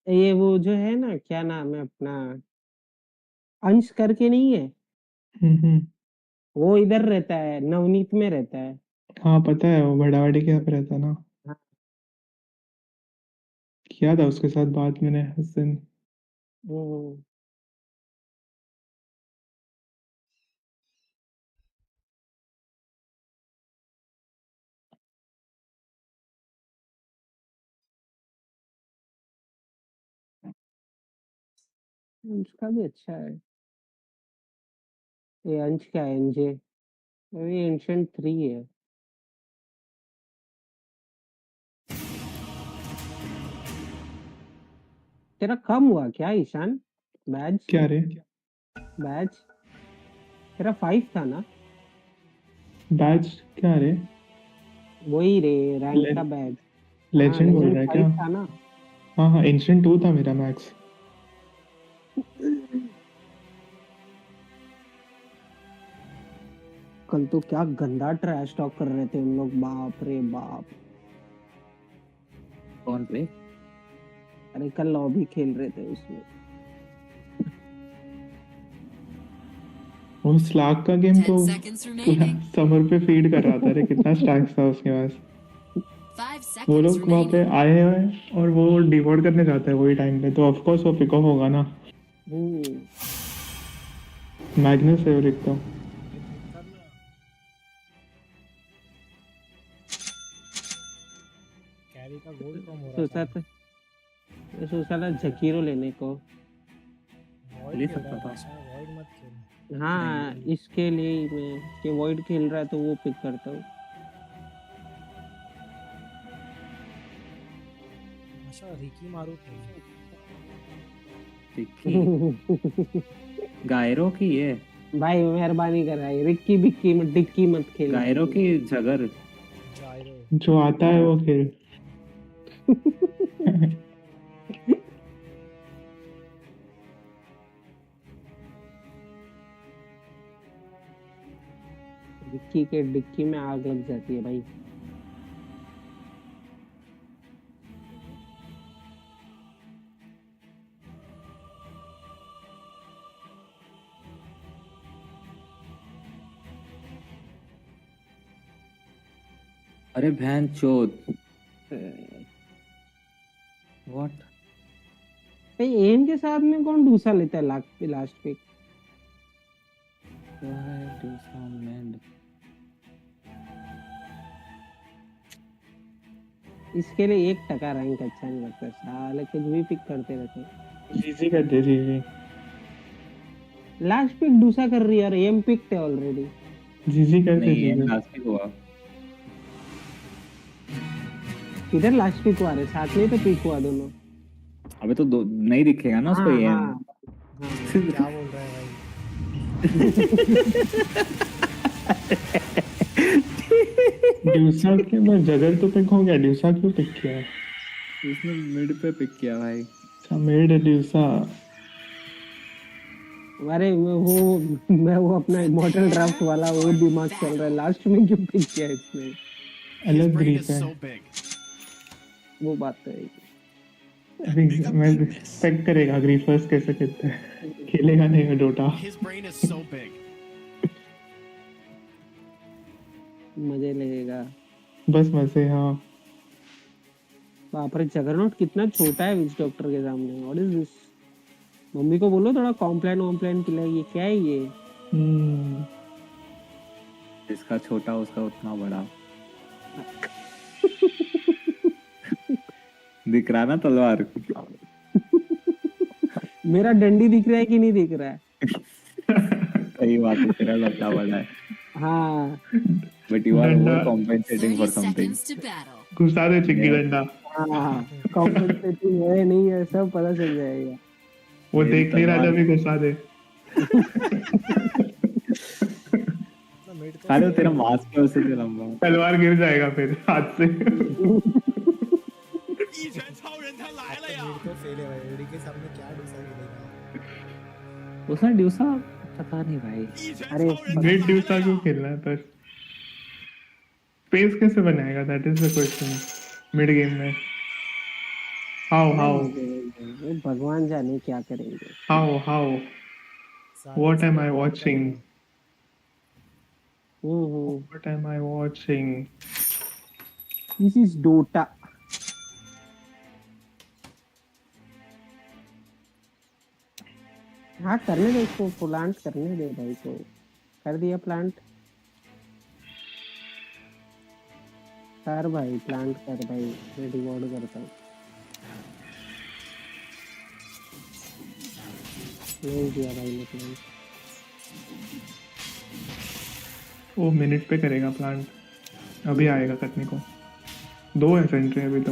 S9: ये वो जो है ना, क्या नाम है अपना, अंश करके नहीं है,
S11: हम्म।
S9: वो इधर रहता है, नवनीत में रहता है।
S11: हाँ पता है, वो बड़ावाड़ी के यहाँ पे रहता ना।
S9: हाँ।
S11: किया था उसके साथ बात मैंने उस दिन।
S9: अंश का भी अच्छा है। ये अंश क्या है, एनजे, ये एंशिएंट 3 है। तेरा कम हुआ क्या ईशान बैच?
S11: क्या रे?
S9: बैच तेरा 5 था ना?
S11: बैच क्या रे?
S9: वही रे, रैंक का बैच।
S11: लेजेंड बोल रहा है क्या?
S9: 5 था ना?
S11: हाँ हाँ, एंशिएंट 2 था मेरा मैक्स।
S9: कल तो क्या गंदा ट्रैश टॉक कर रहे थे उन लोग, बाप रे बाप।
S15: कौन रे?
S9: अरे कल लॉबी खेल रहे थे उसमें।
S11: वो स्लाग का गेम तो पूरा समर पे फीड कर रहा था रे, कितना स्टैक्स था उसके पास। वो लोग वहाँ पे आए हैं और वो डिवोर्ड करने जाते हैं वही टाइम पे, तो ऑफ कोर्स वो पिक ऑफ होगा ना। मैग्नस है वो एक तो।
S10: कैरी का गोल्ड कम हो रहा था।
S9: सोचा था जकीरो लेने को।
S15: ले सकता था।
S10: वॉइड मत खेल।
S9: हाँ इसके लिए ही मैं कि वॉइड खेल रहा है तो वो पिक करता हूँ।
S10: अच्छा रिकी मारू खेल।
S15: गायरो की है
S9: भाई मेहरबानी कर रहा है, रिक्की बिक्की मत डिक्की मत खेल।
S15: गायरो की जगर
S11: जो आता है वो खेल।
S9: डिक्की के डिक्की में आग लग जाती है भाई।
S15: अरे बहन चोद व्हाट
S9: भाई एम के साथ में कौन दूसरा लेता है लास्ट पिक? इसके लिए 1% रैंक अच्छा नहीं लगता, साले कुछ भी पिक करते रहते।
S11: जीजी कर दे जीजी।
S9: लास्ट पिक दूसरा कर रही है और एम पिक थे ऑलरेडी।
S11: जीजी कर दे
S15: नहीं लास्ट पिक हुआ।
S9: इधर लास्ट पिक हुआ रे, साथ में तो पिक हुआ दोनों।
S15: अबे तो नहीं दिखेगा ना उसको ये।
S10: क्या बोल रहा है भाई?
S11: ड्यूसा के बाद जगर तो पिक हो गया, ड्यूसा क्यों पिक किया है?
S15: उसने मिड पे पिक किया भाई।
S11: अच्छा मिड ड्यूसा।
S9: अरे मैं वो अपना इमॉर्टल ड्राफ्ट वाला वो दिमाग चल रहा है, लास्ट में क्यों पिक किया इसने?
S11: अलग ग्रीप है
S9: वो बात तो है।
S11: अभी मैं एक्सपेक्ट करेगा ग्रीफर्स कैसे खेलते हैं, खेलेगा नहीं वो डोटा।
S9: मजे लगेगा
S11: बस मजे। हाँ
S9: बाप रे जगरनॉट कितना छोटा है विच डॉक्टर के सामने। What is this? मम्मी को बोलो थोड़ा कॉम्प्लेन खिलाइए। क्या है ये?
S15: इसका छोटा उसका उतना बड़ा। दिख रहा ना तलवार?
S9: मेरा डंडी दिख रहा है कि नहीं दिख रहा है?
S15: सही बात है, तेरा लंबा बड़ा है।
S9: हाँ
S15: but you are more compensating for something.
S11: घुसा दे चिक्की डंडा।
S9: हाँ कॉम्पेंसेटिंग है नहीं है सब पता चल जाएगा।
S11: वो देख नहीं रहा जब भी घुसा दे।
S15: अरे तेरा मास्क है उससे लंबा।
S11: तलवार गिर जाएगा फिर हाथ से।
S10: तो फेल है भाई, एडी के सामने क्या डूसा खेलेगा?
S15: उसने ड्यूसा पता नहीं भाई।
S9: अरे
S11: मिड ड्यूसा क्यों खेलना है पर? स्पेस कैसे बनाएगा? That is the question mid game में। हाउ
S9: भगवान जाने क्या करेंगे।
S11: How what am I watching? What am I watching?
S9: This is Dota. हाँ करने दे इसको, प्लांट करने दे भाई को। कर दिया प्लांट। कर भाई प्लांट कर भाई, मैं रिवॉर्ड करता हूँ। नहीं दिया भाई ने प्लांट।
S11: वो मिनट पे करेगा प्लांट, अभी आएगा करने को। 2 है सेंट्री अभी तो।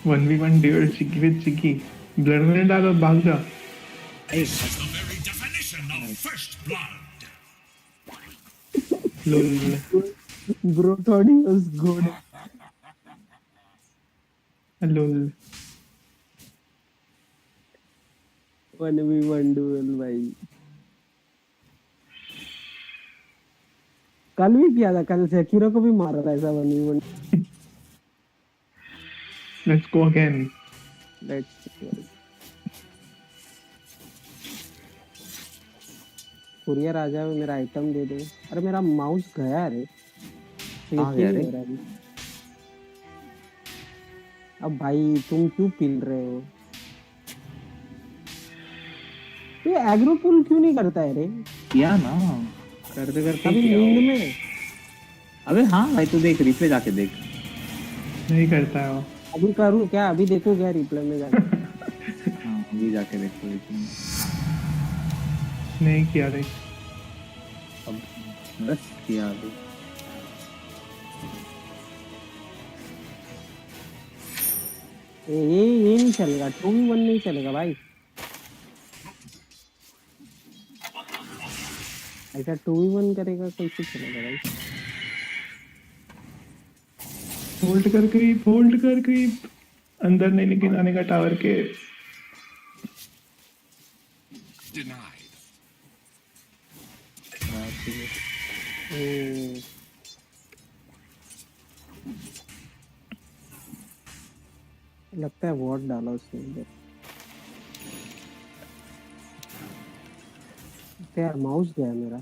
S11: वन वी वन ड्यूल चिकी विद चिकी। ब्लड में डालो, भाग जा।
S9: Bro thought he was good.
S11: Lol.
S9: 1v1 duel भाई। कल भी किया था, कल सेकिरो को भी मारा था ऐसा 1v1।
S11: Let's go again.
S9: Let's go. Courier आ जाए, मेरा आइटम दे दे। अरे मेरा माउस गया रे।
S15: आ गया रे।
S9: अब भाई तुम क्यों पिल रहे हो? ये एग्रो पुल क्यों नहीं करता है रे?
S15: किया ना, करते करते
S9: अभी नींद में।
S15: अबे हाँ भाई तू देख रिप्ले जाके देख।
S11: नहीं करता है वो।
S9: अभी करूँ क्या? अभी देखो क्या रिप्लाई में जाके?
S15: हाँ अभी जाके देखो रिप्ले में।
S11: नहीं किया देख।
S15: अब बस किया अभी।
S9: ये नहीं चलेगा, 2v1 नहीं चलेगा भाई। ऐसा 2v1 करेगा कैसे चलेगा भाई?
S11: होल्ड कर क्रीप, होल्ड कर क्रीप। अंदर नहीं लेकिन आने का टावर के।
S9: लगता है वॉट डाला उसने इधर। यार माउस गया मेरा।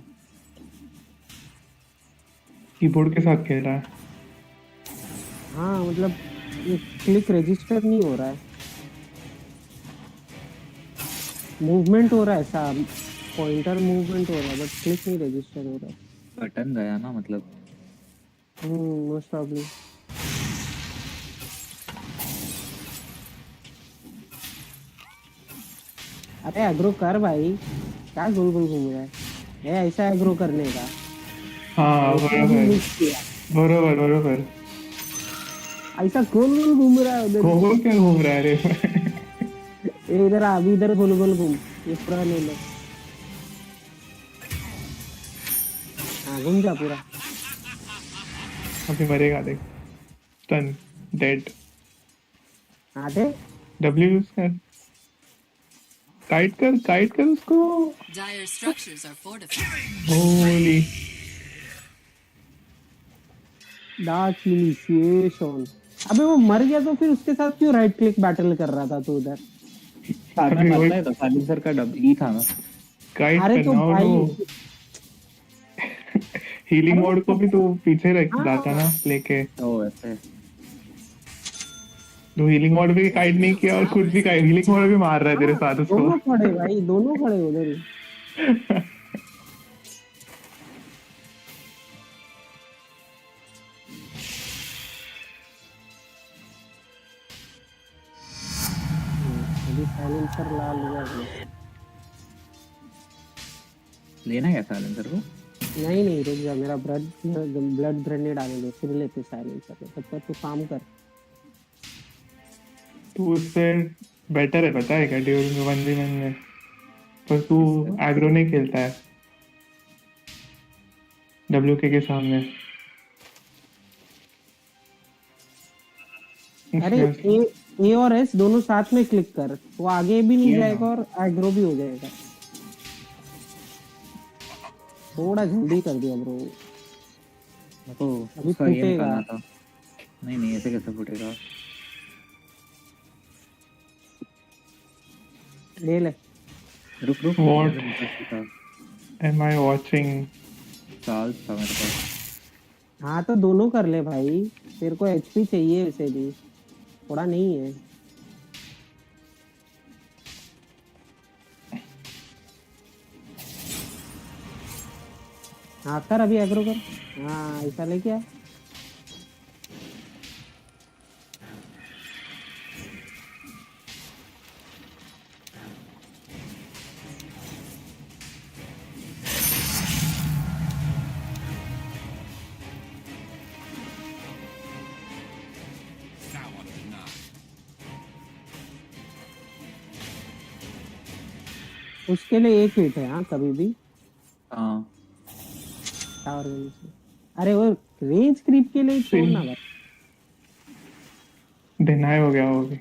S11: कीबोर्ड के साथ खेल रहा है।
S9: हाँ मतलब ये क्लिक रजिस्टर नहीं हो रहा है, मूवमेंट हो रहा है, ऐसा पॉइंटर मूवमेंट हो रहा है बट क्लिक नहीं रजिस्टर हो रहा है।
S15: बटन गया ना मतलब।
S9: Most probably. अरे एग्रो कर भाई, क्या गोल गोल घूम रहा है? ये ऐसा एग्रो करने का।
S11: हाँ बरोबर बरोबर।
S9: ऐसा गोल गोल घूम रहा है उधर।
S11: गोल क्या घूम रहा है रे?
S9: ये इधर अभी इधर गोल गोल घूम, ये पूरा ले लो। हाँ घूम जा पूरा।
S11: अभी मरेगा देख। Stun dead.
S9: हाँ दे।
S11: डब्ल्यू यूज कर। काइट कर उसको।
S5: Dire structures are fortified.
S11: Holy
S9: dark initiation. अबे वो मर गया तो फिर उसके साथ क्यों राइट क्लिक बैटल कर रहा था तू उधर?
S15: साथ में मरता है तो साइलेंसर का डब्ल्यू था ना।
S11: काइट
S9: अरे तो
S11: करना
S9: भाई
S11: वो हीलिंग मोड को भी तो पीछे रख जाता ना लेके।
S15: ओ ऐसे
S11: तो हीलिंग मोड भी काइट नहीं किया और खुद भी हीलिंग मोड भी मार रहा है तेरे साथ उसको।
S9: दोनों खड़े भाई, दोनों खड़े उधर ही। अभी साइलेंसर ला लिया है।
S15: लेना है साइलेंसर को?
S9: नहीं रुक जा, मेरा ब्लड ग्रेनेड आने दो फिर लेते साइलेंसर को। तब तक तू काम कर।
S11: तू उससे बेटर है पता है क्या ड्यूरिंग 1v1 में? पर तू एग्रो नहीं खेलता है WK के सामने।
S9: अरे ए और एस दोनों साथ में क्लिक कर, वो आगे भी नहीं जाएगा और एग्रो भी हो जाएगा। थोड़ा जल्दी कर दिया ब्रो।
S15: तो
S9: अभी
S15: उसका ये
S9: फूटेगा।
S15: निकालना था। नहीं ऐसे कैसे फूटेगा?
S9: ले ले।
S15: रुक
S11: What am I watching?
S15: Charge था मेरे पास।
S9: हाँ तो दोनों कर ले भाई, तेरे को एचपी चाहिए वैसे भी, थोड़ा नहीं है। हाँ कर अभी एग्रो कर। हाँ ऐसा लेके आ। उसके लिए एक हिट है। हाँ कभी भी।
S15: हाँ
S9: टावर से। अरे वो रेंज क्रीप के लिए छोड़ना भाई।
S11: डिनाई हो गया वो भी।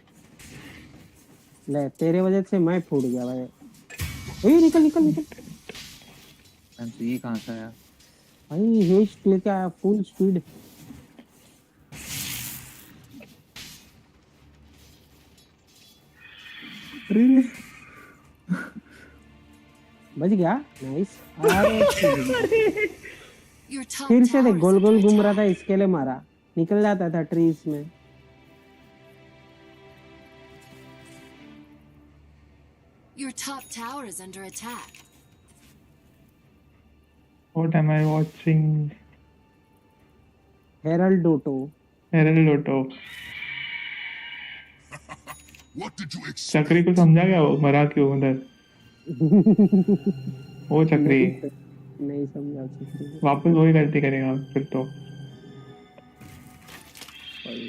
S9: ले तेरे वजह से मैं फूट गया भाई। ए निकल निकल निकल।
S15: ये कहाँ से आया?
S9: भाई हेस्ट लेके आया फुल स्पीड। बच गया। नाइस। फिर से देख गोल गोल घूम रहा था, इसके लिए मारा, निकल जाता था ट्रीज में।
S5: Your top tower is under attack.
S11: What am I watching?
S9: Herald Dota
S8: What did you expect?
S11: चक्री को समझा गया वो मरा क्यों उधर वो चक्री
S9: नहीं समझा चक्री
S11: वापस वही गलती करेगा फिर तो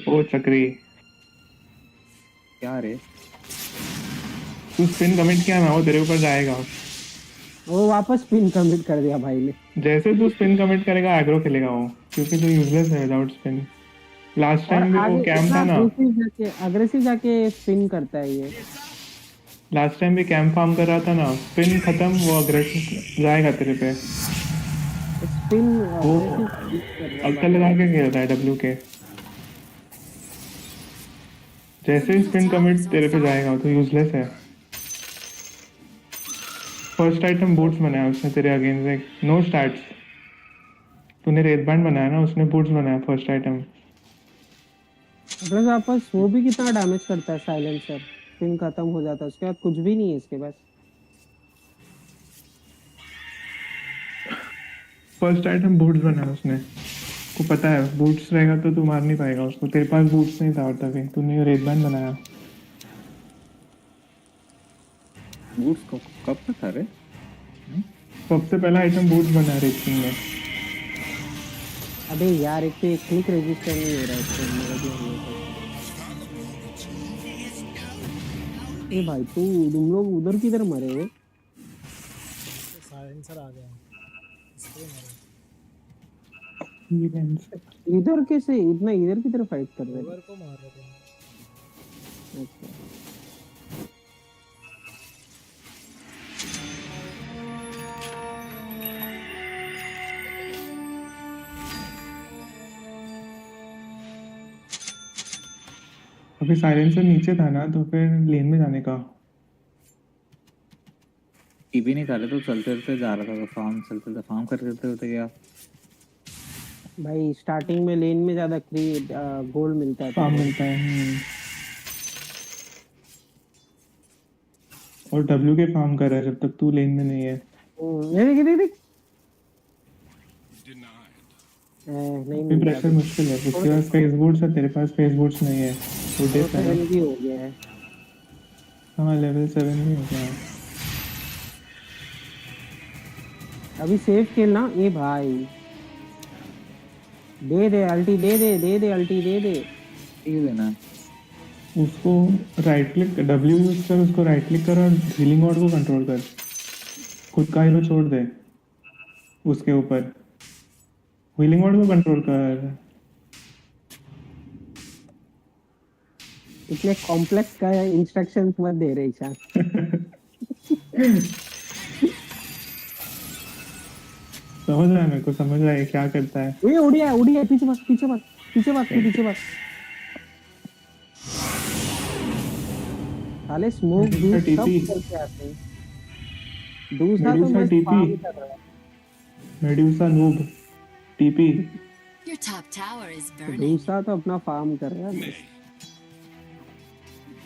S11: वो चक्री
S15: क्या रे
S11: तू स्पिन कमिट किया ना वो तेरे ऊपर जाएगा
S9: वो वापस स्पिन कमिट कर दिया भाई ने
S11: जैसे तू स्पिन कमिट करेगा एग्रो खेलेगा वो क्योंकि तू यूजलेस है विदाउट स्पिन लास्ट टाइम भी वो कैंप था ना
S9: अग्रेसिव जाके स्पिन करता है ये
S11: लास्ट टाइम भी कैंप फार्म कर रहा था ना स्पिन खत्म वो अग्रेसिव जाएगा तेरे पे
S9: स्पिन
S11: वो अक्ल लगा के खेल रहा है डब्ल्यू के जैसे ही स्पिन कमिट तेरे पे जाएगा तो यूजलेस है फर्स्ट आइटम बूट्स बनाया उसने तेरे अगेंस्ट नो स्टार्ट्स तूने रेड बैंड बनाया ना उसने बूट्स बनाया फर्स्ट आइटम
S9: प्लस वापस वो भी कितना डैमेज करता है साइलेंसर स्पिन खत्म हो जाता है उसके बाद कुछ भी नहीं है इसके पास
S11: फर्स्ट आइटम बूट्स बनाया उसने को पता है बूट्स रहेगा तो तू मार नहीं पाएगा उसको तेरे पास बूट्स नहीं था और तभी तूने रेड बैंड बनाया
S15: बूट्स को कब तक था रे
S11: सबसे पहला आइटम बूट्स बना रेसिंग में
S9: अबे यार एक तो क्लिक रजिस्टर नहीं हो रहा है मेरा भी ए भाई तुम लोग उधर किधर मरे
S10: साइलेंसर आ गया
S9: इधर कैसे इतना इधर की तरफ फाइट कर रहे हैं
S10: को मार रहे थे
S9: अच्छा
S11: अभी साइलेंसर नीचे था ना तो फिर लेन में जाने का
S15: टीपी नहीं था तो चलते चलते जा रहा था तो फार्म करते होते गया
S9: भाई स्टार्टिंग में लेन में ज्यादा गोल्ड मिलता है
S11: फार्म मिलता है और डब्ल्यू के फार्म कर रहा है जब तक तू लेन में नहीं है
S9: देख नहीं
S11: प्रेशर मुश्किल है उसके पास फेस बूट्स है तेरे पास फेस बूट्स नहीं है तो
S9: लेवल 7 भी हो गया है
S11: हाँ लेवल 7 भी हो गया है
S9: अभी सेफ खेलना ये भाई दे अल्टी दे अल्टी दे
S15: ये देना
S11: उसको राइट क्लिक डब्ल्यू यूज कर उसको राइट क्लिक कर और हीलिंग वर्ड को कंट्रोल कर खुद का हीरो छोड़ दे उसके ऊपर हीलिंग वर्ड को कंट्रोल कर
S9: इतने कॉम्प्लेक्स का इंस्ट्रक्शंस मत दे रहे ईशान
S11: समझ रहा है मेरे को समझ रहा है क्या करता है
S9: ये उड़िया पीछे भाग साले स्मोक बूस्ट सब करके आते हैं दूसरा तो मैं फार्म कर रहा हूं
S11: Medusa noob TP
S5: Your top tower is burning.
S9: दूसरा तो अपना फार्म कर रहा है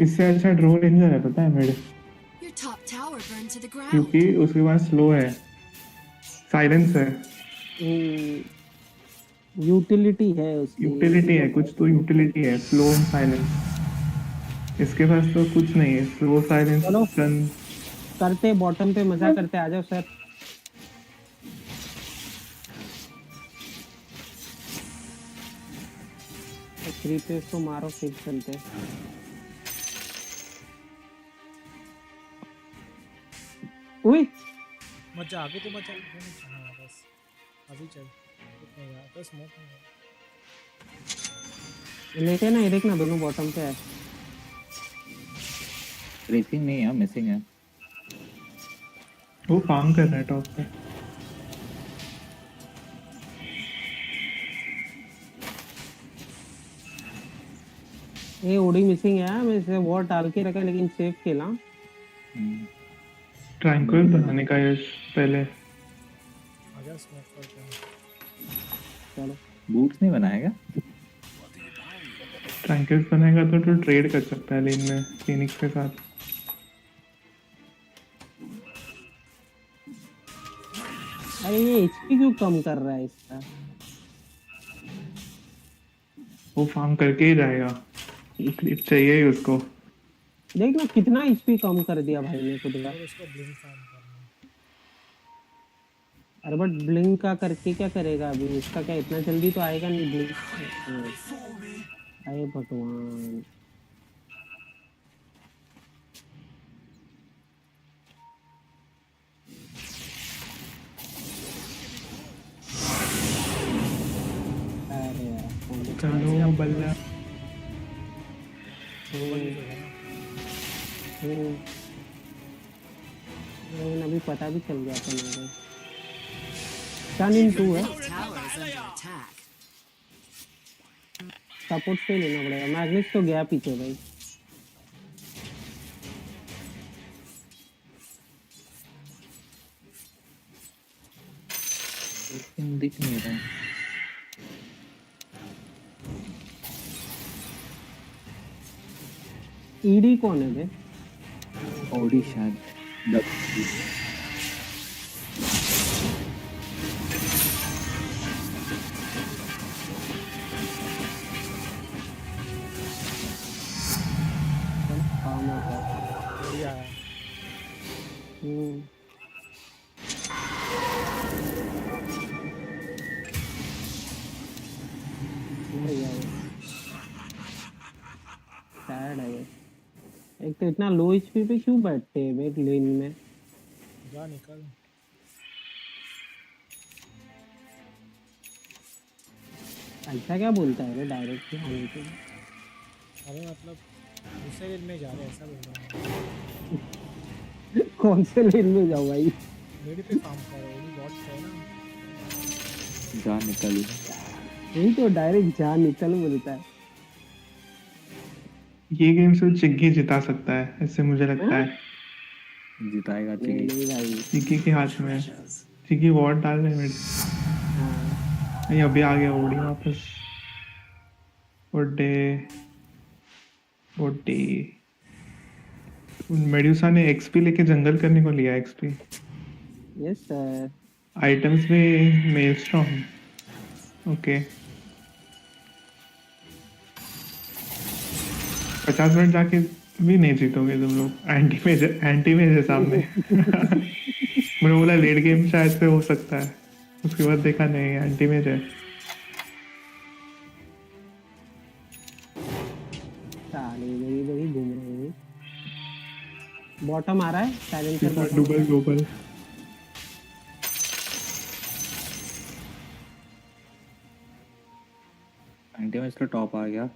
S11: इससे अच्छा ड्रो रेंजर है पता है मेरे
S5: Your top tower burned to the ground.
S11: क्योंकि उसके पास स्लो है साइलेंस है
S9: यूटिलिटी है उसकी
S11: यूटिलिटी है कुछ तो यूटिलिटी है स्लो एंड साइलेंस इसके पास तो कुछ नहीं है स्लो साइलेंस
S9: करते बॉटम पे मजा करते आ जाओ सर थ्री पे इसको मारो फिर चलते ओए
S10: मचा आगे तो मचा हाँ बस अभी चल नहीं यार तो स्मोक नहीं
S9: लेके ना ये देखना दोनों बॉटम पे है
S15: रेसिंग नहीं है मिसिंग है
S11: वो फार्म कर रहा है टॉप पे
S9: ये ओडी मिसिंग है मैं इसे वॉर डाल के रखा लेकिन सेफ खेला
S11: ट्रायंगल बनाने का यश पहले
S10: आजा स्मोक करते हैं
S9: चलो
S15: बूट्स नहीं बनाएगा
S11: ट्रायंगल्स बनाएगा तो ट्रेड कर सकता है लेन में फिनिक्स के साथ
S9: अरे ये एचपी क्यों कम कर रहा है इसका
S11: वो फार्म करके ही जाएगा, क्लिप चाहिए ही उसको।
S9: देख ना कितना एचपी कम कर दिया भाई ने खुद का।
S10: और उसको ब्लिंक फार्म करना है।
S9: अरे बट ब्लिंक का करके क्या करेगा अभी, उसका क्या इतना जल्दी तो आएगा नहीं ब्लिंक। अरे भगवान, अरे यार
S11: चलो बल्ला।
S9: लेकिन अभी पता भी चल गया था मेरे। सन इन 2 है, सपोर्ट से लेना पड़ेगा। मैग्नेस तो गया पीछे भाई।
S15: दिख नहीं रहा।
S9: ईडी कौन है बे?
S15: ओडी शायद।
S10: बढ़िया है।
S9: सैड है ये। एक तो इतना लो एचपी पे क्यों बैठते हैं एक लेन में?
S10: जा निकल।
S9: ऐसा क्या बोलता है डायरेक्ट आने के?
S10: अरे मतलब दूसरे लेन में जा रहे हैं ऐसा बोल रहा हूँ।
S9: कौन से लेन में जाओ भाई?
S10: मेरे पे फार्म करो, वो बॉट है ना।
S15: जा निकल।
S9: यही तो डायरेक्ट जा निकल बोलता है।
S11: ये गेम से चिग्गी जिता सकता है, ऐसे मुझे लगता है।
S15: जिताएगा
S9: चिग्गी।
S11: चिग्गी के हाथ में है। चिग्गी वॉर्ड डाल रहे हैं। ये अभी आ गया ओडी वापस। ओडे ओडे। मेड्यूसा ने एक्सपी लेके जंगल करने को लिया। XP
S9: yes sir.
S11: आइटम्स में मेलस्टॉर्म। ओके 50 मिनट जाके भी नहीं जीतोगे तुम लोग। एंटी मेज है सामने। मैंने बोला लेट गेम शायद से हो सकता है, उसके बाद देखा नहीं एंटी मेज है।
S9: इधर घूम रहे हैं। बॉटम आ रहा है साइलेंसर।
S11: Double global.
S15: एंटी मेज का टॉप आ गया।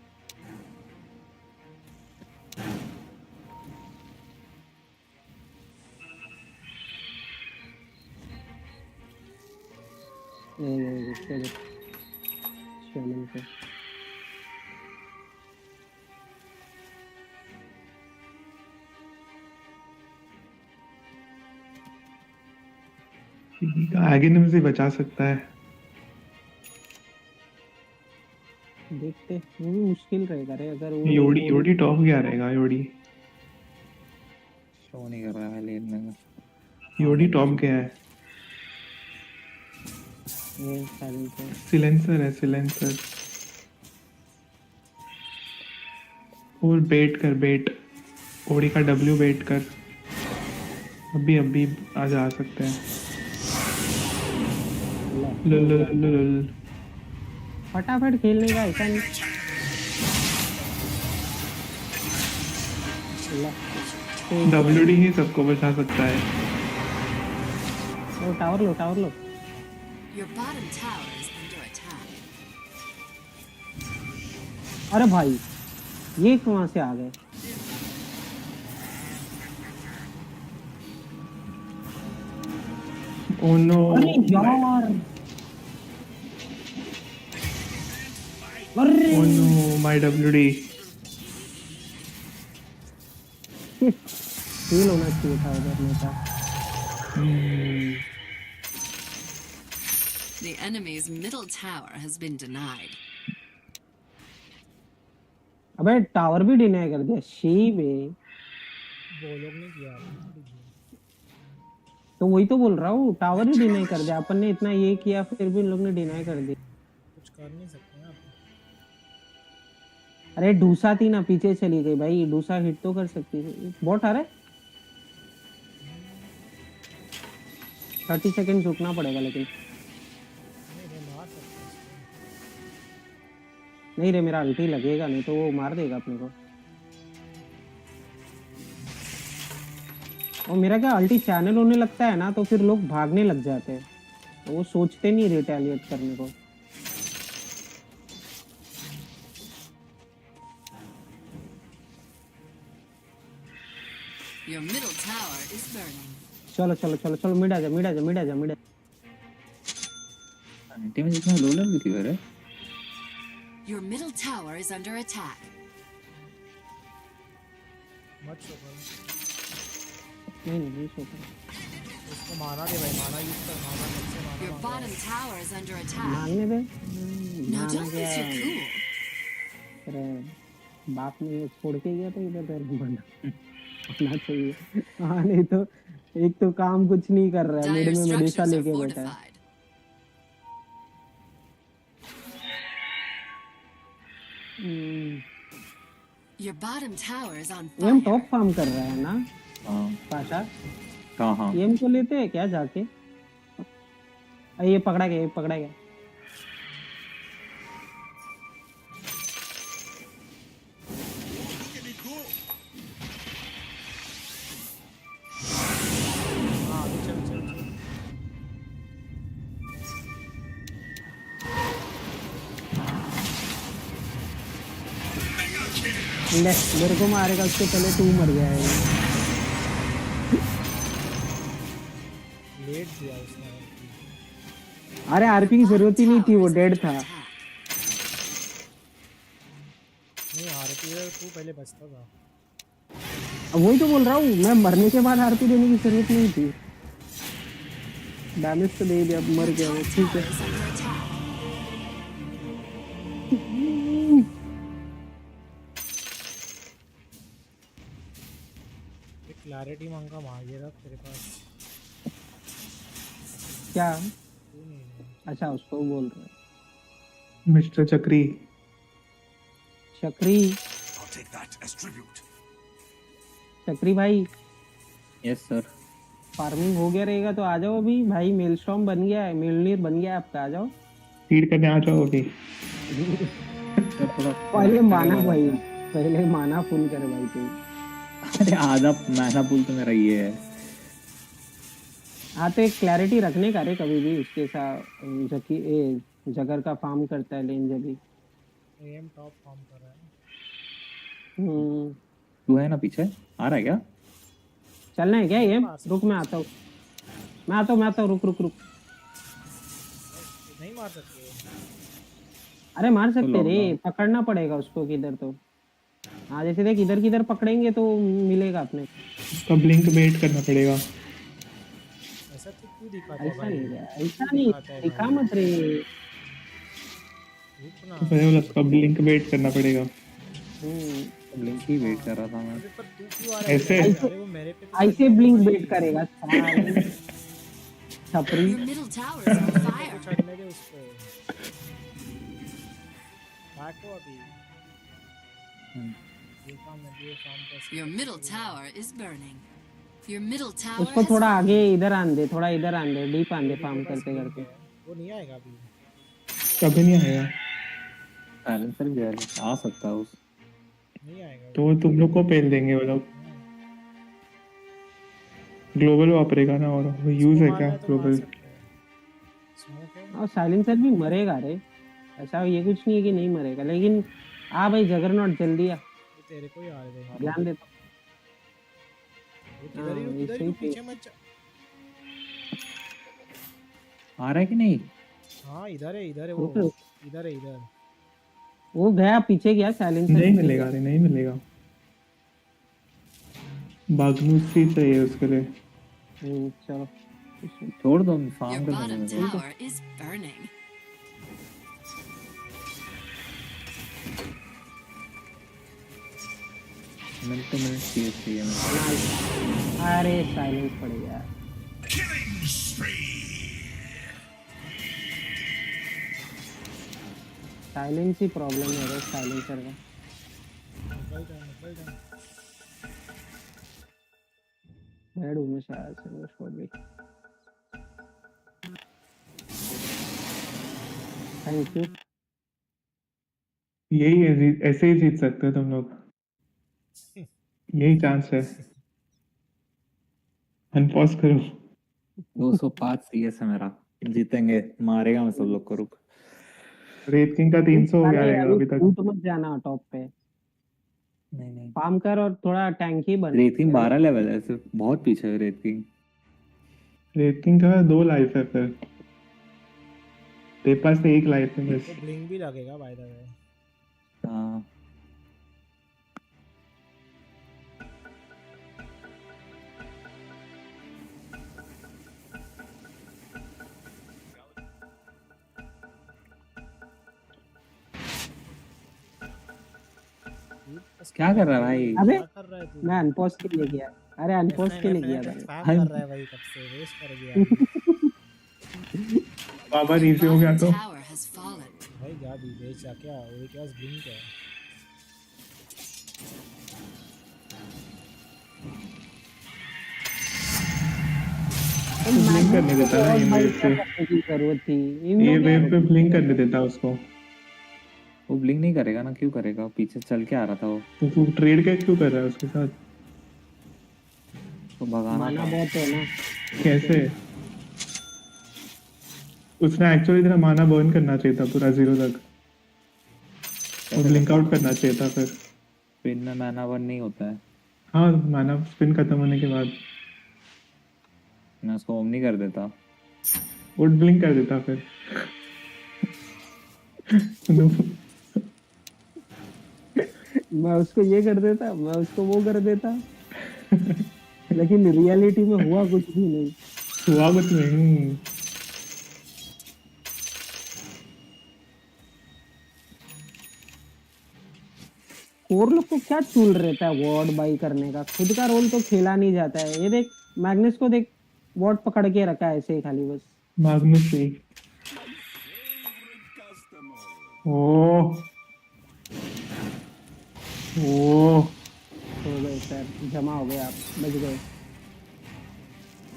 S11: एगेनिम से बचा सकता है।
S9: देखते वो भी मुश्किल रहेगा रे अगर वो
S11: योडी टॉप गया रहेगा। योडी
S15: शो नहीं कर रहा है लेन में।
S11: योडी टॉप गया है। सिलेंसर है सिलेंसर। और बेट कर बेट। ओडी का डब्ल्यू बेट कर। अभी अभी आ जा सकते हैं।
S9: फटाफट खेलने का ऐसा नहीं।
S11: डब्ल्यूडी ही सबको बचा सकता है।
S9: लो टावर लो टावर लो। अरे भाई ये कहाँ से आ गए?
S11: ओह नो
S9: यार।
S11: Oh no my WD.
S9: Feel होना चाहिए था उधर नेता।
S5: The enemy's middle tower has been denied.
S9: अबे टावर भी डिनाई कर दिया शी में।
S10: वो लोग ने किया।
S9: तो वही तो बोल रहा हूँ, टावर ही डिनाई कर दिया। अपन ने इतना ये किया फिर भी इन लोग ने डिनाई कर दिया।
S10: कुछ कर नहीं सकते ना।
S9: अरे डूसा थी ना, पीछे चली गई भाई। डूसा हिट तो कर सकती थी। बॉट आ रहा है, 30 सेकंड रुकना पड़ेगा लेकिन। नहीं रे, मेरा अल्टी लगेगा नहीं तो वो मार देगा अपने को। और मेरा क्या अल्टी चैनल होने लगता है ना तो फिर लोग भागने लग जाते हैं, तो वो सोचते नहीं रिटेलिएट करने को।
S5: Your middle tower is burning.
S9: चलो चलो चलो चलो, मिड आ जा मिड आ जा मिड आ जा मिड।
S15: आंटी में जितना लो लेवल की है।
S5: Your middle tower is under attack.
S10: मत शो कर।
S9: नहीं शो कर।
S10: उसको माना दे भाई, माना यूज कर, माना सबसे माना।
S5: Your bottom tower is under attack.
S9: मारने दे।
S5: Now don't lose your cool.
S9: अरे बाप ने छोड़ के गया था इधर पैर बनना चाहिए। हाँ नहीं तो एक तो काम कुछ नहीं कर रहा है, मिड में मेडिसा लेके बैठा है।
S5: Your bottom tower is on
S9: ये हम
S5: fire.
S9: टॉप फार्म कर रहा है ना।
S15: हाँ
S9: पाशा
S15: हाँ
S9: ये हमको लेते हैं क्या जाके। ये पकड़ा गया, ये पकड़ा गया। ले मेरे को मारेगा, उसके पहले तू मर गया है।
S10: लेट दिया उसने।
S9: अरे आरपी की जरूरत ही नहीं थी, वो डेड था।
S10: नहीं आरपी तू पहले बचता था।
S9: वही तो बोल रहा हूँ मैं, मरने के बाद आरपी देने की जरूरत नहीं थी। डैमेज तो दे दिया, अब मर गया वो, ठीक है।
S10: क्लैरिटी मांगा मांगे रख तेरे पास
S9: क्या? अच्छा उसको बोल रहा है
S11: मिस्टर चक्री।
S9: चक्री चक्री भाई।
S15: Yes sir.
S9: फार्मिंग हो गया रहेगा तो आ जाओ अभी भाई। मेलस्टॉर्म बन गया है, मेलनीर बन गया है आपका, आ जाओ
S11: फीड करने आ जाओ अभी।
S9: पहले माना भाई, पहले माना फुल कर भाई तू।
S15: अरे आधा मैना पुल तो मेरा ये है।
S9: हाँ तो एक क्लैरिटी रखने का रे कभी भी उसके साथ। जगर का फार्म करता है लेन जब भी।
S10: एम टॉप फार्म कर रहा है।
S15: तू है ना पीछे, आ रहा है क्या?
S9: चलना है क्या ये? रुक मैं आता हूँ, मैं आता हूँ, रुक रुक रुक।
S10: नहीं मार सकते।
S9: अरे मार सकते रे, पकड़ना पड़ेगा उसको किधर तो। हाँ जैसे देख इधर किधर पकड़ेंगे तो मिलेगा अपने।
S11: तो ब्लिंक वेट करना पड़ेगा।
S10: ऐसा तो क्यों दिखाता है
S9: ऐसा
S10: भाई?
S9: नहीं, ऐसा नहीं दिखा मत रे।
S11: पहले उसका ब्लिंक वेट करना पड़ेगा।
S15: ब्लिंक ही वेट कर रहा था मैं।
S11: ऐसे
S9: ऐसे ब्लिंक वेट करेगा छपरी।
S5: Your middle tower is on fire.
S10: चढ़ने दे उसको। काटो अभी।
S5: Your middle tower is burning. Your middle tower
S9: उसको थोड़ा आगे इधर आन दे, थोड़ा इधर आन दे, डीप आन दे फार्म करते करते।
S10: वो नहीं आएगा अभी।
S11: कभी नहीं आएगा।
S15: साइलेंसर भी आ सकता है उस।
S10: नहीं आएगा
S11: तो तुम लोग को पेल देंगे वो लोग। ग्लोबल वापरेगा ना, और वो यूज है क्या ग्लोबल?
S9: और साइलेंसर भी मरेगा रे, ऐसा ये कुछ नहीं है कि नहीं मरेगा। लेकिन आ भाई जगरनॉट जल्दी आ,
S10: तेरे को ही आ रहे हैं।
S9: ध्यान दे।
S10: इधर ही पीछे मत जा।
S15: आ रहा है कि नहीं?
S10: हाँ इधर है वो, इधर है इधर।
S9: वो गया पीछे गया साइलेंसर।
S11: नहीं मिलेगा रे, नहीं मिलेगा। बागनूस ही चाहिए उसके लिए।
S9: चलो
S15: छोड़ दो फार्म
S5: Your
S15: कर
S5: bottom
S15: देंगे।
S5: tower is burning.
S15: मिनट चाहिए।
S9: अरे साइलेंस पड़ गया। साइलेंस ही प्रॉब्लम है रे साइलेंसर का। बैड हूँ मैं शायद से most probably. Thank you.
S11: यही ऐसे ही जीत सकते हो तुम लोग, यही चांस है। अनपॉज करो।
S15: 205 CS है मेरा, जीतेंगे, मारेगा मैं सब लोग को। रुक,
S11: रेड किंग का 300 हो गया रहेगा अभी तक।
S9: तू मत जाना टॉप पे,
S15: नहीं
S9: फार्म कर और थोड़ा टैंकी बन।
S15: रेड किंग 12 लेवल है, सिर्फ बहुत पीछे है रेड किंग।
S11: रेड किंग का 2 लाइफ है, फिर तेरे पास तो 1 लाइफ है बस।
S10: तो ब्लिंक भी लगेगा बाय द वे।
S15: हाँ क्या कर रहा है भाई?
S9: अबे मैं अनपॉज के लिए गया। अरे अनपॉज के लिए गया था।
S10: स्पैम कर रहा है भाई, कब से वेस्ट कर दिया।
S11: बाबा नीचे हो गया तो
S10: भाई जा भी बेच जा, क्या वो क्या ब्लिंक है।
S11: ब्लिंक करने देता ना, ये वेव पे
S9: जरूरत थी,
S11: ये वेव पे ब्लिंक करने देता उसको।
S15: वो ब्लिंक नहीं करेगा ना, क्यों करेगा? पीछे चल के आ रहा था वो।
S11: तो तू ट्रेड कैसे क्यों कर रहा है उसके साथ?
S15: तो भगाना था।
S9: बहुत है ना।
S11: कैसे? उसने एक्चुअली तेरा माना बर्न करना चाहिए था पूरा 0 तक, और ब्लिंक आउट करना चाहिए था फिर।
S15: स्पिन में माना बर्न नहीं होता है।
S11: हाँ, माना स्पिन खत्म होने के बाद
S15: मैं उसको ओम नहीं कर देता,
S11: वो ब्लिंक कर देता फिर।
S9: मैं उसको ये कर देता, मैं उसको वो कर देता। लेकिन रियलिटी में हुआ कुछ भी नहीं।
S11: हुआ कुछ नहीं।
S9: और लोग को क्या चूल रहता है वॉर्ड बाई करने का, खुद का रोल तो खेला नहीं जाता है। ये देख मैग्नस को देख, वॉर्ड पकड़ के रखा है ऐसे ही खाली बस।
S11: मैग्नस से ओह
S9: हो गए सर, जमा हो गए, आप बच गए।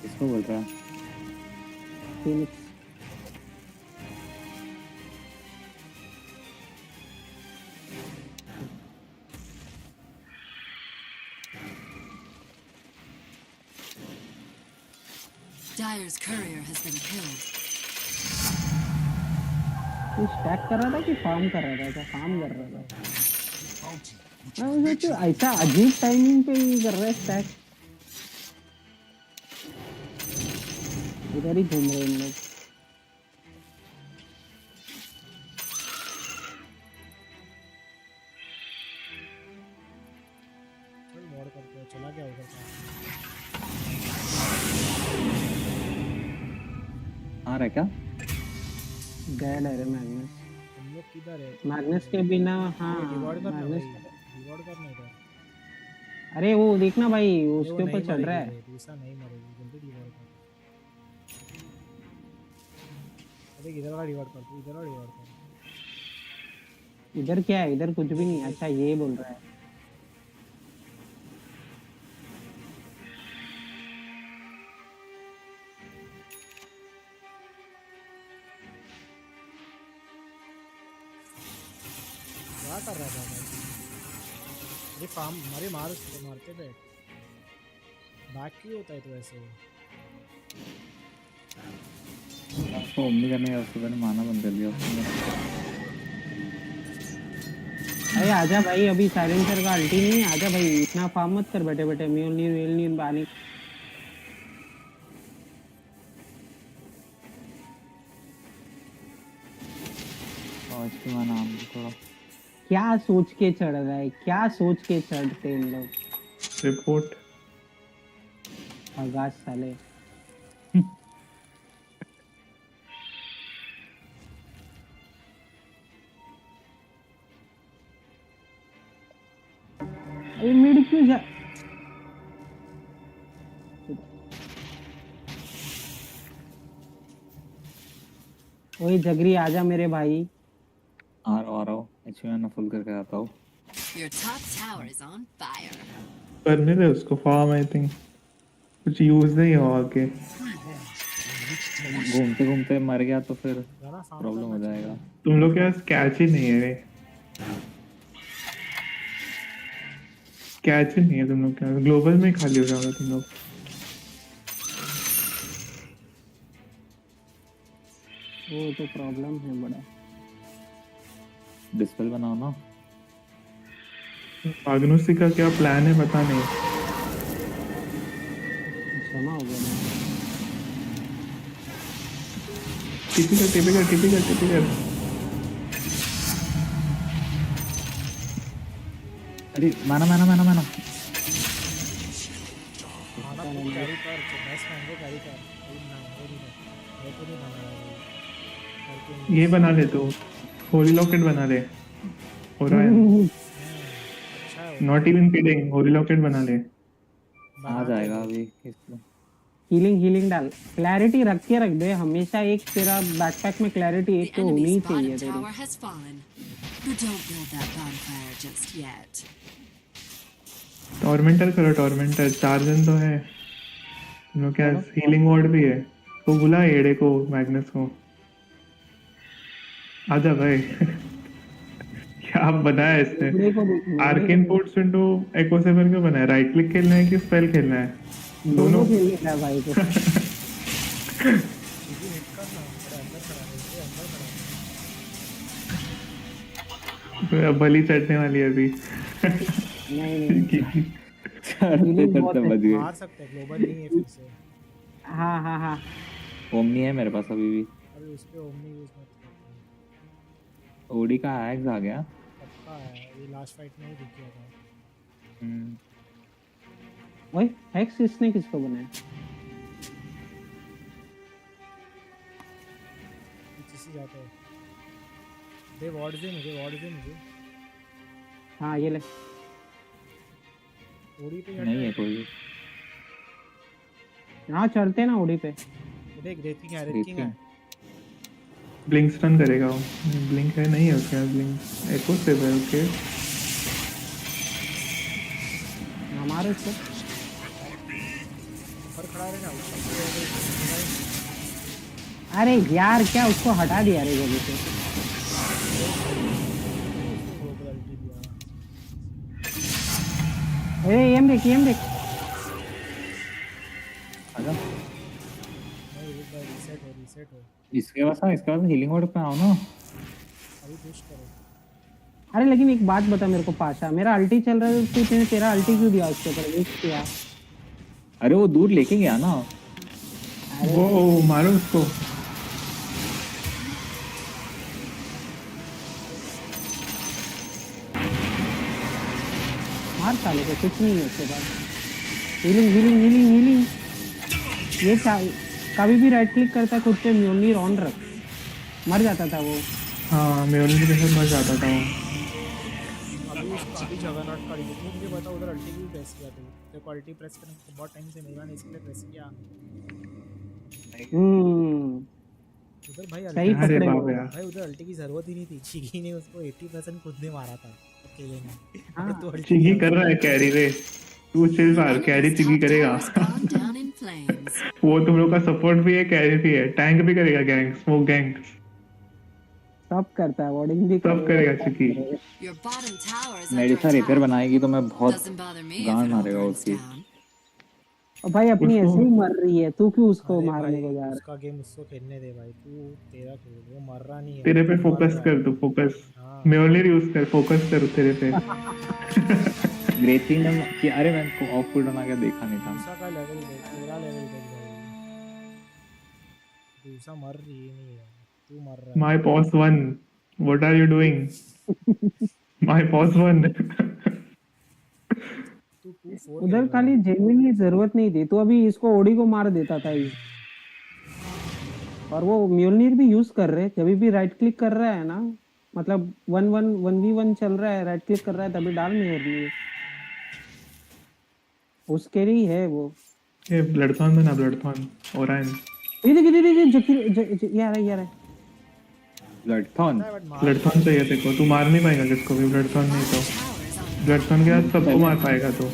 S15: किसको बोल रहा है?
S9: Phoenix.
S5: Dire's courier has been killed.
S9: तू स्टैक कर रहा था कि फार्म कर रहा था? क्या फार्म कर रहा था? मैं मुझे तो ऐसा अजीब टाइमिंग पे ही कर रहा है स्टैक। इधर ही घूम रहे हैं लोग।
S10: चला गया उधर
S15: आ रहा है क्या?
S9: डेड है रे मैग्नस।
S10: हम लोग किधर है?
S9: मैग्नस के बिना हाँ
S10: रिवॉर्ड करना भाई,
S9: मैग्नस।
S10: रिवॉर्ड करना इधर।
S9: अरे वो देखना भाई, उसके ऊपर चढ़ रहा है।
S10: दूसरा नहीं मरेगी, जल्दी रिवॉर्ड कर। अरे इधर का रिवॉर्ड कर, तू इधर का रिवॉर्ड कर।
S9: इधर क्या है? इधर कुछ भी नहीं। अच्छा ये बोल रहा है।
S10: क्या कर रहा था भाई? अरे फार्म मारे, मार उसको, मारते थे। बैक क्यों होता है तो ऐसे?
S15: उसको ओम नहीं करने का, उसको मैंने माना बंद कर दिया उसने।
S9: अरे आजा भाई, अभी साइलेंसर का अल्टी नहीं है। आजा भाई, इतना फार्म मत कर बैठे बैठे। म्यूलनीर बानी।
S15: नाम थोड़ा
S9: क्या सोच के चढ़ रहा है? क्या सोच के चढ़ते इन लोग?
S11: रिपोर्ट
S9: आगाज साले। अरे मिड क्यों जा? ओए जगरी आजा मेरे भाई।
S15: आ रहा हूँ, एचपी में फुल करके आता हूँ।
S5: Your top tower is on fire.
S11: करने दे उसको फार्म आई थिंक कुछ यूज नहीं हो आगे
S15: घूमते घूमते मर गया तो फिर प्रॉब्लम हो जाएगा।
S11: तुम लोग के पास कैच ही नहीं है रे कैच ही नहीं है तुम लोग के पास ग्लोबल में खाली हो जाओगे तुम लोग।
S9: वो तो प्रॉब्लम है बड़ा।
S15: डिस्पेल बनाओ ना।
S11: माग्नुसी का क्या प्लान है पता नहीं।
S9: जमा हो गया
S11: टिपिकल
S15: अरे माना
S10: कैरी कर मैच में वो कैरी कर वो तो नहीं बना रहा है।
S11: ये बना ले तो होली लॉकेट बना ले हो रहा है not even kidding Holi locket बना ले
S15: आ जाएगा अभी इसको।
S9: हीलिंग डाल क्लैरिटी रख के रख दे हमेशा एक तेरा बैकपैक में क्लैरिटी एक तो होनी ही चाहिए तेरी।
S11: टॉर्मेंटर करो टॉर्मेंटर 4 जन तो है तुम लोग क्या हीलिंग वार्ड भी है तो बुला एडे को मैग्नस को आजा भाई क्या बनाया इसने आर्केन पोर्ट्स इनटू एको सेवन क्यों बनाया राइट क्लिक खेलना है कि स्पेल खेलना है दोनों
S9: खेलना है भाई को
S11: तो बलि चढ़ने वाली है अभी
S9: नहीं
S10: मार सकते हैं ग्लोबल नहीं है फिर से।
S9: हाँ
S15: ओमनी है मेरे पास अभी भी।
S10: अरे उस पे ओमनी यूज मत कर।
S15: ओडी का एक्स आ गया
S10: पक्का है ये लास्ट फाइट में ही दिख गया था।
S9: ओए हेक्स इसने किसको बनाया
S10: किसी जाते हैं दे वार्ड दे मुझे।
S9: हाँ ये ले
S10: ओडी पे
S15: नहीं है कोई।
S9: हाँ चलते ना ओडी पे
S10: देख रेटिंग है
S11: ब्लिंक स्टन करेगा वो ब्लिंक है नहीं है उसके पास ब्लिंक एको से है ओके
S9: हमारे से
S10: ऊपर खड़ा रहना
S9: अरे यार क्या उसको हटा दिया रे जल्दी से। अरे एम देख
S15: आजा
S10: रीसेट हो
S15: इसके पास हीलिंग वार्ड पे आओ ना
S10: अभी पुश करो।
S9: अरे लेकिन एक बात बता मेरे को पाशा मेरा अल्टी चल रहा है तूने तेरा अल्टी क्यों दिया उसके ऊपर वेस्ट किया।
S15: अरे वो दूर लेके गया ना
S11: वो मारो उसको
S9: मार साले को कुछ नहीं है उसके पास। हीलिंग ये कभी भी राइट क्लिक करता है खुद पे म्योलनीर ऑन रख मर जाता था वो।
S11: हाँ म्योलनीर के साथ मर जाता था
S10: वो अभी जगह नॉट करी थी मुझे बता उधर अल्टी क्यों प्रेस किया तू तेरे को अल्टी प्रेस करने को बहुत टाइम से मिला नहीं इसके लिए प्रेस किया। उधर भाई भाई उधर अल्टी की जरूरत ही नहीं थी चिगी ने उसको 80% खुद ने मारा था अकेले में। तो
S11: चिगी कर रहा है कैरी रे तू चिल मार कैरी चिगी करेगा वो तुम लोग का सपोर्ट भी है कैरी भी है टैंक भी करेगा गैंग स्मोक गैंग
S9: सब करता है वार्डिंग भी
S11: सब करेगा चिगी।
S12: मेडिसा रिपेयर बनाएगी तो मैं बहुत गांड मारेगा उसकी।
S9: और भाई अपनी ऐसे ही मर रही है तू क्यों उसको मारने को जा रहा है।
S10: उसका गेम उसको खेलने दे भाई तू तेरा खेल वो मर रहा नहीं है
S11: तेरे पे फोकस कर तू फोकस म्योलनीर यूज कर फोकस कर तेरे पे।
S15: ग्रेथिंग ने कि अरे मैं को ऑफ कूल डाउन आ गया देखा नहीं था।
S10: दूसरा का लेवल देख तेरा लेवल देख भाई दूसरा मर रही नहीं है तू मर रहा है।
S11: My boss won. What are you doing? My boss won.
S9: उधर खाली जेन्युइनली जरूरत नहीं थी तो अभी इसको ओडी को मार देता था ये। और वो म्योलनीर भी यूज कर रहे जब भी राइट क्लिक कर रहा है ना मतलब 1v1 चल रहा है राइट क्लिक कर रहा है तभी डाल म्योलनीर उसके लिए है वो।
S11: ये ब्लडथॉन बना ब्लडथॉन ओराइन
S9: ये यार
S15: ब्लडथॉन
S11: चाहिए देखो तू मार नहीं पाएगा किसको भी ब्लडथॉन नहीं तो ब्लडस्टोन के बाद सबको मार पाएगा तो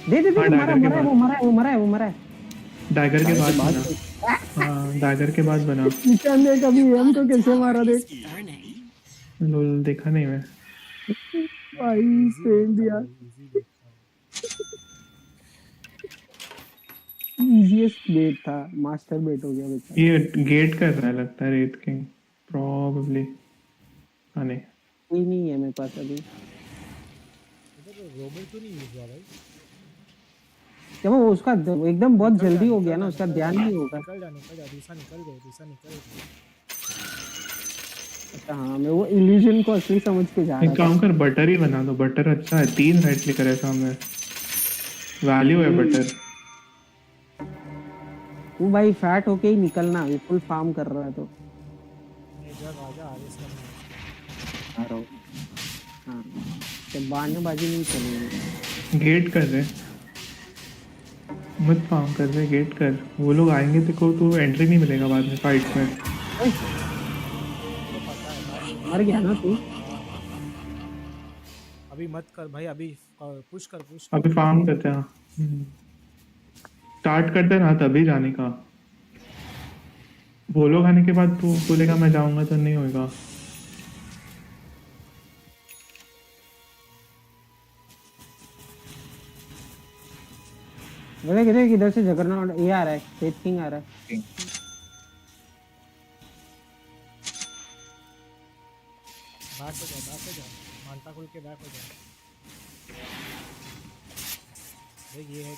S9: दे दे दे,
S11: हाँ,
S9: मरा
S11: dagger के
S9: मरा है,
S11: बाद।
S9: वो मरा है, वो मरा है, वो मरा है।
S11: डैगर के बाद बना। हाँ डैगर के बाद बना।
S9: निशान देख अभी हम तो कैसे मारा देख
S11: लोल देखा नहीं मैं।
S9: भाई स्पेन दिया। इजीएस्ट बेट था, मास्टर बेट हो गया बेचारा।
S11: ये गेट कर रहा है लगता है रेत किंग प्रोबेबली। हाँ नहीं
S9: कोई नहीं है मेरे पास अभी।
S10: रोबो क्यों नहीं यूज हुआ भाई?
S9: जब वो उसका एकदम बहुत जल्दी हो गया ना, उसका ध्यान नहीं होगा।
S10: निकल जा दूसरा निकल गए।
S9: अच्छा हाँ, मैं वो इल्यूजन को असली समझ के जा
S11: एक
S9: रहा
S11: काम
S9: था।
S11: कर बटर ही बना दो। बटर अच्छा है, 3 राइट क्लिक करे सामने, वैल्यू है बटर।
S9: तू भाई फैट होके ही निकलना, अभी फुल फार्म कर रहा है तो।
S15: आ रहा हूँ।
S9: हाँ तो बाजी नहीं चलेगी।
S11: गेट कर रहे मत फार्म कर रहे, गेट कर। वो लोग आएंगे देखो तो एंट्री नहीं मिलेगा बाद में फाइट में।
S9: मर गया ना तू।
S10: अभी मत कर भाई, अभी पुश कर।
S11: अभी फार्म करते हैं। स्टार्ट करते ना तभी जाने का। वो लोग आने के बाद तू बोलेगा मैं जाऊंगा तो नहीं होगा।
S9: बोले किधर से जगरनाट ये आ रहा है, फेथ किंग आ रहा है।
S10: बैक हो जा मांटा खोल के बैक हो जा।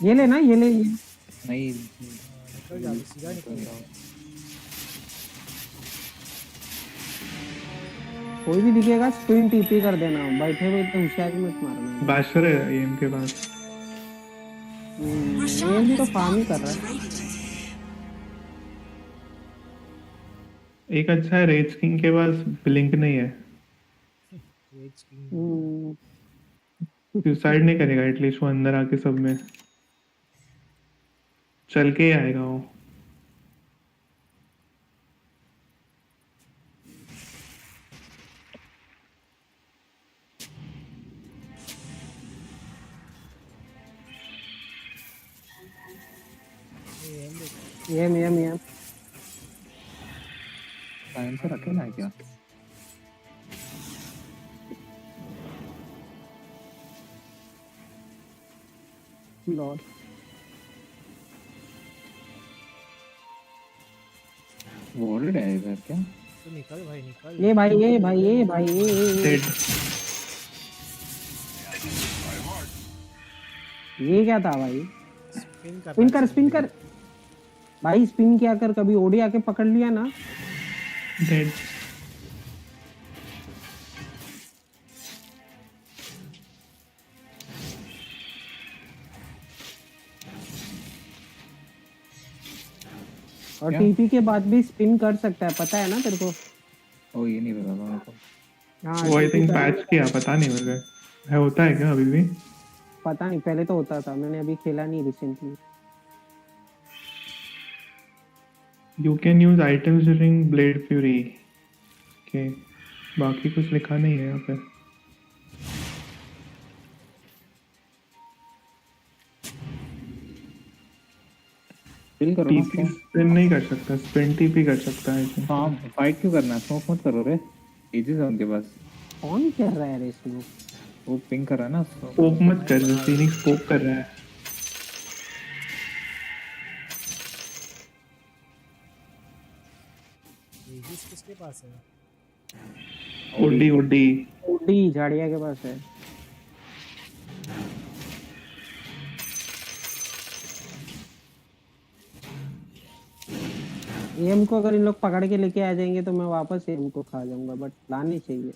S9: ये ले ना, ये ले ये।
S15: नहीं
S10: निकल जा, सीधा निकल जा।
S9: कोई भी दिखेगा स्पिन टीपी कर देना, बैठे बैठे होशियारी मत मारना।
S11: बैशर है ये इनके पास।
S9: ये भी तो फार्म ही कर रहा है।
S11: एक अच्छा है रेज किंग के पास ब्लिंक नहीं है, सुसाइड नहीं करेगा एटलीस्ट वो अंदर आके सब में चल के ही आएगा वो।
S9: ये
S15: साइलेंसर अकेला है क्या?
S9: लॉर्ड
S15: वॉर्ड है इधर क्या?
S10: तो निकल भाई निकल।
S9: ये भाई ये क्या था भाई? स्पिन कर भाई, स्पिन क्या कर, कभी ओडी आके पकड़ लिया ना।
S11: डेड।
S9: और टीपी के बाद भी स्पिन कर सकता है, पता है ना तेरे को?
S15: ओ ये नहीं पता मेरे को।
S9: हाँ
S11: वो आई थिंक पैच किया, पता नहीं मेरे को है होता है क्या अभी भी?
S9: पता नहीं, पहले तो होता था, मैंने अभी खेला नहीं recently.
S11: You can use items during Blade Fury. Okay. बाकी कुछ लिखा नहीं है यहाँ पे।
S15: स्पिन करो ना।
S11: TP स्पिन नहीं कर सकता, स्पिन TP कर सकता है।
S15: हाँ फाइट क्यों करना है? स्मोक मत करो रे, एजेस है उनके पास।
S9: कौन कर रहा है रे स्मोक?
S15: वो पिंग कर रहा है ना।
S11: स्पोक मत कर, फिनिक्स स्पोक कर रहा है।
S10: एजिस किसके पास है?
S11: ओडी
S9: झाड़िया के पास है। एम को अगर इन लोग पकड़ के लेके आ जाएंगे तो मैं वापस एम को खा जाऊंगा, बट लाने चाहिए।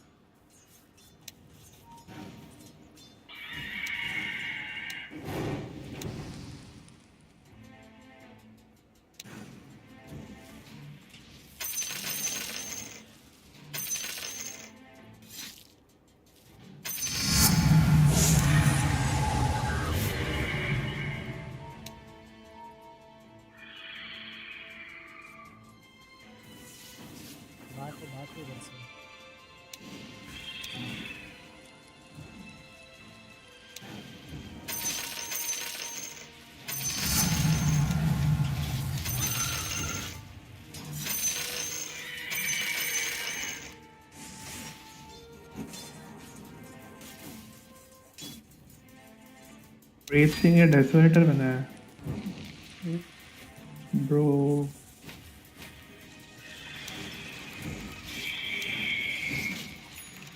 S11: रेत सिंह ये डेसोनेटर बनाया ब्रो।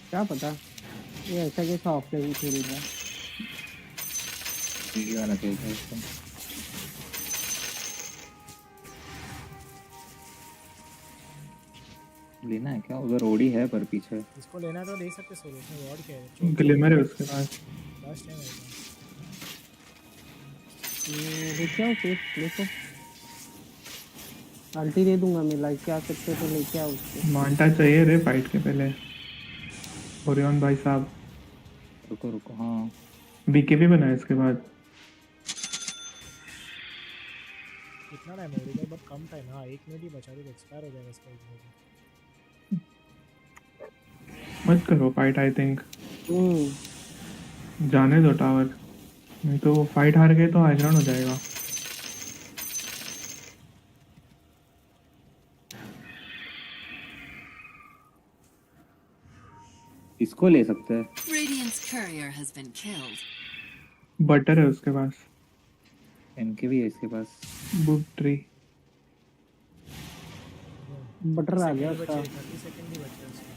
S9: क्या पता ये ऐसा कैसा ऑफलाइन खेल रहा है।
S15: ये वाला खेल रहा है इसको। लेना है क्या? उधर ओडी है पर पीछे।
S10: इसको लेना तो ले सकते सोलो में। वॉर्ड क्या है?
S11: ग्लिमर है उसके पास।
S10: लास्ट टाइम है।
S9: लेके आओ फिर देखो अल्टी दे दूंगा मैं। लाइक क्या सकते तो लेके आओ उसको।
S11: मांटा चाहिए रे फाइट के पहले। ओरियन भाई साहब
S15: रुको रुको। हाँ
S11: बीके भी बनाया इसके बाद।
S10: कितना टाइम हो गया? बहुत कम टाइम। हाँ 1 मिनट ही बचा है। एक्सपायर हो जाएगा इसका।
S11: मत करो फाइट आई थिंक। जाने दो टावर, नहीं तो फाइट हार गए तो हाईग्राउंड हो जाएगा।
S15: इसको ले सकते हैं।
S5: Radiant's courier has been killed.
S11: Butter है उसके पास।
S15: इनके भी है इसके पास।
S11: बुक ट्री
S9: बटर आ गया उसका।
S10: 30 सेकंड ही बचे उसके।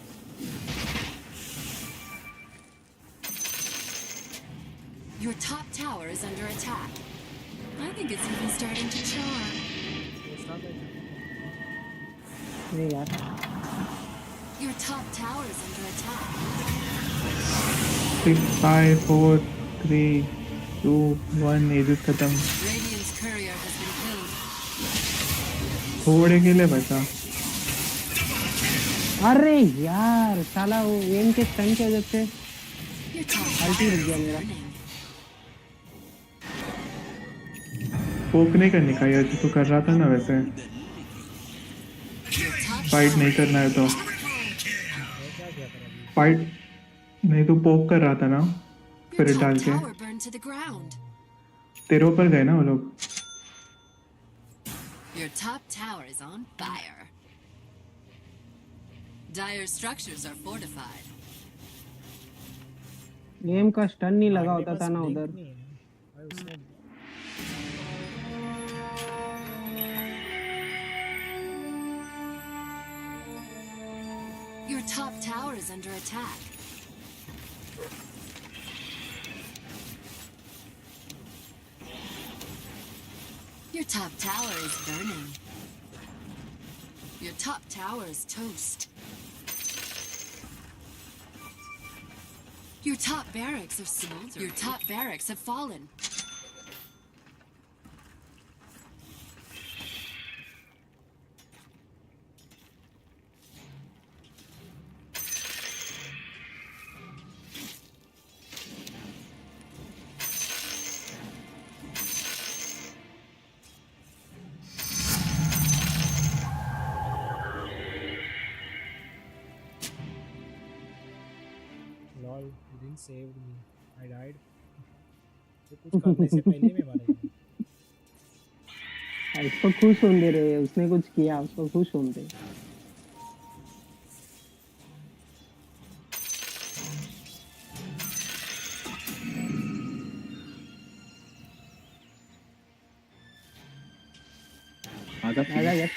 S5: Your top tower is under attack. I think it's even starting to charm.
S9: नहीं यार।
S5: Your top tower is under attack.
S11: 6 5 4 3 2 1 edges खत्म।
S5: Radiant's courier has been killed.
S11: थोड़े के लिए बचा।
S9: अरे यार साला वो एम के स्टन की वजह से
S5: Your top
S9: अल्टी
S5: tower
S9: रुक
S5: is
S9: गया मेरा।
S5: burning.
S11: पोक नहीं करने का यार, तो कर रहा था ना वैसे। फाइट नहीं करना है तो फाइट नहीं तो पोक कर रहा था ना फिर डाल के।
S5: Tower burned to the ground.
S11: तेरे ऊपर गए ना वो लोग।
S5: Your top tower is on fire. Dire structures are fortified.
S9: Game का स्टन नहीं लगा होता था ना उधर।
S5: Your top tower is under attack. Your top tower is burning. Your top tower is toast. Your top barracks are smoldering. Your top barracks have fallen.
S10: Lol, you didn't save me. I died. तो कुछ करने से पहले मैं मारा गया।
S9: उसको खुश होने दे। उसने कुछ किया, उसको खुश होने दे। आजा यार।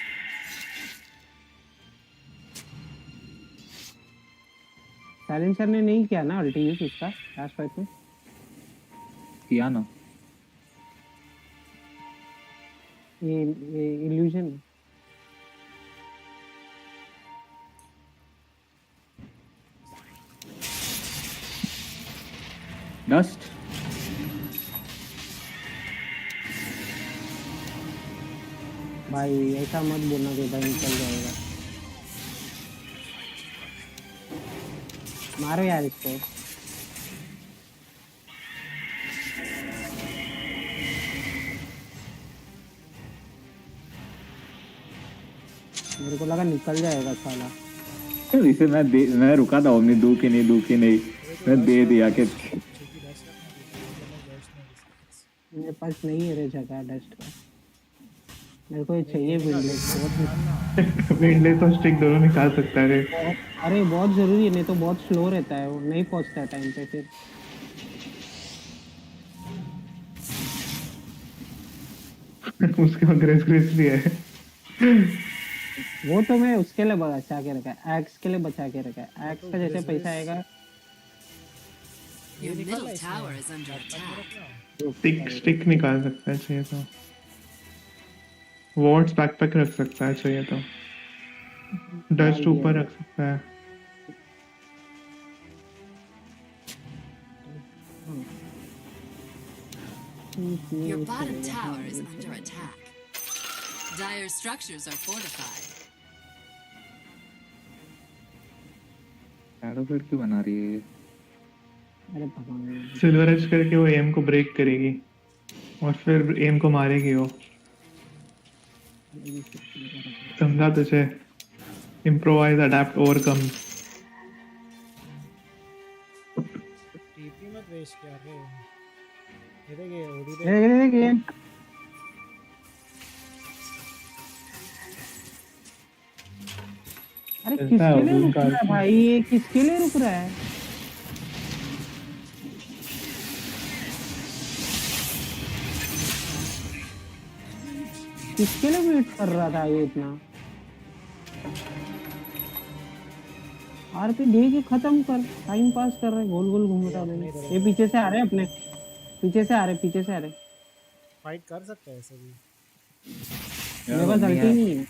S9: साइलेंसर ने नहीं किया ना अल्टी यूज उसका लास्ट फाइट में।
S15: किया ना
S9: ये इल्यूजन।
S15: डस्ट
S9: भाई ऐसा मत बोलना कि भाई निकल जाएगा। मारो यार इसको। मेरे को लगा निकल जाएगा साला।
S15: इसे मैं रुका था अपनी दू की नहीं मैं दे दिया कि
S9: मेरे पास नहीं है रे जगह डस्ट का। मेरे को ये चाहिए विंडलेस।
S11: विंडलेस और स्टिक दोनों निकाल सकता है रे।
S9: अरे बहुत जरूरी है, नहीं तो बहुत स्लो रहता है वो, नहीं पहुंचता टाइम पे फिर।
S11: उसका ग्रेस भी है।
S9: वो तो मैं उसके लिए बचा के रखा है, एक्स के लिए बचा के रखा है। एक्स का जैसे पैसा आएगा
S5: Your middle tower is under attack.
S11: Stick निकाल सकता है चाहिए तो, वॉट्स बैकपैक रख सकता है चाहिए तो, डस्ट ऊपर रख सकता है।
S5: Your bottom tower is under attack. Dire structures are fortified.
S15: Shadow फिर क्यों बना रही है?
S9: अरे भगवान,
S11: सिल्वर एज करके वो एम को ब्रेक करेगी और फिर एम को मारेगी वो। समझा तुझे? Improvise, adapt, overcome.
S10: टीपी मत वेस्ट कर रहे। ये देखिए ओडी
S9: देखिए अरे किसके लिए रुक रहा है भाई, ये किसके लिए रुक रहा है? किसके लिए वेट कर रहा था ये इतना? आरपी दे के खत्म कर, टाइम पास कर रहे, गोल गोल घूमता है। ये पीछे से आ रहे अपने, पीछे से आ रहे।
S10: फाइट कर सकते हैं ऐसे भी।
S9: मेरे पास अल्टी नहीं है।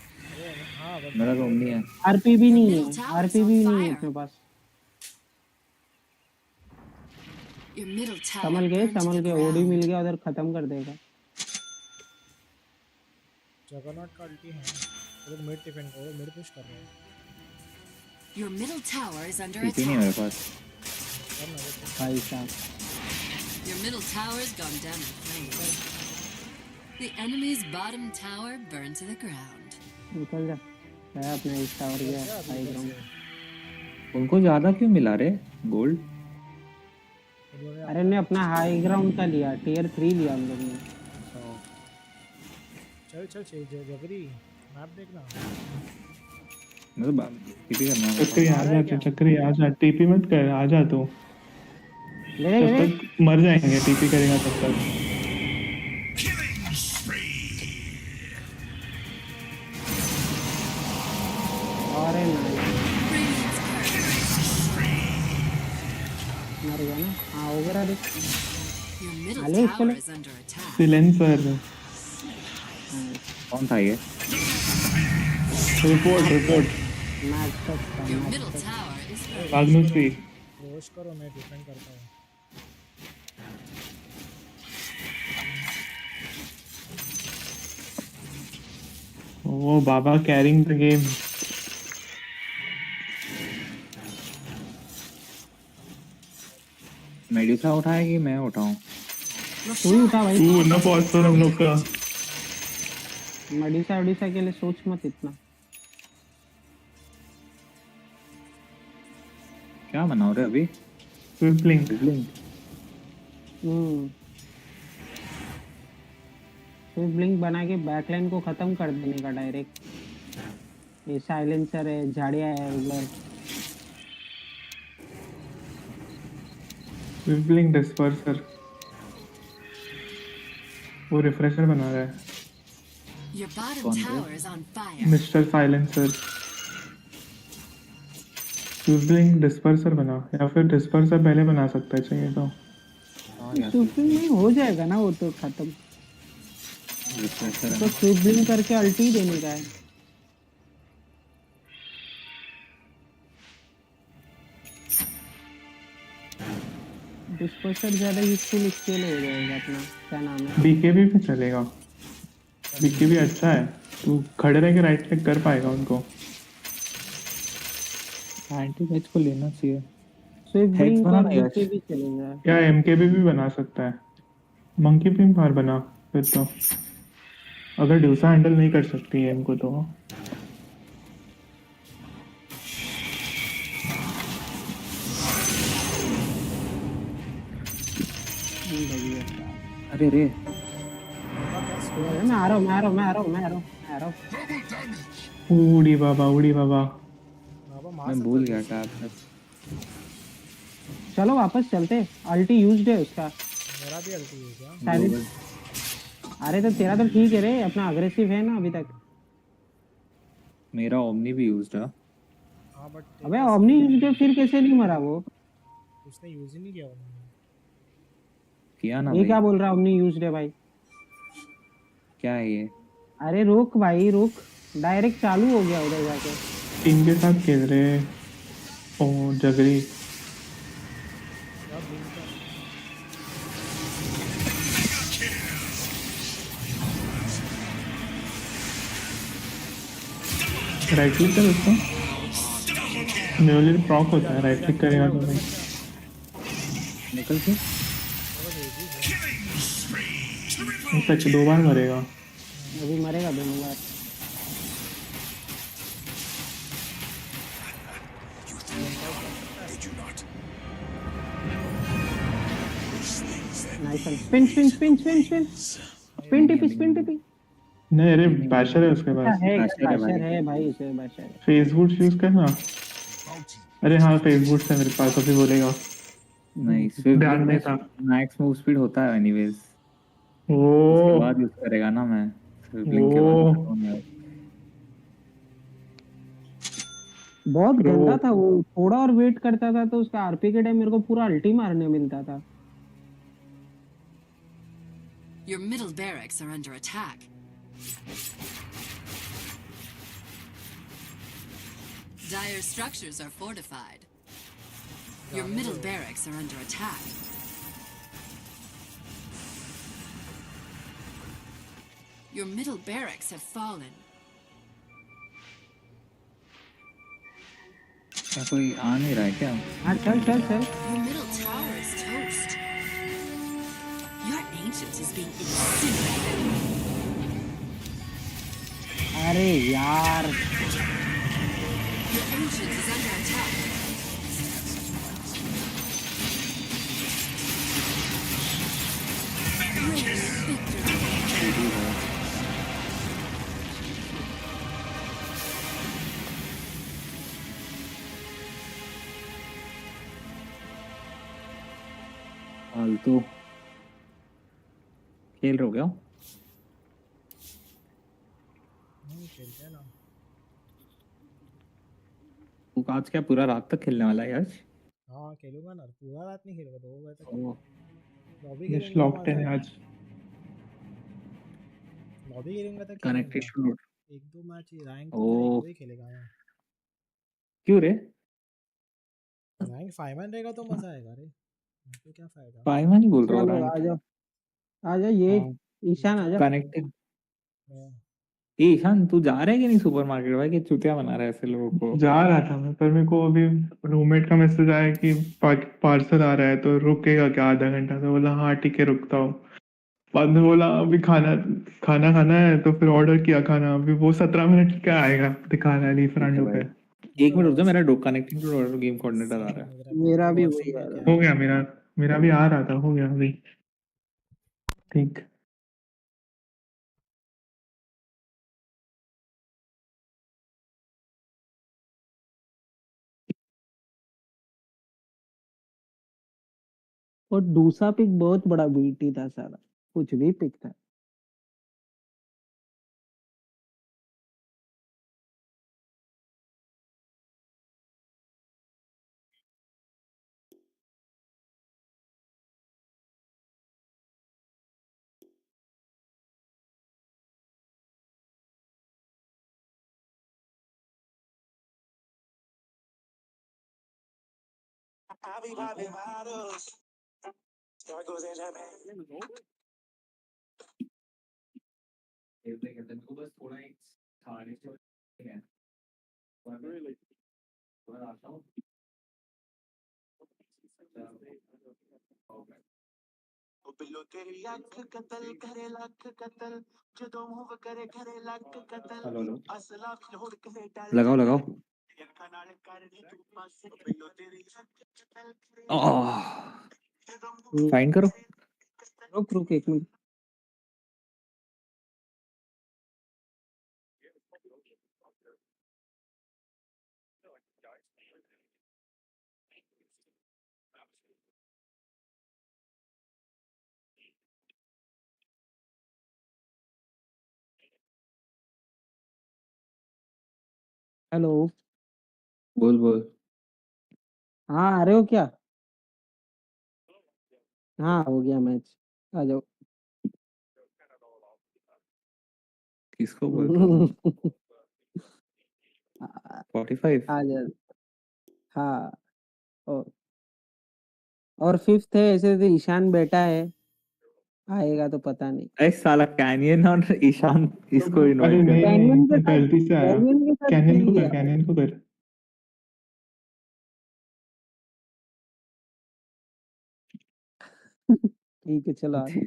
S10: हां
S15: मेरा तो नहीं है।
S9: आरपी भी नहीं है अपने पास। संभल के ओडी मिल गया उधर, खत्म कर देगा।
S10: जगरनॉट का अल्टी है। वो मिड डिफेंड करो, मिड पुश कर रहे हैं।
S5: Your middle tower is under
S15: TP नहीं है मेरे
S5: attack.
S15: पास।
S9: भाई साहब,
S5: Your middle tower's gone down in flames. The enemy's bottom tower burned to the ground.
S9: निकल जा। मैं अपने इस टावर गया हाई ग्राउंड।
S15: उनको ज्यादा क्यों मिला रे गोल्ड?
S9: अरे ने अपना हाई ग्राउंड का लिया, टियर 3 लिया हम लोग ने।
S10: चल जगरी मैप देखना।
S15: मतलब टीपी करना है।
S11: चक्री आ जा, टीपी मत कर, आ जा तू। तब तक मर जाएंगे, टीपी करेगा तब तक।
S9: अरे मर गया ना? हाँ हो गया रे।
S5: Your middle tower is under attack.
S11: Silencer
S15: कौन था ये?
S11: Report
S5: Your middle tower is under
S11: माग्नस भी।
S10: रोश करो, मैं डिफेंड करता हूं।
S11: वो बाबा कैरिंग द गेम।
S15: मेडिसा उठाए कि मैं उठाऊं?
S9: तू उठा भाई।
S11: तू ना पॉज कर हम लोग का।
S9: मेडिसा के लिए सोच मत इतना।
S15: क्या बनाओ रे अभी?
S11: ब्लिंक।
S9: फिर ब्लिंक बना के बैकलाइन को खत्म कर देने का डायरेक्ट। ये साइलेंसर है, झाड़िया है उधर।
S11: ब्लिंक डिस्पर्सर, वो रिफ्रेशर बना रहा है।
S5: Your bottom tower is on fire.
S11: Mister silencer. Blink disperser बना, या फिर डिस्पर्सर पहले बना सकता है चाहिए तो।
S9: नहीं हो जाएगा ना वो तो खत्म। तो स्विफ्ट करके अल्टी देने का है। डिस्पर्सर ज्यादा यूजफुल इसके लिए हो जाएगा अपना, क्या नाम है?
S11: बीकेबी भी चलेगा, बीकेबी अच्छा है। तू खड़े रह के राइट क्लिक कर पाएगा उनको।
S15: एंटी मैच को लेना चाहिए।
S9: स्विफ्ट
S15: हेक्स
S9: का
S15: बनाना है
S9: बीकेबी चलेगा।
S11: या एमकेबी भी बना सकता है। मंकी पिंग बार बना फिर तो, अगर ड्यूसा हैंडल नहीं कर सकती है इनको तो।
S15: अरे रे
S9: मैं आ रहा हूँ।
S11: उड़ी बाबा
S15: मैं भूल गया टैप।
S9: चलो वापस चलते। अल्टी यूज्ड है उसका।
S10: मेरा भी अल्टी है क्या?
S9: साइलेंस अरे तो तेरा तो ठीक है रे, अपना अग्रेसिव है ना अभी तक।
S15: मेरा ओमनी भी यूज्ड है।
S10: हाँ बट
S9: अबे ओमनी यूज पे फिर कैसे नहीं मरा वो?
S10: उसने यूज ही नहीं किया उन्होंने।
S15: किया ना
S9: ये
S15: भाई।
S9: क्या बोल रहा ओमनी यूज है भाई?
S15: क्या है ये?
S9: अरे रुक भाई रुक, डायरेक्ट चालू हो गया उधर जाके।
S11: टीम के साथ खेल रहे हैं। ओ जगरी राइट क्लिक कर उसको, न्यूली प्रॉक होता है, राइट क्लिक करेगा तो नहीं
S15: निकल के
S11: सच 2 बार मरेगा।
S9: अभी मरेगा 2 बार। Nice spin spin spin spin spin spin टिपी।
S11: नहीं अरे बैशर है उसके पास।
S9: बैशर है भाई, इसे बैशर है।
S11: फेसबुक यूज करना। अरे हाँ फेसबुक से मेरे पास अभी बोलेगा।
S15: नहीं स्विफ्ट
S11: ध्यान नहीं था।
S15: मैक्स मूव स्पीड होता है एनीवेज।
S11: ओ
S15: उसके बाद यूज करेगा ना मैं, स्विफ्ट लिंक के बाद खत्म होने वाला।
S9: बहुत गंदा था वो, थोड़ा और वेट करता था तो उसका आरपी के टाइम मेरे को पूरा अल्टी मारने मिलता था।
S5: Your middle barracks are under attack. Dire structures are fortified. Your middle barracks are under attack. Your middle barracks have fallen.
S15: क्या कोई आ नहीं रहा है क्या?
S9: हाँ चल चल चल।
S5: Your middle tower is toast. Your ancient is being incinerated.
S9: अरे यार
S5: Your ancient is under attack.
S15: फालतू खेल रहे हो क्या?
S10: खेलते हैं ना।
S15: तू आज क्या पूरा रात तक खेलने वाला है आज?
S10: हाँ खेलूंगा ना, पूरा रात नहीं खेलूंगा, 2 बजे तक। लॉबी
S11: ये
S10: खेलूंगा
S11: लॉक्ड है आज।
S10: लॉबी खेलूंगा तो
S15: कनेक्टेड
S10: 1-2 मैच ही, रैंक तो कोई खेलेगा ना।
S15: क्यों रे?
S10: रैंक 5 मैन रहेगा तो मजा आएगा रे, तो क्या फायदा।
S15: 5 मैन ही बोल रहा हूँ
S9: चलो
S15: रैंक।
S9: आ जा ये ईशान आ जा।
S15: कनेक्टेड। ईशान तू जा रहा है कि नहीं सुपरमार्केट भाई, कि चूतिया बना रहा है ऐसे लोगों को?
S11: जा रहा था मैं, पर मेरे को अभी रूममेट का मैसेज आया कि पार्सल आ रहा है तो रुकेगा क्या आधा घंटा, तो बोला हाँ ठीक है रुकता हूँ। बाद में बोला अभी खाना खाना है, तो फिर ऑर्डर किया खाना, अभी वो 17 मिनट क्या आएगा दिखा रहा है लीफ रांडो पे।
S15: 1 मिनट रुक जा, मेरा कनेक्टिंग टू गेम कोऑर्डिनेटर आ रहा है।
S9: मेरा भी वही आ रहा है।
S11: हो गया मेरा भी आ रहा था, हो गया अभी ठीक।
S9: और दूसरा पिक बहुत बड़ा बीटी था सारा, कुछ भी पिक था।
S15: हेलो लगाओ फाइन करो।
S9: रुक 1 मिनट। हेलो।
S15: बोल बोल।
S9: हाँ आ रहे हो क्या? हाँ हो गया मैच, आ जाओ।
S15: किसको बोल रहा था? 45।
S9: आ जाओ। हाँ। और फिफ्थ है, ऐसे तो ईशान बैठा है, आएगा तो पता नहीं।
S15: अरे साला कैनियन और ईशान इसको
S11: अरे
S15: इनवाइट
S11: नहीं
S15: कर।
S11: नहीं,
S9: कैनियन के
S11: मैं
S9: साथ,
S11: गलती से आया।
S9: कैनियन के साथ
S11: कैनियन
S9: खेल
S11: को कर,
S9: लिया।
S11: कैनियन को कर।
S9: ठीक है चलो आ जाओ।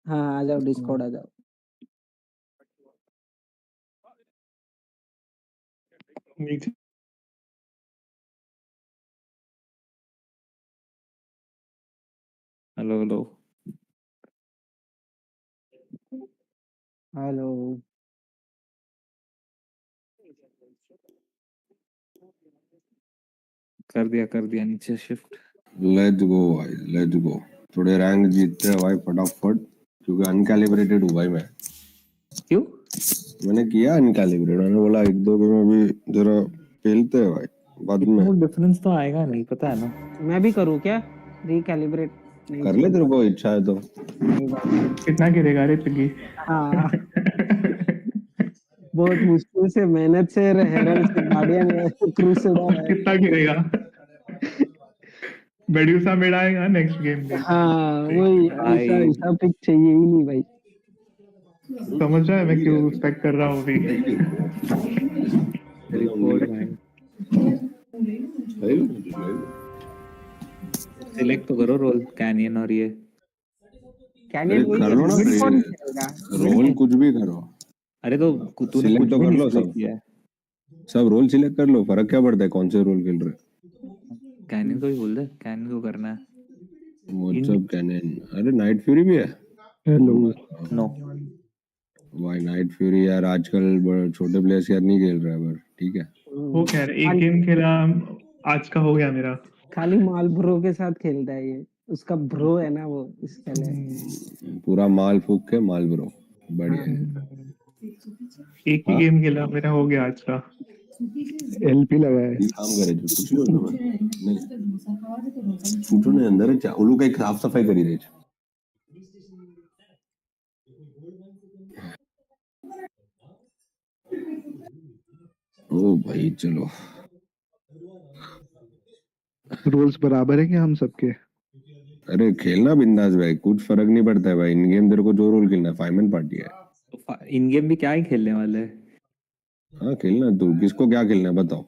S9: हाँ आ जाओ, डिस्कॉर्ड आ जाओ।
S11: नीचे
S15: हेलो हेलो।
S9: हेलो।
S15: कर दिया नीचे शिफ्ट।
S18: लेट्स गो भाई, लेट्स गो। थोड़े रैंक जीतते हैं भाई फटाफट, क्योंकि अनकैलिब्रेटेड हूँ भाई मैं।
S15: क्यों?
S18: मैंने किया अनकैलिब्रेट, मैंने बोला एक दो गेम में भी जरा खेलते हैं भाई, बाद में
S15: इतना डिफरेंस तो आएगा नहीं, पता है ना।
S9: मैं भी करूँ क्या रिकैलिब्रेट? नहीं
S18: कर ले, तेरे को इच्छा है तो।
S9: नहीं भाई।
S11: कितना गिरेगा रे पिग्गी?
S9: हाँ बहुत मुश्किल से, मेहनत से, हेरन से, गार्डियन क्रूसेडर है।
S11: कितना गिरेगा? बेड्यूसा मेरा आएगा नेक्स्ट गेम में।
S9: हाँ वही, ऐसा ऐसा पिक चाहिए ही नहीं भाई।
S11: समझ रहा है मैं क्यों एक्सपेक्ट कर रहा हूँ अभी।
S15: रिपोर्ट भाई। सिलेक्ट तो करो रोल, कैनियन और ये
S9: कैनियन वही
S18: कर
S9: है,
S18: लो ना,
S9: मिड कौन खेलेगा?
S18: रोल कुछ भी करो।
S15: अरे तो तूने
S18: सिलेक्ट
S15: कुछ
S18: तो
S15: भी
S18: कर
S15: नहीं
S18: लो
S15: select
S18: सब,
S15: किया है।
S18: सब रोल सिलेक्ट कर लो, फर्क क्या पड़ता है कौन से रोल खेल रहे।
S15: कैनियन को ही बोल दे, कैनियन को करना है।
S18: WhatsApp canyon. अरे नाइट फ्यूरी भी है।
S11: हेलो।
S15: नो
S18: भाई नाइट फ्यूरी यार आजकल छोटे प्लेयर्स यार नहीं खेल रहा है, पर ठीक है।
S11: वो कह रहे एक गेम खेला आज का हो गया मेरा।
S9: खाली माल ब्रो के साथ खेलता है ये, उसका ब्रो है ना वो, इसके लिए
S18: पूरा माल फूक के माल ब्रो, बढ़िया है।
S11: एक ही गेम खेला मेरा, हो गया आज का।
S17: एलपी लगा है।
S18: काम करे जो कुछ भी हो नहीं छूटो ने अंदर चा ओलू कई साफ सफाई करी रही है। ओ भाई चलो,
S17: रोल्स बराबर है क्या हम सबके?
S18: अरे खेलना बिंदास भाई, कुछ फर्क नहीं पड़ता है भाई। इन गेम तेरे को जो रोल खेलना है, फाइमन पार्टी है।
S15: तो इन गेम भी क्या ही खेलने वाले हैं।
S18: हाँ खेलना है, तू किसको क्या खेलना है बताओ।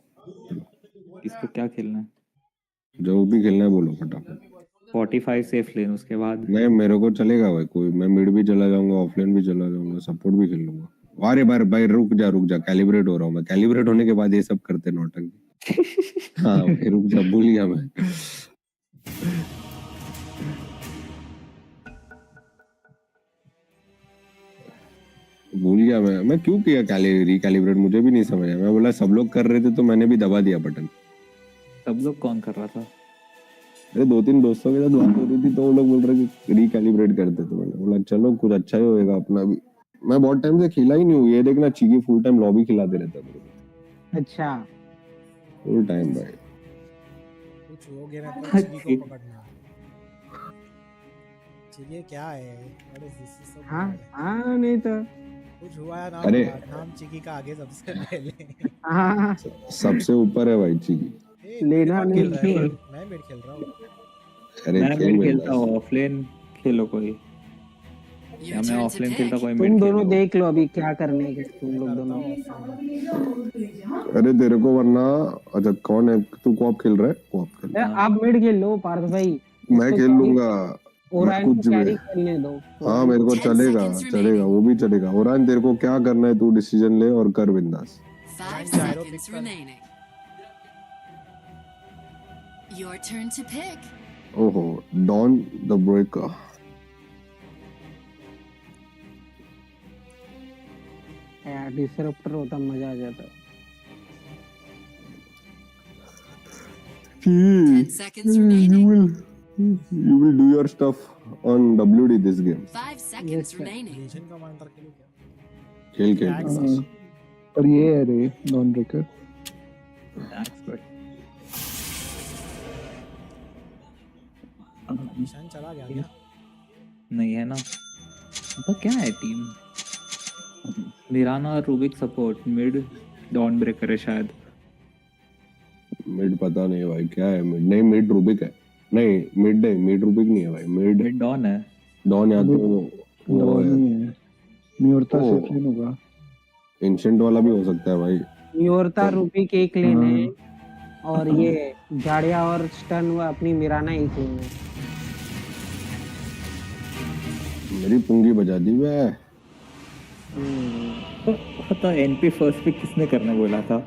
S15: इसको क्या खेलना है?
S18: जो भी खेलना है बोलो फटाफट।
S15: 45 सेफ लेन, उसके बाद
S18: नहीं मेरे को चलेगा भाई, कोई मैं मिड भी चला जाऊंगा, ऑफलाइन भी चला जाऊंगा, सपोर्ट भी खेल लूंगा। अरे बार भाई रुक जा, कैलिब्रेट हो रहा हूँ मैं। कैलिब्रेट होने के बाद ये सब करते नौटंकी। हाँ भाई रुक जा, भूल गया मैं। भूल गया मैं क्यों किया रिकैलिब्रेट, मुझे भी नहीं समझ आया। मैं बोला सब लोग कर रहे थे तो मैंने भी दबा दिया बटन।
S15: सब लोग कौन कर रहा था?
S18: अरे दो तीन दोस्तों के साथ बात हो रही थी तो वो लोग बोल रहे कि रिकैलिब्रेट करते, तो मैंने बोला चलो कुछ अच्छा ही होएगा अपना भी। मैं बहुत टाइम से खेला ही नहीं हूँ, ये देखना चीकी फुल टाइम लॉबी खिलाते रहता है।
S9: अच्छा
S18: फुल टाइम भाई।
S10: कुछ हो गया ना तो चिकी को पकड़ना। चिकी क्या है? अरे दिस इज
S9: हाँ हाँ नहीं तो
S10: कुछ हुआ है ना।
S18: अरे
S10: नाम चिकी का आगे सबसे पहले।
S9: हाँ
S18: सबसे ऊपर है भाई चिकी।
S9: लेना नहीं
S10: मैं मिड खेल रहा हूँ।
S18: अरे
S15: मैं मिड खेलता हूँ, ऑफलाइन खेलो कोई। या मैं ऑफलाइन खेलता कोई मिड।
S9: तुम दोनों देख लो अभी क्या करने के, तुम लोग दोनों।
S18: अरे तेरे को वरना, अच्छा कौन है तू? कॉप खेल रहा है? कॉप खेल।
S9: आप मिड खेल लो पार्थ भाई,
S18: मैं खेल लूंगा
S9: कुछ कैरी खेलने दो।
S18: हाँ मेरे को चलेगा वो भी चलेगा। ओरान तेरे को क्या करना है, तू डिसीजन ले और कर बिंदास।
S5: 5 seconds remaining. Your turn to pick.
S18: ओहो, डॉन द ब्रेकर।
S9: यार डिसरप्टर होता मजा आ जाता।
S5: 10 seconds remaining.
S18: You will do your stuff on WD this game.
S5: 5 seconds remaining.
S10: Legion commander के लिए क्या?
S18: खेल
S11: और ये है रे नॉन ब्रेकर।
S10: निशान चला गया क्या?
S15: नहीं है ना, तो क्या है टीम? मिराना और Rubick support, mid Dawnbreaker है शायद।
S18: मिड पता नहीं भाई क्या है मिड, नहीं मिड रूबिक है, नहीं मिड नहीं, मिड रूबिक नहीं है भाई, मिड
S15: डॉन है।
S18: डॉन या तो वो है
S11: म्यूरता से होगा,
S18: एंशिएंट वाला भी हो सकता है भाई।
S9: म्यूरता रूबिक एक लेन है और ये जाड़िया और स्टन वो अपनी मिराना एक लेन है।
S18: मेरी पुंगी बजा दी वे।
S15: तो एनपी फर्स्ट पिक किसने करने बोला था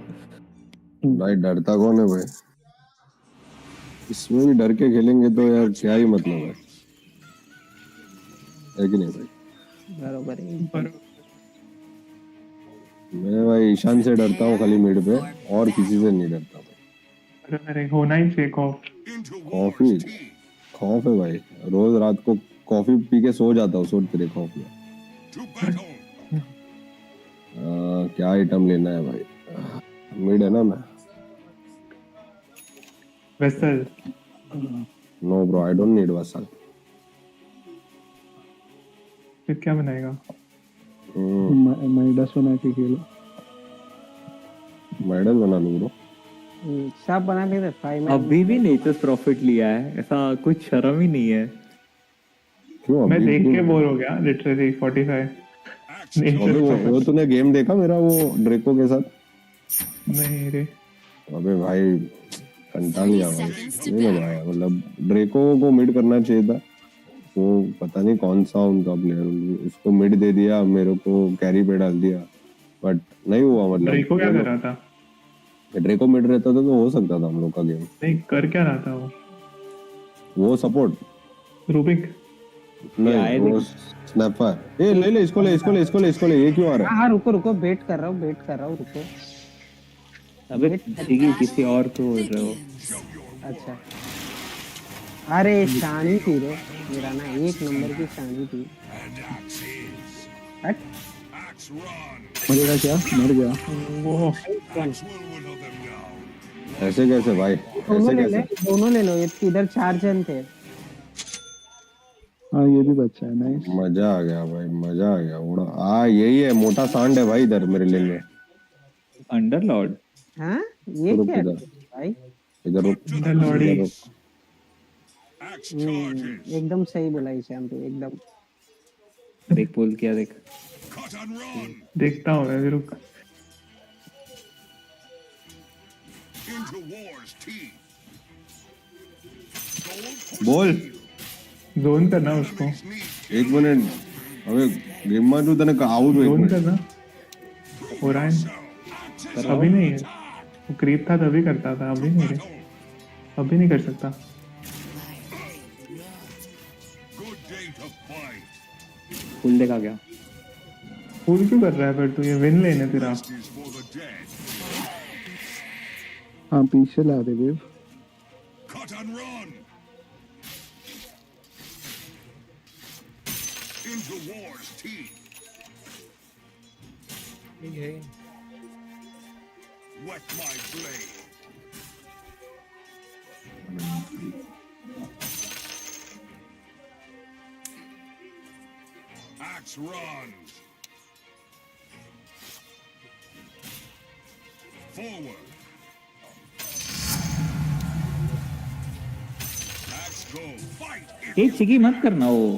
S18: भाई? डरता कौन है भाई? इसमें भी डर के खेलेंगे तो यार क्या ही मतलब है कि नहीं भाई?
S9: बरोबर है।
S18: मैं भाई ईशान से डरता हूँ खाली मिड पे, और किसी से नहीं डरता भाई।
S11: अरे होना ही चाहिए खौफ।
S18: खौफ है भाई, रोज रात को कॉफी पी के सो जाता हूँ, सोच तेरे खौफ में। क्या आइटम लेना है भाई? मिड है ना मैं।
S11: Vessel.
S18: No bro, I don't need vessel.
S11: फिर क्या बनाएगा? माइडस बना के खेलो।
S18: माइडस बना लूँ ब्रो।
S9: सब बना लेते भाई।
S15: अभी भी नेचर्स प्रॉफिट लिया है, ऐसा कुछ शर्म ही नहीं है।
S18: क्यों?
S11: मैं देख के बोर हो गया लिटरली 45।
S18: वो तूने गेम देखा मेरा वो ड्रेको के साथ?
S11: नहीं रे।
S18: अबे भाई कंटा लिया भाई, नहीं मजा आया। मतलब ड्रेको को मिड करना चाहिए था, वो पता नहीं कौन सा उनका प्लेयर, उसको मिड दे दिया, मेरे को कैरी पे डाल दिया, बट नहीं हुआ। मतलब
S11: ड्रेको क्या कर रहा था?
S18: ड्रेको मिड रहता था तो हो सकता था हम लोग का गेम।
S11: नहीं कर क्या रहा था
S18: वो सपोर्ट
S11: रूबिक
S18: नहीं, वो स्नैपर। ए ले इसको ले, इसको ले, इसको ले, इसको ले। ये क्यों आ रहा है?
S9: हाँ रुको रुको, वेट कर रहा हूँ रुको।
S15: अबे किसी और को बोल रहे हो?
S9: अच्छा, अरे शानी थी रे, मेरा ना एक नंबर की शानी थी।
S11: मरेगा क्या? मर गया वो।
S18: ऐसे कैसे भाई? ऐसे कैसे?
S9: दोनों ले लो, इधर 4 जन थे।
S11: हाँ ये भी बच्चा है। नाइस,
S18: मजा आ गया भाई, मजा आ गया। उड़ा यही है, मोटा सांड है भाई इधर मेरे लिए।
S15: अंडरलॉर्ड।
S9: हाँ ये क्या है भाई?
S18: इधर रुक।
S9: एकदम सही बोला ईशान, तो एकदम
S15: देख बोल क्या देख।
S11: देखता हूँ मैं, रुक।
S18: बोल
S11: जोन करना उसको।
S18: 1 मिनट। अबे गेम में तूने कहा आउट
S11: जोन करना हो रहा है। अभी नहीं है, वो क्रीप था तभी करता था, अभी नहीं रे, अभी नहीं कर सकता।
S15: फुल देखा क्या?
S11: फुल क्यों कर रहा है फिर तू? ये विन लेने तेरा। हाँ पीछे ला दे wave.
S8: Wet my blade. Axe runs. Forward. Axe go. Fight.
S15: एक चिकी मत करना वो।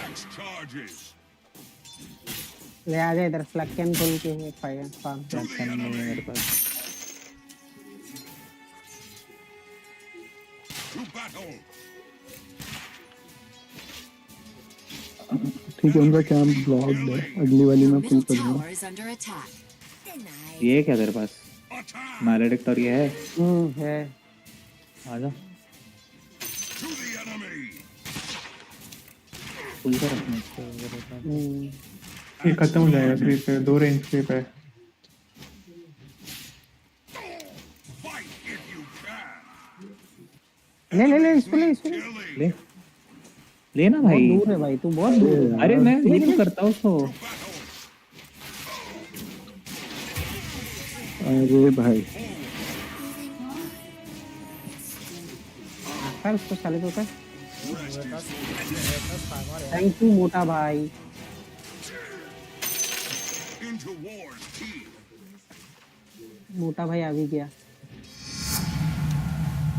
S8: Axe charges.
S9: ले आ जा इधर, फ्लैक्कन खोल के फायर फार्म।
S15: फ्लैक्कन नहीं है मेरे पास।
S11: ठीक है, उनका कैंप ब्लॉक्ड है, अगली वाली में पुल कर दूंगा।
S15: ये क्या तेरे पास? मैलेडिक्ट और ये है?
S9: है।
S15: आजा पुल कर रखना इसको।
S11: ये खत्म हो जाएगा क्रीप पे, 2 रेंज क्रीप है।
S9: ले इसको
S15: ले ना भाई।
S9: दूर है भाई, तू बहुत दूर है।
S15: अरे मैं ये क्यों करता हूँ उसको?
S19: अरे भाई
S9: कर उसको साले को कर। थैंक यू मोटा भाई। मोटा भाई आ भी गया।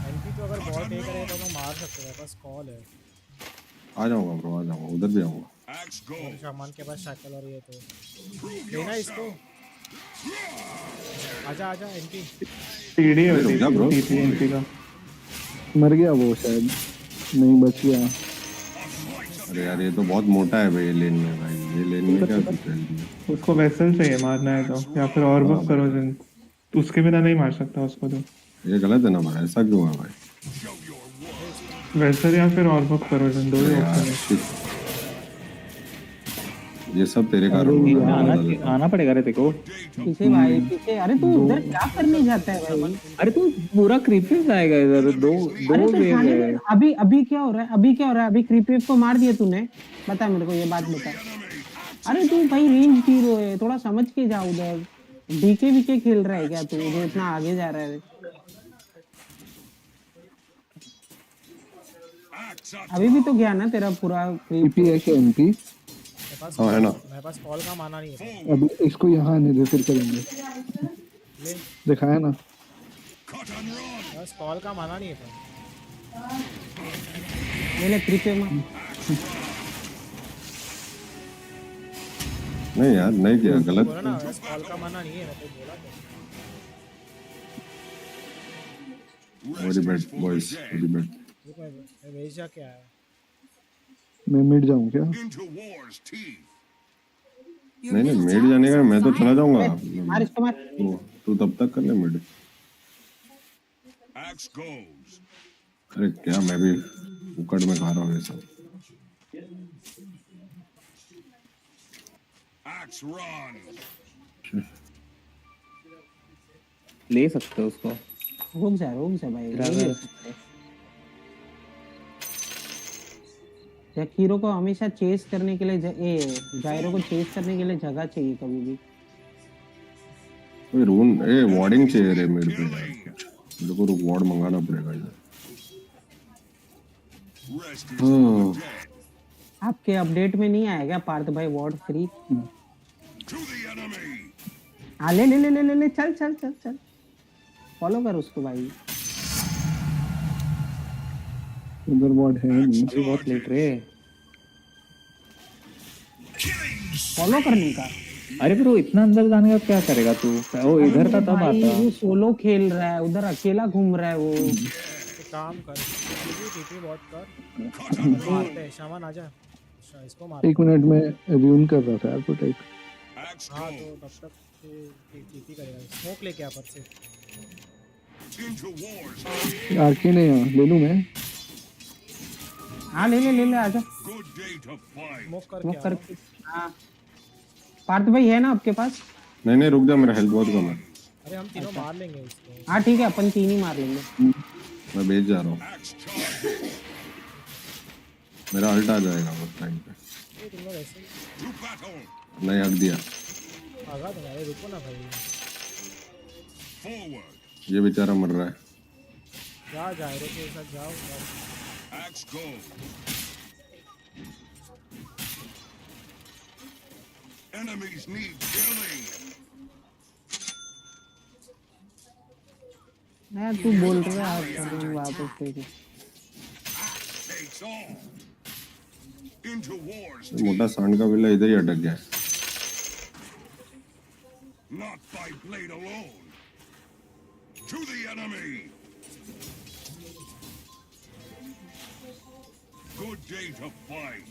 S10: एनपी तो अगर बॉल टेक करे तो मैं मार सकता है, बस कॉल है।
S18: आ जाऊंगा ब्रो, आ जाऊंगा, उधर भी आऊंगा।
S10: शामान के पास शैकल और ये तो लेना इसको। आजा आजा एनपी।
S11: टीडी है
S18: रुक जा ब्रो।
S11: एनपी का
S19: मर गया वो शायद, नहीं बच गया।
S18: अरे यार ये तो बहुत मोटा है भाई, ये लेन में भाई, ये लेन में क्या करते हैं?
S11: उसको वेसल चाहिए मारना है तो, या फिर और वर्क करो जिन उसके बिना नहीं मार सकता उसको। तो
S18: ये गलत है ना भाई, ऐसा क्यों है भाई?
S11: वेसल या फिर और वर्क करो जिन, दो ही ऑप्शन है।
S18: ये सब तेरे कारण
S15: आना पड़ेगा रे तेरे को
S9: पीछे भाई पीछे। अरे तू उधर क्या करने जाता है भाई?
S15: अरे तू पूरा क्रीपिंग जाएगा इधर। दो वेव है।
S9: अभी क्या हो रहा है? अभी क्या हो रहा है? अभी क्रीप को मार दिया तूने? बता मेरे को ये बात बता। अरे तू भाई रेंज हीरो है, थोड़ा समझ के जा। उधर डीके वीके खेल रहा है क्या तू? उधर इतना आगे जा रहा है। अभी भी तो गया ना तेरा पूरा
S19: ईपी है क्या एमपी?
S18: हाँ है ना।
S10: मेरे पास कॉल का माना नहीं है।
S19: अब इसको यहाँ आने दे, फिर करेंगे। दिखाया ना,
S10: बस कॉल का माना नहीं है।
S9: मैंने क्रिपे में
S18: नहीं यार, नहीं किया, गलत।
S10: बोला ना बस कॉल का माना नहीं है, मैं तो बोला था।
S18: Very bad boys, very bad.
S10: मैं भेज जा क्या है?
S19: मैं मिड जाऊँ क्या?
S18: नहीं मिड जाने का, मैं तो चला जाऊंगा।
S9: मार इसको मार।
S18: तू तब तक कर ले मिड। अरे क्या, मैं भी उकड़ में खा रहा हूँ ये सब।
S15: ले सकते हो उसको।
S9: रुक जा भाई। हीरो को हमेशा चेस करने के लिए जायरो को चेस करने के लिए जगह चाहिए कभी भी।
S18: रून वार्डिंग चाहिए रे मेरे पे, मेरे को रुक वार्ड मंगाना पड़ेगा इधर।
S9: आपके अपडेट में नहीं आएगा पार्थ भाई वार्ड फ्री? हाँ ले चल फॉलो कर उसको भाई।
S19: उधर वार्ड है नहीं,
S15: अभी बहुत लेट रे।
S9: फॉलो करने का।
S15: अरे फिर वो इतना अंदर जाने का क्या करेगा तू? वो इधर था तब आता।
S9: वो सोलो खेल रहा है, उधर अकेला घूम रहा है वो।
S10: काम कर, टीपी बॉट कर, मारते हैं। शामान आजा, इसको मार।
S19: 1 मिनट में रिव्यून कर रहा था यार प्रोटेक्ट।
S10: हाँ तो तब तक टीपी करेगा। स्मोक लेके आ पर से।
S19: आरके ने यहाँ ले लूँ मैं?
S9: हाँ ले आजा।
S10: स्मोक
S9: कर। हाँ पार्थ भाई है ना आपके पास?
S18: नहीं रुक जा, मेरा हेल्थ बहुत कम है।
S10: अरे हम तीनों मार लेंगे इसको।
S9: हाँ ठीक है, अपन 3 ही मार लेंगे।
S18: मैं भेज जा रहा हूँ, मेरा अल्ट आ जाएगा उस टाइम पे।
S10: तुम लोग ऐसे
S18: नहीं हक दिया।
S10: आगा तुम्हारे, रुको ना भाई।
S18: ये बेचारा मर रहा है।
S10: जा जायरो के साथ जाओ।
S8: Enemies need killing.
S9: मैं तू बोल रहा है वापस देख।
S18: मोटा सांड का बिल्ला इधर ही अटक गया।
S8: Not by blade alone. To the enemy. Good day to fight.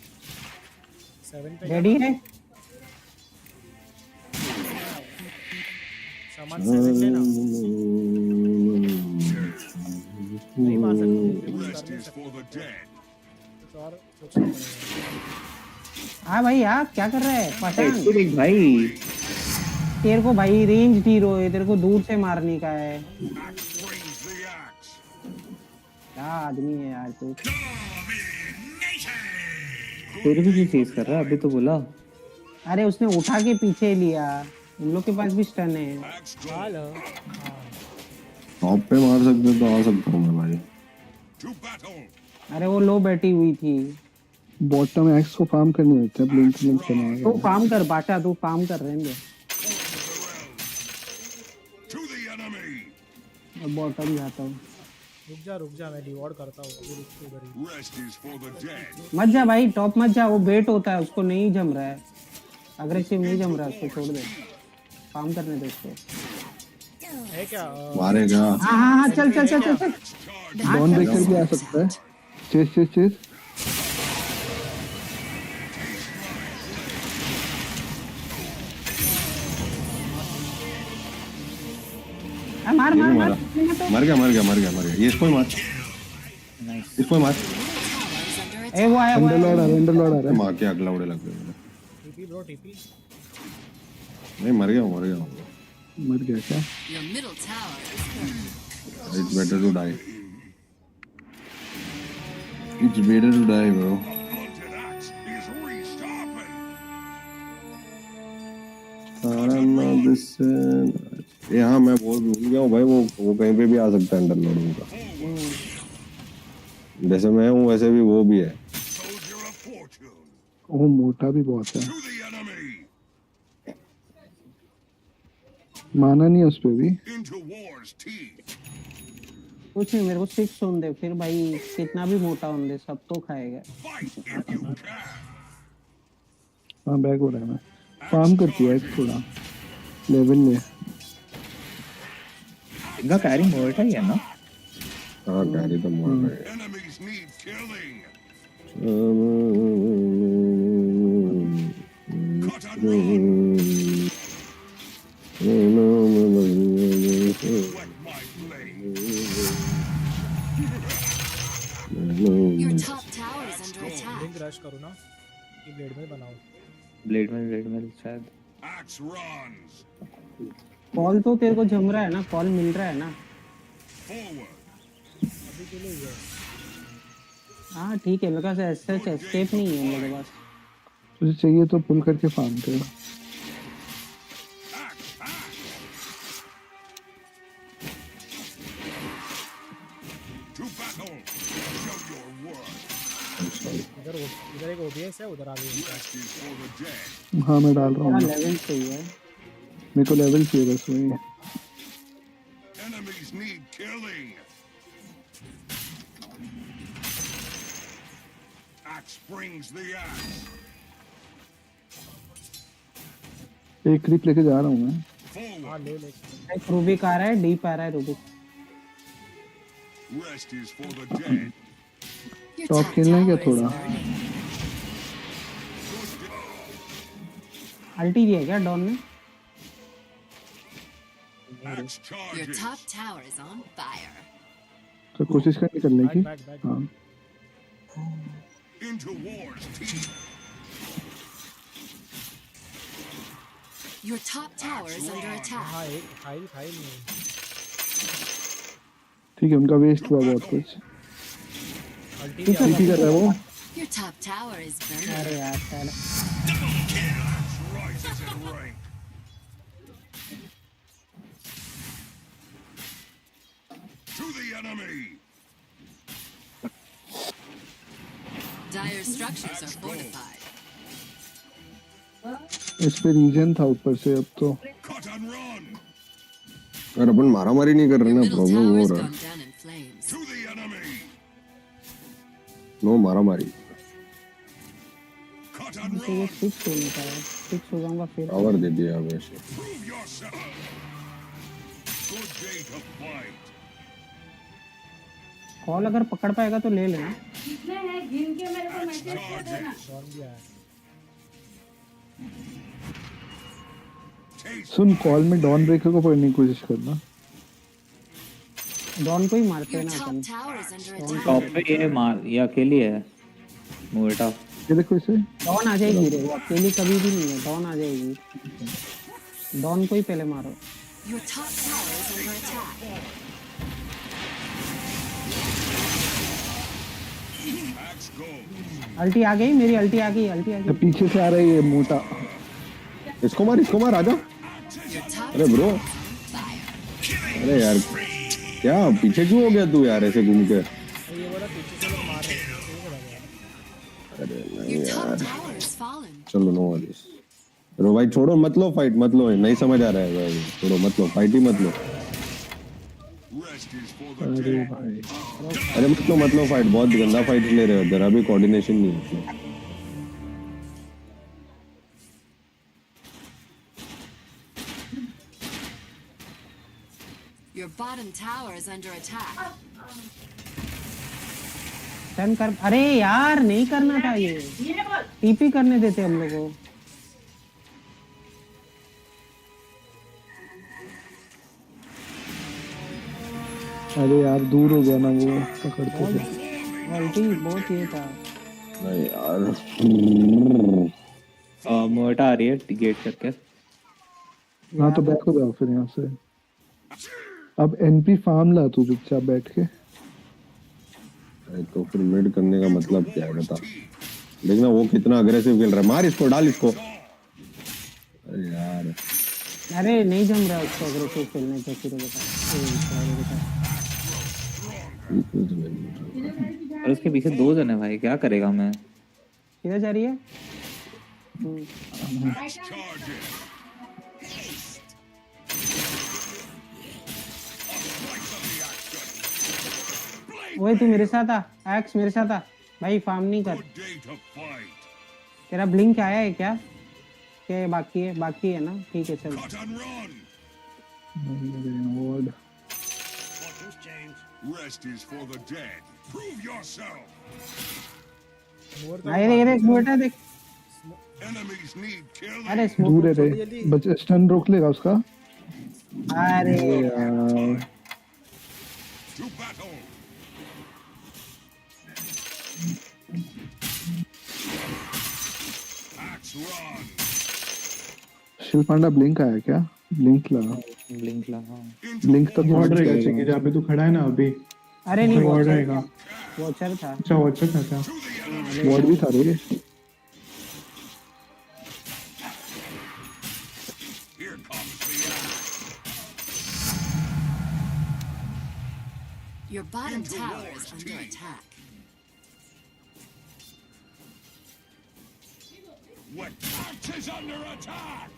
S10: 7 पे
S9: रेडी है?
S10: सामान 7 लेना। नहीं मार सकते।
S9: हाँ भाई यार क्या कर रहा है पठान?
S15: भाई
S9: तेरे को भाई रेंज हीरो है, तेरे को दूर से मारने का है। क्या आदमी है यार तू।
S15: फिर भी चीज कर रहा है, अभी तो बोला।
S9: अरे उसने उठा के पीछे लिया। उन लोग के पास भी स्टन है।
S10: हेलो
S18: टॉप पे मार सकते तो आ सकता हूँ मैं भाई।
S9: अरे वो लो बैठी हुई थी।
S19: बॉटम एक्स को फार्म करने देते हैं, ब्लिंक ब्लिंक करना
S9: तू फार्म कर बाटा, तू फार्म कर रहे हैं। मैं बॉटम जाता हूँ।
S10: रुक जा मैं डिवॉर्ड करता हूँ अभी, रुक उधर ही।
S9: मत जा भाई, टॉप मत जा, वो बेट होता है, उसको नहीं जम रहा है, अग्रेसिव नहीं जम रहा है, उसको छोड़ दे, फार्म करने दे उसको।
S10: है क्या
S18: मारेगा।
S9: हाँ चल चल चल चल चल।
S19: डॉन ब्रेकर भी आ सकता है। Chase chase chase.
S9: मार मार मार
S18: मर गया ये इसको मार, इसको मार।
S9: ए वो आया
S19: अंडर लॉर्ड आ रहा है।
S18: मार के अगला उड़े लग गया।
S10: TP bro TP.
S18: नहीं मर गया क्या? It's better to die. It's better to die, bro. हाँ मैं भूल गया हूँ भाई, वो कहीं पे भी आ सकता है अंडर लॉर्ड का। जैसे मैं हूँ वैसे भी वो भी है।
S19: वो मोटा भी बहुत है, माना नहीं उस पे भी।
S9: कुछ नहीं, मेरे को 6 होने दे, फिर भाई कितना भी मोटा होने दे, सब तो खाएगा।
S19: हाँ बैक हो रहा है, मैं फार्म करती है थोड़ा लेवल में।
S15: इनका कैरी मोटा ही है ना?
S18: हाँ कैरी तो मोटा है।
S5: Your top tower is under attack.
S10: Blink rush करो ना, कि ब्लेड में बनाओ।
S15: ब्लेड में शायद।
S9: कॉल तो तेरे को जम रहा है ना, कॉल मिल रहा है ना?
S10: अभी के लिए ये।
S9: हाँ ठीक है, मेरे पास ऐसा एस्केप नहीं है मेरे पास।
S19: तुझे चाहिए तो पुल करके फार्म कर।
S10: इधर एक ओबीएस है, उधर आ गई।
S19: हाँ मैं डाल रहा हूँ।
S9: लेवल चाहिए
S19: मेरे को, लेवल चाहिए बस वही। एक क्लिप लेके जा रहा हूँ मैं।
S10: हाँ ले ले।
S9: एक रूबिक आ रहा है, डीप आ रहा है रूबिक।
S19: टॉप खेलना है क्या थोड़ा?
S9: अल्टी दिया क्या डॉन ने?
S5: Your top tower is on fire.
S19: तो कोशिश कर निकलने की। हाँ
S5: Your top tower is under attack.
S10: हाँ एक फाइल नहीं।
S19: ठीक है, उनका वेस्ट हुआ बहुत कुछ। टीपी कर रहा है वो।
S5: Your top tower is burning.
S9: अरे यार चल।
S5: Dire structures are fortified.
S19: इस पे रीजन था ऊपर से, अब तो
S18: अगर अपन मारामारी नहीं कर रहे ना, प्रॉब्लम हो रहा है। नो मारामारी।
S9: तो ये 6 होने का है, 6 हो जाऊंगा फिर।
S18: पावर दे दिया वैसे।
S9: कॉल अगर पकड़ पाएगा तो ले लेना।
S2: कितने हैं गिन के मेरे को मैसेज कर देना।
S19: सुन, कॉल में डॉन ब्रेकर को पकड़ने की कोशिश करना।
S9: डॉन को ही मारते हैं ना अपन।
S15: टॉप पे ये मार, ये अकेली है मोटा।
S19: ये देखो इसे।
S9: डॉन आ जाएगी रे, वो अकेली कभी भी नहीं है, डॉन आ जाएगी। डॉन को ही पहले मारो।
S5: Your top tower is under attack.
S9: अल्टी आ गई, मेरी अल्टी आ गई,
S19: पीछे से आ रही है मोटा।
S18: इसको मार आजा। अरे ब्रो, अरे यार क्या पीछे क्यों हो गया तू यार ऐसे घूम के?
S10: ये बोला पीछे से लोग मार रहे हैं, तो ये बोला यार।
S18: अरे नहीं यार, चलो नो वरीज। रो भाई छोड़ो, मत लो फाइट, मत लो, नहीं समझ आ रहा है भाई, छोड़ो मत लो, फाइट ही मत लो।
S19: अरे भाई,
S18: अरे मत लो फाइट, बहुत गंदा फाइट ले रहे हो, जरा भी कोऑर्डिनेशन नहीं है।
S5: Your bottom tower is under attack.
S9: Turn कर, अरे यार नहीं करना था ये, टीपी करने देते हम लोगों को।
S19: अरे यार दूर हो गया ना वो पकड़ते थे।
S9: गलती बहुत ये था।
S18: नहीं यार,
S15: मोटा आ रही है गेट करके।
S19: हाँ तो बैक हो जाओ फिर यहाँ से। अब एनपी फार्म ला तू चुपचाप बैठ के।
S18: तो फिर मिड करने का मतलब क्या है बता? देखना वो कितना अग्रेसिव खेल रहा है, मार इसको, डाल इसको। अरे यार,
S9: अरे नहीं जम रहा उसको अग्रेसिव खेलने का, फिर बता।
S15: और उसके पीछे 2 जन है भाई, क्या करेगा मैं?
S9: किधर जा रही है? ओए तू मेरे साथ आ, एक्स मेरे साथ आ भाई, फार्म नहीं कर। तेरा ब्लिंक आया है क्या? क्या बाकी है? बाकी है ना, ठीक है चल।
S8: Rest is for the dead. Prove yourself.
S9: ये देख मोटा देख।
S8: Enemies need killing.
S9: अरे
S19: दूर है रे, बच स्टन रोक लेगा उसका।
S9: अरे
S19: यार
S8: To battle. Axe run.
S19: Shiv panda blink आया क्या? ब्लिंक ला,
S15: ब्लिंक ला। हाँ
S19: ब्लिंक तक
S11: वॉर्ड रहेगा चाहिए जहाँ पे तू खड़ा है ना अभी।
S9: अरे नहीं,
S11: वॉर्ड रहेगा।
S9: वॉचर था।
S11: अच्छा वॉचर था क्या?
S19: वॉर्ड भी था रे।
S5: Your bottom tower is under attack.
S8: What is under attack?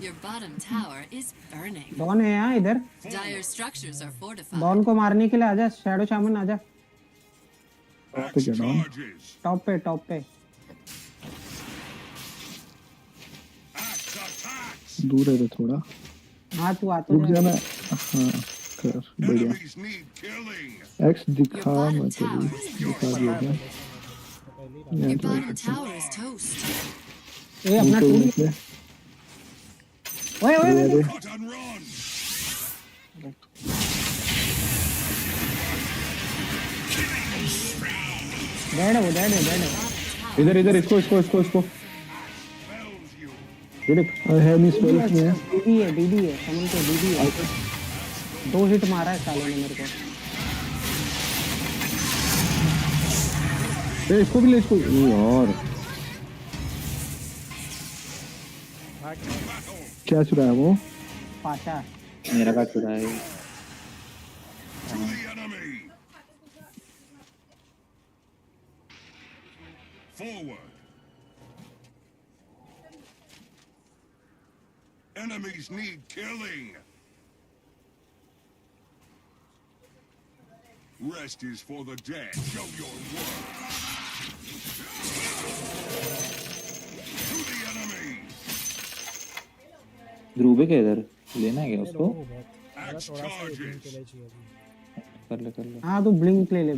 S5: Your bottom tower is burning.
S9: Dawn है यहाँ इधर।
S5: Dire structures are fortified.
S9: Dawn को मारने के लिए आजा, शैडो शामन आजा।
S19: पे क्या डॉन?
S9: टॉप पे।
S19: दूर है रे थोड़ा।
S9: हाँ तू आ तो
S19: रुक
S9: जा।
S19: जाना। हाँ कर, बढ़िया। एक्स दिखा मत अभी, दिखा दिया क्या?
S5: Your bottom tower is toast.
S9: ए अपना टीम। ओए डेड है।
S18: इधर इसको ये देख।
S19: है नहीं स्पेल्स में।
S9: डीडी है समन को, डीडी है। 2 हिट मारा है साले ने मेरे को।
S18: इसको भी ले, इसको यार।
S19: क्या चुराया वो?
S9: पाचा
S15: मेरा का चुराया।
S8: Forward. Enemies need killing. Rest is for the dead. Show your worth. To the enemy.
S15: Dhruve के इधर लेना है क्या उसको? कर ले।
S9: हाँ तू ब्लिंक ले ले।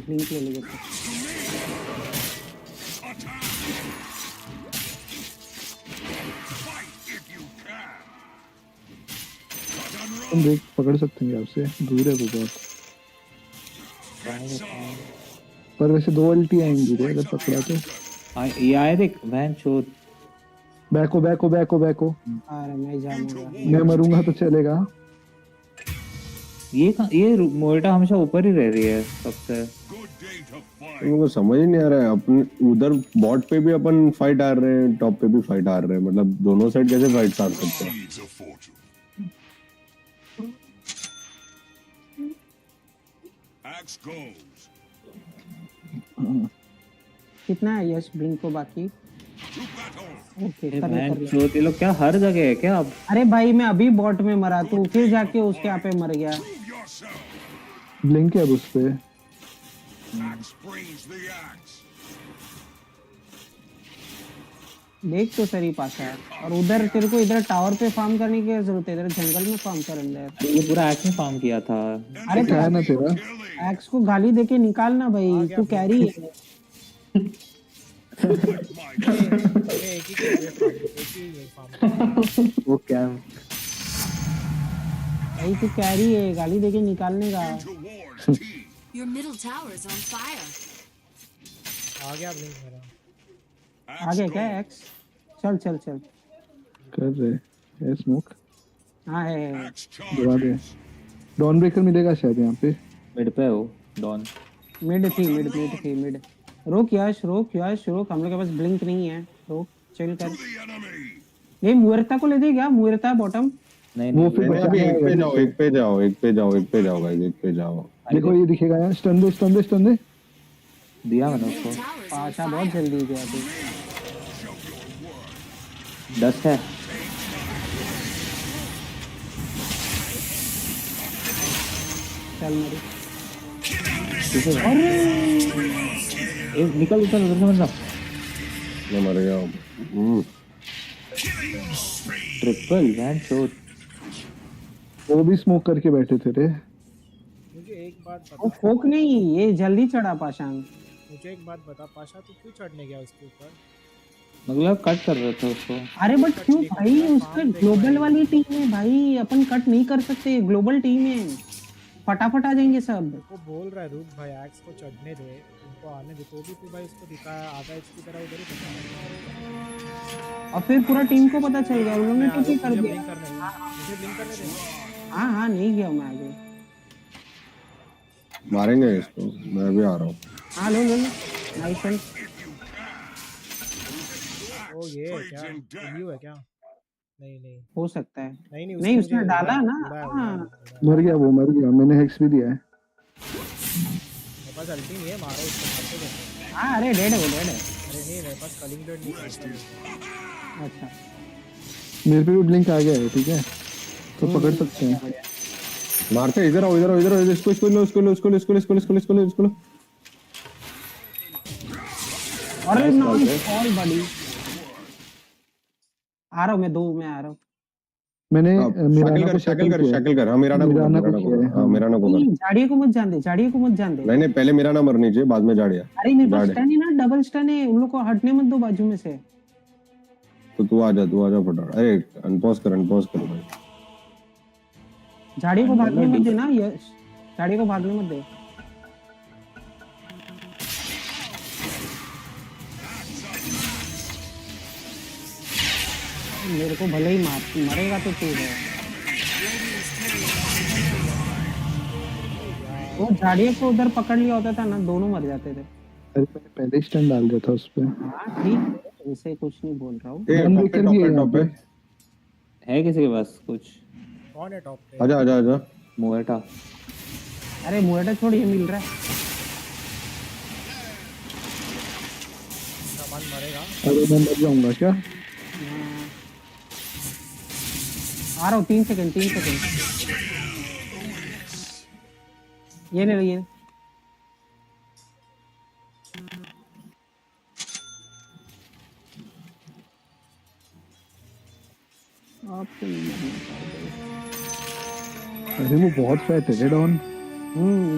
S19: हम देख पकड़ सकते हैं आपसे, दूर है वो बहुत। पर वैसे 2 अल्टी आएंगी रे अगर पकड़ा तो।
S15: हाँ ये आए देख वैन चोद।
S19: बैको।
S9: अरे मैं जाऊंगा।
S19: मैं मरूंगा तो चलेगा।
S15: ये मोल्टा हमेशा ऊपर ही रह रही है सबसे।
S18: वो समझ ही नहीं आ रहा है, अपन उधर बॉट पे भी अपन फाइट हार रहे हैं, टॉप पे भी फाइट हार रहे हैं, मतलब दोनों साइड कैसे फाइट हार सकते हैं?
S8: axe goes.
S9: कितना है यश ब्लिंक को बाकी? ओके कर ले।
S15: ये लोग क्या हर जगह है क्या अब?
S9: अरे भाई मैं अभी बॉट में मरा तू फिर जाके उसके यहाँ पे मर गया।
S19: ब्लिंक है अब उस पे।
S8: Axe brings the axe.
S9: देख तो सही पासा है। और उधर तेरे को इधर टावर पे फार्म करने की क्या जरूरत है? इधर जंगल में फार्म कर अंदर।
S15: ये पूरा एक्स में फार्म किया था।
S9: अरे
S19: क्या है ना तेरा?
S9: एक्स को गाली देके निकालना भाई, तू कैरी है।
S19: वो क्या?
S9: भाई तू कैरी है, गाली देके निकालने का।
S5: Your middle tower is on fire.
S10: आ गया ब्लिंक मेरा।
S9: आ गया क्या एक्स? चल चल चल।
S19: कर रहे है स्मोक।
S9: हाँ है।
S19: दबा दे। डॉन ब्रेकर मिलेगा शायद यहाँ पे।
S15: मिड पे हो डॉन।
S9: मिड थी। रोक यश रोक। हम लोग के पास ब्लिंक नहीं है। रोक चिल कर। ये मुएर्ता को ले दे क्या? मुएर्ता बॉटम।
S15: नहीं
S18: वो फिर अभी एक पे जाओ गाइस, एक पे जाओ।
S19: देखो ये दिखेगा यार। स्टन दे।
S15: दिया मैंने उसको।
S9: पाशा बहुत जल्दी गया तू।
S15: 10 है।
S9: चल मेरी।
S15: निकल उधर से मतलब।
S18: मैं मर गया।
S15: Triple van shot.
S19: वो भी स्मोक करके बैठे थे रे।
S10: मुझे एक बात
S9: वो
S10: बता।
S9: फोक नहीं, ये जल्दी चढ़ा पाशांग।
S10: मुझे एक बात बता पाशा, तू क्यों चढ़ने गया उसके ऊपर?
S15: मतलब कट कर रहे थे उसको।
S9: अरे बट क्यों भाई? उसका ग्लोबल वाली टीम है भाई, अपन कट नहीं कर सकते। ग्लोबल टीम है, फटाफट आ जाएंगे सब।
S10: वो बोल रहा है रुक भाई, एक्स को चढ़ने दे, उनको आने दे। तो भी तू भाई उसको दिखाया आधा एक्स की तरह उधर ही दिखाया।
S9: और फिर पूरा टीम को पता चल गया, उन्होंने तो भी कर दिया।
S10: मुझे ब्लिंक करने दे।
S9: हाँ नहीं गया मैं आगे।
S18: मारेंगे इसको, मैं भी आ रहा हूँ।
S9: हाँ लो नाइस वन।
S10: ओ ये क्या यू है क्या? नहीं
S9: हो सकता है।
S10: नहीं
S9: उसने डाला ना। हाँ
S19: मर गया। मैंने हेक्स भी दिया है।
S10: मेरे पास अल्टी नहीं है, मारो उसको मारते देखो।
S9: हाँ अरे डेड है।
S10: अरे नहीं मेरे पास कलिंग ब्लेड नहीं है।
S9: अच्छा
S19: मेरे पे भी ब्लिंक आ गया है, ठीक है तो पकड़ सकते हैं।
S18: मारते। इधर आओ। इसको लो।
S9: अरे नाइस ऑल बड़ी। आ रहा हूँ मैं, 2 में आ रहा हूँ।
S19: मैंने
S18: शैकल कर। हाँ मिराना को।
S9: झाड़ियों को मत जान दे।
S18: नहीं पहले मिराना मरनी चाहिए, बाद में झाड़िया।
S9: अरे मेरे पास स्टन है ना, डबल स्टन है। उन लोग को हटने मत दो बाजू में से।
S18: तो तू आ जा फटाफट। अरे अनपॉज कर भाई।
S9: झाड़ियों को भागने मत देना यश, झाड़ियों को भागने मत दे। मेरे को भले ही मरेगा तो तू है। वो झाड़ियों को उधर पकड़ लिया होता था ना, दोनों मर जाते थे।
S19: अरे मैंने पहले ही स्टन डाल दिया था उस पे।
S9: हाँ ठीक है, इसे कुछ नहीं बोल रहा हूँ।
S19: टॉप पे
S15: है किसी के पास कुछ?
S10: कौन है टॉप पे?
S18: आजा।
S15: मुएटा।
S9: अरे मुएटा छोड़, ये मिल रहा है।
S10: सामान मरेगा।
S19: अरे मैं मर जाऊंगा क्या?
S9: आ रहा हूँ। 3 सेकंड। ये ले रही है।
S19: अरे वो बहुत फैट है डॉन।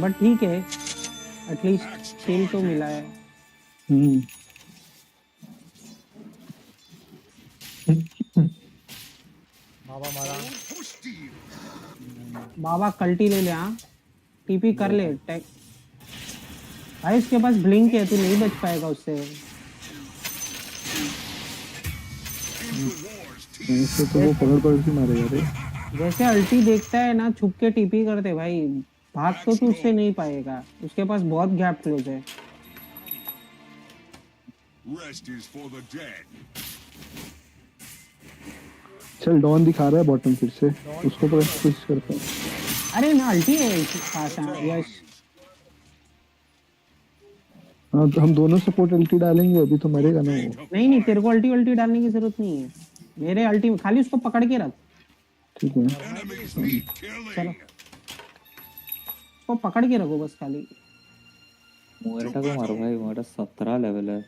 S9: बट ठीक है, एटलीस्ट किल तो मिला है।
S10: बाबा मारा।
S9: बाबा कल्टी ले ले। हाँ टीपी कर ले। टैक भाई इसके पास ब्लिंक है, तू नहीं बच पाएगा उससे।
S19: इससे तो वो पकड़ के मारेगा रे।
S9: जैसे अल्टी देखता है ना, छुप के टीपी करते भाई। भाग तो तू उससे नहीं पाएगा, उसके पास बहुत गैप क्लोज है।
S8: Rest is for the dead.
S19: चल डॉन दिखा रहा है बॉटम फिर से, उसको तो कोशिश करता है।
S9: अरे ना अल्टी है पास। यस
S19: हाँ तो हम दोनों सपोर्ट अल्टी डालेंगे, अभी तो मरेगा ना वो।
S9: नहीं तेरे को अल्टी डालने की जरूरत नहीं है, मेरे अल्टी में खाली उसको पकड़ के रख।
S19: ठीक है
S9: चलो उसको पकड़ के रखो बस खाली।
S15: मोएटा को मारो भाई, मोएटा 17 लेवल है।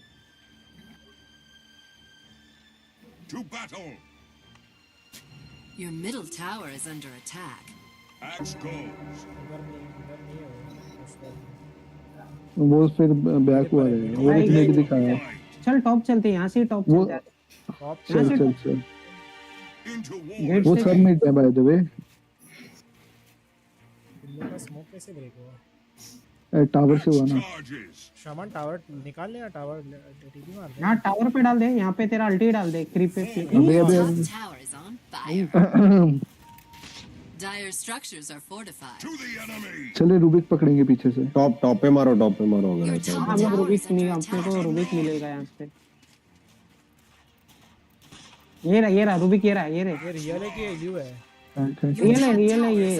S8: To battle.
S5: Your middle tower is under attack.
S8: Axe goes.
S19: वो फिर बैक हुआ रहेगा, वो एक दिखाया।
S9: चल टॉप चलते हैं, यहाँ से टॉप चलते हैं।
S19: चल वो सब में है बाय द वे।
S10: बिल्लो का स्मोक कैसे ब्रेक हुआ?
S19: टावर से हुआ ना।
S10: शामन टावर निकाल ले, टावर टीपी मार दे।
S9: यहाँ टावर पे डाल दे, यहाँ पे तेरा अल्टी डाल दे, क्रीप पे।
S5: Dire structures are fortified.
S8: To the enemy.
S19: चले रूबिक पकड़ेंगे पीछे से।
S18: टॉप पे मारो अगर ऐसा।
S9: हम लोग रूबिक नहीं, अपने को रूबिक मिलेगा यहाँ पे। ये रहा रूबिक, ये
S10: रियल है कि एल्यू है?
S9: रियल है ये।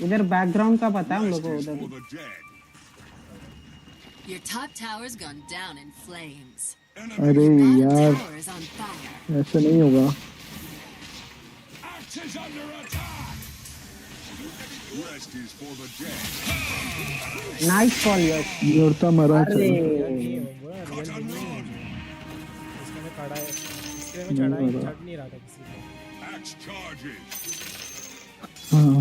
S9: इधर बैकग्राउंड का पता है हम लोग को उधर।
S5: Your top tower's gone down in flames.
S19: अरे यार ऐसा नहीं होगा।
S9: Nice call yes.
S19: योरता मरा चल।
S10: इसमें खड़ा है, इसके में चढ़ा ही चढ़ नहीं रहा था किसी को।
S19: हाँ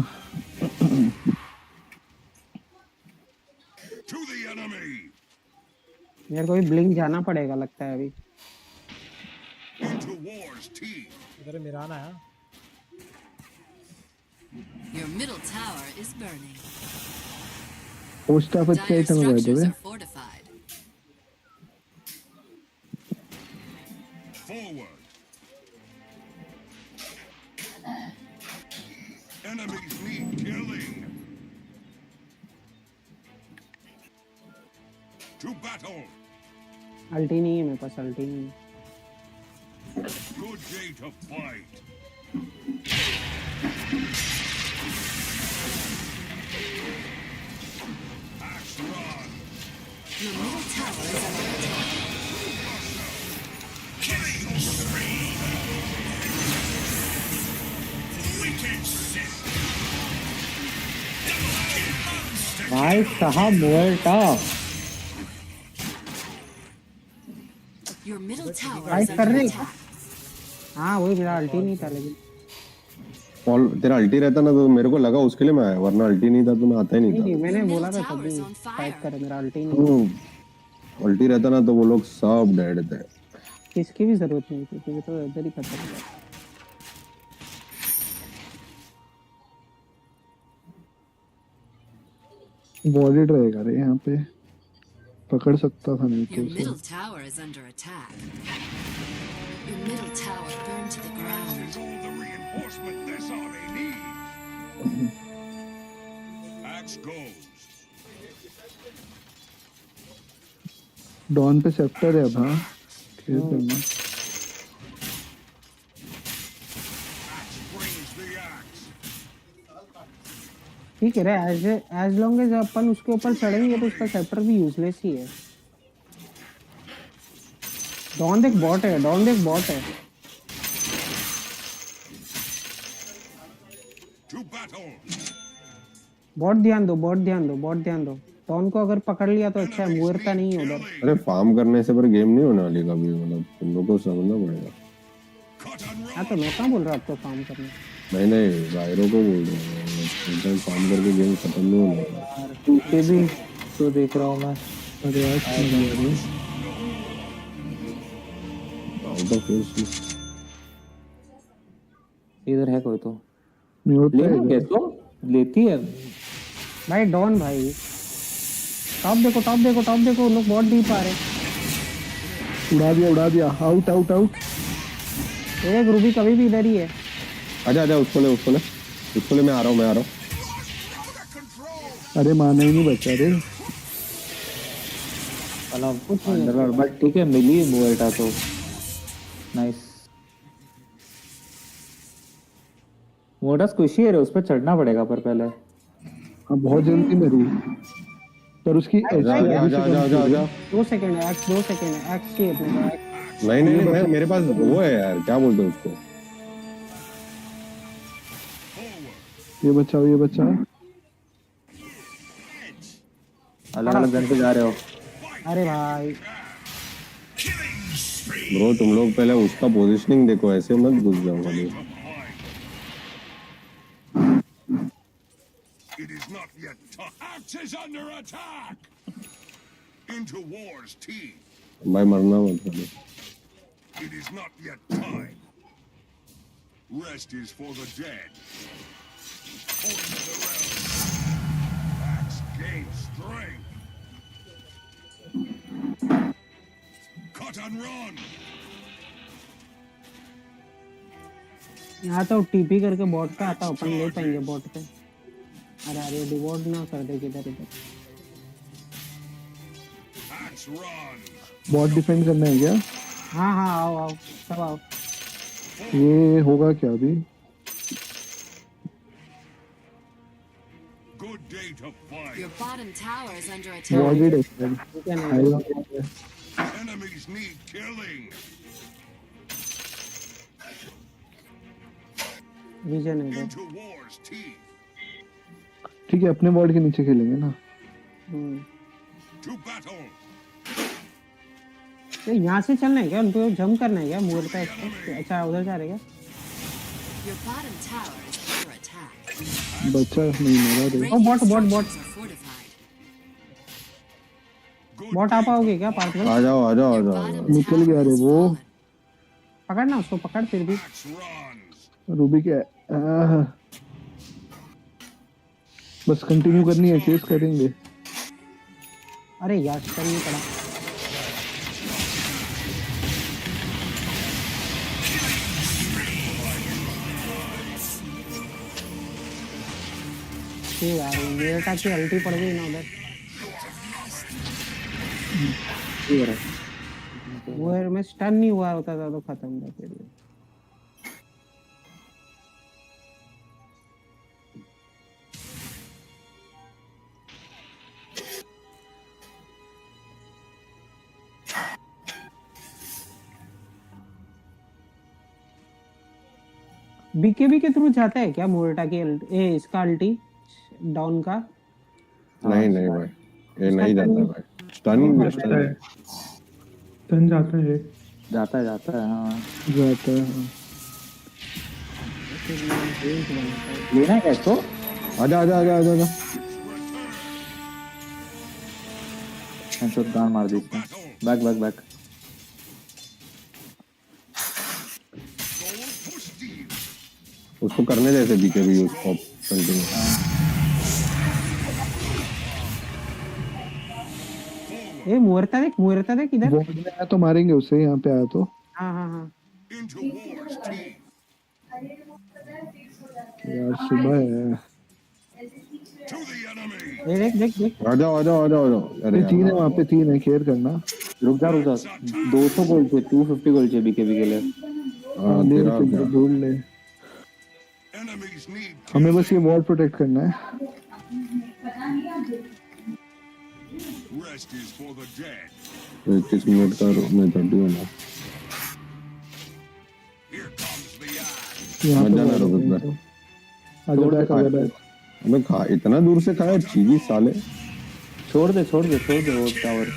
S9: मेरे को भी ब्लिंक जाना पड़ेगा लगता है अभी।
S10: इधर मिराना है।
S5: Your middle tower is burning.
S19: Post of अच्छा आइटम है by the way.
S8: Forward. Enemies need killing. To battle.
S9: अल्टी नहीं है मेरे पास, अल्टी नहीं है।
S8: Good day to fight. Axe run.
S5: Your middle tower is under attack.
S16: Killing spree. Wicked sin.
S9: भाई साहब मोएटा।
S5: Your middle tower
S9: fight
S5: is
S9: कर
S5: under
S9: रहे।
S5: attack.
S9: हाँ वही मेरा अल्टी नहीं था लेकिन।
S18: तेरा अल्टी रहता ना तो मेरे को लगा उसके लिए मैं आया, वरना अल्टी नहीं था तो मैं आता ही नहीं था।
S9: नहीं मैंने बोला था तभी फाइट करे, मेरा अल्टी नहीं।
S18: अल्टी रहता ना तो वो लोग सब डेड थे।
S9: किसकी भी जरूरत नहीं थी क्योंकि तो इधर ही खत्म हो गया।
S19: वॉलेट रहेगा रे यहाँ पे, पकड़ सकता था नहीं तो
S5: Your
S19: उसे।
S5: middle tower is under attack. Your middle tower burned to the ground.
S8: All the reinforcement this army needs. Axe goes.
S19: Dawn पे सेप्टर है अब। हाँ खेल करना।
S9: ठीक है रे, एज लॉन्ग एज अपन उसके ऊपर चढ़ेंगे तो उसका सेप्टर भी यूजलेस ही है। डॉन देख बॉट है, डॉन देख बॉट है। बॉट ध्यान दो, बॉट ध्यान दो, बॉट ध्यान दो। डॉन को अगर पकड़ लिया तो अच्छा है, मुएरता नहीं है उधर।
S18: अरे फार्म करने से पर गेम नहीं होने वाली कभी, मतलब तुम लोग को समझना पड़ेगा।
S9: हाँ तो मैं कहाँ बोल रहा हूँ आपको फार्म करने।
S18: नहीं वायरों को बोल रहा हूँ, एकदम फार्म करके गेम खत्म नहीं होने वाला।
S15: पीछे भी तो देख रहा हूँ मैं।
S19: अरे यार
S15: इधर है कोई तो
S19: म्यूट
S15: लेना तो लेती है
S9: भाई। डॉन भाई टॉप देखो, टॉप देखो, टॉप देखो, लोग बहुत डीप आ रहे।
S19: उड़ा दिया। Out out out.
S9: एक रूबी कभी भी इधर ही है।
S18: आजा उसको ले मैं आ रहा हूँ।
S19: अरे माना ही नहीं बचा रे।
S15: अंडरवर्ल्ड बट ठीक है, मिली मोएटा तो नाइस। मोएटा स्क्विशी है रे, उस पर चढ़ना पड़ेगा पर पहले।
S19: हाँ बहुत जल्दी मरी। पर उसकी
S18: आजा
S9: 2 सेकंड है, एक्स 2 सेकंड है, एक्स चाहिए अपने को, एक्स।
S18: नहीं मेरे पास वो है यार, क्या बोलते हैं उसको।
S19: ये बचाओ
S18: अलग गन पे जा रहे हो।
S9: अरे भाई
S18: ब्रो तुम लोग पहले उसका पोजीशनिंग देखो, ऐसे मत घुस जाओ खाली।
S8: It is not yet time. Axe is under attack. Into war's teeth.
S18: भाई मरना मत खाली।
S8: It is not yet time. Rest is for the dead. Point of the realm. Axe gains strength. Cut and run.
S9: यहाँ तो TP करके bot पे आता, अपन ले पाएंगे बॉट पे। अरे डिवॉर्ड ना कर दे किधर इधर।
S19: बॉट डिफेंड करना है क्या?
S9: हाँ आओ सब आओ।
S19: ये होगा क्या अभी?
S5: Your bottom tower is under attack.
S8: Enemies need killing.
S9: Vision है
S8: Into war's teeth.
S19: ठीक है, अपने बॉर्ड के नीचे खेलेंगे ना।
S8: To battle.
S9: यहाँ से चलना है क्या? उनको जंप करना है क्या? मोड़ता है। अच्छा उधर जा रहे क्या?
S5: Your bottom tower is under attack.
S19: बच्चा नहीं मरा रे।
S9: ओ बॉट बॉट आ पाओगे क्या पार्ट में?
S18: आ जाओ
S19: निकल गया रे वो।
S9: पकड़ना उसको, पकड़ फिर भी।
S19: रूबी क्या बस कंटिन्यू करनी है, चेस करेंगे।
S9: अरे यार करनी पड़ा। यार मेरे टाकी अल्टी पड़ गई ना उधर। वो मैं स्टन नहीं हुआ होता था तो खत्म था फिर। बीकेबी के थ्रू जाता है क्या मोर्टा की इसका अल्टी डाउन का?
S18: नहीं भाई ये नहीं जाता भाई। स्टन
S11: जाता है
S15: जाता है हाँ लेना है इसको।
S18: आजा
S15: गान मार दी बैक
S18: उसको करने जैसे बीकेबी उसको कंटिन्यू।
S9: ये मुहूर्ता देख इधर।
S19: बॉर्ड में आया तो मारेंगे उसे, यहाँ पे आया तो।
S9: हाँ
S19: यार सुबह है।
S9: देख
S18: आ जाओ।
S19: अरे तीन है वहाँ पे, तीन है, केयर करना।
S15: रुक जा 200 गोल्ड चाहिए, 250 गोल्ड चाहिए बीकेबी के लिए।
S19: ढूंढ ले, हमें बस ये वॉल प्रोटेक्ट करना है।
S8: Rest is for the dead.
S18: 21 minute का मैं 31 है।
S19: यहाँ
S18: मजा ना रुक गया।
S19: आजा बैक।
S18: अबे खा इतना दूर से खाया चीजी साले।
S15: छोड़ दे वो tower.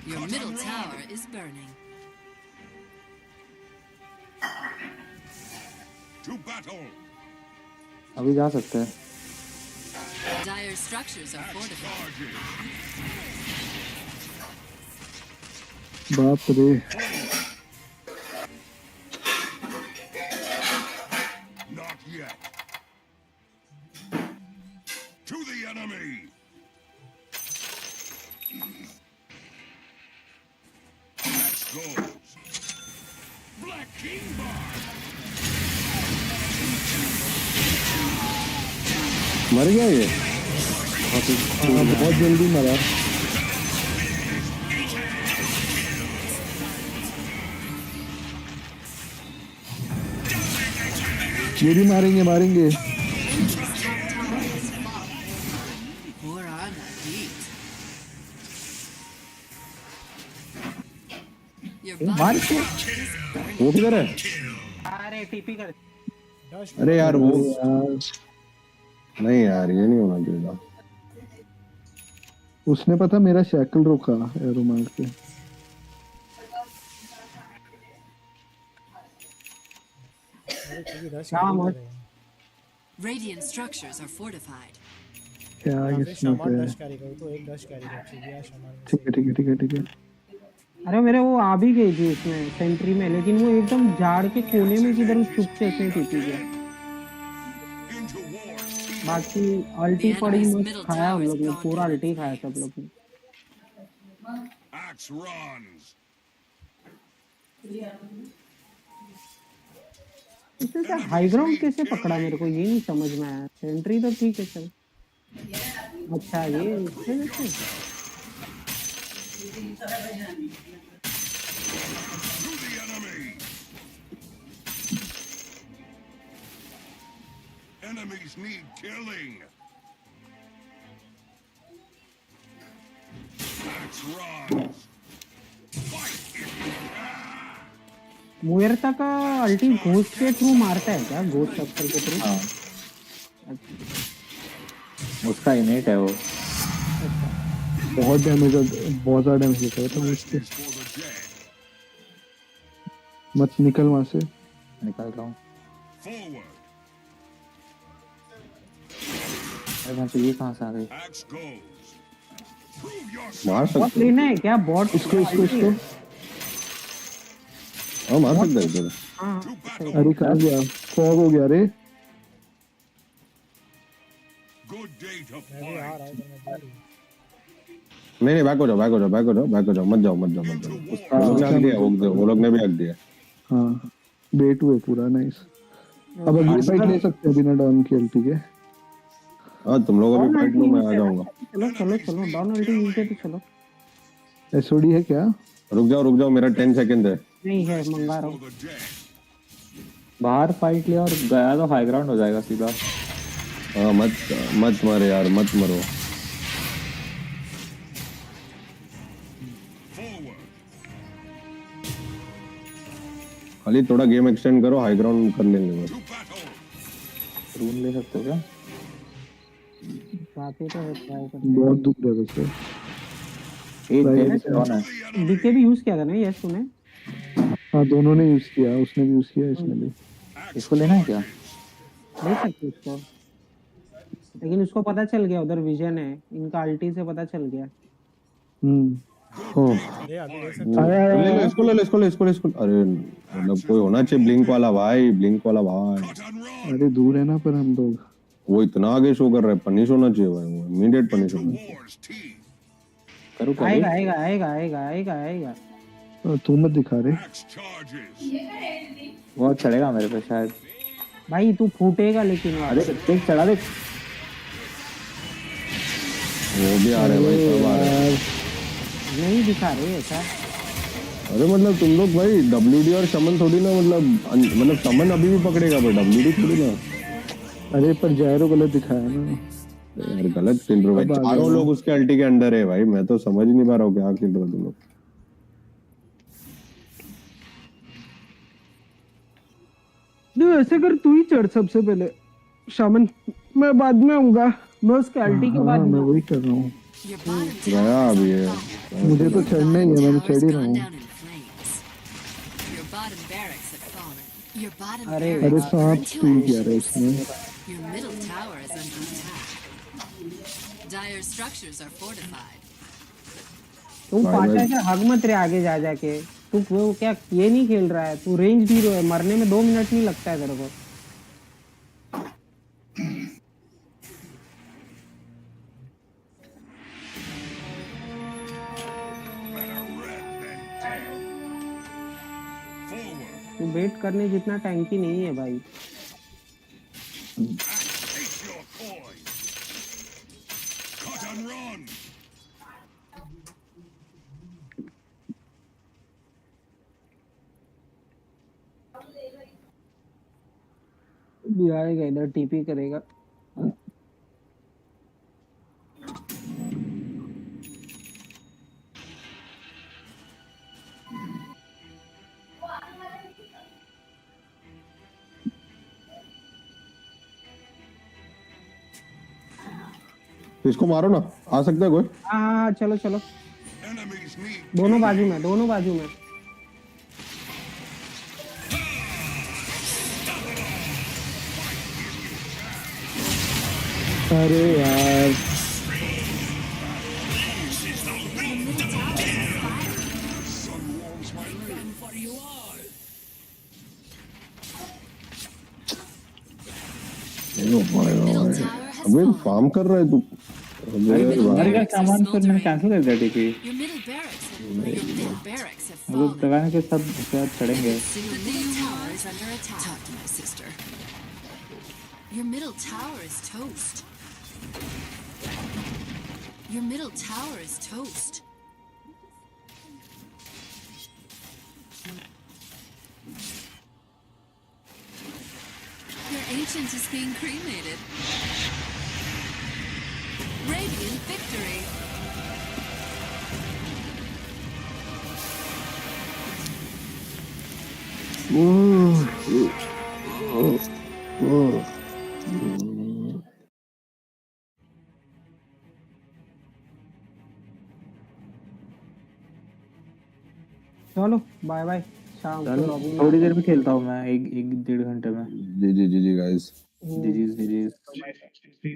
S5: Your middle tower is burning.
S8: To battle.
S15: अभी जा सकते हैं।
S5: Dire structures are fortified.
S19: बाप रे।
S8: Not yet. To the enemy. Black King Bar.
S18: मर गया ये।
S19: बहुत जल्दी मरा। ये भी मारेंगे मारेंगे।
S5: We're on the beat. Your
S18: मार
S5: bottom
S18: के
S5: barracks is
S18: वो किधर है?
S9: अरे टीपी कर।
S18: अरे यार वो नहीं यार ये नहीं होना चाहिए था।
S19: उसने पता मेरा शैकल रोका एरो मार के।
S5: Radiant structures are fortified.
S19: क्या
S10: फिर
S19: किस्मत
S10: शामान
S19: है।
S10: डश करेगा, वो तो एक डश करेगा, चिड़िया शामान।
S19: ठीक है ठीक है ठीक है ठीक है।
S9: अरे मेरे वो आ भी गई थी उसमें सेंट्री में, लेकिन वो एकदम झाड़ के कोने में किधर छुप के उसने टीपी किया। बाकी अल्टी पड़ी मस्त खाया हम लोग ने, पूरा अल्टी खाया सब लोग ने।
S8: Axe runs.
S9: इससे हाई ग्राउंड कैसे पकड़ा मेरे को ये नहीं समझ में आया। सेंट्री तो ठीक है चल। अच्छा ये इससे वैसे
S8: Enemies need killing. Axe runs.
S9: मुएर्ता का अल्टी घोस्ट के थ्रू मारता है क्या? घोस्ट शस्त्र के थ्रू?
S15: हाँ उसका इनेट है वो।
S19: बहुत डैमेज बहुत ज्यादा डैमेज देता है तो उसके। मत निकल वहां से।
S15: निकल रहा हूँ। अरे मैं तो ये कहाँ से आ गई?
S18: मार
S9: बॉट
S18: सकते
S9: लेना है क्या? बॉट
S19: इसको इसको इसको।
S18: हाँ मार सकते हैं इधर।
S9: हाँ
S19: अरे कहाँ गया? फॉग हो गया रे।
S18: नहीं बैक हो जाओ बैक हो जाओ बैक हो जाओ बैक हो जाओ मत जाओ मत जाओ मत जाओ। वो लोग ने भी हक दिया।
S19: हाँ बेटू है पूरा नाइस। अब अगली फाइट ले सकते हैं बिना डाउन के एलपी के।
S18: हाँ तुम लोग अभी फाइट लो मैं आ जाऊंगा।
S9: चलो चलो चलो डाउन अल्टी यूज है तो चलो।
S19: एसओडी है क्या?
S18: रुक जाओ मेरा 10 सेकंड है।
S9: नहीं है मंगा रहा हूँ।
S15: बाहर फाइट लिया और गया तो हाई ग्राउंड हो जाएगा सीधा।
S18: हाँ मत मारे यार मत मरो। खाली थोड़ा गेम एक्सटेंड करो हाई ग्राउंड कर लेंगे बस।
S15: रून ले सकते हो क्या?
S9: बातें तो ट्राई कर।
S19: बहुत दुख रहा है वैसे।
S9: डीके भी यूज किया था ना यस तूने?
S19: हाँ दोनों ने यूज किया, उसने भी यूज किया इसने भी।
S15: इसको लेना है क्या?
S9: ले सकते उसको, लेकिन उसको पता चल गया उधर विजन है इनका, अल्टी से पता चल गया।
S18: इसको अरे मतलब कोई होना चाहिए ब्लिंक वाला भाई।
S19: अरे दूर है ना पर हम लोग।
S18: वो इतना आगे शो कर रहा है, पनिश होना चाहिए भाई, वो इमीडिएट पनिश होना चाहिए।
S15: करूँ क्या?
S9: आएगा।
S19: तू मत दिखा रहे।
S15: बहुत चढ़ेगा मेरे पे शायद।
S9: भाई तू फूटेगा लेकिन।
S15: अरे देख चढ़ा देख।
S18: वो भी आ रहे भाई, सब आ रहे।
S9: नहीं दिखा रहे ऐसा।
S18: अरे मतलब तुम लोग भाई WD और शमन थोड़ी ना, मतलब शमन अभी भी पकड़ेगा पर WD थोड़ी ना।
S19: अरे पर जायरो गलत दिखाया ना
S18: यार, गलत खेल रहे हो भाई। चारों लोग उसके अल्टी के अंडर है भाई, मैं तो समझ नहीं पा रहा हूँ क्या खेल रहे हो तुम लोग।
S9: ऐसे कर, तू ही चढ़ सबसे पहले शामन, मैं बाद में आऊंगा। मैं उसके अल्टी के बाद
S19: मैं वही कर रहा हूँ।
S18: गया अभी है,
S19: मुझे तो चढ़ना ही है, मैं चढ़ ही रहा हूँ। अरे सांप पी गया रे इसने।
S9: तू पाचा से हग मत रे आगे जा जाके। तू वो क्या ये नहीं खेल रहा है, तू रेंज हीरो है, मरने में 2 मिनट नहीं लगता है तेरे को। तू वेट करने जितना टैंकी नहीं है भाई। भी आएगा इधर टीपी करेगा।
S18: इसको मारो ना, आ सकता है कोई?
S9: हाँ चलो चलो, दोनों बाजू में, दोनों बाजू में।
S19: अरे यार
S18: अबे फार्म कर रहा है तू?
S15: मर गया सामान, फिर मैंने कैंसिल कर दिया TP.
S5: Your middle barracks have
S15: वो
S5: fallen.
S15: दबाने के साथ चढ़ेंगे।
S5: The middle tower is under attack. Talk to my sister. Your middle tower is toast. Your middle tower is toast. Your ancient is being cremated. Radiant victory.
S9: चलो bye bye, शाम को
S15: चलो
S9: lobby में
S15: थोड़ी देर में खेलता हूँ मैं, एक 1.5 घंटे में।
S18: जी गाइस।
S15: जी।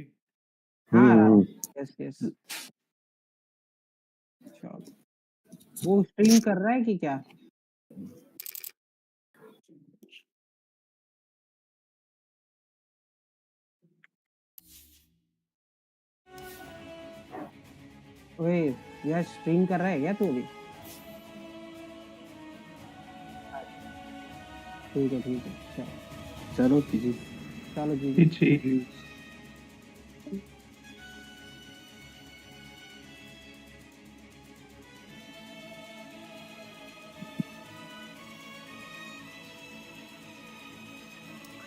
S9: हाँ यस यस। चलो वो स्ट्रीम कर रहा है कि क्या? ओए यार स्ट्रीम कर रहा है क्या तू अभी? ठीक है चलो
S15: चलो जी।
S9: चलो जी।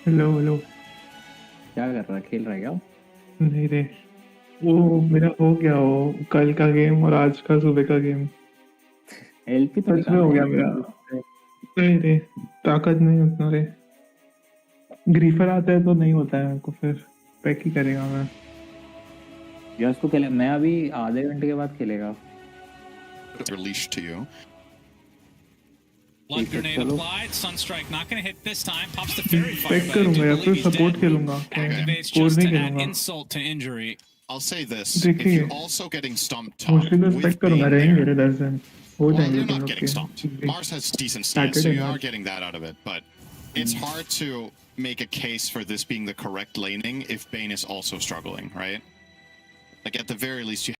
S11: हेलो
S15: क्या कर रहा है, खेल रहा है क्या?
S11: नहीं रे, वो मेरा हो गया, वो कल का गेम और आज का सुबह का गेम
S15: एलपी तो
S11: सच में हो गया मेरा। नहीं रे, ताकत नहीं उतना रे, ग्रीफर आता है तो नहीं होता है मेरे को, फिर पैक ही करेगा मैं।
S15: यस को खेले, मैं अभी आधे घंटे के बाद खेलेगा।
S12: Released to you.
S13: Blood grenade applied. Sunstrike not going to hit this time. Pops the fairy fire.
S11: Pack करूंगा या फिर सपोर्ट खेलूंगा,
S13: Activates
S11: कोर
S13: just
S11: नहीं
S13: to add
S11: खेलूंगा।
S13: insult to injury.
S12: I'll say this: if
S11: देखिए
S12: you're also getting stumped top
S11: mostly तो
S12: with
S11: pack करूंगा,
S12: Bane
S11: रहेंगे
S12: there,
S11: रे 10 दिन हो
S12: well,
S11: जाएंगे
S12: you're
S11: तुम
S12: not
S11: लोग
S12: getting
S11: के।
S12: stumped. Mars has decent stance, so
S11: Saturday
S12: you are
S11: night।
S12: getting that out of it. But it's hard to make a case for this being the correct laning if Bane is also struggling, right? Like at the very least, you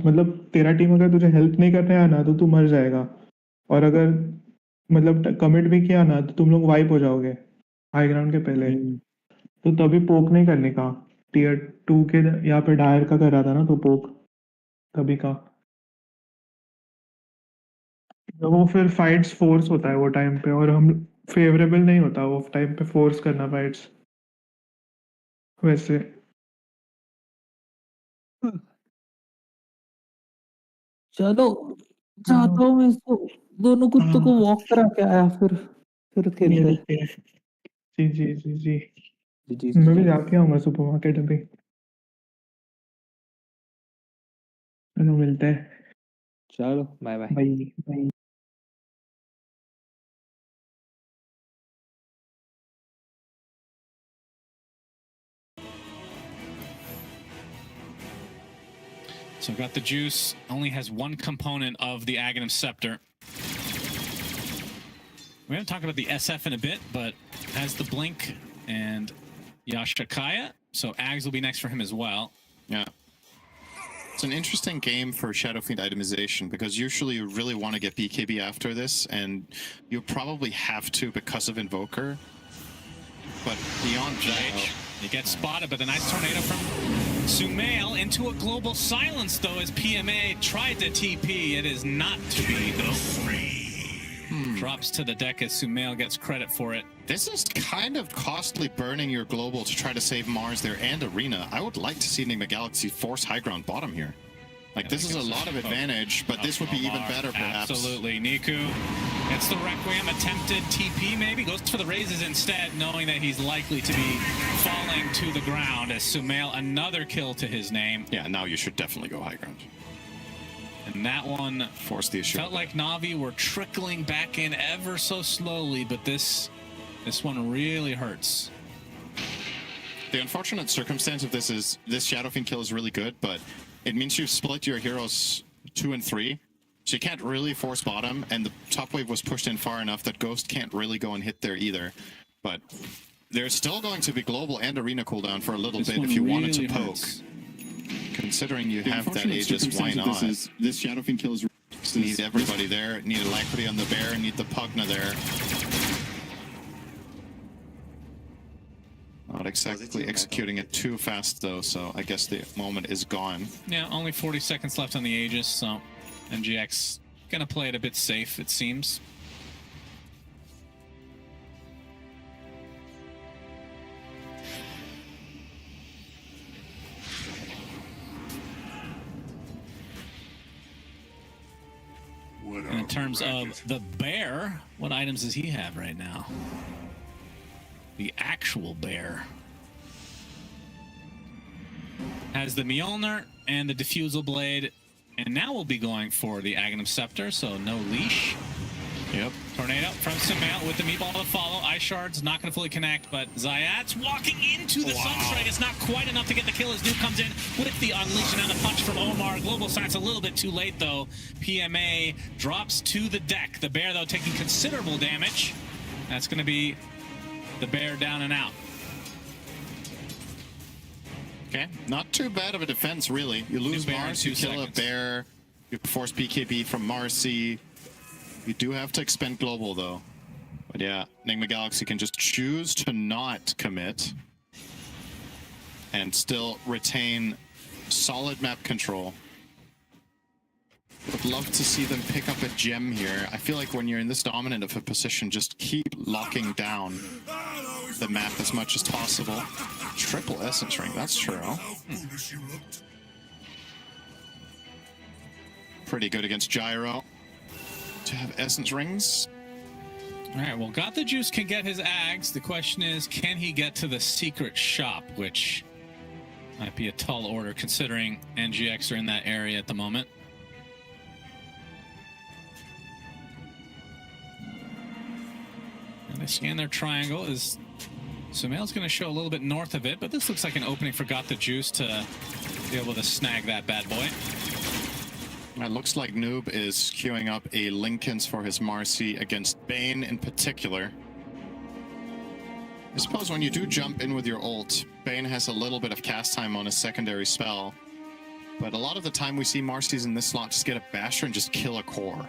S11: मतलब तेरा team अगर तुझे help नहीं करने आया ना तो तू मर जाएगा, और अगर मतलब कमिट भी किया ना तो तुम लोग वाइप हो जाओगे हाई ग्राउंड के पहले। तो तभी पोक नहीं करने का, टियर 2 के यहाँ पे डायर का कर रहा था ना तो पोक तभी का। तो वो फिर फाइट्स फोर्स होता है वो टाइम पे, और हम फेवरेबल नहीं होता वो टाइम पे फोर्स करना फाइट्स वैसे।
S15: चलो चाहता हूँ मैं इसको दोनों कुत्तों को वॉक करा के आया, फिर खेलते हैं।
S11: जी जी जी जी
S15: जी
S11: मैं भी जाके आऊंगा सुपरमार्केट अभी। चलो मिलते हैं।
S15: चलो bye bye.
S11: Bye bye.
S13: So got the juice, only has one component of the Aghanim Scepter. We haven't talked about the SF in a bit, but has the Blink and Yashakaya, so Ags will be next for him as well.
S12: Yeah. It's an interesting game for Shadowfiend itemization, because usually you really want to get BKB after this, and you probably have to because of Invoker. But beyond that...
S13: He gets spotted, but the nice tornado from Sumail into a global silence, though, as PMA tried to TP. It is not to be, though. Drops to the deck as Sumail gets credit for it.
S12: This is kind of costly, burning your global to try to save Mars there and Arena. I would like to see Nigma Galaxy force high ground bottom here. Like, this is a lot of advantage, but this would be even better, perhaps.
S13: Absolutely. Niku gets the Requiem, attempted TP maybe, goes for the raises instead, knowing that he's likely to be falling to the ground as Sumail, another kill to his name.
S12: Yeah, now you should definitely go high ground.
S13: And that one
S12: forced the issue.
S13: Felt like Na'Vi were trickling back in ever so slowly, but this one really hurts.
S12: The unfortunate circumstance of this is this Shadowfiend kill is really good, but it means you've split your heroes 2 and 3, so you can't really force bottom, and the top wave was pushed in far enough that Ghost can't really go and hit there either. But there's still going to be global and arena cooldown for a little bit if you wanted to poke. Considering you have that Aegis, why not?
S6: This Shadowfiend kill is...
S12: Need everybody there, need Alacrity on the bear, need the Pugna there. Not exactly executing it too fast, though, so I guess the moment is gone.
S13: Yeah, only 40 seconds left on the Aegis, so MGX gonna play it a bit safe, it seems. And in terms of the bear, what items does he have right now? The actual bear has the Mjolnir and the Diffusal Blade, and now we'll be going for the Aghanim Scepter, so no leash.
S12: Yep.
S13: Tornado from Sumail with the meatball to follow. Ice Shard's not going to fully connect, but Zayat's walking into the Sunstrike. It's not quite enough to get the kill as Duke comes in with the Unleash, and now the punch from Omar. Global Science a little bit too late, though. PMA drops to the deck. The bear, though, taking considerable damage. That's going to be the bear down and out.
S12: Okay, not too bad of a defense, really. You lose Mars, you kill a bear, you force BKB from Marcy. You do have to expend global, though. But yeah, Nigma Galaxy can just choose to not commit and still retain solid map control. Would love to see them pick up a gem here. I feel like when you're in this dominant of a position, just keep locking down the map as much as possible. Triple Essence Ring, that's true. Pretty good against Gyro to have Essence Rings.
S13: All right, well, Got the Juice can get his Ags. The question is, can he get to the secret shop, which might be a tall order considering NGX are in that area at the moment. And they scan their triangle as Sumail's going to show a little bit north of it, but this looks like an opening for Got the Juice to be able to snag that bad boy.
S12: It looks like Noob is queuing up a Linken's for his Marcy against Bane in particular. I suppose when you do jump in with your ult, Bane has a little bit of cast time on his secondary spell. But a lot of the time we see Marcy's in this slot just get a Basher and just kill a core.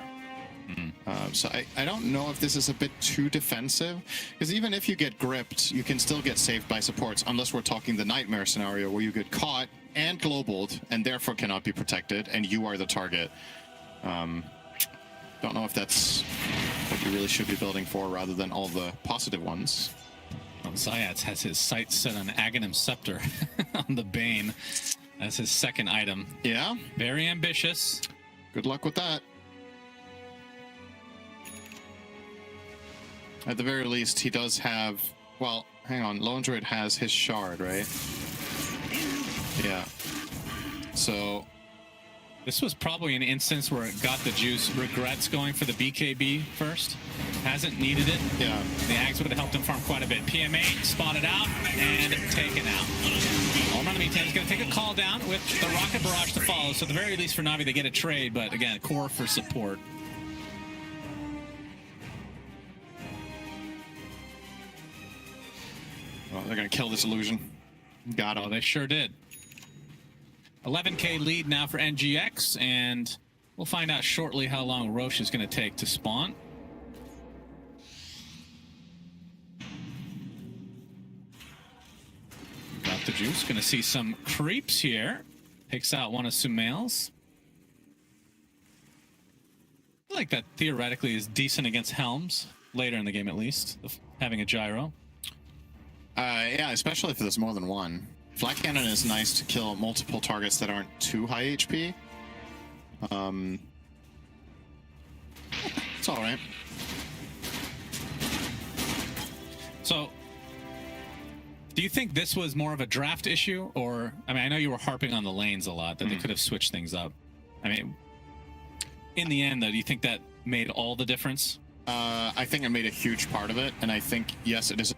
S12: So I don't know if this is a bit too defensive, because even if you get gripped, you can still get saved by supports, unless we're talking the Nightmare scenario where you get caught and globaled and therefore cannot be protected and you are the target. Don't know if that's what you really should be building for rather than all the positive ones.
S13: Well, Zayats has his sights set on Aghanim Scepter on the Bane as his second item.
S12: Yeah.
S13: Very ambitious.
S12: Good luck with that. At the very least, he does have... Well, hang on. Lone Druid has his shard, right? Yeah. So...
S13: This was probably an instance where it got the juice. Regrets going for the BKB first. Hasn't needed it.
S12: Yeah.
S13: The Ags would have helped him farm quite a bit. PMA spotted out and taken out. Alman is going to take a call down with the Rocket Barrage to follow. So at the very least for Na'Vi, they get a trade, but again, core for support.
S12: Well, they're going to kill this illusion. Got him.
S13: Oh, they sure did. 11k lead now for NGX, and we'll find out shortly how long Roche is going to take to spawn. Got the juice. Going to see some creeps here. Takes out one of Sumail's. I like that theoretically is decent against Helms, later in the game at least, having a gyro.
S12: Yeah, especially if there's more than one. Flat Cannon is nice to kill multiple targets that aren't too high HP. It's alright.
S13: So, do you think this was more of a draft issue? Or, I mean, I know you were harping on the lanes a lot, that they could have switched things up. I mean, in the end, though, do you think that made all the difference?
S12: I think it made a huge part of it, and I think, yes, it is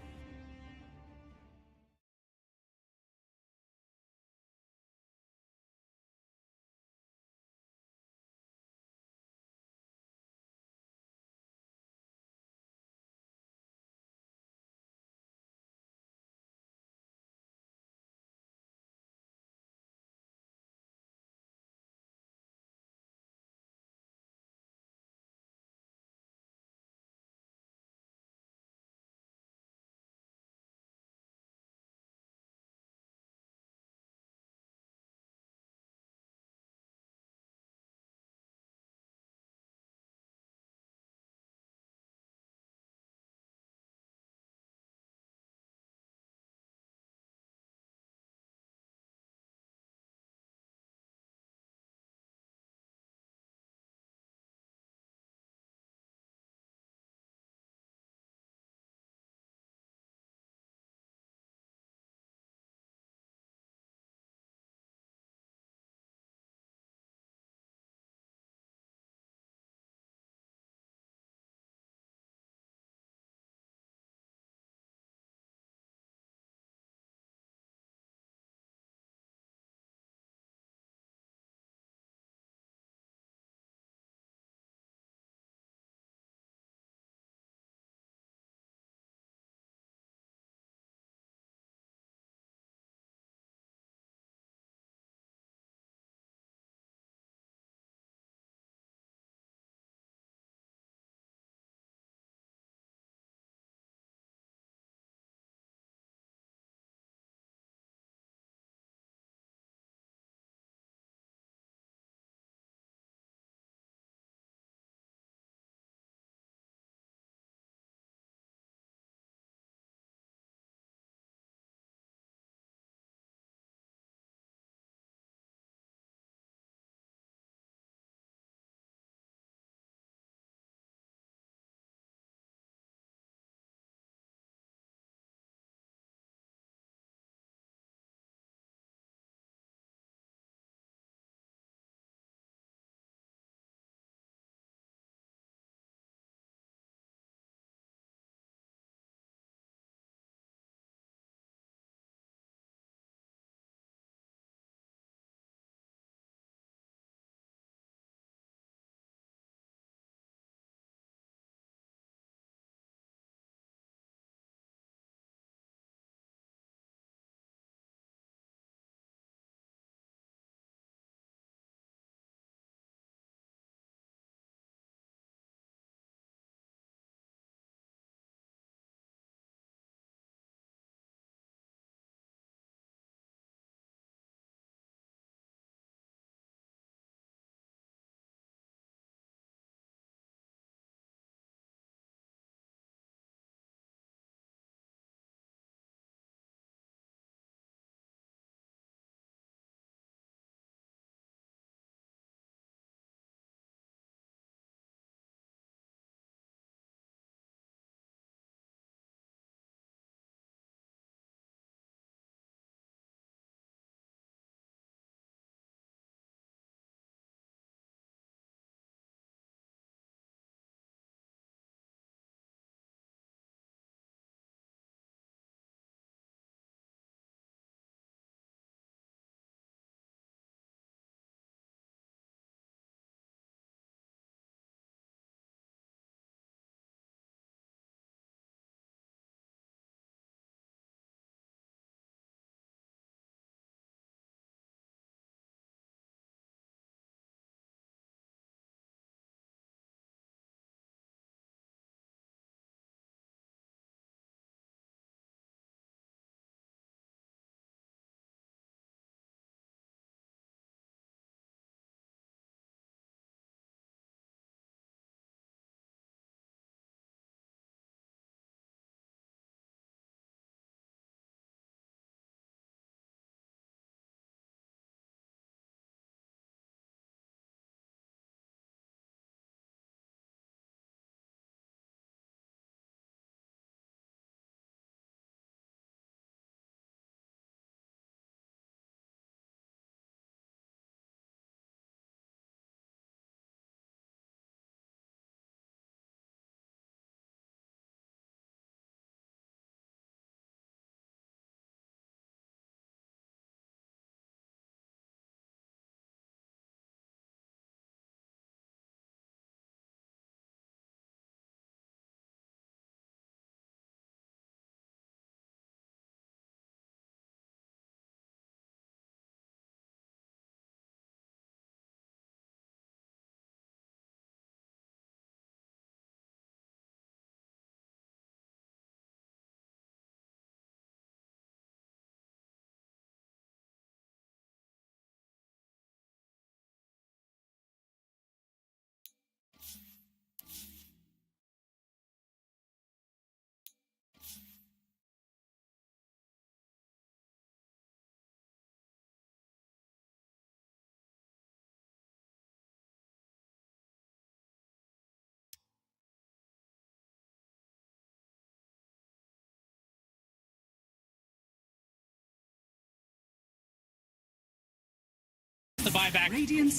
S13: the buyback,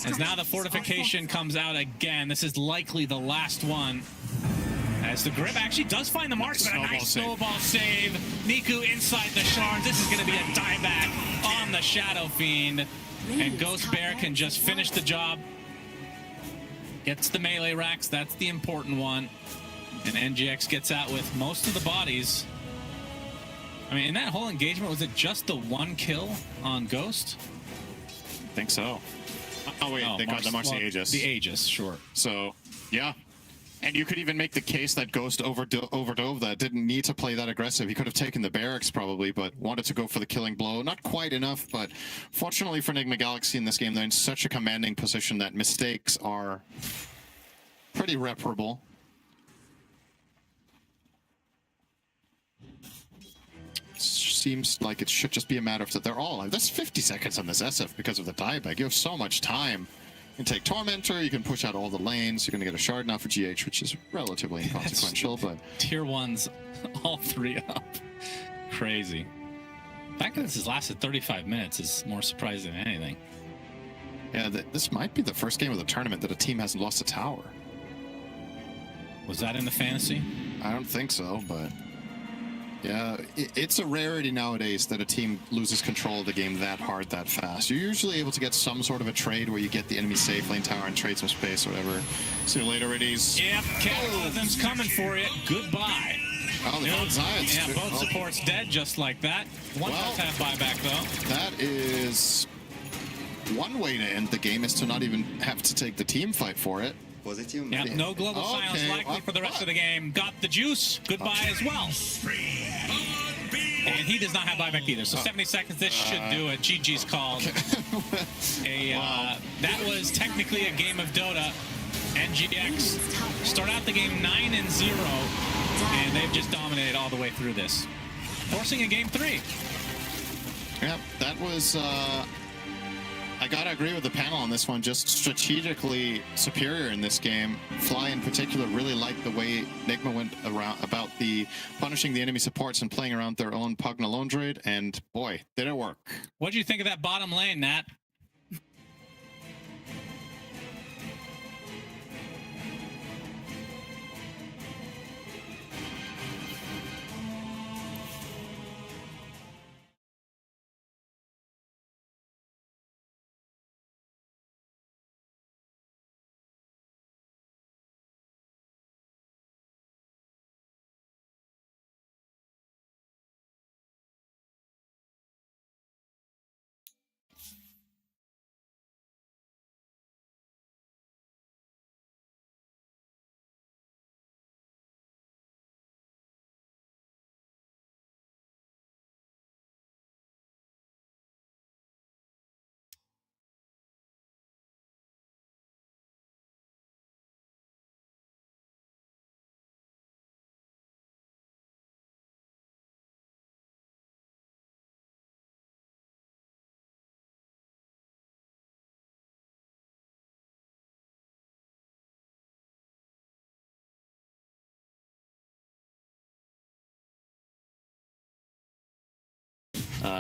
S13: as now the fortification comes out again. This is likely the last one. As the grip actually does find the mark, but a nice snowball save. Niku inside the shards. This is going to be a dieback on the Shadow Fiend. And Ghost Bear can just finish the job. Gets the melee racks. That's the important one. And NGX gets out with most of the bodies. I mean, in that whole engagement, was it just the one kill on Ghost?
S12: I think so. Oh, wait, they got the March the Aegis.
S13: The Aegis, sure.
S12: So, yeah. And you could even make the case that Ghost overdove that, didn't need to play that aggressive. He could have taken the barracks probably, but wanted to go for the killing blow. Not quite enough, but fortunately for Nigma Galaxy in this game, they're in such a commanding position that mistakes are pretty reparable. Seems like it should just be a matter of that they're all alive. That's 50 seconds on this SF because of the dieback. You have so much time. You can take Tormentor, you can push out all the lanes, you're going to get a shard now for GH, which is relatively inconsequential, but...
S13: Tier 1's all three up. Crazy. The fact that this has lasted 35 minutes is more surprising than anything.
S12: Yeah, this might be the first game of the tournament that a team hasn't lost a tower.
S13: Was that in the fantasy?
S12: I don't think so, but... Yeah, it's a rarity nowadays that a team loses control of the game that hard, that fast. You're usually able to get some sort of a trade where you get the enemy safe lane tower and trade some space or whatever. See you later, Reddies.
S13: Yep, Cataclysm's coming for you. Goodbye.
S12: Oh, the Science.
S13: Yeah, both supports dead just like that. One does have buyback, though.
S12: That is... One way to end the game is to not even have to take the team fight for it.
S13: Yeah, no global silence likely for the rest of the game. Got the juice. Goodbye as well. And he does not have buyback either. So 70 seconds, this should do it. GG's called. That was technically a game of Dota. NGX start out the game 9-0, and they've just dominated all the way through this, forcing a game 3.
S12: Yeah, that was... I gotta agree with the panel on this one, just strategically superior in this game. Fly in particular really liked the way Nigma went about the punishing the enemy supports and playing around their own Pugna Lone Droid, and boy, did it work.
S13: What do you think of that bottom lane, Nat?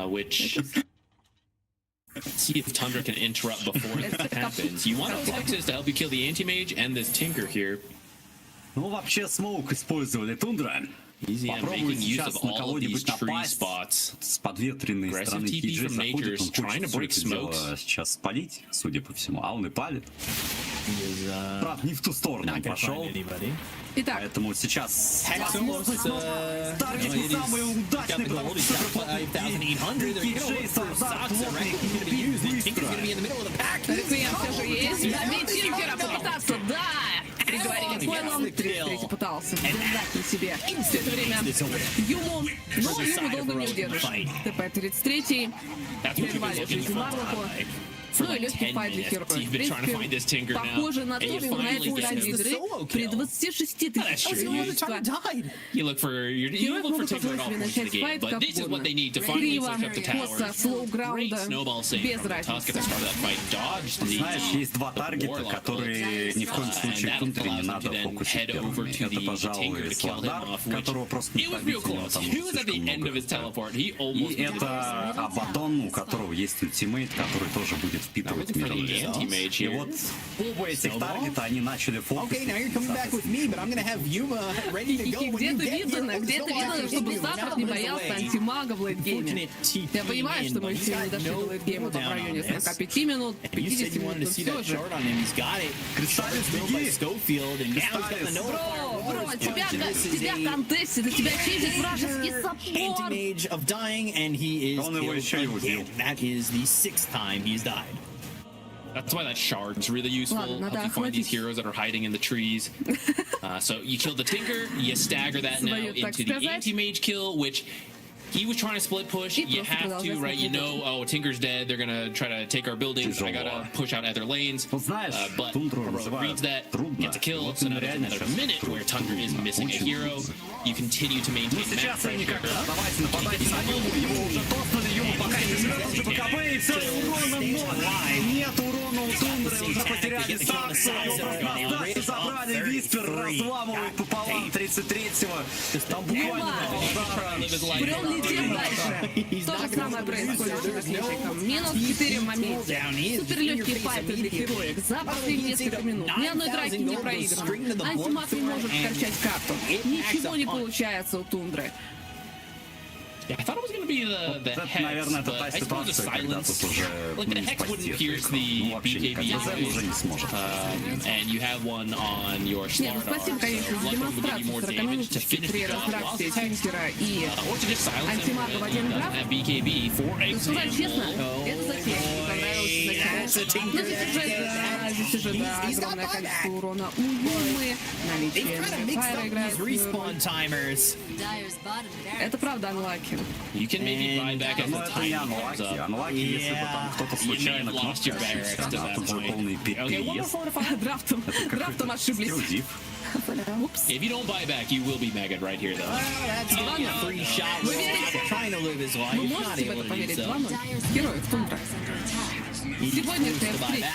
S20: Which see if Tundra can interrupt before it happens. You want those hexes to help you kill the anti-mage and this Tinker here.
S21: Ну вообще смоук использовали Тундра. Попробуй сейчас на кого-нибудь напасть с подветренной стороны Киджи заходит, он хочет все это дело сейчас спалить, судя по всему, а он и палит. Правда, не в ту сторону он пошел. Поэтому сейчас возможность таргетить самые удачные, потому что Киджей Сардар плотный и быстро.
S22: Реквием все же есть. Забить Тинкера, попытаться, да! Приговорили Койлом, 33 пытался держать на себе все это время Юму, но Юму долго не удержишь. ТП 33, прервали жизнь Марлоку. Ну и легкий файт для героя. В принципе, похоже на то, что его на этой стадии игры при 26 тысячах преимущества.
S20: You look for Tinker at all points in the game, but this is what they need to finally push up the towers. Great snowball save from Tusk at the start of that fight. Dodged the
S21: Знаешь, есть два таргета, которые ни в коем случае Тундре не надо фокусить первыми. Это, пожалуй, Слардар, которого просто не побить, у него там слишком много. И это Абадон, у которого есть ультимейт, который тоже будет впитывать мир И вот оба этих таргета, они начали фокусить.
S1: Okay, now you're coming back with me, but I'm gonna have Yuma ready to go when you get here.
S22: Где-то видно, чтобы Запад не боялся антимага в лейтгейме. Я понимаю, что мы еще не дошли до лейтгейма в районе 45 минут, 50 минут, но все же. Бро, тебя контестит, тебя чистит вражеский саппорт.
S1: Of dying, and he is killed again. That is the 6th time he's died.
S20: That's why that shard's really useful. Helps you find these heroes that are hiding in the trees. So you kill the Tinker, you stagger that now into the anti-mage kill, which he was trying to split push. You have to, right? You know, oh, Tinker's dead. They're gonna try to take our buildings. I gotta push out other lanes. But Heroic reads that, gets a kill. So now there's another minute where Tundra is missing a hero. You continue to maintain map pressure.
S21: Нет урона у Тундры, уже потеряли Саксу. Забрали Виспер, разламывают пополам 33-го. Там буквально...
S22: Прям летим дальше. То же самое происходит с Летником. Минус 4 в моменте. Суперлегкий файтер для Heroic за последние несколько минут. Ни одной драки не проиграно. Антимаг не может скачать карту. Ничего не получается у Тундры.
S20: Yeah, I thought it was going to be the Hex, but I suppose the silence, like the Hex wouldn't pierce the BKB and you have one on your Slardar, so Luckman would give you more damage to finish the job, or to just silence him and doesn't have BKB for example.
S22: Это затея, мне понравилось изначально. Здесь уже, да, огромное количество урона у Юмы, наличие Файра играет. Это правда unlucky.
S20: You can maybe buy back as the time comes up. You may have lost your barracks to that point. Okay, 1 more fortified.
S22: Драфтом ошиблись.
S20: If you don't buy back, you will be megged right here, though.
S1: That's a free shot. Trying to live his life.
S22: Вы можете в это поверить? 2-0. Героев Тундра. Сегодняшняя встреча.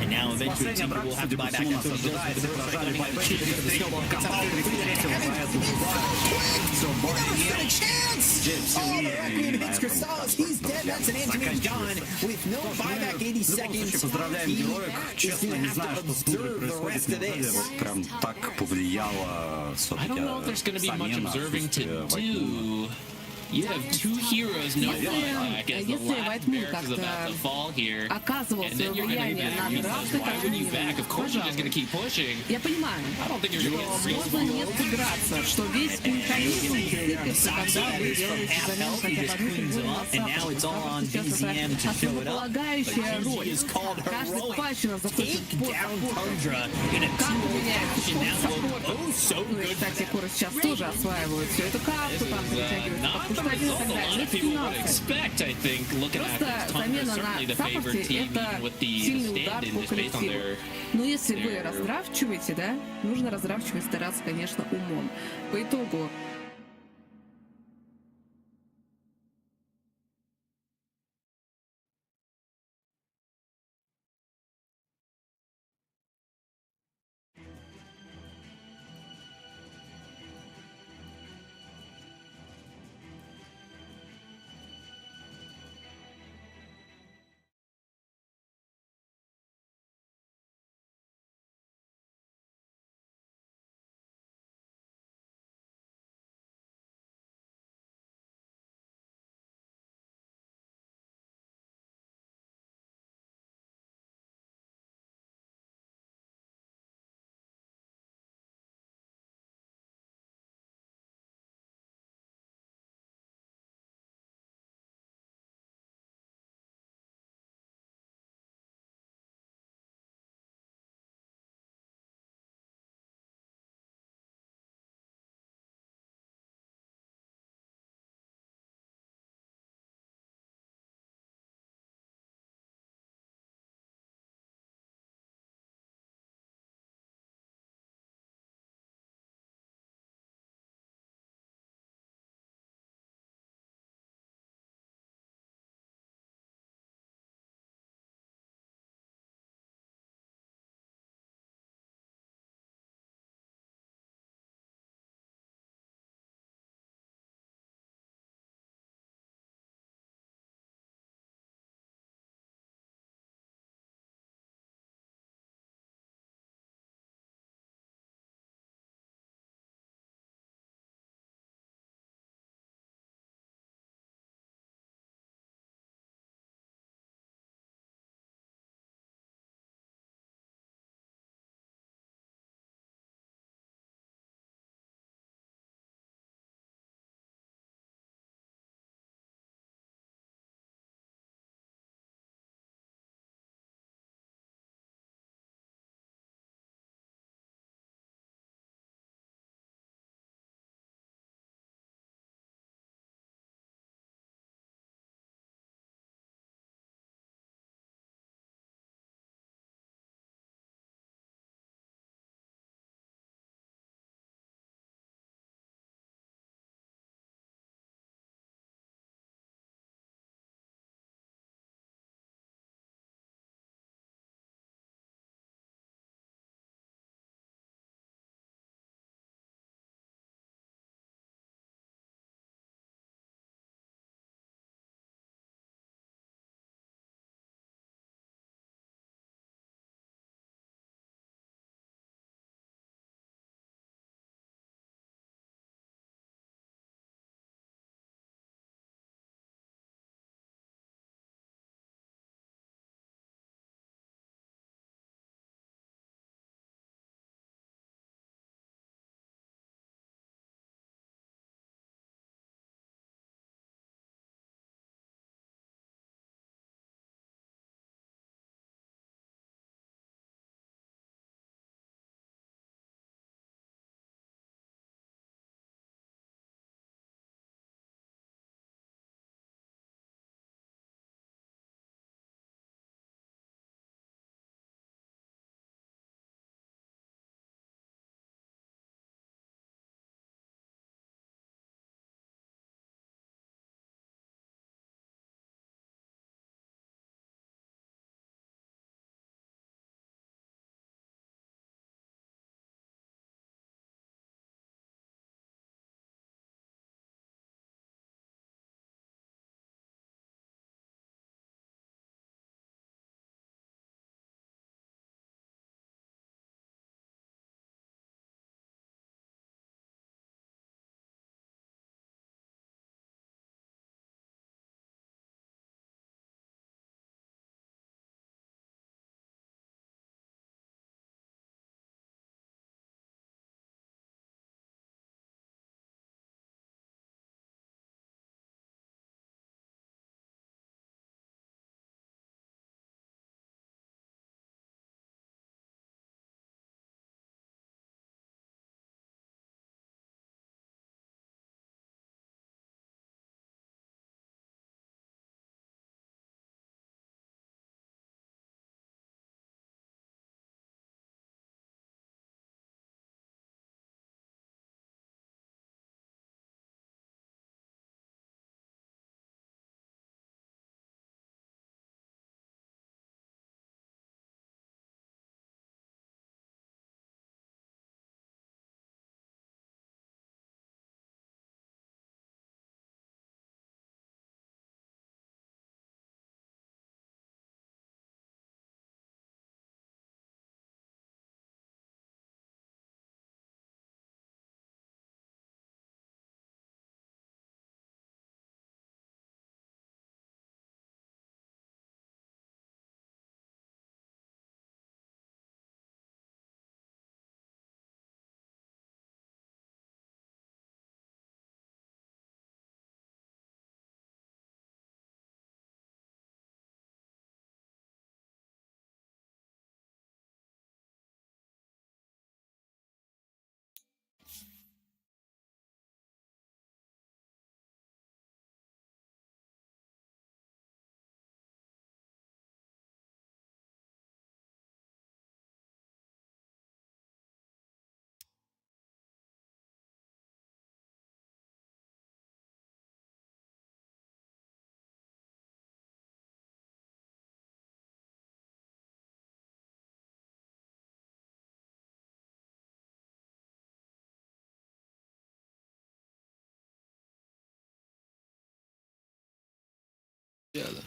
S1: And now eventually Tinker will have to buy back after he does the snowball comes out. Oh, the Requiem hits Chrysalis. He's dead. That's an anti-mage gone. With no buyback 80 seconds.
S21: Поздравляем Героик. Честно, не знаю, что с Тундрой происходит. Неужели вот прям так повлияло
S20: I don't know if there's going to be much observing to do. You have 2 heroes, no buyback, as the last barracks is about to fall here. And then you're going to be why would you back? Of course you're just going to keep pushing.
S22: Я понимаю.
S20: I don't think you're going to get
S22: Можно не сыграться, что весь механизм двигается, когда вы делаете замену хотя бы
S1: And now it's all on BZM to show it up. But he is called heroic. Take down Tundra in a 2-0 now. Oh, so good.
S22: Кстати, Куры сейчас тоже осваивают всю эту карту, там перетягивают.
S20: A lot of people would expect, I think, looking at this, Tundra certainly the favorite team, even with the stand-in, just based on their...
S22: Но если вы раздрafчиваете, да, нужно раздрafчивать, стараться, конечно, умом. По итогу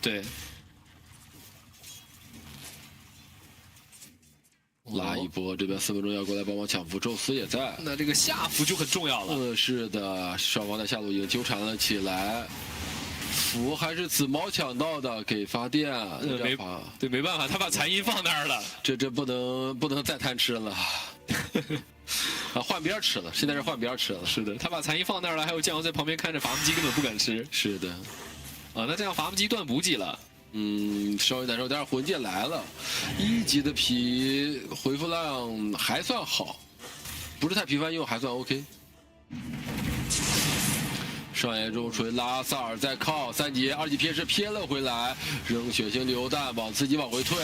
S20: 对。
S4: 拉一波，这边4分钟要过来帮忙抢符，宙斯也在。
S20: 那这个下符就很重要了。
S4: 是的，双方在下路已经纠缠了起来。符还是紫毛抢到的，给发电。
S20: 没办法，他把残音放那儿了。
S4: 这不能再贪吃了。啊，换边吃了，现在是换边吃了。
S20: 是的，他把残音放那儿了，还有酱油在旁边看着，伐木机根本不敢吃。
S4: 是的，
S20: 啊，那这样伐木机断补给了。
S4: 稍微难受，但是魂剑来了，1级的皮回复量还算好，不是太频繁用，还算 OK。上野中锤拉萨尔在靠3级2级偏是偏了回来，扔血星榴弹往自己往回退，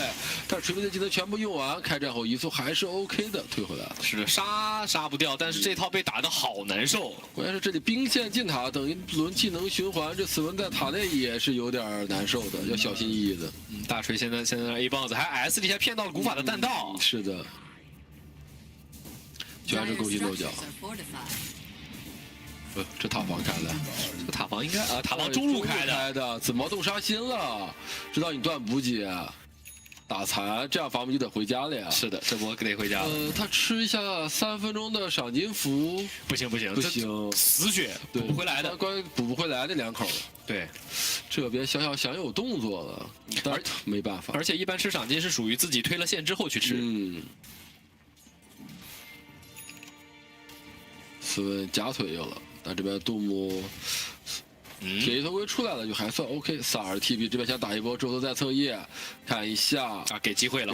S4: 但是锤妹的技能全部用完，开战后移速还是 OK 的，退回来了。
S20: 是的，杀不掉，但是这套被打得好难受。
S4: 关键是这里兵线进塔，等一轮技能循环，这死文在塔内也是有点难受的，要小心翼翼的。
S20: 大锤现在 A 棒子，还 S 底下骗到了古法的弹道。
S4: 是的，全是勾心斗角。这塔防开的，
S20: 这个塔防应该塔防中路开
S4: 的，紫毛动杀心了，知道你断补给，打残，这样伐木就得回家了呀。
S20: 是的，这波得回家了。
S4: 他吃一下3分钟的赏金符，
S20: 不行，死血补不回来的，
S4: 关补不回来那2口。
S20: 对，
S4: 这边小小想有动作了，但没办法。
S20: 而且一般吃赏金是属于自己推了线之后去吃。
S4: 斯文夹腿有了。但这边杜牧铁翼头盔出来了，就还算 OK。萨尔 TP 这边想打一波，宙斯在侧翼，看一下
S20: 啊，给机会了，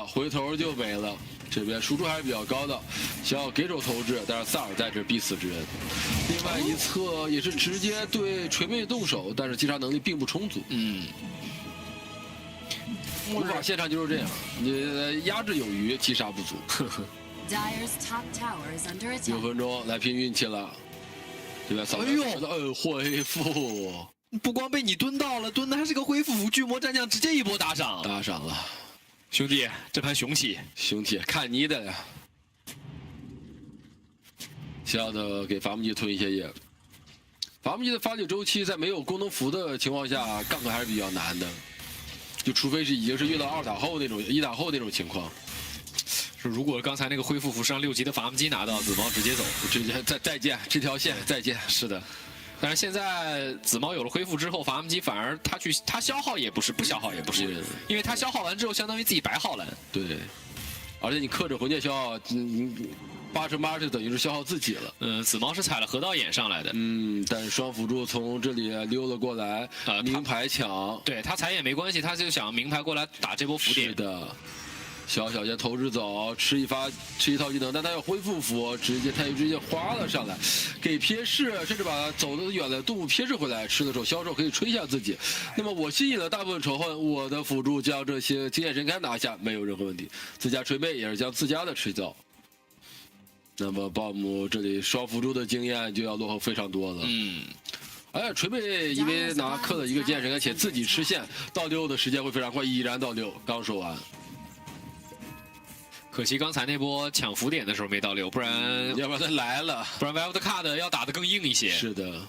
S4: 回头就没了。这边输出还是比较高的，想要给手投掷，但是萨尔在这必死之人。另外一侧也是直接对锤妹动手，但是击杀能力并不充足。无法现场就是这样，你压制有余，击杀不足。6分钟来拼运气了。这边扫恢复，
S20: 不光被你蹲到了，蹲的还是个恢复符，巨魔战将直接一波打赏
S4: 了。
S20: 兄弟，这盘雄起，
S4: 看你的呀！想要的给伐木机吞一些液。伐木机的发力周期在没有功能符的情况下，杠还是比较难的，就除非是已经是越到1打后那种情况。
S20: 如果刚才那个恢复符是让6级的伐木机拿到，紫毛直接走，
S4: 直接再见这条线再见。
S20: 是的，但是现在紫毛有了恢复之后，伐木机反而他消耗也不是，不消耗也不是，因为他消耗完之后相当于自己白耗蓝。
S4: 对，而且你克着魂剑消耗，8×8等于是消耗自己了。
S20: 紫毛是踩了河道眼上来的。
S4: 但是双辅助从这里溜了过来，名牌抢。
S20: 对他踩眼没关系，他就想名牌过来打这波符点。
S4: 是的。小先投掷走，吃一套技能，但他要恢复符，直接花了上来，给撇视，甚至把走得远的动物撇视回来，吃的时候销售可以吹一下自己。那么我吸引了大部分仇恨，我的辅助将这些经验神龛拿下，没有任何问题。自家锤妹也是将自家的吃掉。那么鲍姆这里双辅助的经验就要落后非常多了。锤妹因为克了一个经验神龛，且自己吃线，到6的时间会非常快，已然到6，刚说完。
S20: 可惜刚才那波抢符点的时候没到6，不然
S4: 他来了，
S20: 不然 Wildcard 要打得更硬一些。
S4: 是的，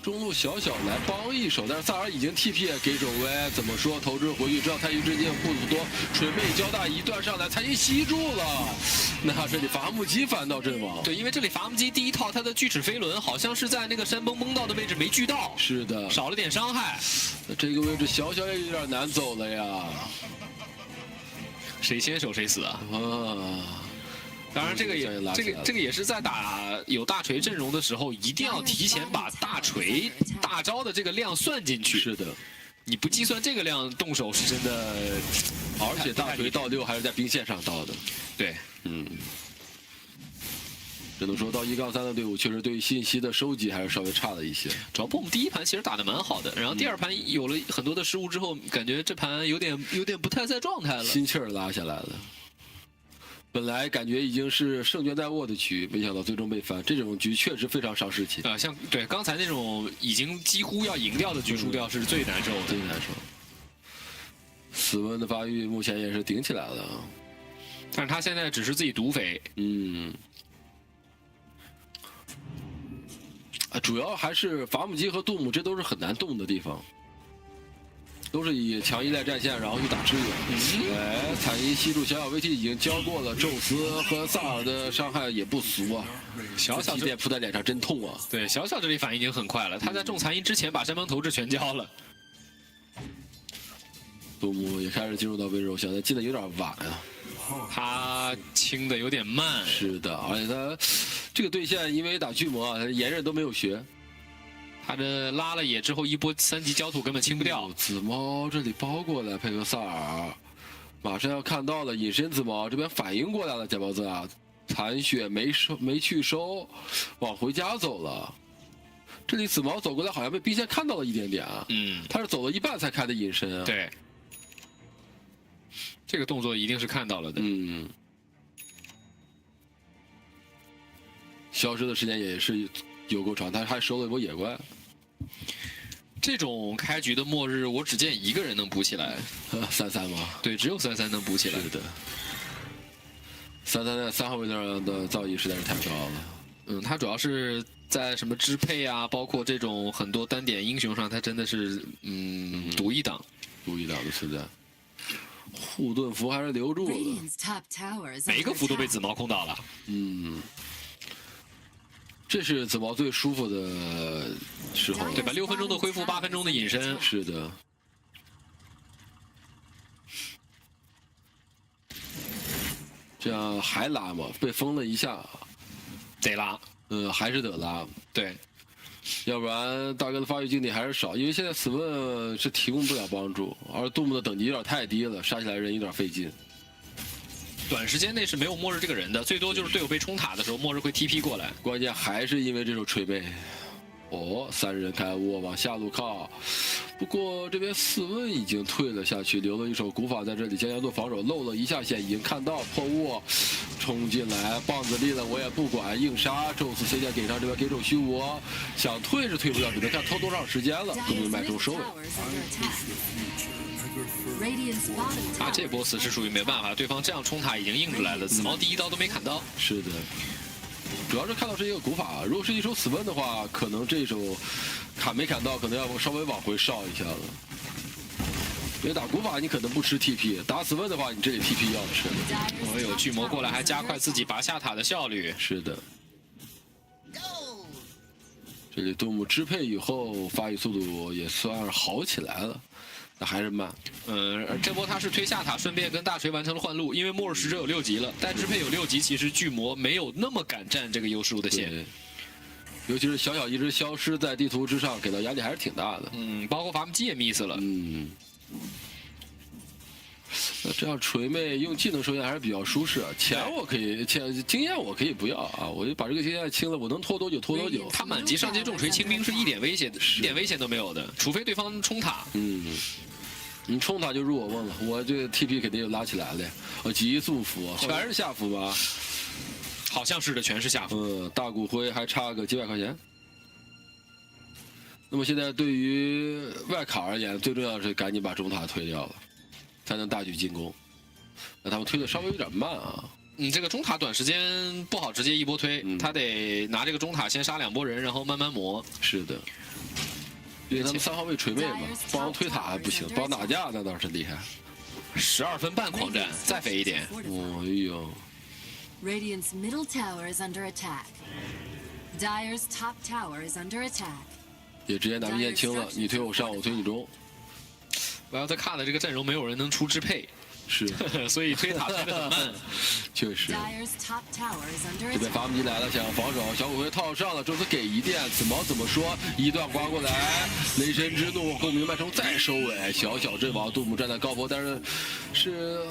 S4: 中路小来帮一手，但是萨尔已经 TP 给手威，怎么说？投掷回去，知道太极之剑护子多，锤妹交大一段上来，残音吸住了。那这里伐木机反倒阵亡。
S20: 对，因为这里伐木机第一套他的锯齿飞轮好像是在那个山崩崩到的位置没锯到，
S4: 是的，
S20: 少了点伤害。
S4: 那这个位置小也有点难走了呀。
S20: 谁先手谁死啊！当然，这个也是在打有大锤阵容的时候，一定要提前把大锤大招的这个量算进去。
S4: 是的，
S20: 你不计算这个量，动手是真的。
S4: 而且大锤到6还是在兵线上到的。
S20: 对，
S4: 只能说到1-3的队伍，确实对于信息的收集还是稍微差了一些。
S20: 主要BOOM第一盘其实打得蛮好的，然后第2盘有了很多的失误之后，感觉这盘有点不太在状态了，
S4: 心气儿拉下来了。本来感觉已经是胜券在握的局，没想到最终被翻。这种局确实非常伤士气
S20: 啊！像对刚才那种已经几乎要赢掉的局输掉是最难受的，
S4: 最难受。死温的发育目前也是顶起来了，
S20: 但是他现在只是自己独肥，
S4: 主要还是伐木机和杜姆，这都是很难动的地方。都是以强依赖战线，然后去打支援。哎，彩衣吸住小小 VT 已经教过了，宙斯和萨尔的伤害也不俗啊。
S20: 小小
S4: 这扑在脸上真痛啊！
S20: 对，小小这里反应已经很快了，他在中残音之前把山崩投掷全交了。
S4: 杜牧也开始进入到温柔乡，但进的有点晚啊。
S20: 他清的有点慢。
S4: 是的，而且他这个对线因为打巨魔啊，他炎刃都没有学。
S20: 他这拉了野之后，一波3级焦土根本清不掉。
S4: 紫猫这里包过来，配合萨尔，马上要看到了隐身紫猫这边反应过来了，假包子啊，残血没去收，往回家走了。这里紫猫走过来，好像被兵线看到了一点点啊。他是走了一半才开的隐身啊。
S20: 对，这个动作一定是看到了的。
S4: 消失的时间也是有够长，他还收了一波野怪。
S20: 这种开局的末日，我只见一个人能补起来
S4: ，33吗？
S20: 对，只有33能补起来。
S4: 是的，33在3号位上的造诣实在是太高了。
S20: 他主要是在什么支配啊，包括这种很多单点英雄上，他真的是独一档
S4: 的存在。护盾符还是留住了，
S20: 每一个符都被紫毛控到了。
S4: 这是紫毛最舒服的时候，
S20: 对吧？6分钟的恢复，8分钟的隐身，
S4: 是的。这样还拉吗？被封了一下，
S20: 得拉。
S4: 还是得拉。
S20: 对，
S4: 要不然大哥的发育经历还是少，因为现在死问是提供不了帮助，而杜牧的等级有点太低了，杀起来人有点费劲。
S20: 短时间内是没有末日这个人的，最多就是队友被冲塔的时候，末日会 TP 过来。
S4: 关键还是因为这手锤背。哦，3人开窝往下路靠，不过这边4问已经退了下去，留了一手古法在这里将要做防守，漏了一下线，已经看到破窝，冲进来，棒子立了我也不管，硬杀，宙斯现在给上这边给手虚无，想退是退不了，只能看拖多长时间了，杜牧迈出收尾。
S20: 啊，这波死是属于没办法，对方这样冲塔已经硬出来了，紫毛第1刀都没砍到。
S4: 是的，主要是看到是一个古法，如果是一手死问的话，可能这手砍没砍到，可能要稍微往回稍一下了。因为打古法你可能不吃 TP， 打死问的话你这里 TP 要吃。
S20: 哦，有巨魔过来还加快自己拔下塔的效率。
S4: 是的。这里杜牧支配以后发育速度也算是好起来了。 那还是慢，
S20: 这波他是推下塔，顺便跟大锤完成了换路，因为末日使者有6级了，带支配有6级，其实巨魔没有那么敢占这个优势路的线，
S4: 尤其是小小一直消失在地图之上，给到压力还是挺大的。
S20: 包括伐木机也 miss 了。
S4: 那这样锤妹用技能收线还是比较舒适，钱我可以，经验我可以不要啊，我就把这个经验清了，我能拖多久拖多久。
S20: 他满级上街重锤清兵是一点危险都没有的，除非对方冲塔。
S4: 你冲塔就入我瓮了，我这 TP 肯定就拉起来了。极速符全是下符吧？
S20: 好像是的，全是下符。
S4: 大骨灰还差个几百块钱。那么现在对于外卡而言，最重要的是赶紧把中塔推掉了，才能大举进攻。那他们推的稍微有点慢啊。
S20: 这个中塔短时间不好直接一波推，他得拿这个中塔先杀2波人，然后慢慢磨。
S4: 是的。 因为他们3号位锤妹嘛，帮推塔还不行，帮打架那倒是厉害。
S20: 12分半狂战，再肥一点。
S4: 哦呦
S5: Radiant's middle tower is under attack. Dire's top tower is under attack.
S4: 也直接拿兵线清了，你推我上，我推你中。
S20: 我要再看的这个阵容，没有人能出支配。
S4: 是，
S20: 所以推塔推得很慢，
S4: 确实。这边伐木机来了，想要防守，小骨灰套上了，宙斯给一电，紫毛怎么说？一段刮过来，雷神之怒，共鸣脉冲再收尾，小小阵亡，杜牧站在高坡，但是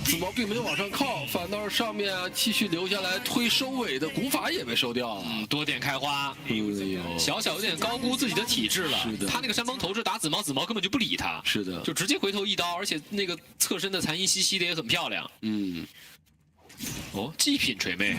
S4: 紫毛并没有往上靠，反倒是上面继续留下来推收尾的古法也被收掉了。
S20: 多点开花，小小有点高估自己的体质了。
S4: 是的，
S20: 他那个山崩投掷打紫毛，紫毛根本就不理他。
S4: 是的，
S20: 就直接回头一刀，而且那个侧身的残音吸的也很漂亮。哦，极品锤妹。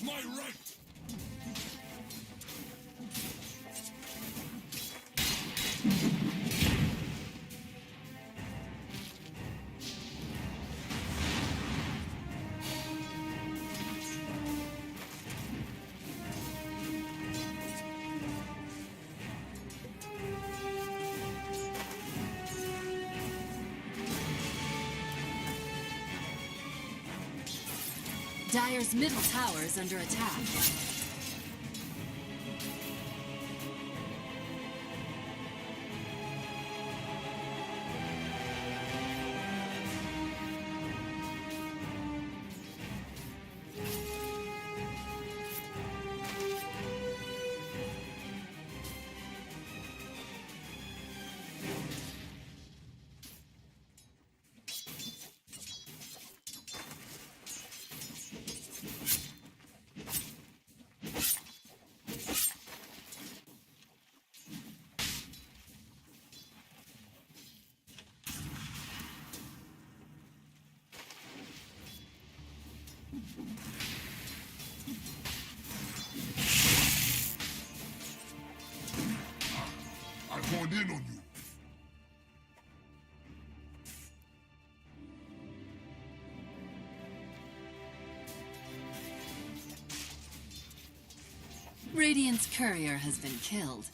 S8: It's my right.
S5: Dire's middle tower is under attack.
S8: I honed in on you.
S5: Radiant's courier has been killed.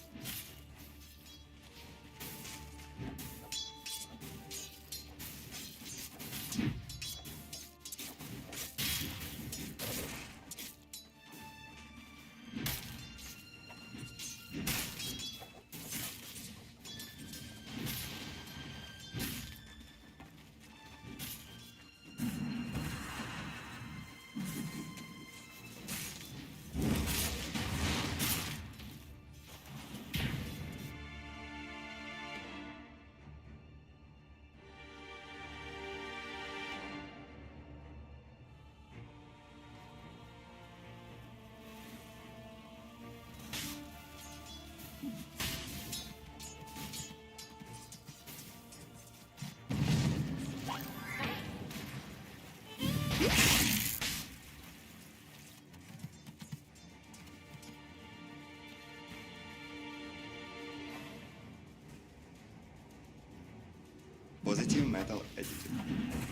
S7: Positive metal attitude.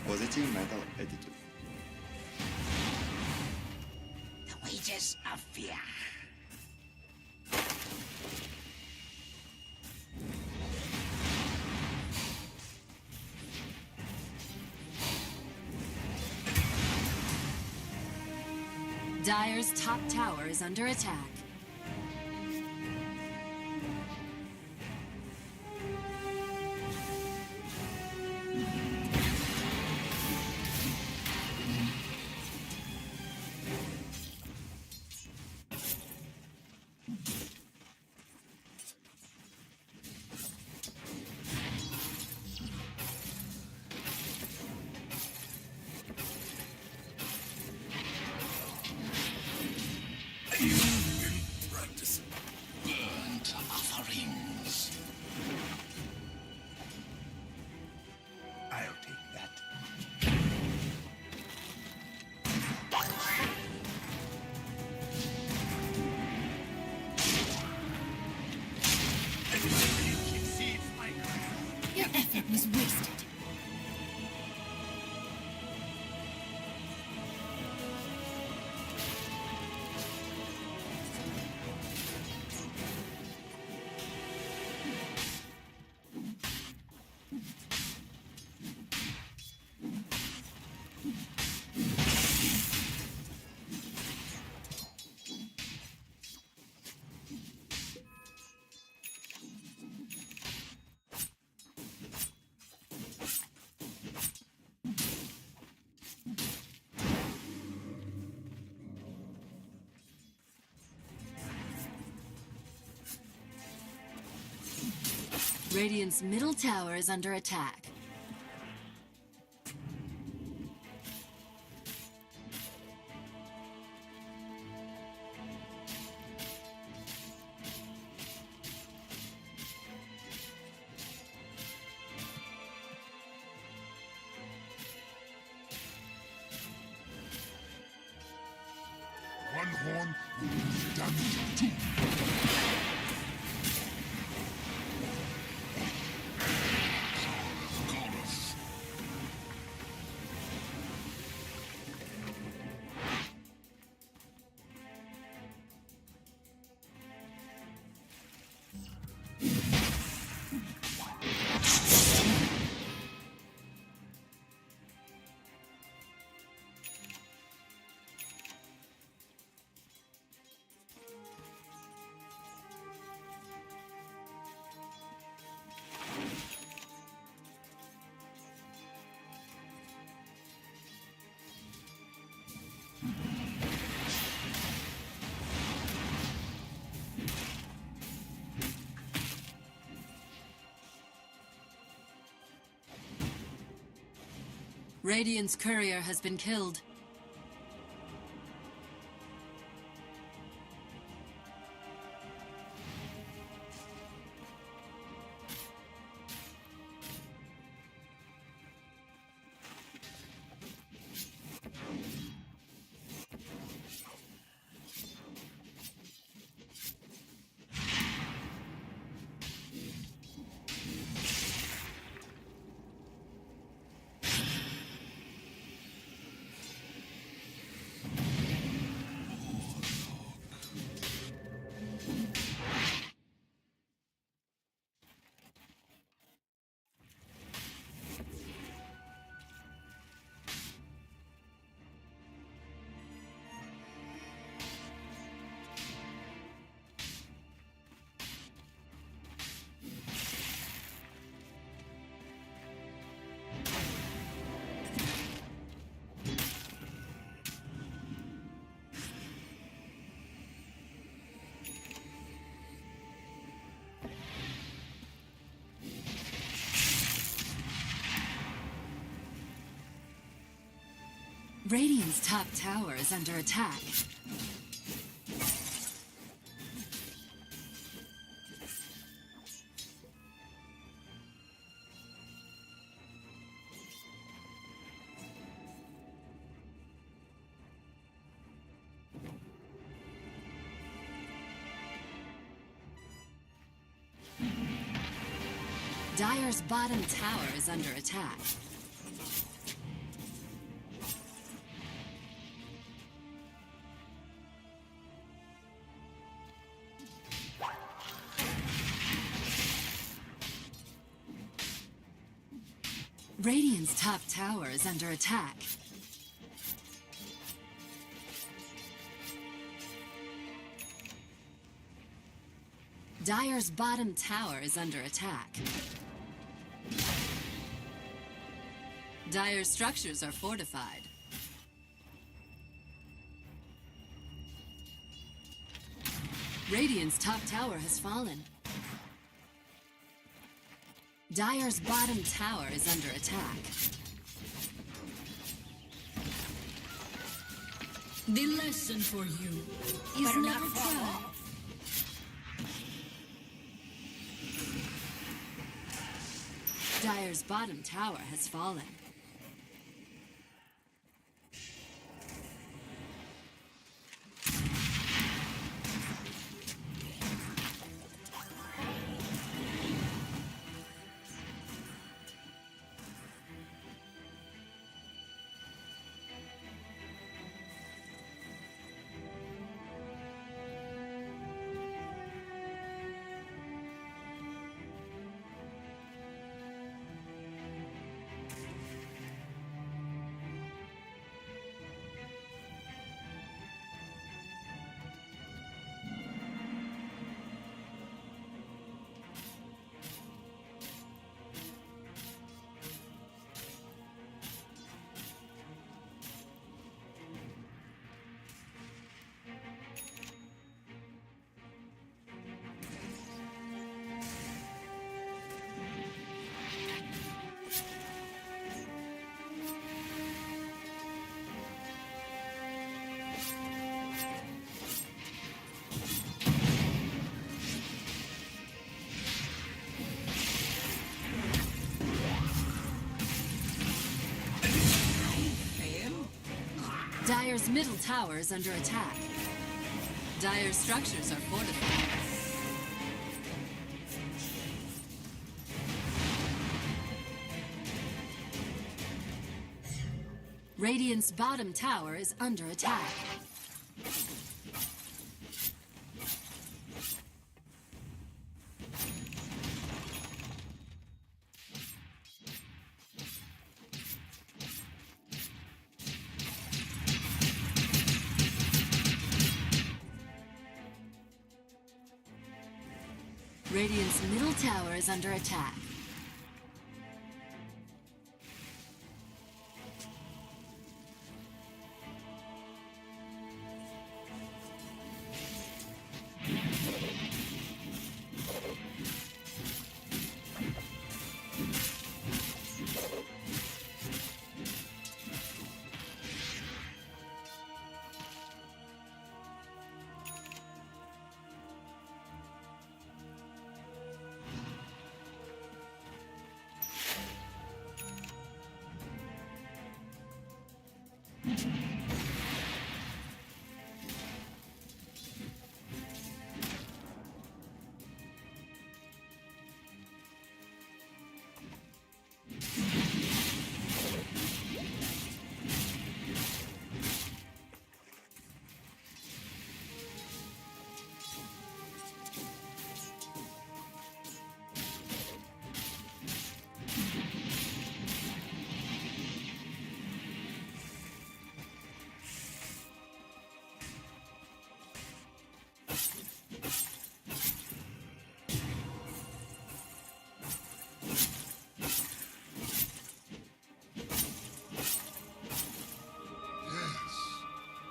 S7: Positive metal attitude.
S16: The wages of fear.
S5: Dire's top tower is under attack.
S16: Burnt offerings. I'll take that.
S5: Your effort was wasted. Radiant's middle tower is under attack.
S8: One
S5: Radiant's courier has been killed. Radiant's top tower is under attack. Dire's bottom tower is under attack. Radiant's top tower is under attack. Dire's bottom tower is under attack. Dire's structures are fortified. Radiant's top tower has fallen. Dire's bottom tower is under attack.
S3: The lesson for you is never try.
S5: Dire's bottom tower has fallen. Dire's middle tower is under attack. Dire structures are fortified. Radiant's bottom tower is under attack. Radiant's middle tower is under attack.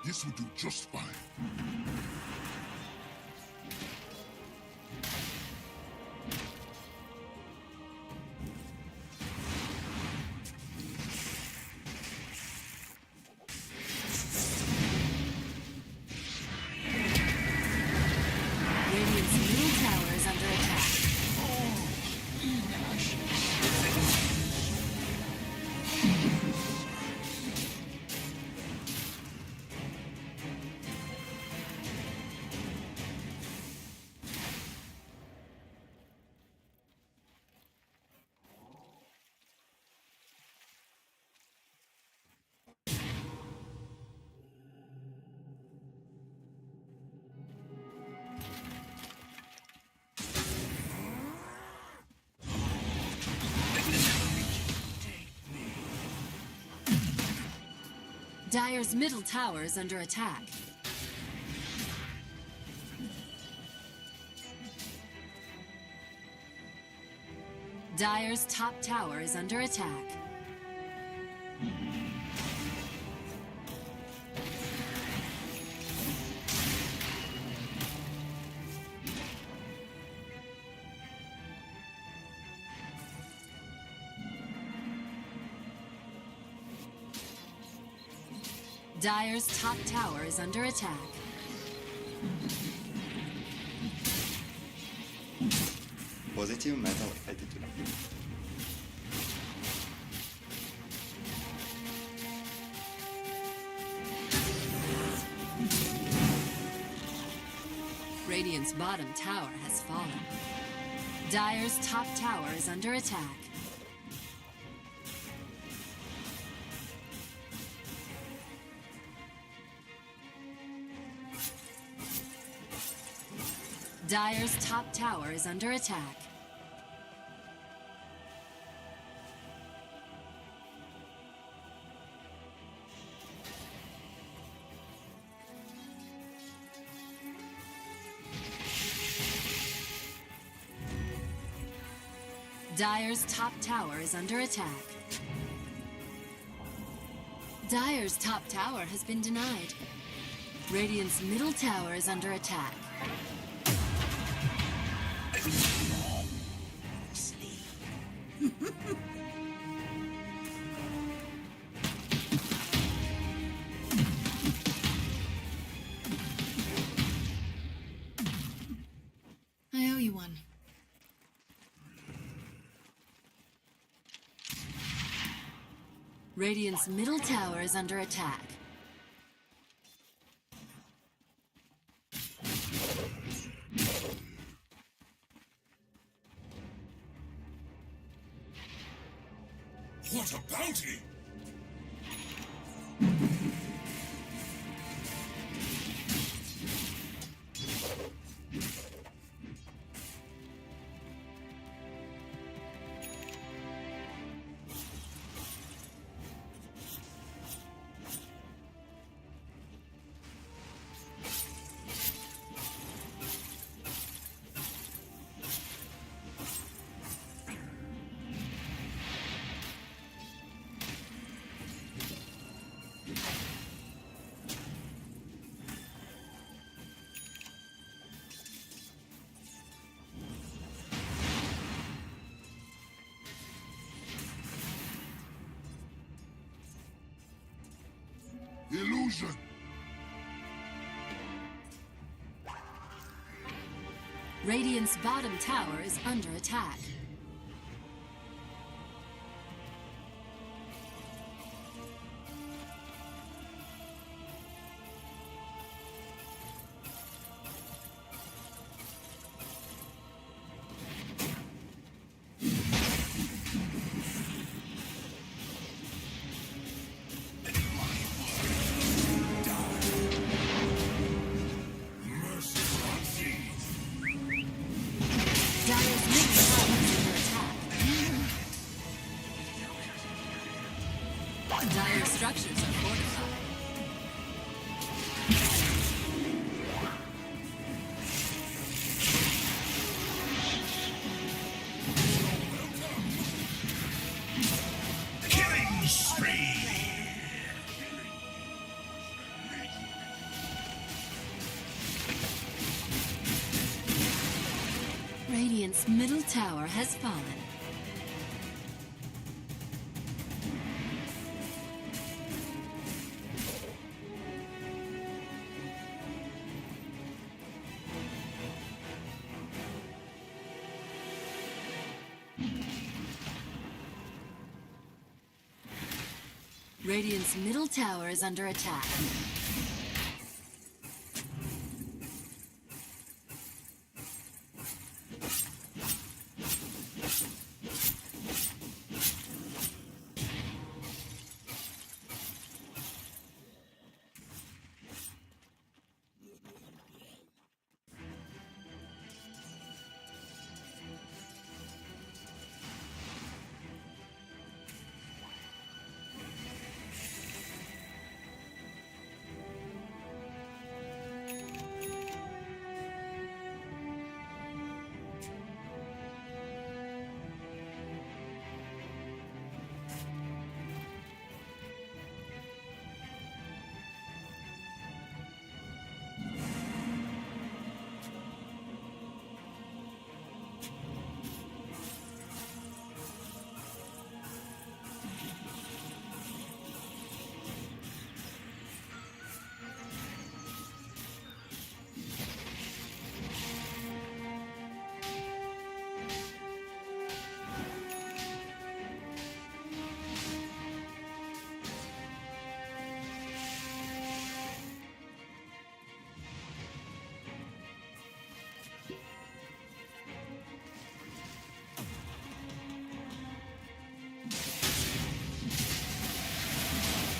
S8: This will do just fine.
S5: Radiant's middle tower is under attack. Dire's middle tower is under attack. Dire's top tower is under attack. Dire's top tower is under attack.
S7: Positive metal attitude.
S5: Radiant's bottom tower has fallen. Dire's top tower is under attack. Dire's top tower is under attack. Dire's top tower is under attack. Dire's top tower has been denied. Radiant's middle tower is under attack.
S3: I owe you one.
S5: Radiant's middle tower is under attack.
S8: What a bounty! Illusion!
S5: Radiant's bottom tower is under attack. Dire structures are fortified.
S8: Killing spree!
S5: Radiant's middle tower has fallen. Radiant's middle tower is under attack.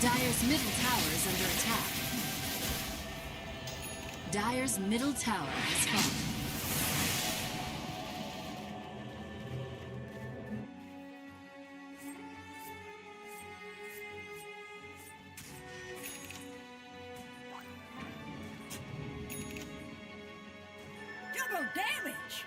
S5: Dire's middle tower is under attack. Dire's middle tower has fallen.
S3: Double damage!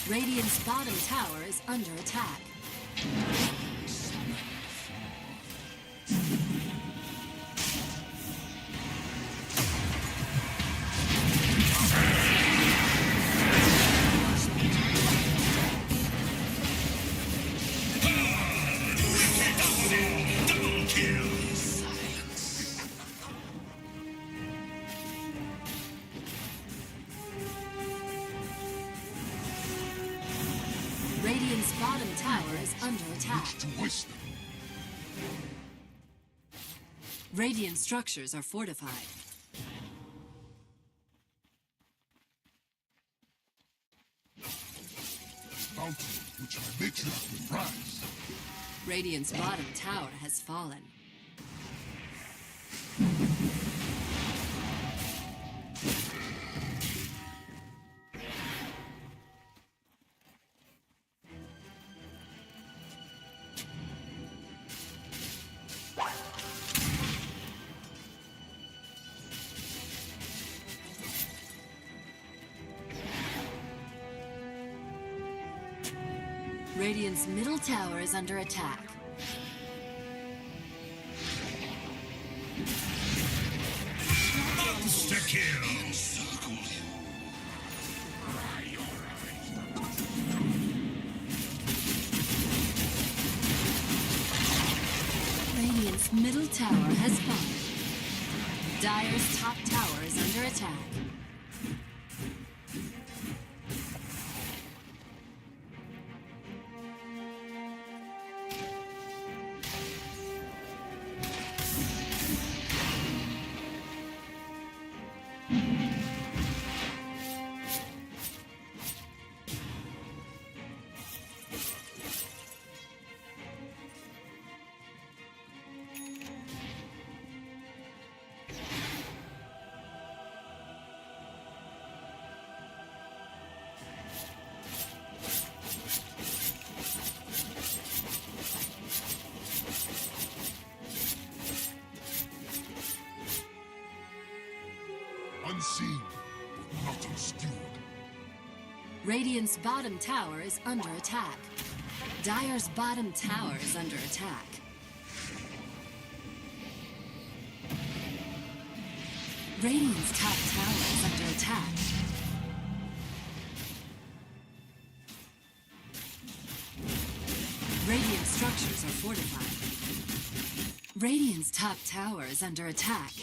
S5: Radiant's bottom tower is under attack. Radiant's bottom tower is under attack. Radiant structures are fortified.
S8: Fountain, which my matriarch will rise.
S5: Radiant's bottom tower has fallen. Radiant's middle tower is under attack.
S8: Monster kill!
S5: Radiant's middle tower has fallen. Dire's top tower is under attack.
S8: Unseen, but not obscured.
S5: Radiant's bottom tower is under attack. Dire's bottom tower is under attack. Radiant's top tower is under attack. Radiant structures are fortified. Radiant's top tower is under attack.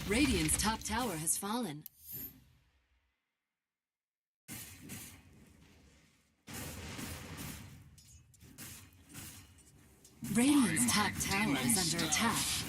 S5: Radiant's top tower has fallen. Radiant's top tower is under attack.